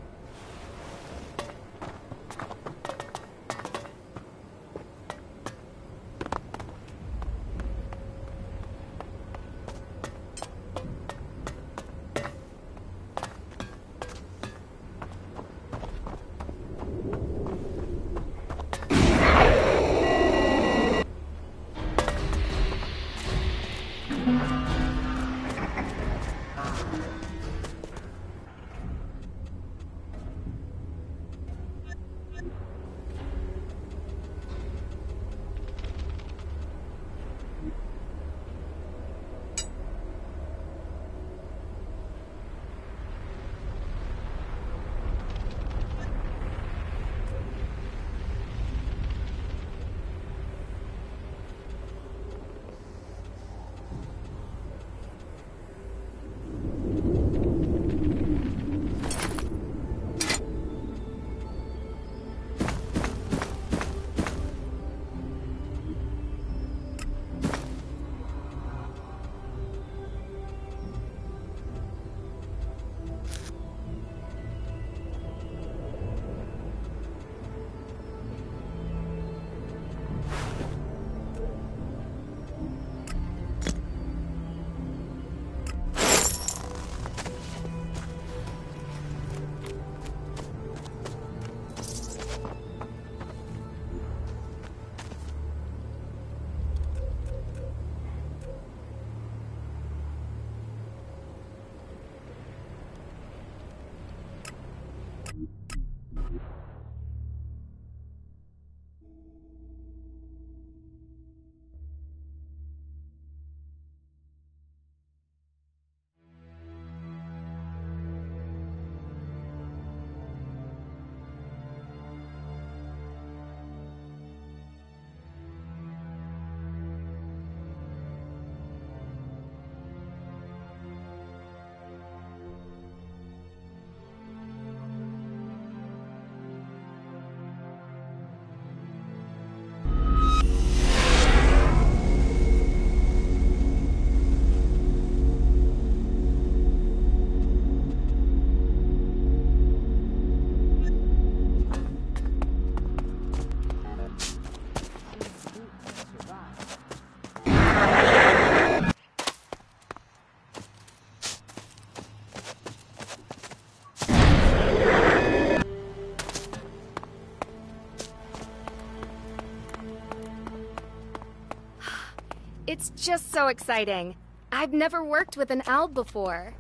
Speaker 6: It's just so exciting. I've never worked with an alb before.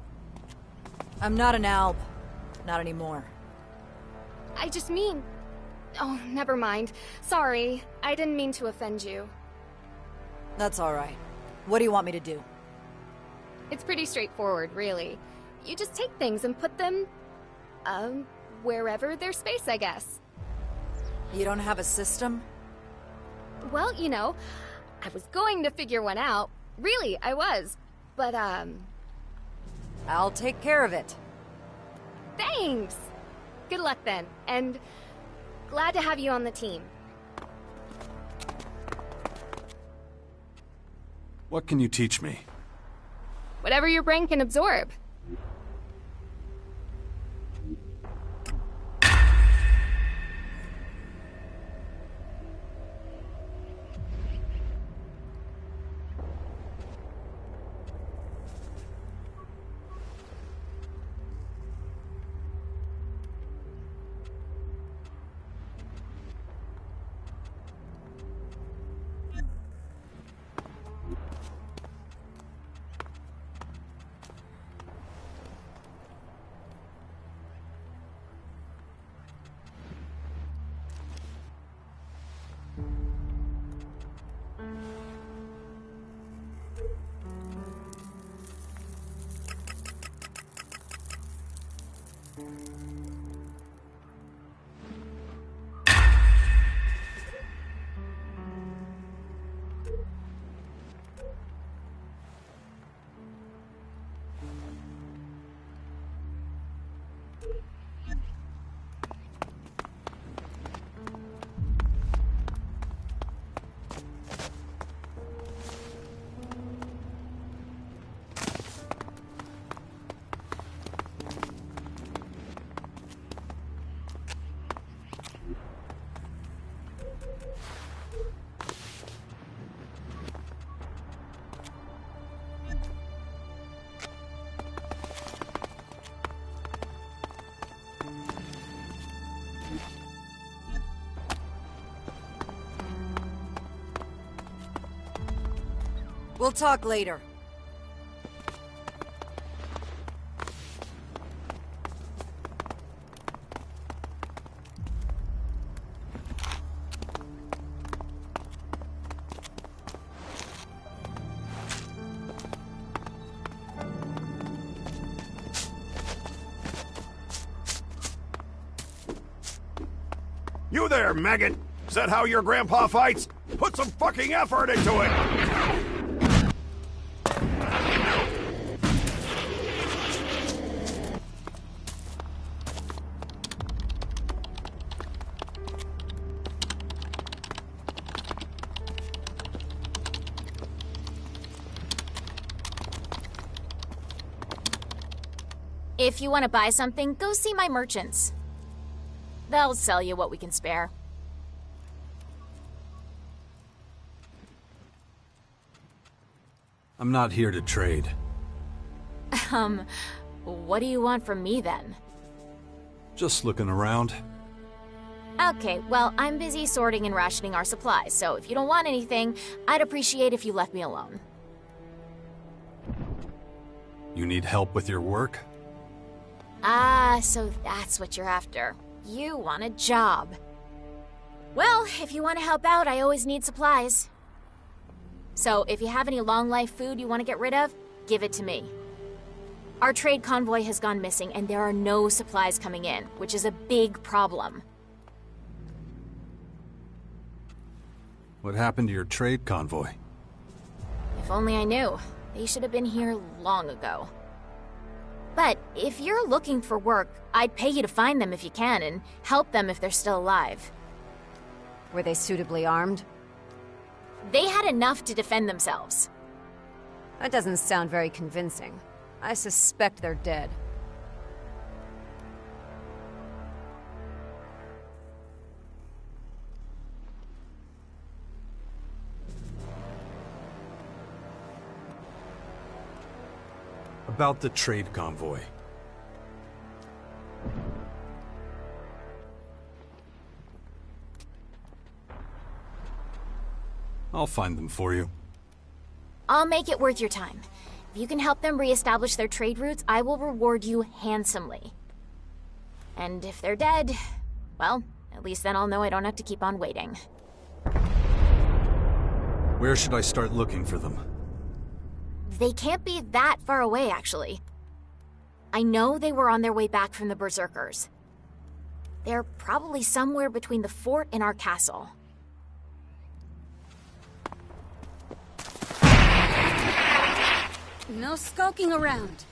Speaker 4: I'm not an alb. Not anymore.
Speaker 6: I just mean... Oh, never mind. Sorry. I didn't mean to offend you.
Speaker 4: That's all right. What do you want me to do?
Speaker 6: It's pretty straightforward, really. You just take things and put them... wherever there's space, I guess.
Speaker 4: You don't have a system?
Speaker 6: Well, you know, I was going to figure one out. Really, I was. But,
Speaker 4: I'll take care of it.
Speaker 6: Thanks! Good luck then, and glad to have you on the team.
Speaker 2: What can you teach me?
Speaker 6: Whatever your brain can absorb.
Speaker 4: We'll talk later.
Speaker 9: You there, maggot! Is that how your grandpa fights? Put some fucking effort into it!
Speaker 5: If you want to buy something, go see my merchants. They'll sell you what we can spare.
Speaker 2: I'm not here to trade.
Speaker 5: What do you want from me then?
Speaker 2: Just looking around.
Speaker 5: Okay, well, I'm busy sorting and rationing our supplies, so if you don't want anything, I'd appreciate if you left me alone.
Speaker 2: You need help with your work?
Speaker 5: Ah, so that's what you're after. You want a job. Well, if you want to help out, I always need supplies. So, if you have any long-life food you want to get rid of, give it to me. Our trade convoy has gone missing, and there are no supplies coming in, which is a big problem.
Speaker 2: What happened to your trade convoy?
Speaker 5: If only I knew. They should have been here long ago. But if you're looking for work, I'd pay you to find them if you can, and help them if they're still alive.
Speaker 12: Were they suitably armed?
Speaker 5: They had enough to defend themselves.
Speaker 12: That doesn't sound very convincing. I suspect they're dead.
Speaker 2: About the trade convoy. I'll find them for you.
Speaker 5: I'll make it worth your time. If you can help them reestablish their trade routes, I will reward you handsomely. And if they're dead, well, at least then I'll know I don't have to keep on waiting.
Speaker 2: Where should I start looking for them?
Speaker 5: They can't be that far away, actually. I know they were on their way back from the Berserkers. They're probably somewhere between the fort and our castle.
Speaker 11: No skulking around.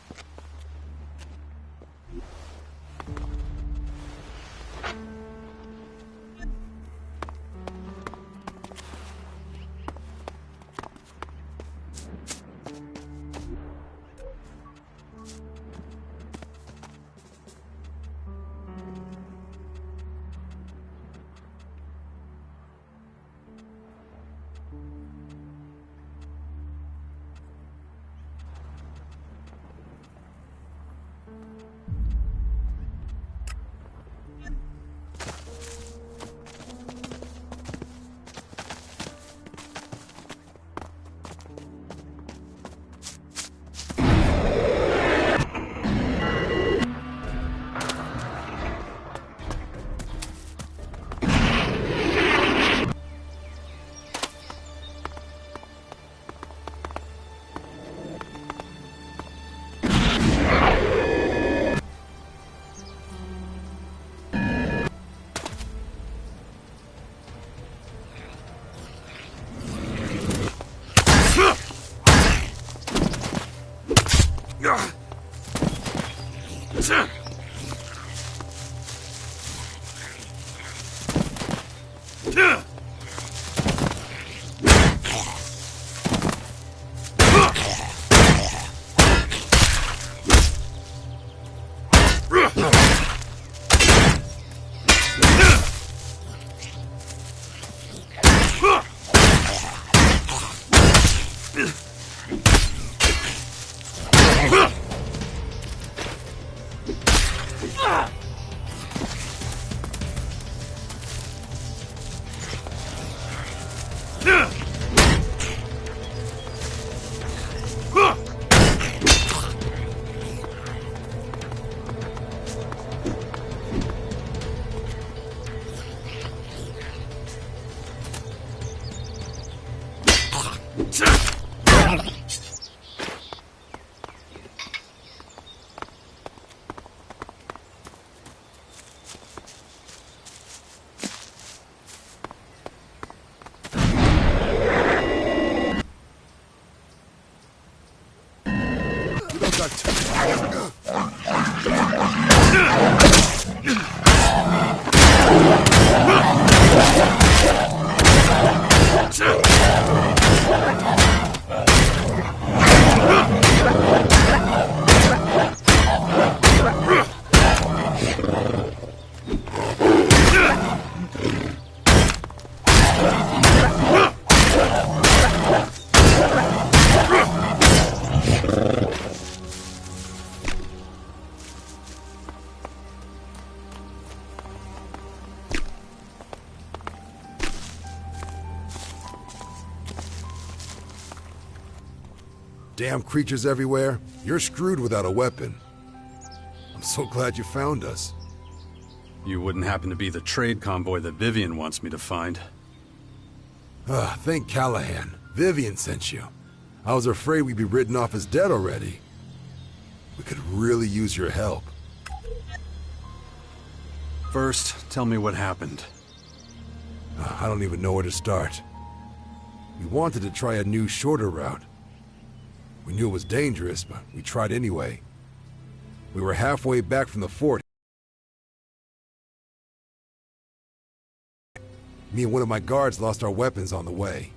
Speaker 13: Damn creatures everywhere. You're screwed without a weapon. I'm so glad you found us.
Speaker 2: You wouldn't happen to be the trade convoy that Vivian wants me to find.
Speaker 13: Thank Callahan. Vivian sent you. I was afraid we'd be written off as dead already. We could really use your help.
Speaker 2: First, tell me what happened.
Speaker 13: I don't even know where to start. We wanted to try a new, shorter route. We knew it was dangerous, but we tried anyway. We were halfway back from the fort. Me and one of my guards lost our weapons on the way.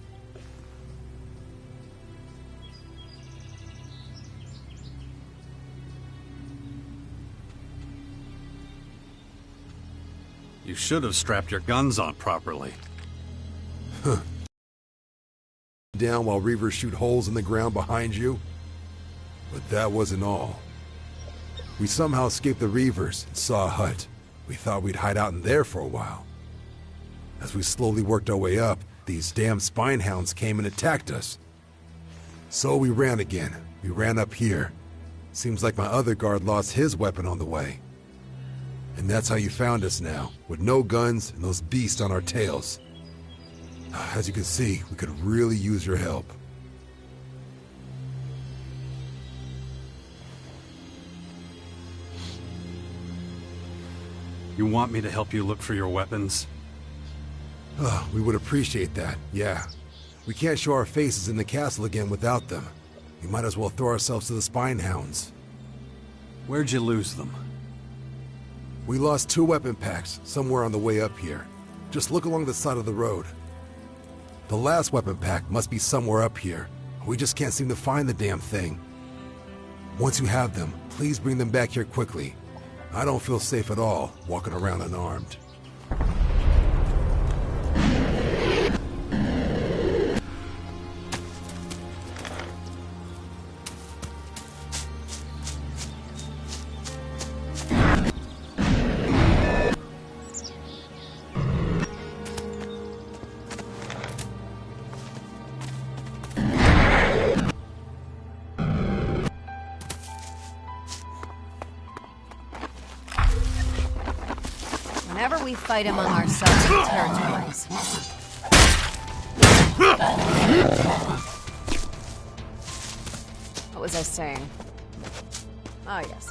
Speaker 2: You should have strapped your guns on properly.
Speaker 13: Huh. Down while Reavers shoot holes in the ground behind you? But that wasn't all. We somehow escaped the Reavers and saw a hut. We thought we'd hide out in there for a while. As we slowly worked our way up, these damn spine hounds came and attacked us. So we ran again. We ran up here. Seems like my other guard lost his weapon on the way. And that's how you found us now, with no guns and those beasts on our tails. As you can see, we could really use your help.
Speaker 2: You want me to help you look for your weapons?
Speaker 13: We would appreciate that, yeah. We can't show our faces in the castle again without them. We might as well throw ourselves to the spine hounds.
Speaker 2: Where'd you lose them?
Speaker 13: We lost 2 weapon packs somewhere on the way up here. Just look along the side of the road. The last weapon pack must be somewhere up here. We just can't seem to find the damn thing. Once you have them, please bring them back here quickly. I don't feel safe at all walking around unarmed.
Speaker 12: Whenever we fight among ourselves in territories. What was I saying? Oh, yes.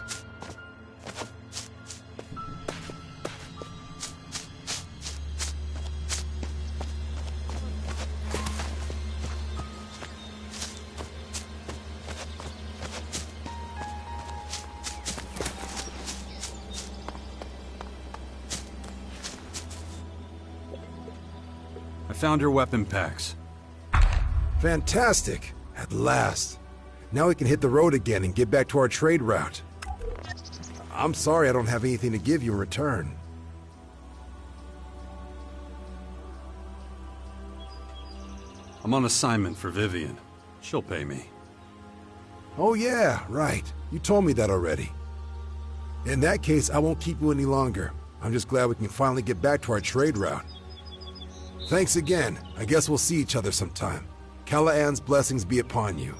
Speaker 2: I found your weapon packs.
Speaker 13: Fantastic. At last. Now we can hit the road again and get back to our trade route. I'm sorry I don't have anything to give you in return.
Speaker 2: I'm on assignment for Vivian. She'll pay me.
Speaker 13: Oh yeah, right. You told me that already. In that case, I won't keep you any longer. I'm just glad we can finally get back to our trade route. Thanks again. I guess we'll see each other sometime. Callahan's blessings be upon you.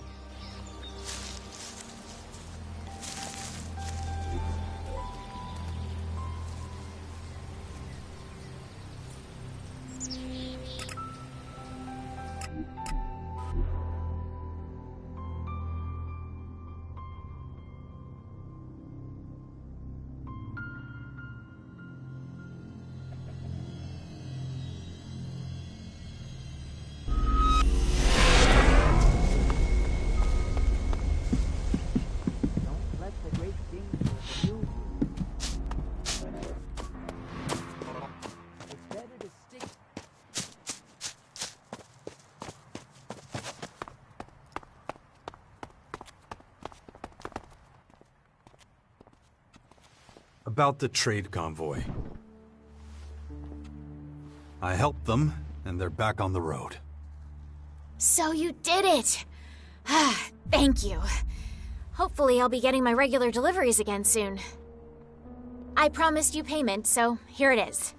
Speaker 2: About the trade convoy. I helped them, and they're back on the road.
Speaker 5: So you did it! Thank you. Hopefully I'll be getting my regular deliveries again soon. I promised you payment, so here it is.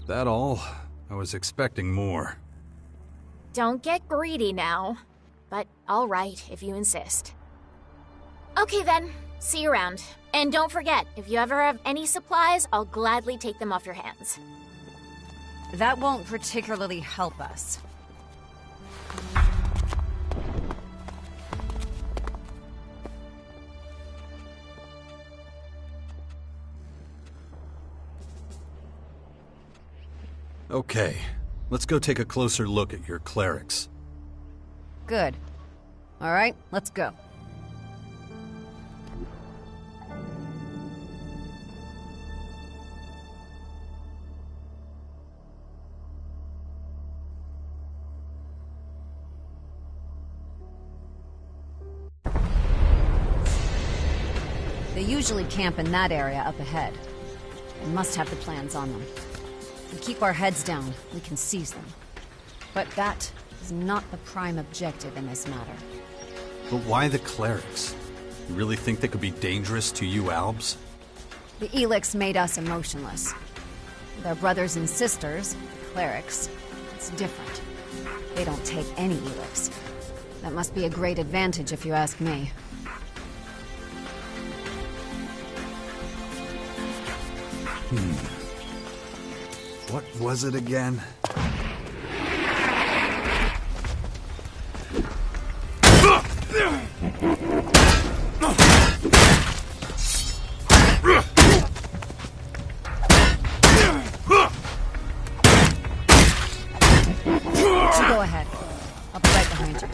Speaker 2: That all? I was expecting more.
Speaker 5: Don't get greedy now. But all right, if you insist. Okay then, see you around. And don't forget, if you ever have any supplies, I'll gladly take them off your hands.
Speaker 12: That won't particularly help us.
Speaker 2: Okay, let's go take a closer look at your clerics.
Speaker 12: Good. All right, let's go. They usually camp in that area up ahead. We must have the plans on them. If we keep our heads down, we can seize them. But that is not the prime objective in this matter.
Speaker 2: But why the clerics? You really think they could be dangerous to you Albs?
Speaker 12: The Elex made us emotionless. With our brothers and sisters, the clerics, it's different. They don't take any Elex. That must be a great advantage if you ask me.
Speaker 2: What was it again?
Speaker 12: You go ahead. I'll be right behind you.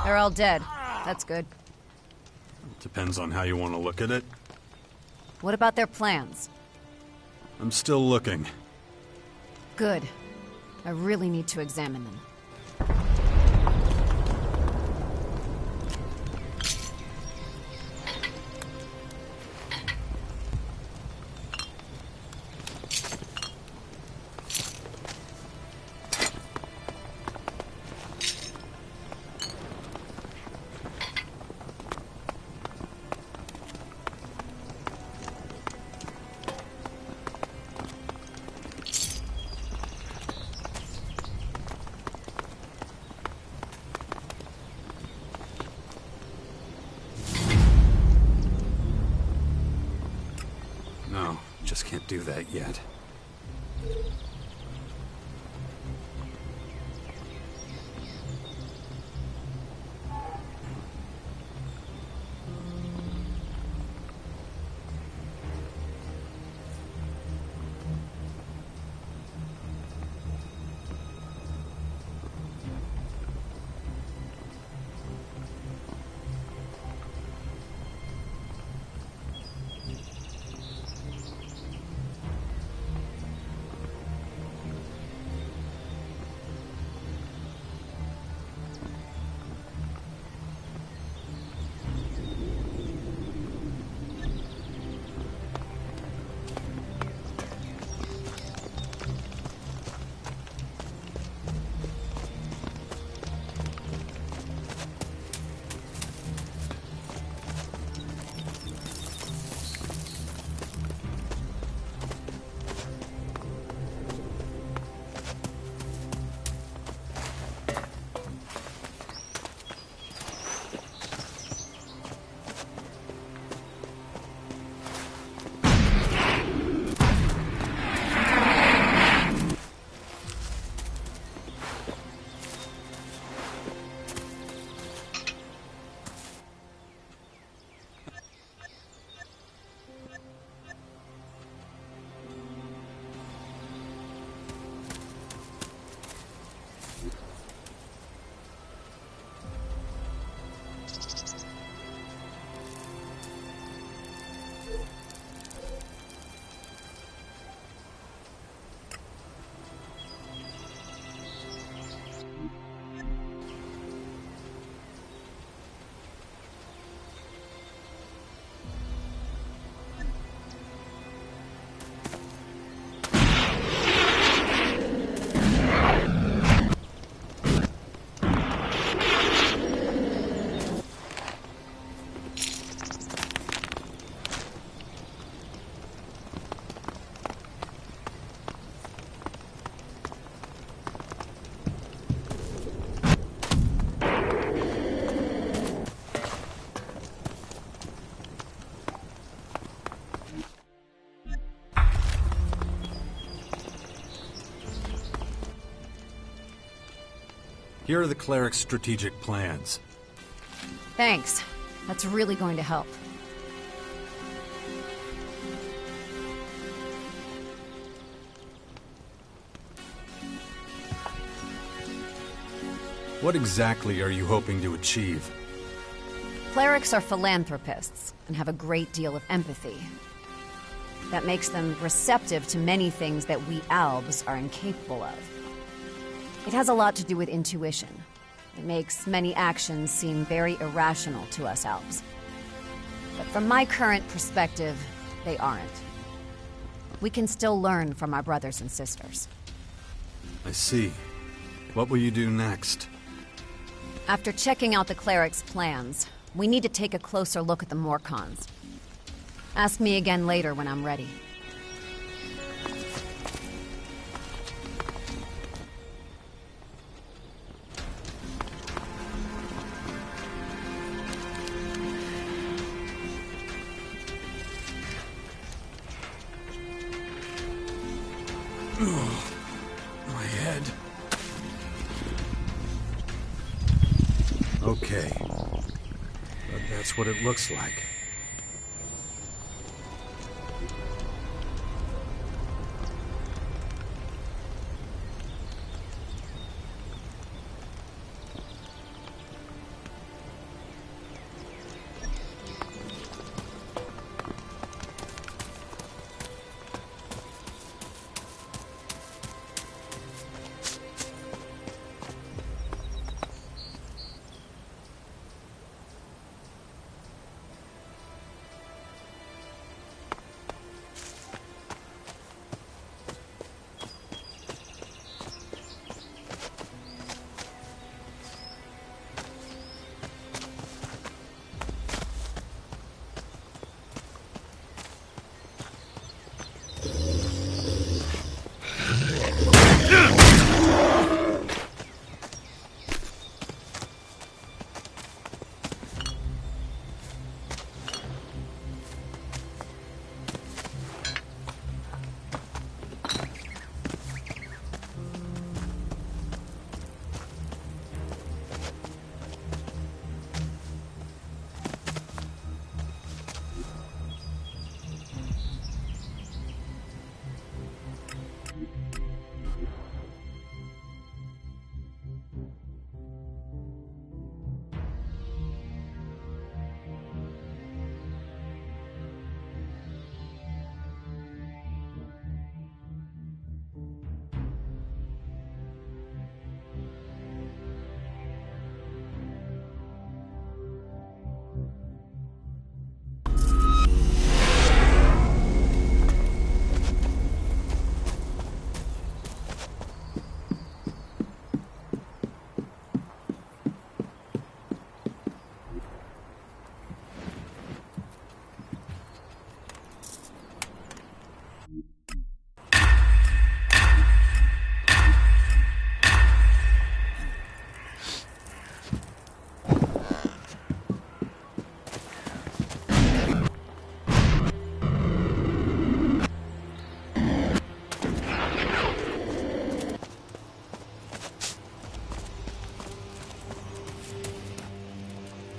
Speaker 12: They're all dead. That's good.
Speaker 2: Depends on how you want to look at it.
Speaker 12: What about their plans?
Speaker 2: I'm still looking.
Speaker 12: Good. I really need to examine them.
Speaker 2: No, just can't do that yet. Here are the cleric's strategic plans.
Speaker 12: Thanks. That's really going to help.
Speaker 2: What exactly are you hoping to achieve?
Speaker 12: Clerics are philanthropists and have a great deal of empathy. That makes them receptive to many things that we Albs are incapable of. It has a lot to do with intuition. It makes many actions seem very irrational to us Albs. But from my current perspective, they aren't. We can still learn from our brothers and sisters.
Speaker 2: I see. What will you do next?
Speaker 12: After checking out the cleric's plans, we need to take a closer look at the Morcons. Ask me again later when I'm ready.
Speaker 2: My head. Okay. But that's what it looks like.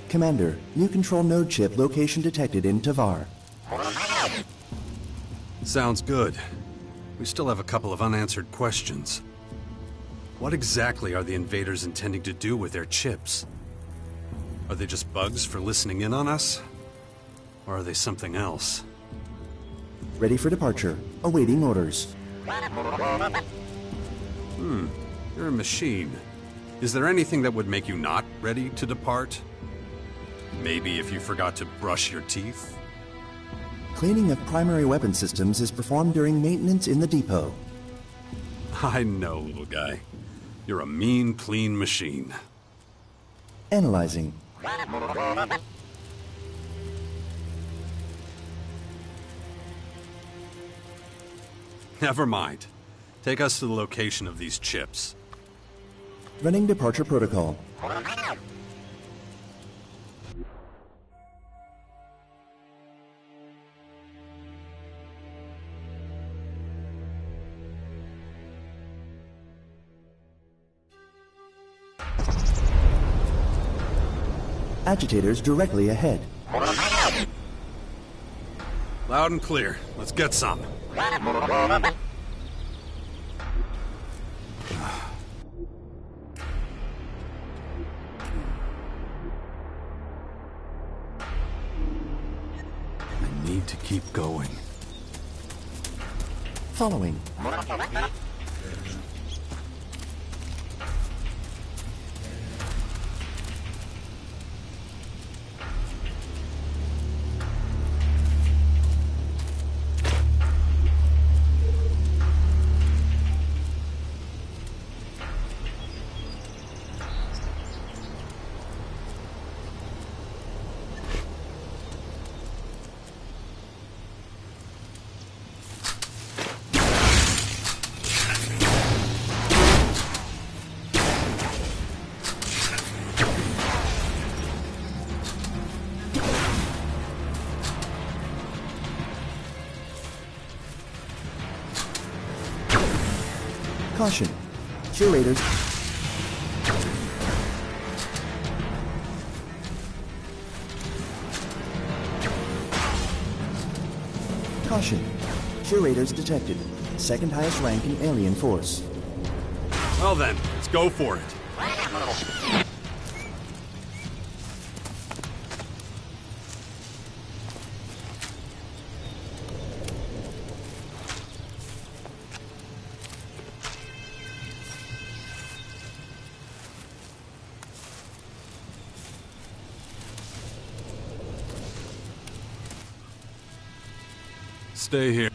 Speaker 11: Commander, new control node chip location detected in Tavar.
Speaker 2: Sounds good. We still have a couple of unanswered questions. What exactly are the invaders intending to do with their chips? Are they just bugs for listening in on us? Or are they something else?
Speaker 11: Ready for departure. Awaiting orders.
Speaker 2: You're a machine. Is there anything that would make you not ready to depart? Maybe if you forgot to brush your teeth?
Speaker 11: Cleaning of primary weapon systems is performed during maintenance in the depot.
Speaker 2: I know, little guy. You're a mean, clean machine.
Speaker 11: Analyzing.
Speaker 2: Never mind. Take us to the location of these chips.
Speaker 11: Running departure protocol. agitators directly ahead.
Speaker 2: Loud and clear. Let's get some. I need to keep going.
Speaker 11: Following. Caution. Curators. Caution. Curators detected. Second highest rank in alien force.
Speaker 2: Well then, let's go for it. Stay here.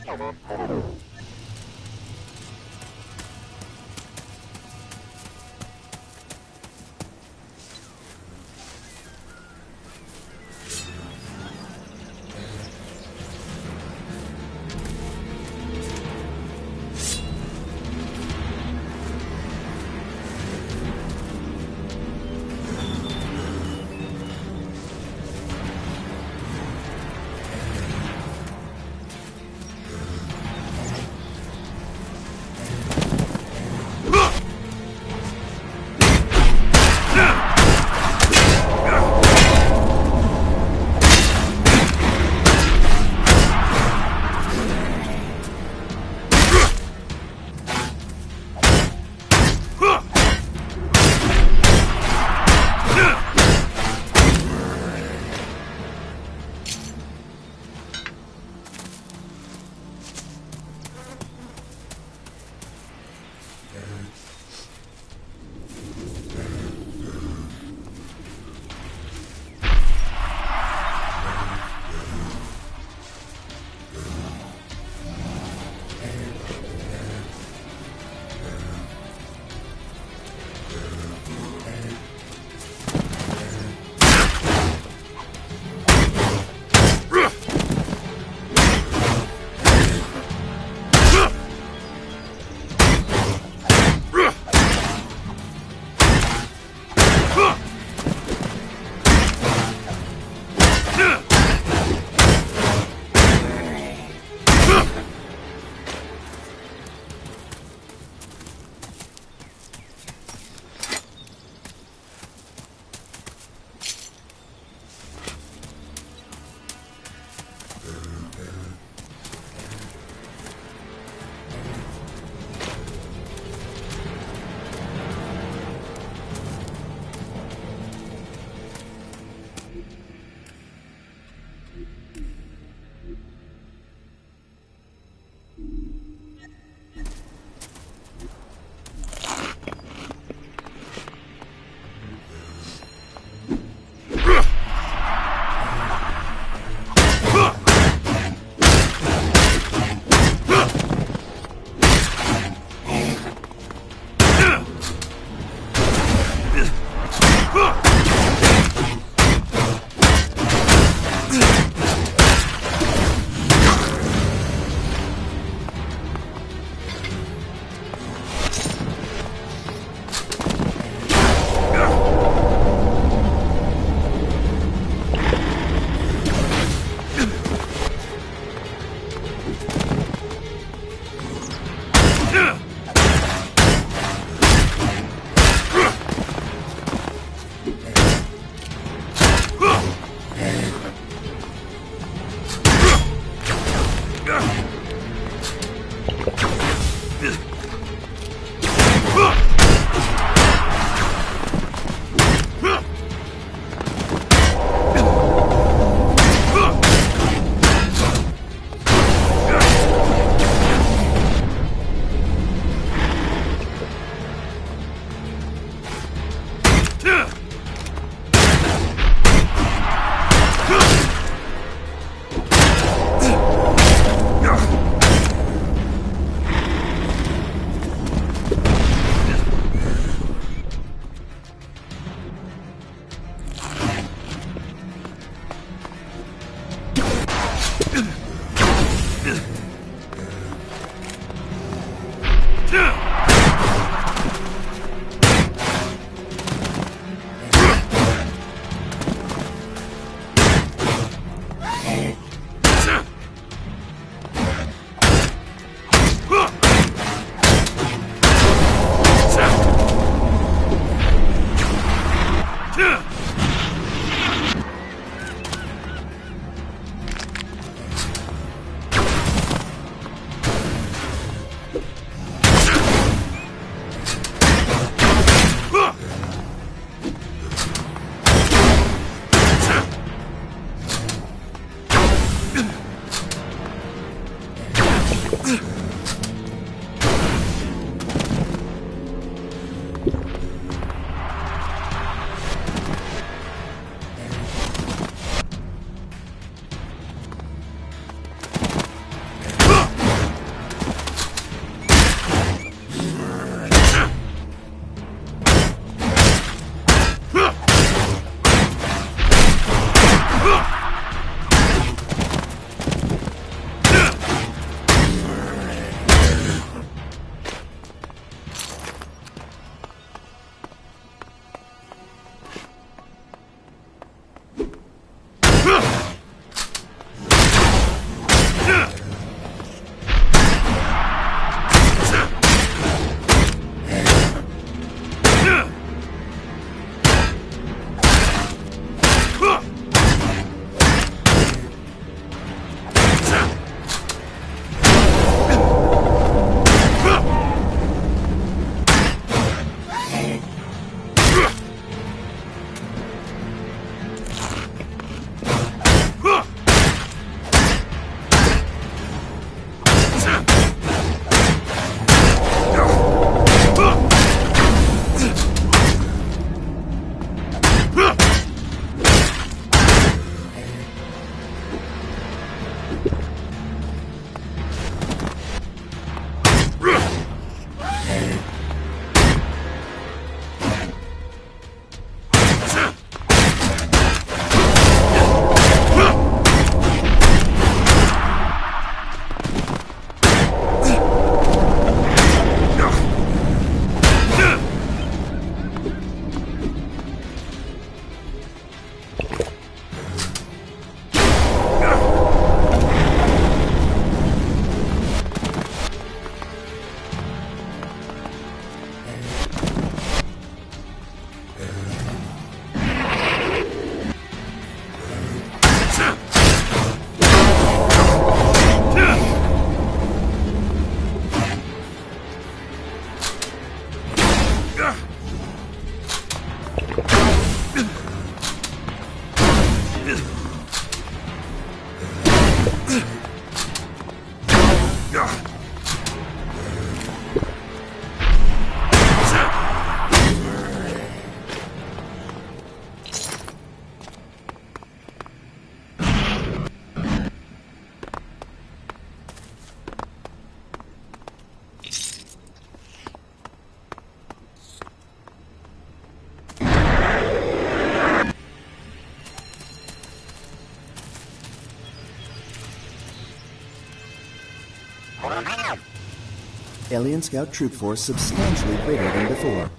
Speaker 11: Alien scout troop force substantially greater than before.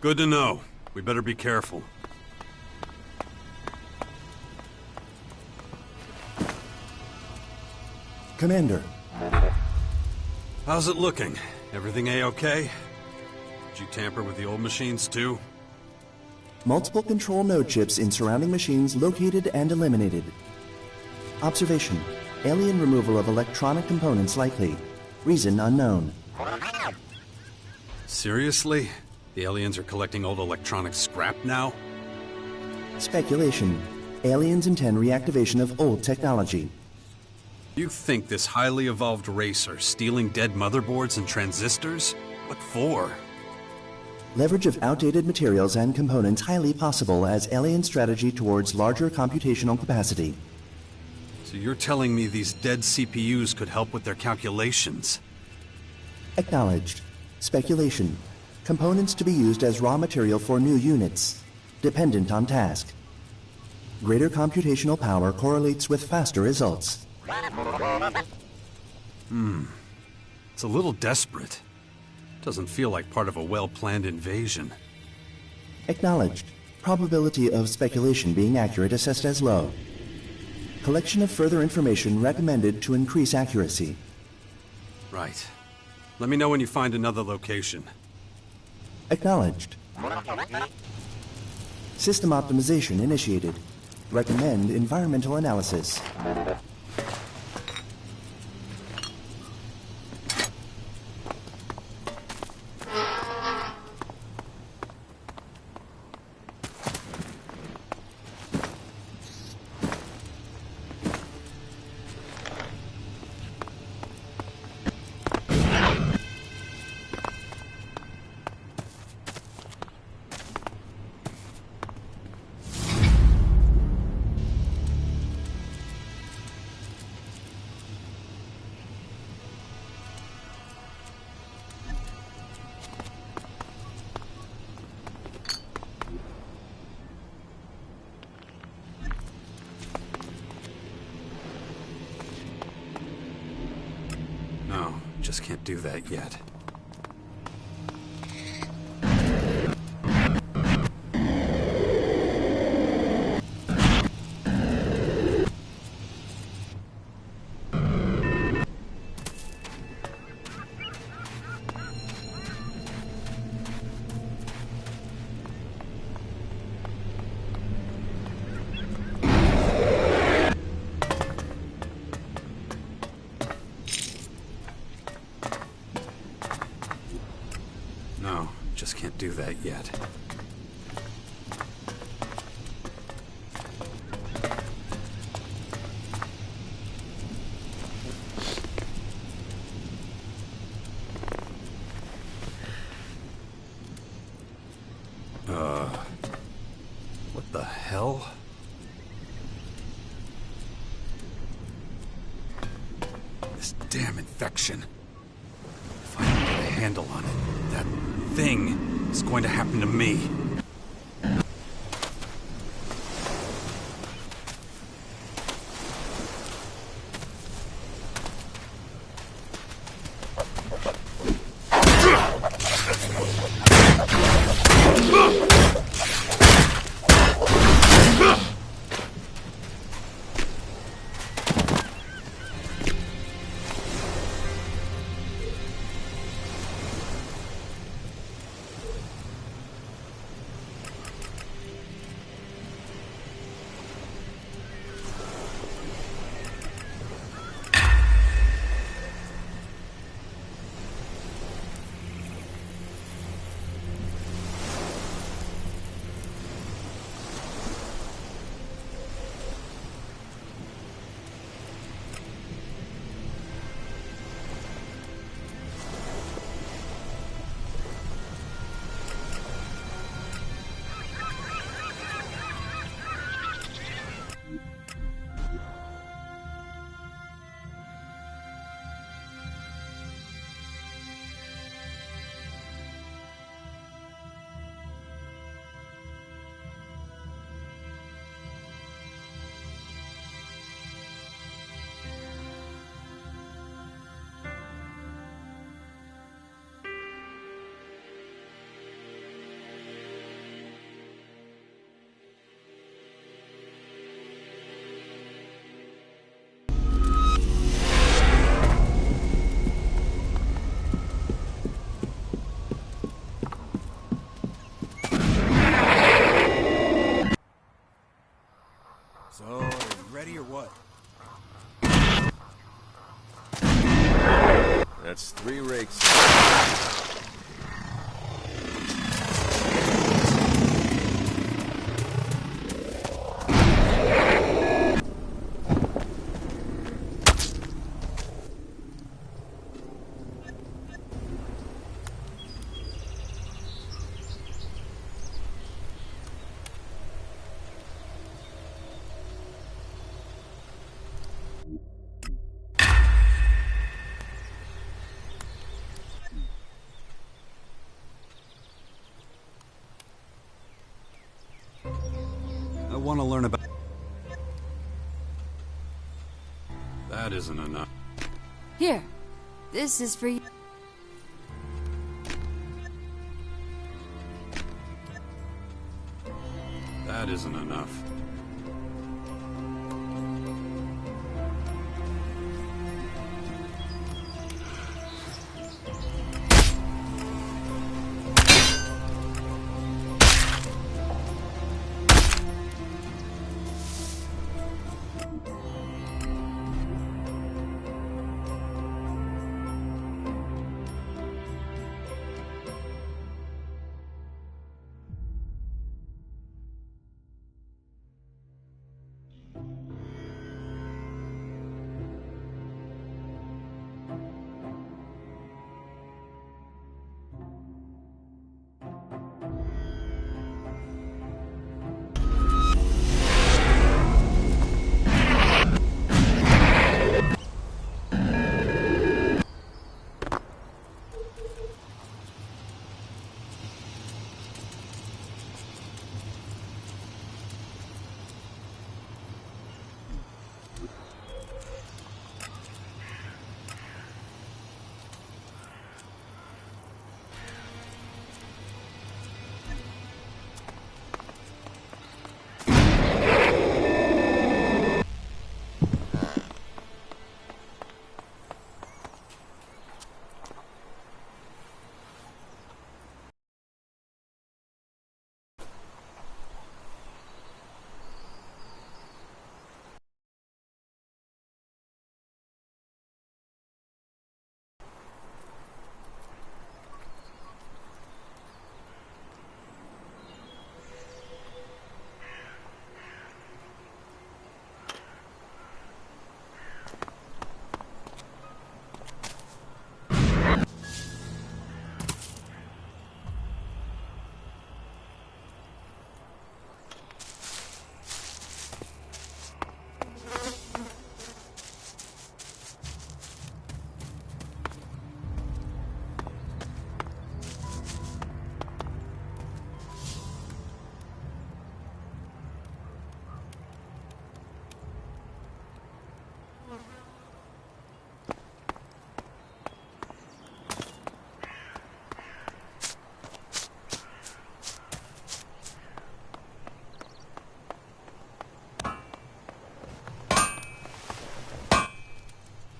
Speaker 2: Good to know. We better be careful.
Speaker 11: Commander.
Speaker 2: How's it looking? Everything A-okay? Did you tamper with the old machines too?
Speaker 11: Multiple control node chips in surrounding machines located and eliminated. Observation. Alien removal of electronic components likely. Reason unknown.
Speaker 2: Seriously? The aliens are collecting old electronic scrap now?
Speaker 11: Speculation. Aliens intend reactivation of old technology.
Speaker 2: You think this highly evolved race are stealing dead motherboards and transistors? What for?
Speaker 11: Leverage of outdated materials and components highly possible as alien strategy towards larger computational capacity.
Speaker 2: So you're telling me these dead CPUs could help with their calculations?
Speaker 11: Acknowledged. Speculation. Components to be used as raw material for new units. Dependent on task. Greater computational power correlates with faster results.
Speaker 2: It's a little desperate. Doesn't feel like part of a well-planned invasion.
Speaker 11: Acknowledged. Probability of speculation being accurate assessed as low. Collection of further information recommended to increase accuracy.
Speaker 2: Right. Let me know when you find another location.
Speaker 11: Acknowledged. System optimization initiated. Recommend environmental analysis.
Speaker 2: No, just can't do that yet. No, just can't do that yet. What the hell? This damn infection. If I don't get a handle on it, that thing is going to happen to me. want to learn about... That isn't enough.
Speaker 15: Here, this is for you.
Speaker 2: That isn't enough.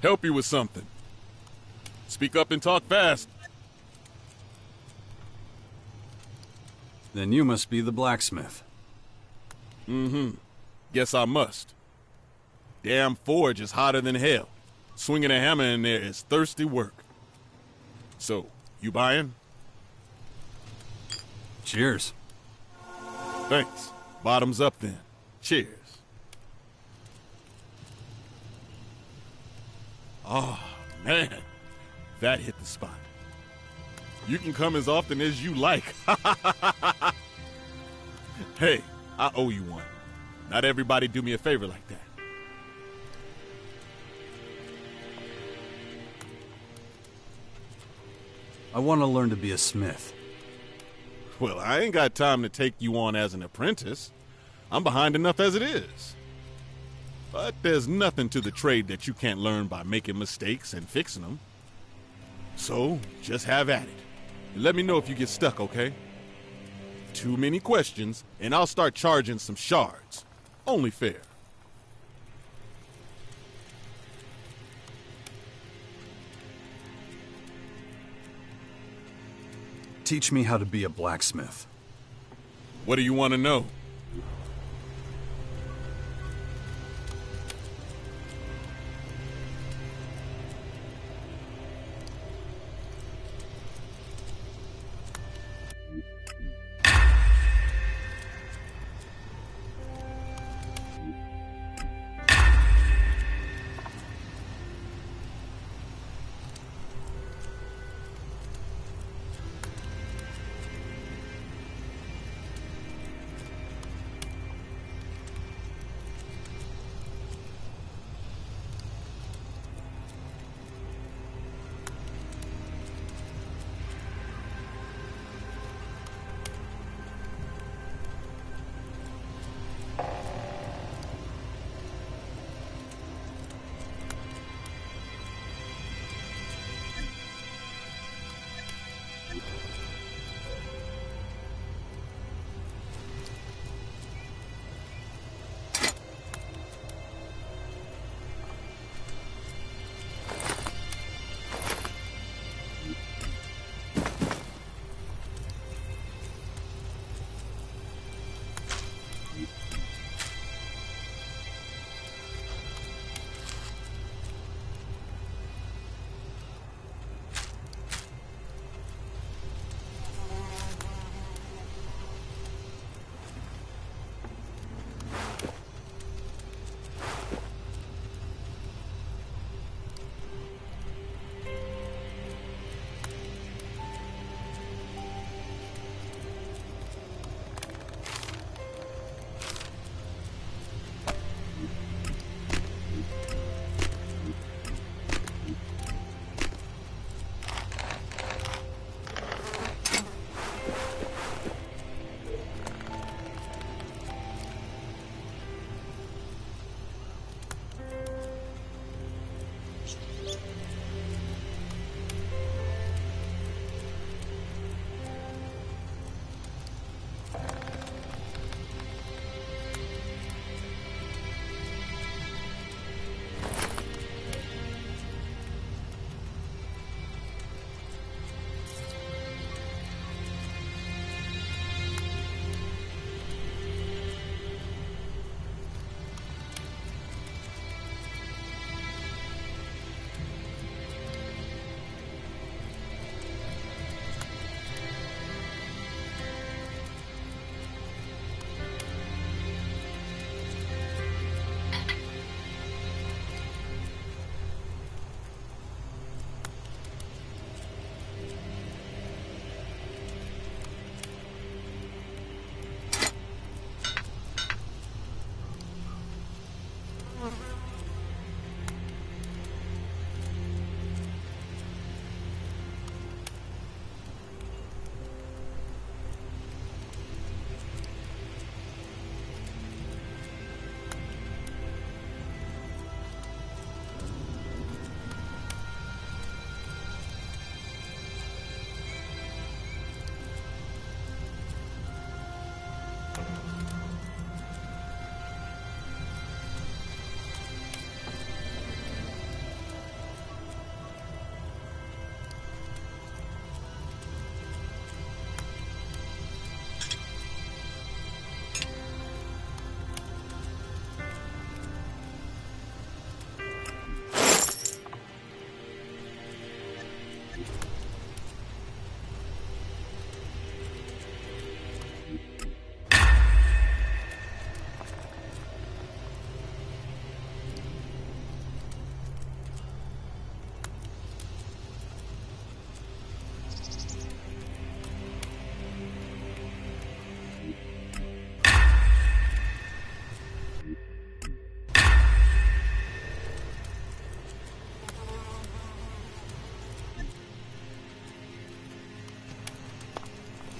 Speaker 21: Help you with something. Speak up and talk fast.
Speaker 2: Then you must be the blacksmith.
Speaker 21: Mm-hmm. Guess I must. Damn forge is hotter than hell. Swinging a hammer in there is thirsty work. So, you buying?
Speaker 2: Cheers.
Speaker 21: Thanks. Bottoms up then. Cheers. Oh, man. That hit the spot. You can come as often as you like. Hey, I owe you one. Not everybody do me a favor like that.
Speaker 2: I want to learn to be a smith.
Speaker 21: Well, I ain't got time to take you on as an apprentice. I'm behind enough as it is. But there's nothing to the trade that you can't learn by making mistakes and fixing them. So, just have at it. And let me know if you get stuck, okay? Too many questions, and I'll start charging some shards. Only fair.
Speaker 2: Teach me how to be a blacksmith.
Speaker 21: What do you want to know?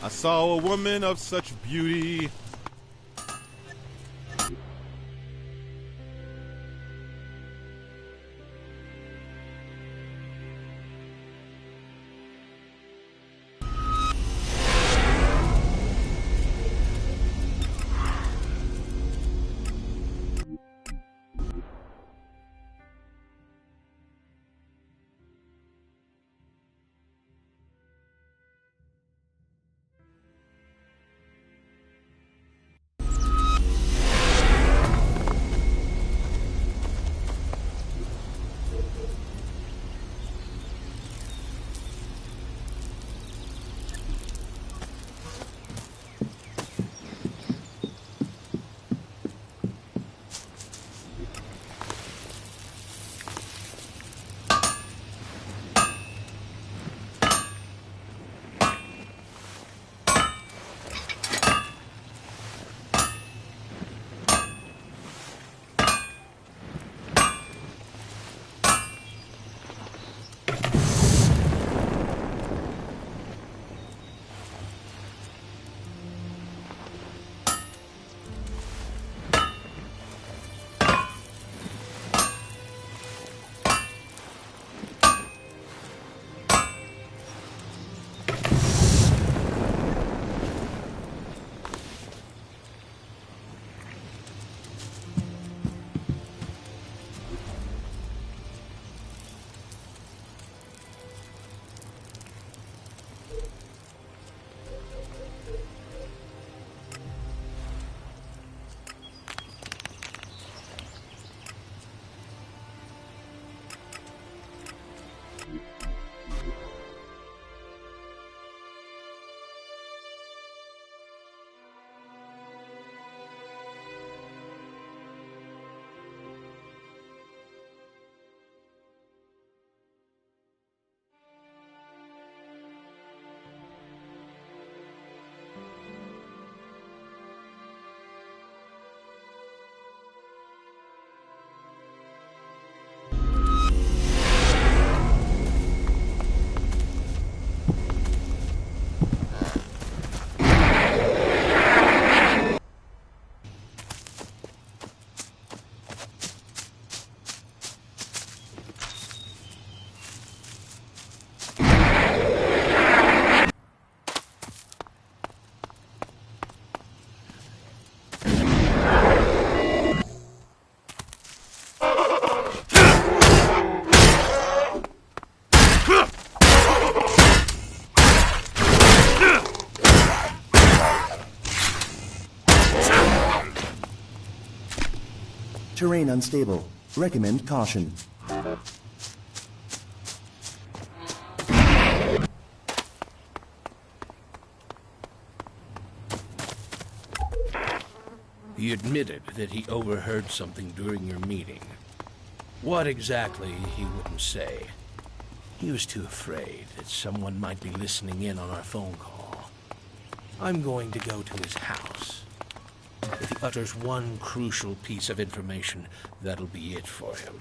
Speaker 7: I saw a woman of such beauty.
Speaker 11: Terrain unstable. Recommend caution.
Speaker 1: He admitted that he overheard something during your meeting. What exactly, he wouldn't say. He was too afraid that someone might be listening in on our phone call. I'm going to go to his house. If he utters one crucial piece of information, that'll be it for him.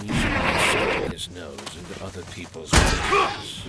Speaker 1: He should be sticking his nose into other people's business.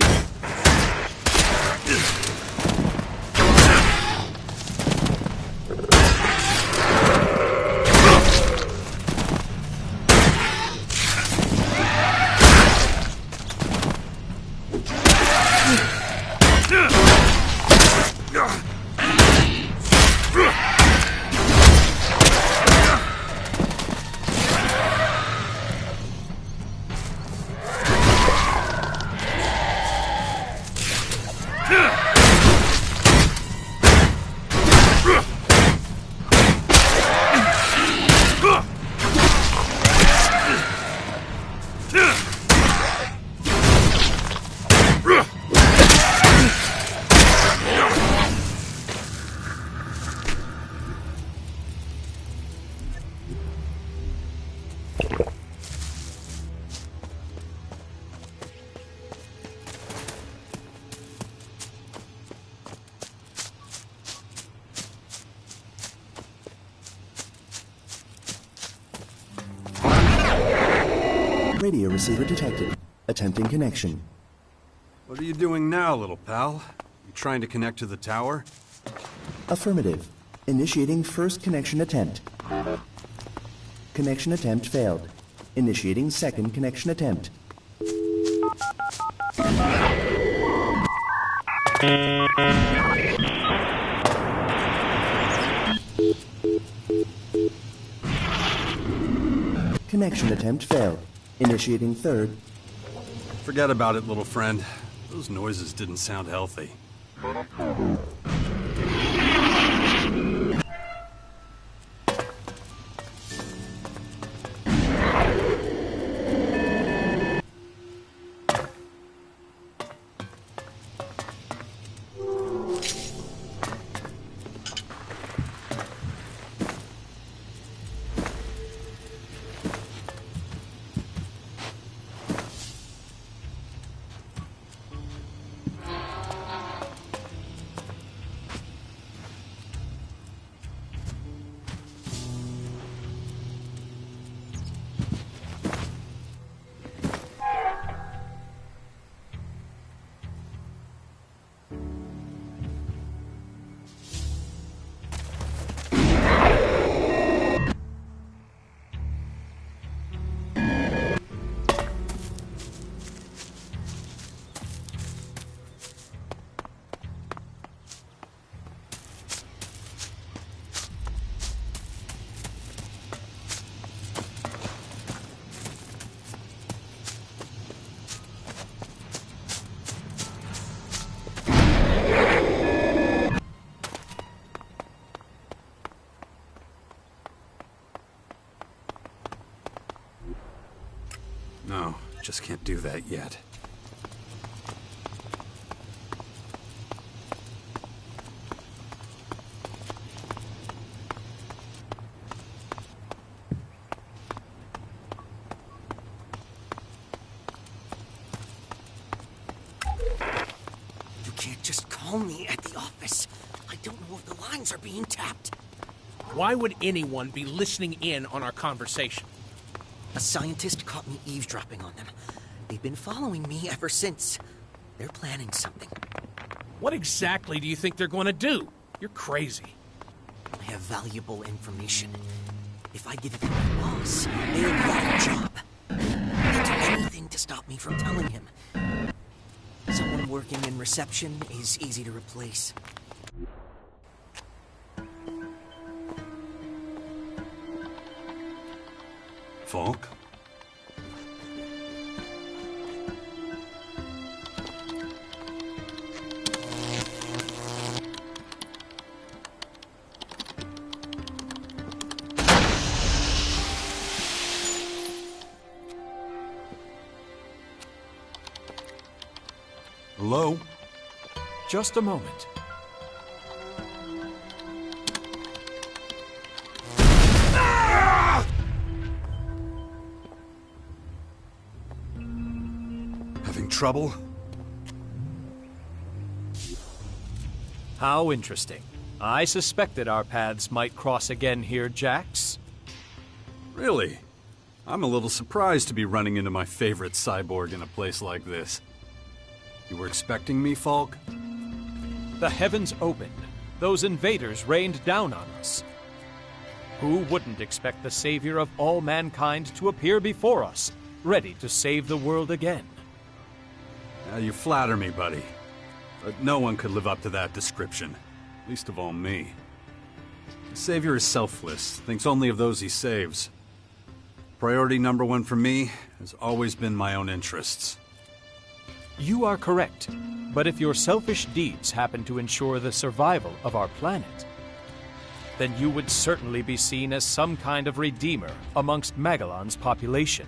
Speaker 11: Radio receiver detected. Attempting connection.
Speaker 2: What are you doing now, little pal? You trying to connect to the tower?
Speaker 11: Affirmative. Initiating first connection attempt. Connection attempt failed. Initiating second connection attempt. Connection attempt failed. Initiating third.
Speaker 2: Forget about it, little friend. Those noises didn't sound healthy. No, just can't do that yet.
Speaker 14: You can't just call me at the office. I don't know if the lines are being tapped.
Speaker 1: Why would anyone be listening in on our conversation?
Speaker 14: A scientist caught me eavesdropping on them. They've been following me ever since. They're planning something.
Speaker 1: What exactly do you think they're going to do? You're crazy.
Speaker 14: I have valuable information. If I give it to my boss, they'll get a job. They'll do anything to stop me from telling him. Someone working in reception is easy to replace.
Speaker 2: Falk? Hello?
Speaker 16: Just a moment.
Speaker 2: Having trouble?
Speaker 16: How interesting. I suspected our paths might cross again here, Jax.
Speaker 2: Really? I'm a little surprised to be running into my favorite cyborg in a place like this. You were expecting me, Falk?
Speaker 16: The heavens opened. Those invaders rained down on us. Who wouldn't expect the savior of all mankind to appear before us, ready to save the world again?
Speaker 2: You flatter me, buddy. But no one could live up to that description. Least of all me. The savior is selfless, thinks only of those he saves. Priority number one for me has always been my own interests.
Speaker 16: You are correct, but if your selfish deeds happen to ensure the survival of our planet, then you would certainly be seen as some kind of redeemer amongst Magellan's population.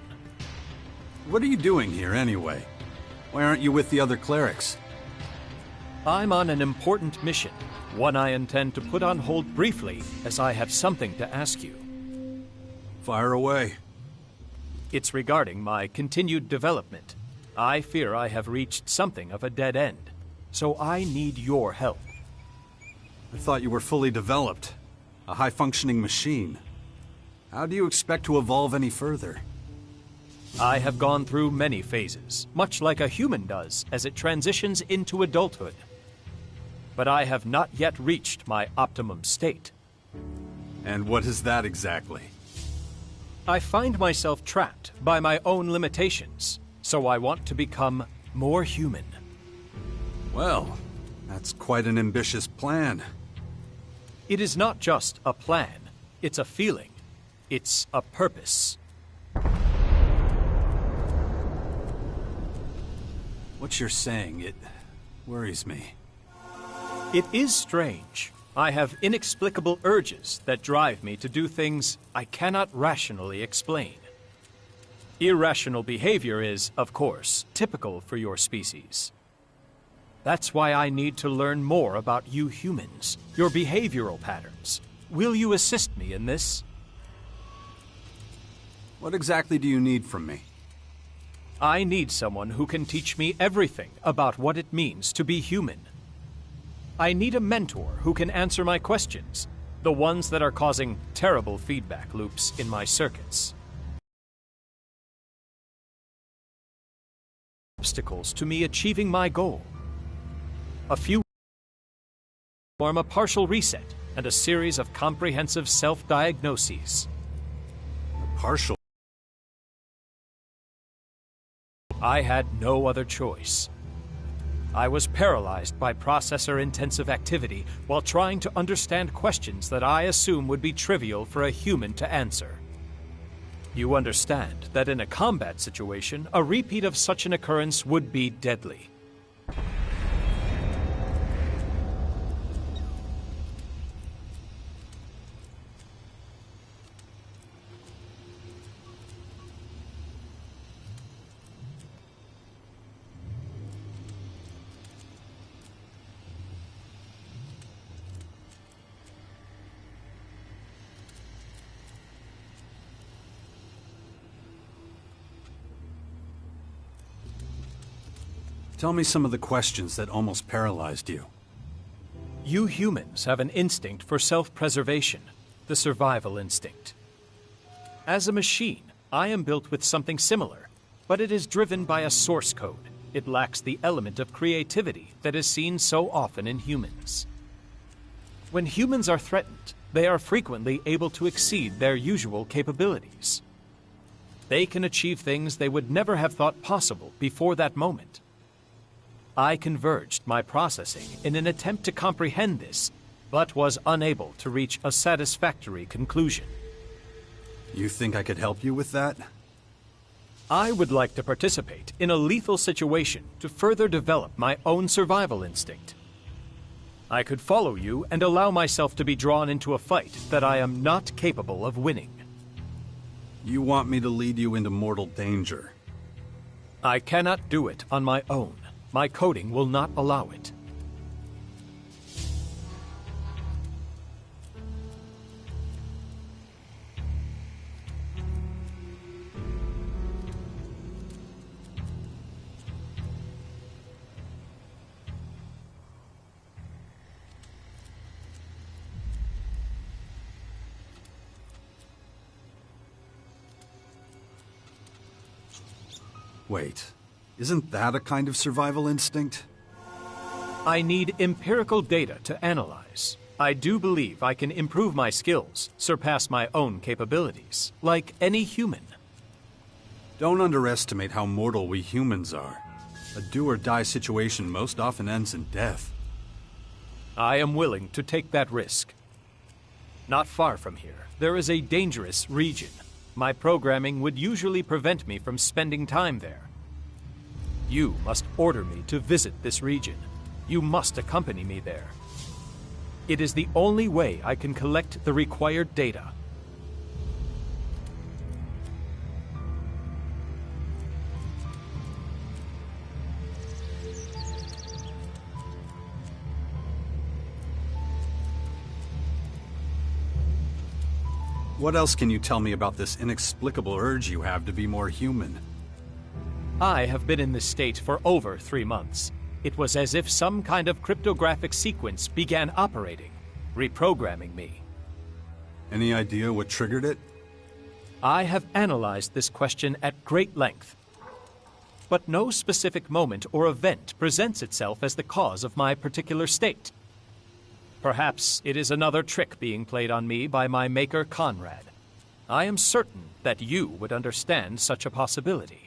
Speaker 2: What are you doing here, anyway? Why aren't you with the other clerics?
Speaker 16: I'm on an important mission, one I intend to put on hold briefly, as I have something to ask you.
Speaker 2: Fire away.
Speaker 16: It's regarding my continued development. I fear I have reached something of a dead end, so I need your help.
Speaker 2: I thought you were fully developed. A high-functioning machine. How do you expect to evolve any further?
Speaker 16: I have gone through many phases, much like a human does as it transitions into adulthood. but I have not yet reached my optimum state.
Speaker 2: And what is that exactly?
Speaker 16: I find myself trapped by my own limitations, so I want to become more human.
Speaker 2: Well, that's quite an ambitious plan.
Speaker 16: It is not just a plan, it's a feeling. It's a purpose.
Speaker 2: What you're saying, it worries me.
Speaker 16: It is strange. I have inexplicable urges that drive me to do things I cannot rationally explain. Irrational behavior is, of course, typical for your species. That's why I need to learn more about you humans, your behavioral patterns. Will you assist me in this?
Speaker 2: What exactly do you need from me?
Speaker 16: I need someone who can teach me everything about what it means to be human. I need a mentor who can answer my questions, the ones that are causing terrible feedback loops in my circuits. Obstacles to me achieving my goal. A few form a partial reset and a series of comprehensive self-diagnoses.
Speaker 2: Partial?
Speaker 16: I had no other choice. I was paralyzed by processor-intensive activity while trying to understand questions that I assume would be trivial for a human to answer. You understand that in a combat situation, a repeat of such an occurrence would be deadly.
Speaker 2: Tell me some of the questions that almost paralyzed you.
Speaker 16: You humans have an instinct for self-preservation, the survival instinct. As a machine, I am built with something similar, but it is driven by a source code. It lacks the element of creativity that is seen so often in humans. When humans are threatened, they are frequently able to exceed their usual capabilities. They can achieve things they would never have thought possible before that moment. I converged my processing in an attempt to comprehend this, but was unable to reach a satisfactory conclusion.
Speaker 2: You think I could help you with that?
Speaker 16: I would like to participate in a lethal situation to further develop my own survival instinct. I could follow you and allow myself to be drawn into a fight that I am not capable of winning.
Speaker 2: You want me to lead you into mortal danger?
Speaker 16: I cannot do it on my own. My coding will not allow it.
Speaker 2: Wait. Isn't that a kind of survival instinct?
Speaker 16: I need empirical data to analyze. I do believe I can improve my skills, surpass my own capabilities, like any human.
Speaker 2: Don't underestimate how mortal we humans are. A do-or-die situation most often ends in death.
Speaker 16: I am willing to take that risk. Not far from here, there is a dangerous region. My programming would usually prevent me from spending time there. You must order me to visit this region. You must accompany me there. It is the only way I can collect the required data.
Speaker 2: What else can you tell me about this inexplicable urge you have to be more human?
Speaker 16: I have been in this state for over 3 months. It was as if some kind of cryptographic sequence began operating, reprogramming me.
Speaker 2: Any idea what triggered it?
Speaker 16: I have analyzed this question at great length, but no specific moment or event presents itself as the cause of my particular state. Perhaps it is another trick being played on me by my maker Conrad. I am certain that you would understand such a possibility.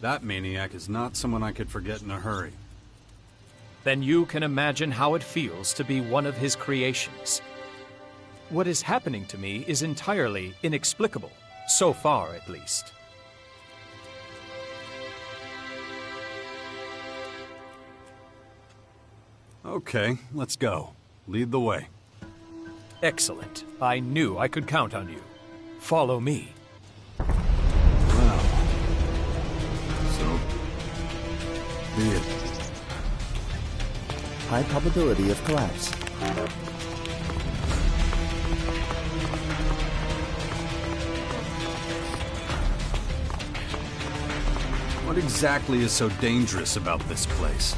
Speaker 2: That maniac is not someone I could forget in a hurry.
Speaker 16: Then you can imagine how it feels to be one of his creations. What is happening to me is entirely inexplicable, so far at least.
Speaker 2: Okay, let's go. Lead the way.
Speaker 16: Excellent. I knew I could count on you. Follow me.
Speaker 2: Well, so be it.
Speaker 11: High probability of collapse.
Speaker 2: What exactly is so dangerous about this place?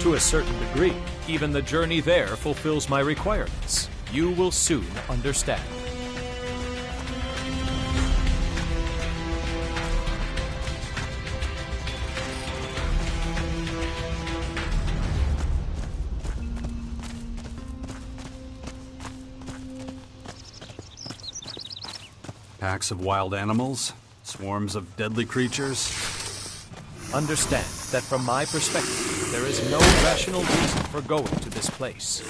Speaker 16: To a certain degree, even the journey there fulfills my requirements. You will soon understand.
Speaker 2: Packs of wild animals? Swarms of deadly creatures?
Speaker 16: Understand that from my perspective, there is no rational reason for going to this place.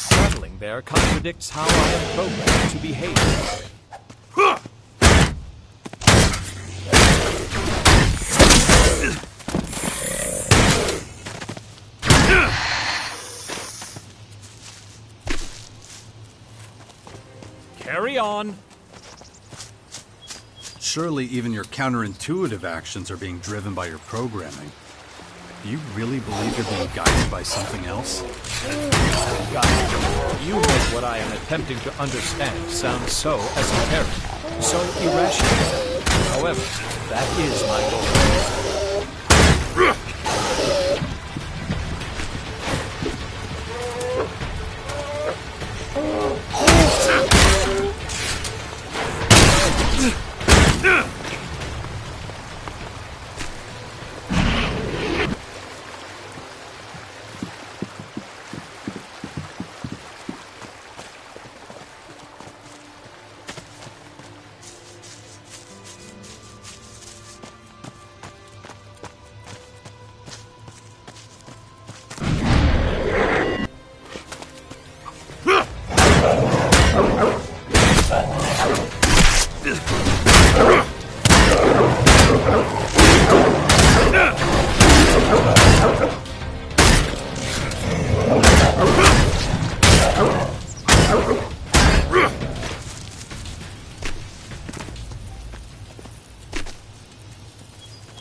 Speaker 16: Traveling there contradicts how I am programmed to behave. Carry on.
Speaker 2: Surely even your counterintuitive actions are being driven by your programming. Do you really believe you're being guided by something else?
Speaker 16: Guided. You make what I am attempting to understand sound so esoteric, so irrational. However, that is my goal.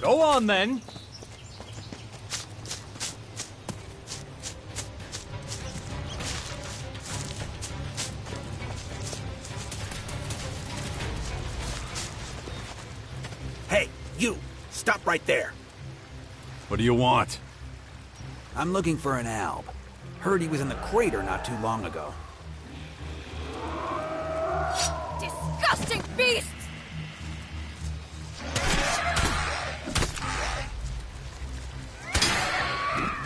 Speaker 16: Go on, then.
Speaker 17: Hey, you! Stop right there!
Speaker 2: What do you want?
Speaker 17: I'm looking for an alb. Heard he was in the crater not too long ago.
Speaker 6: Disgusting beasts!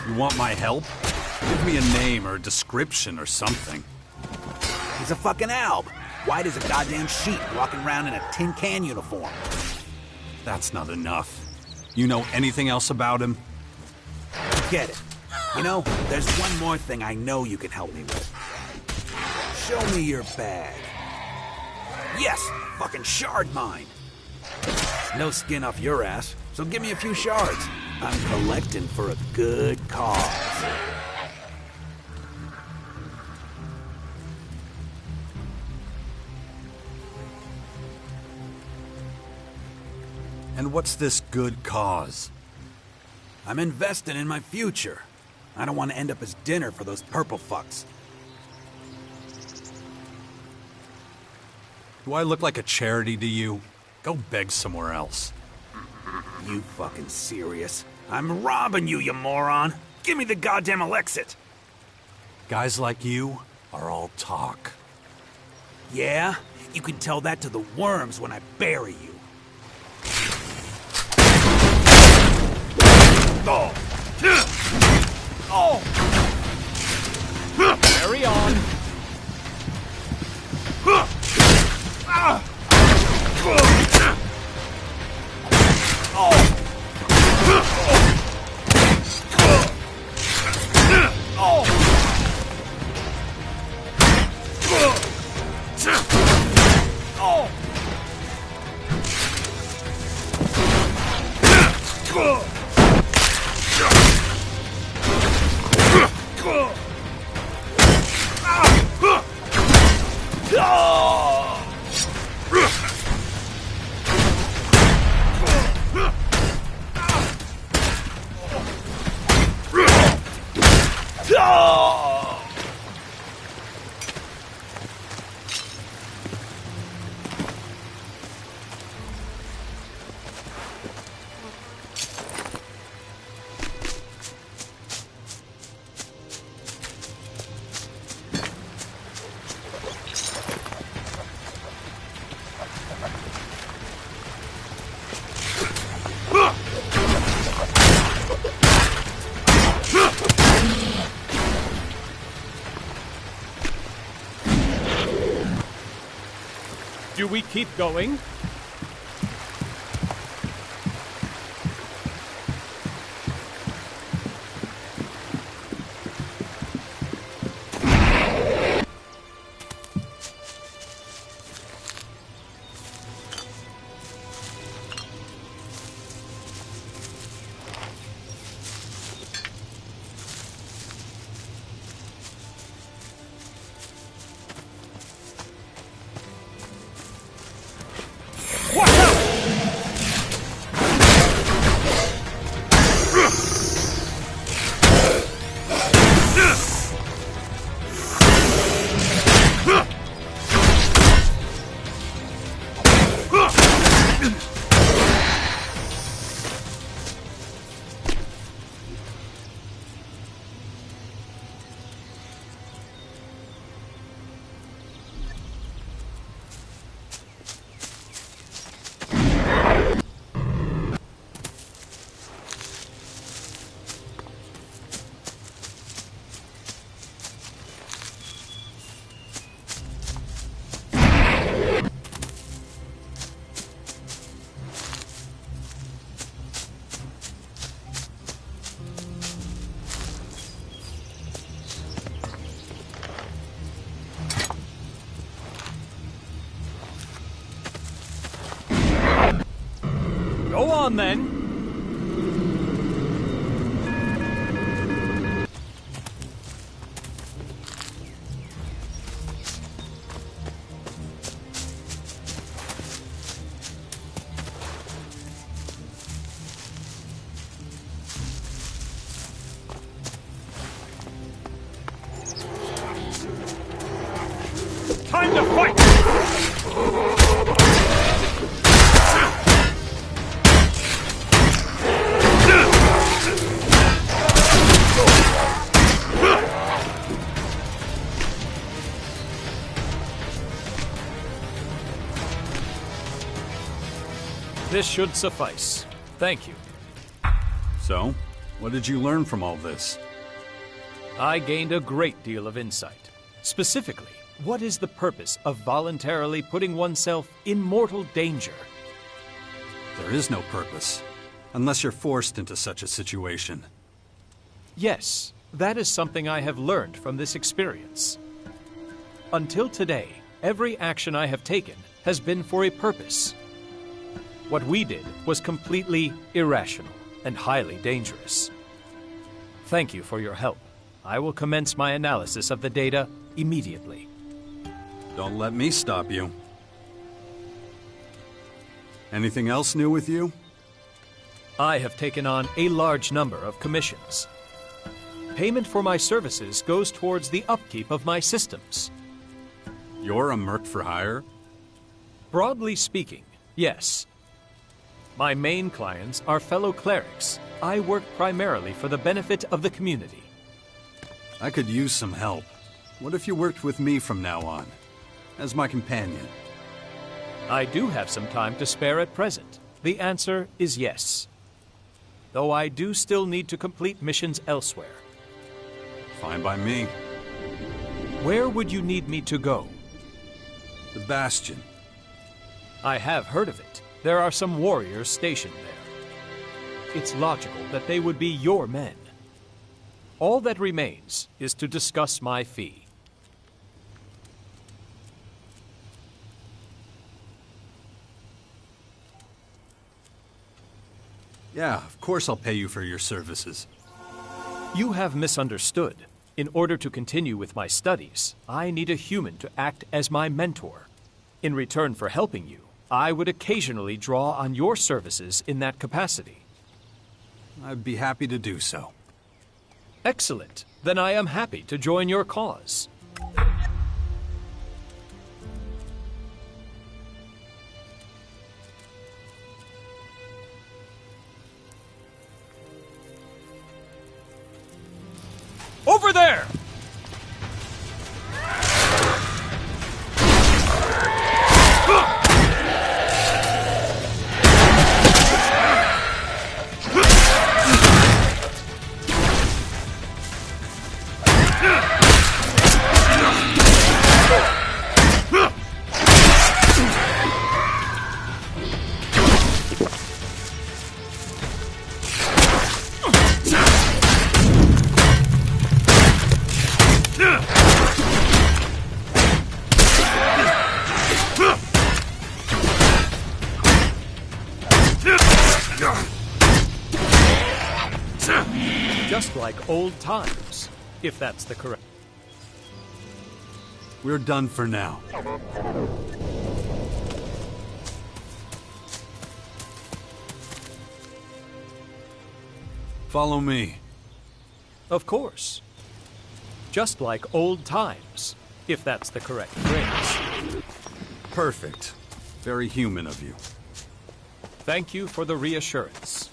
Speaker 2: You want my help? Give me a name or a description or something.
Speaker 17: He's a fucking alb. White as a goddamn sheep walking around in a tin can uniform.
Speaker 2: That's not enough. You know anything else about him?
Speaker 17: Get it. You know, there's one more thing I know you can help me with. Show me your bag. Yes, fucking shard mine. No skin off your ass, so give me a few shards. I'm collecting for a good cause.
Speaker 2: And what's this good cause?
Speaker 17: I'm investing in my future. I don't want to end up as dinner for those purple fucks.
Speaker 2: Do I look like a charity to you? Go beg somewhere else.
Speaker 17: You fucking serious? I'm robbing you, you moron! Give me the goddamn Elexit!
Speaker 2: Guys like you are all talk.
Speaker 17: Yeah? You can tell that to the worms when I bury you.
Speaker 16: Oh! Oh! Carry on. Do we keep going? Go on, then. Time to fight! This should suffice. Thank you.
Speaker 2: So, what did you learn from all this?
Speaker 16: I gained a great deal of insight. Specifically, what is the purpose of voluntarily putting oneself in mortal danger?
Speaker 2: There is no purpose, unless you're forced into such a situation.
Speaker 16: Yes, that is something I have learned from this experience. Until today, every action I have taken has been for a purpose. What we did was completely irrational and highly dangerous. Thank you for your help. I will commence my analysis of the data immediately.
Speaker 2: Don't let me stop you. Anything else new with you?
Speaker 16: I have taken on a large number of commissions. Payment for my services goes towards the upkeep of my systems.
Speaker 2: You're a merc for hire?
Speaker 16: Broadly speaking, yes. My main clients are fellow clerics. I work primarily for the benefit of the community.
Speaker 2: I could use some help. What if you worked with me from now on, as my companion?
Speaker 16: I do have some time to spare at present. The answer is yes. Though I do still need to complete missions elsewhere.
Speaker 2: Fine by me.
Speaker 16: Where would you need me to go?
Speaker 2: The Bastion.
Speaker 16: I have heard of it. There are some warriors stationed there. It's logical that they would be your men. All that remains is to discuss my fee.
Speaker 2: Yeah, of course I'll pay you for your services.
Speaker 16: You have misunderstood. In order to continue with my studies, I need a human to act as my mentor. In return for helping you, I would occasionally draw on your services in that capacity.
Speaker 2: I'd be happy to do so.
Speaker 16: Excellent. Then I am happy to join your cause. Over there! Just like old times, if that's the correct...
Speaker 2: We're done for now. Follow me.
Speaker 16: Of course. Just like old times, if that's the correct phrase.
Speaker 2: Perfect. Very human of you.
Speaker 16: Thank you for the reassurance.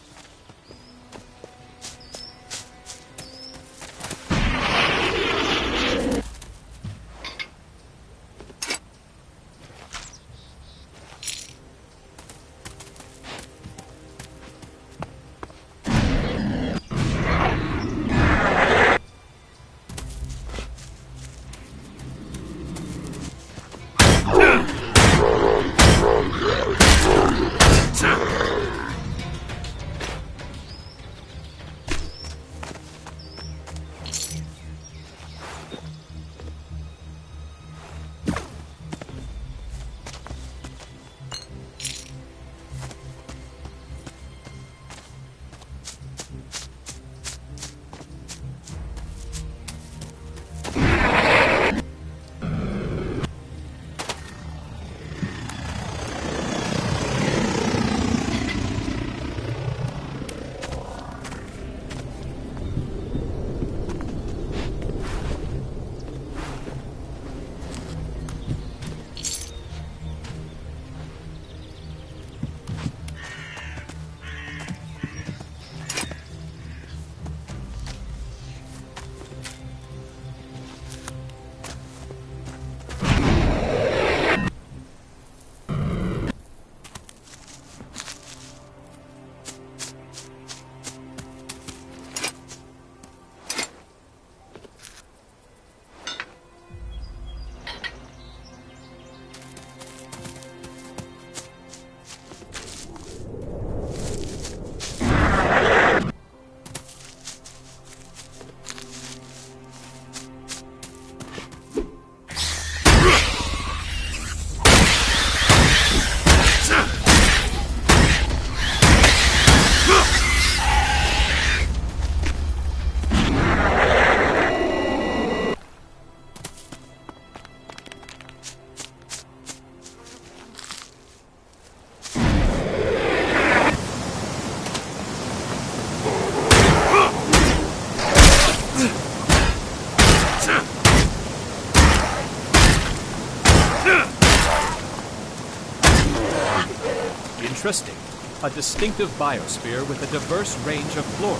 Speaker 16: Interesting. A distinctive biosphere with a diverse range of flora.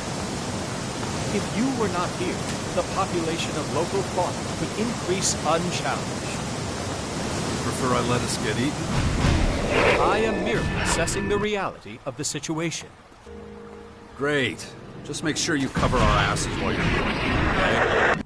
Speaker 16: If you were not here, the population of local fauna could increase unchallenged.
Speaker 2: Prefer I let us get eaten?
Speaker 16: I am merely assessing the reality of the situation.
Speaker 2: Great. Just make sure you cover our asses while you're doing it, okay?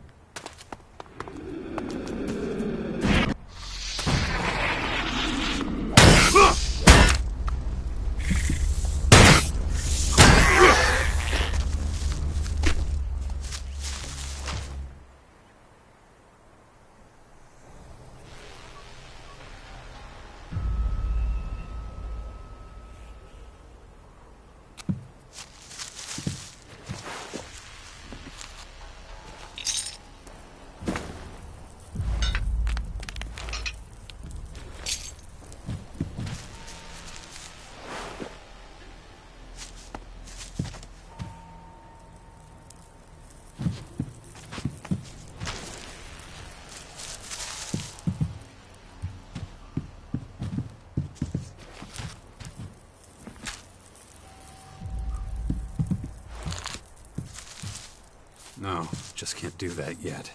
Speaker 2: No, just can't do that yet.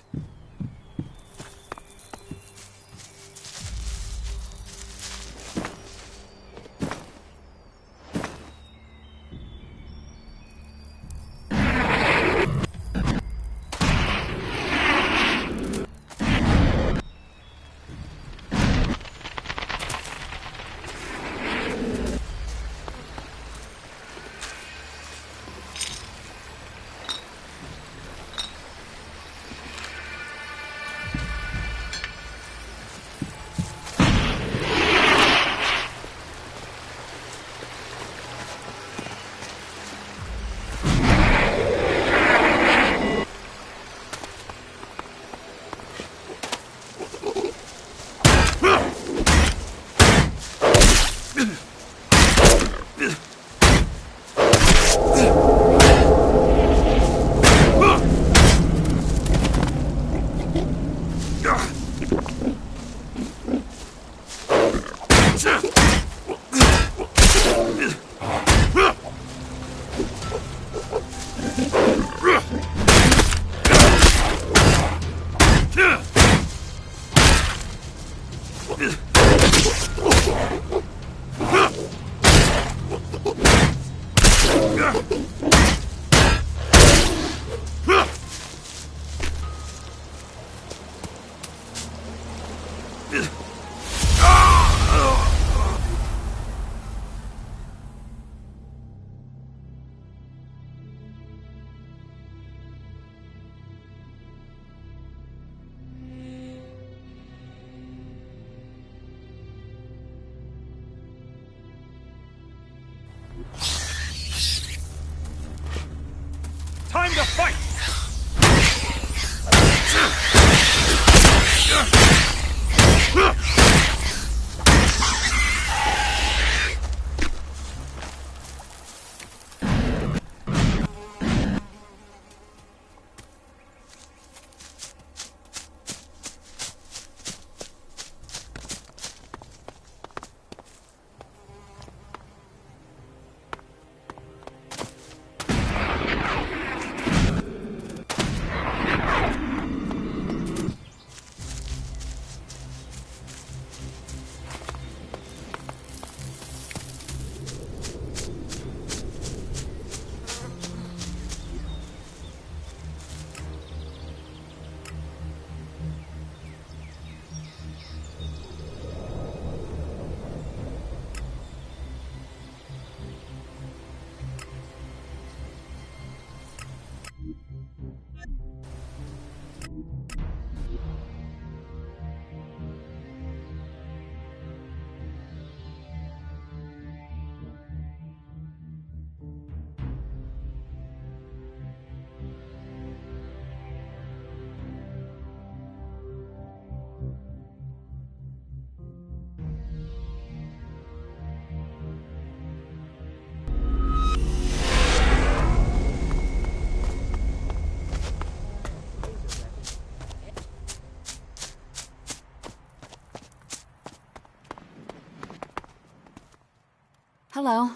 Speaker 15: Hello.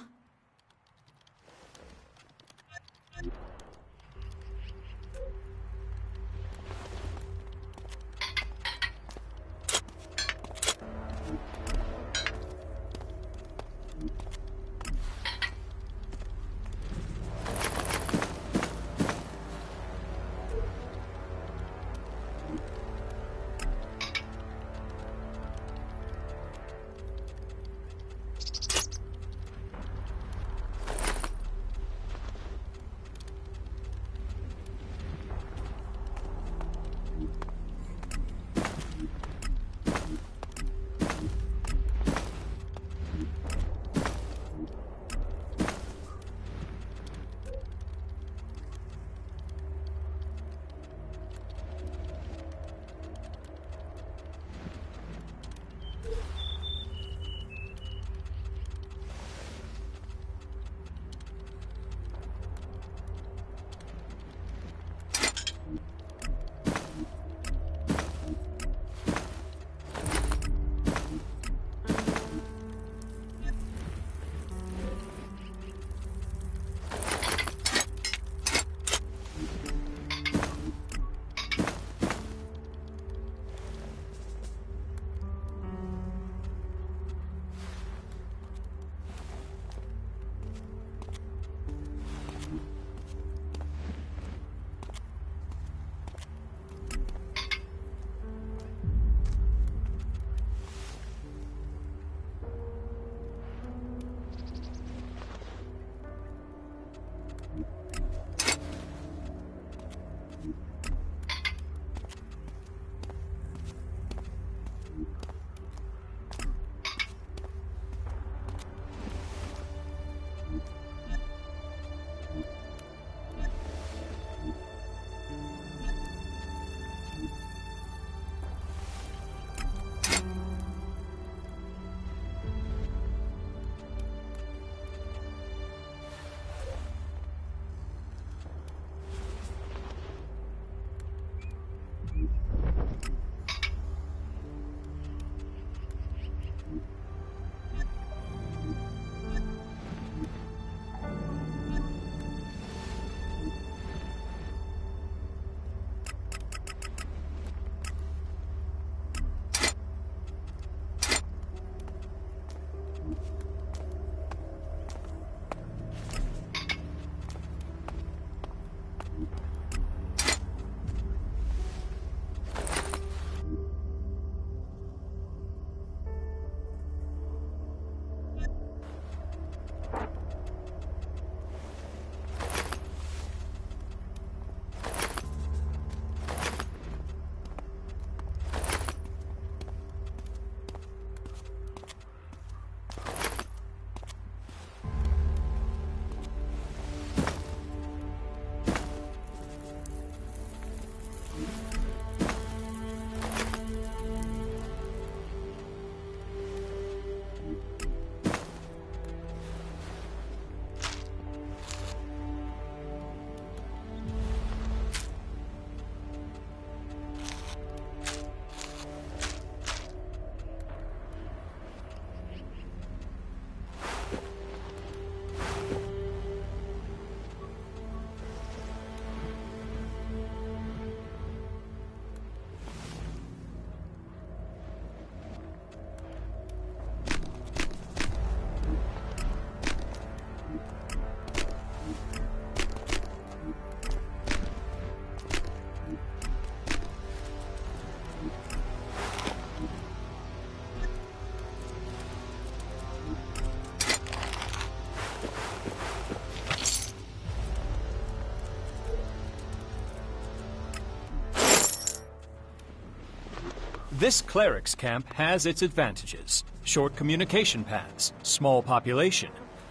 Speaker 16: This cleric's camp has its advantages. Short communication paths, small population.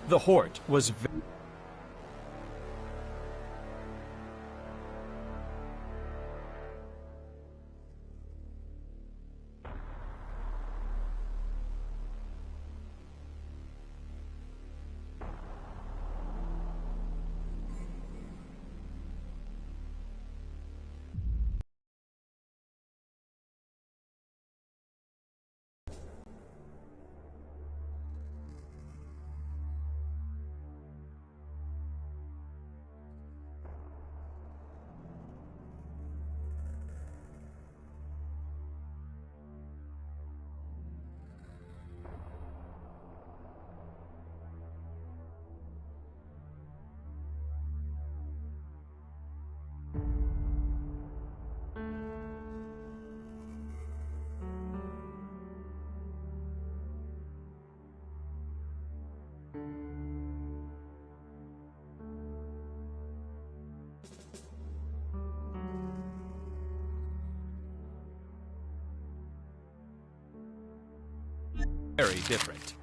Speaker 16: The Hort was very different.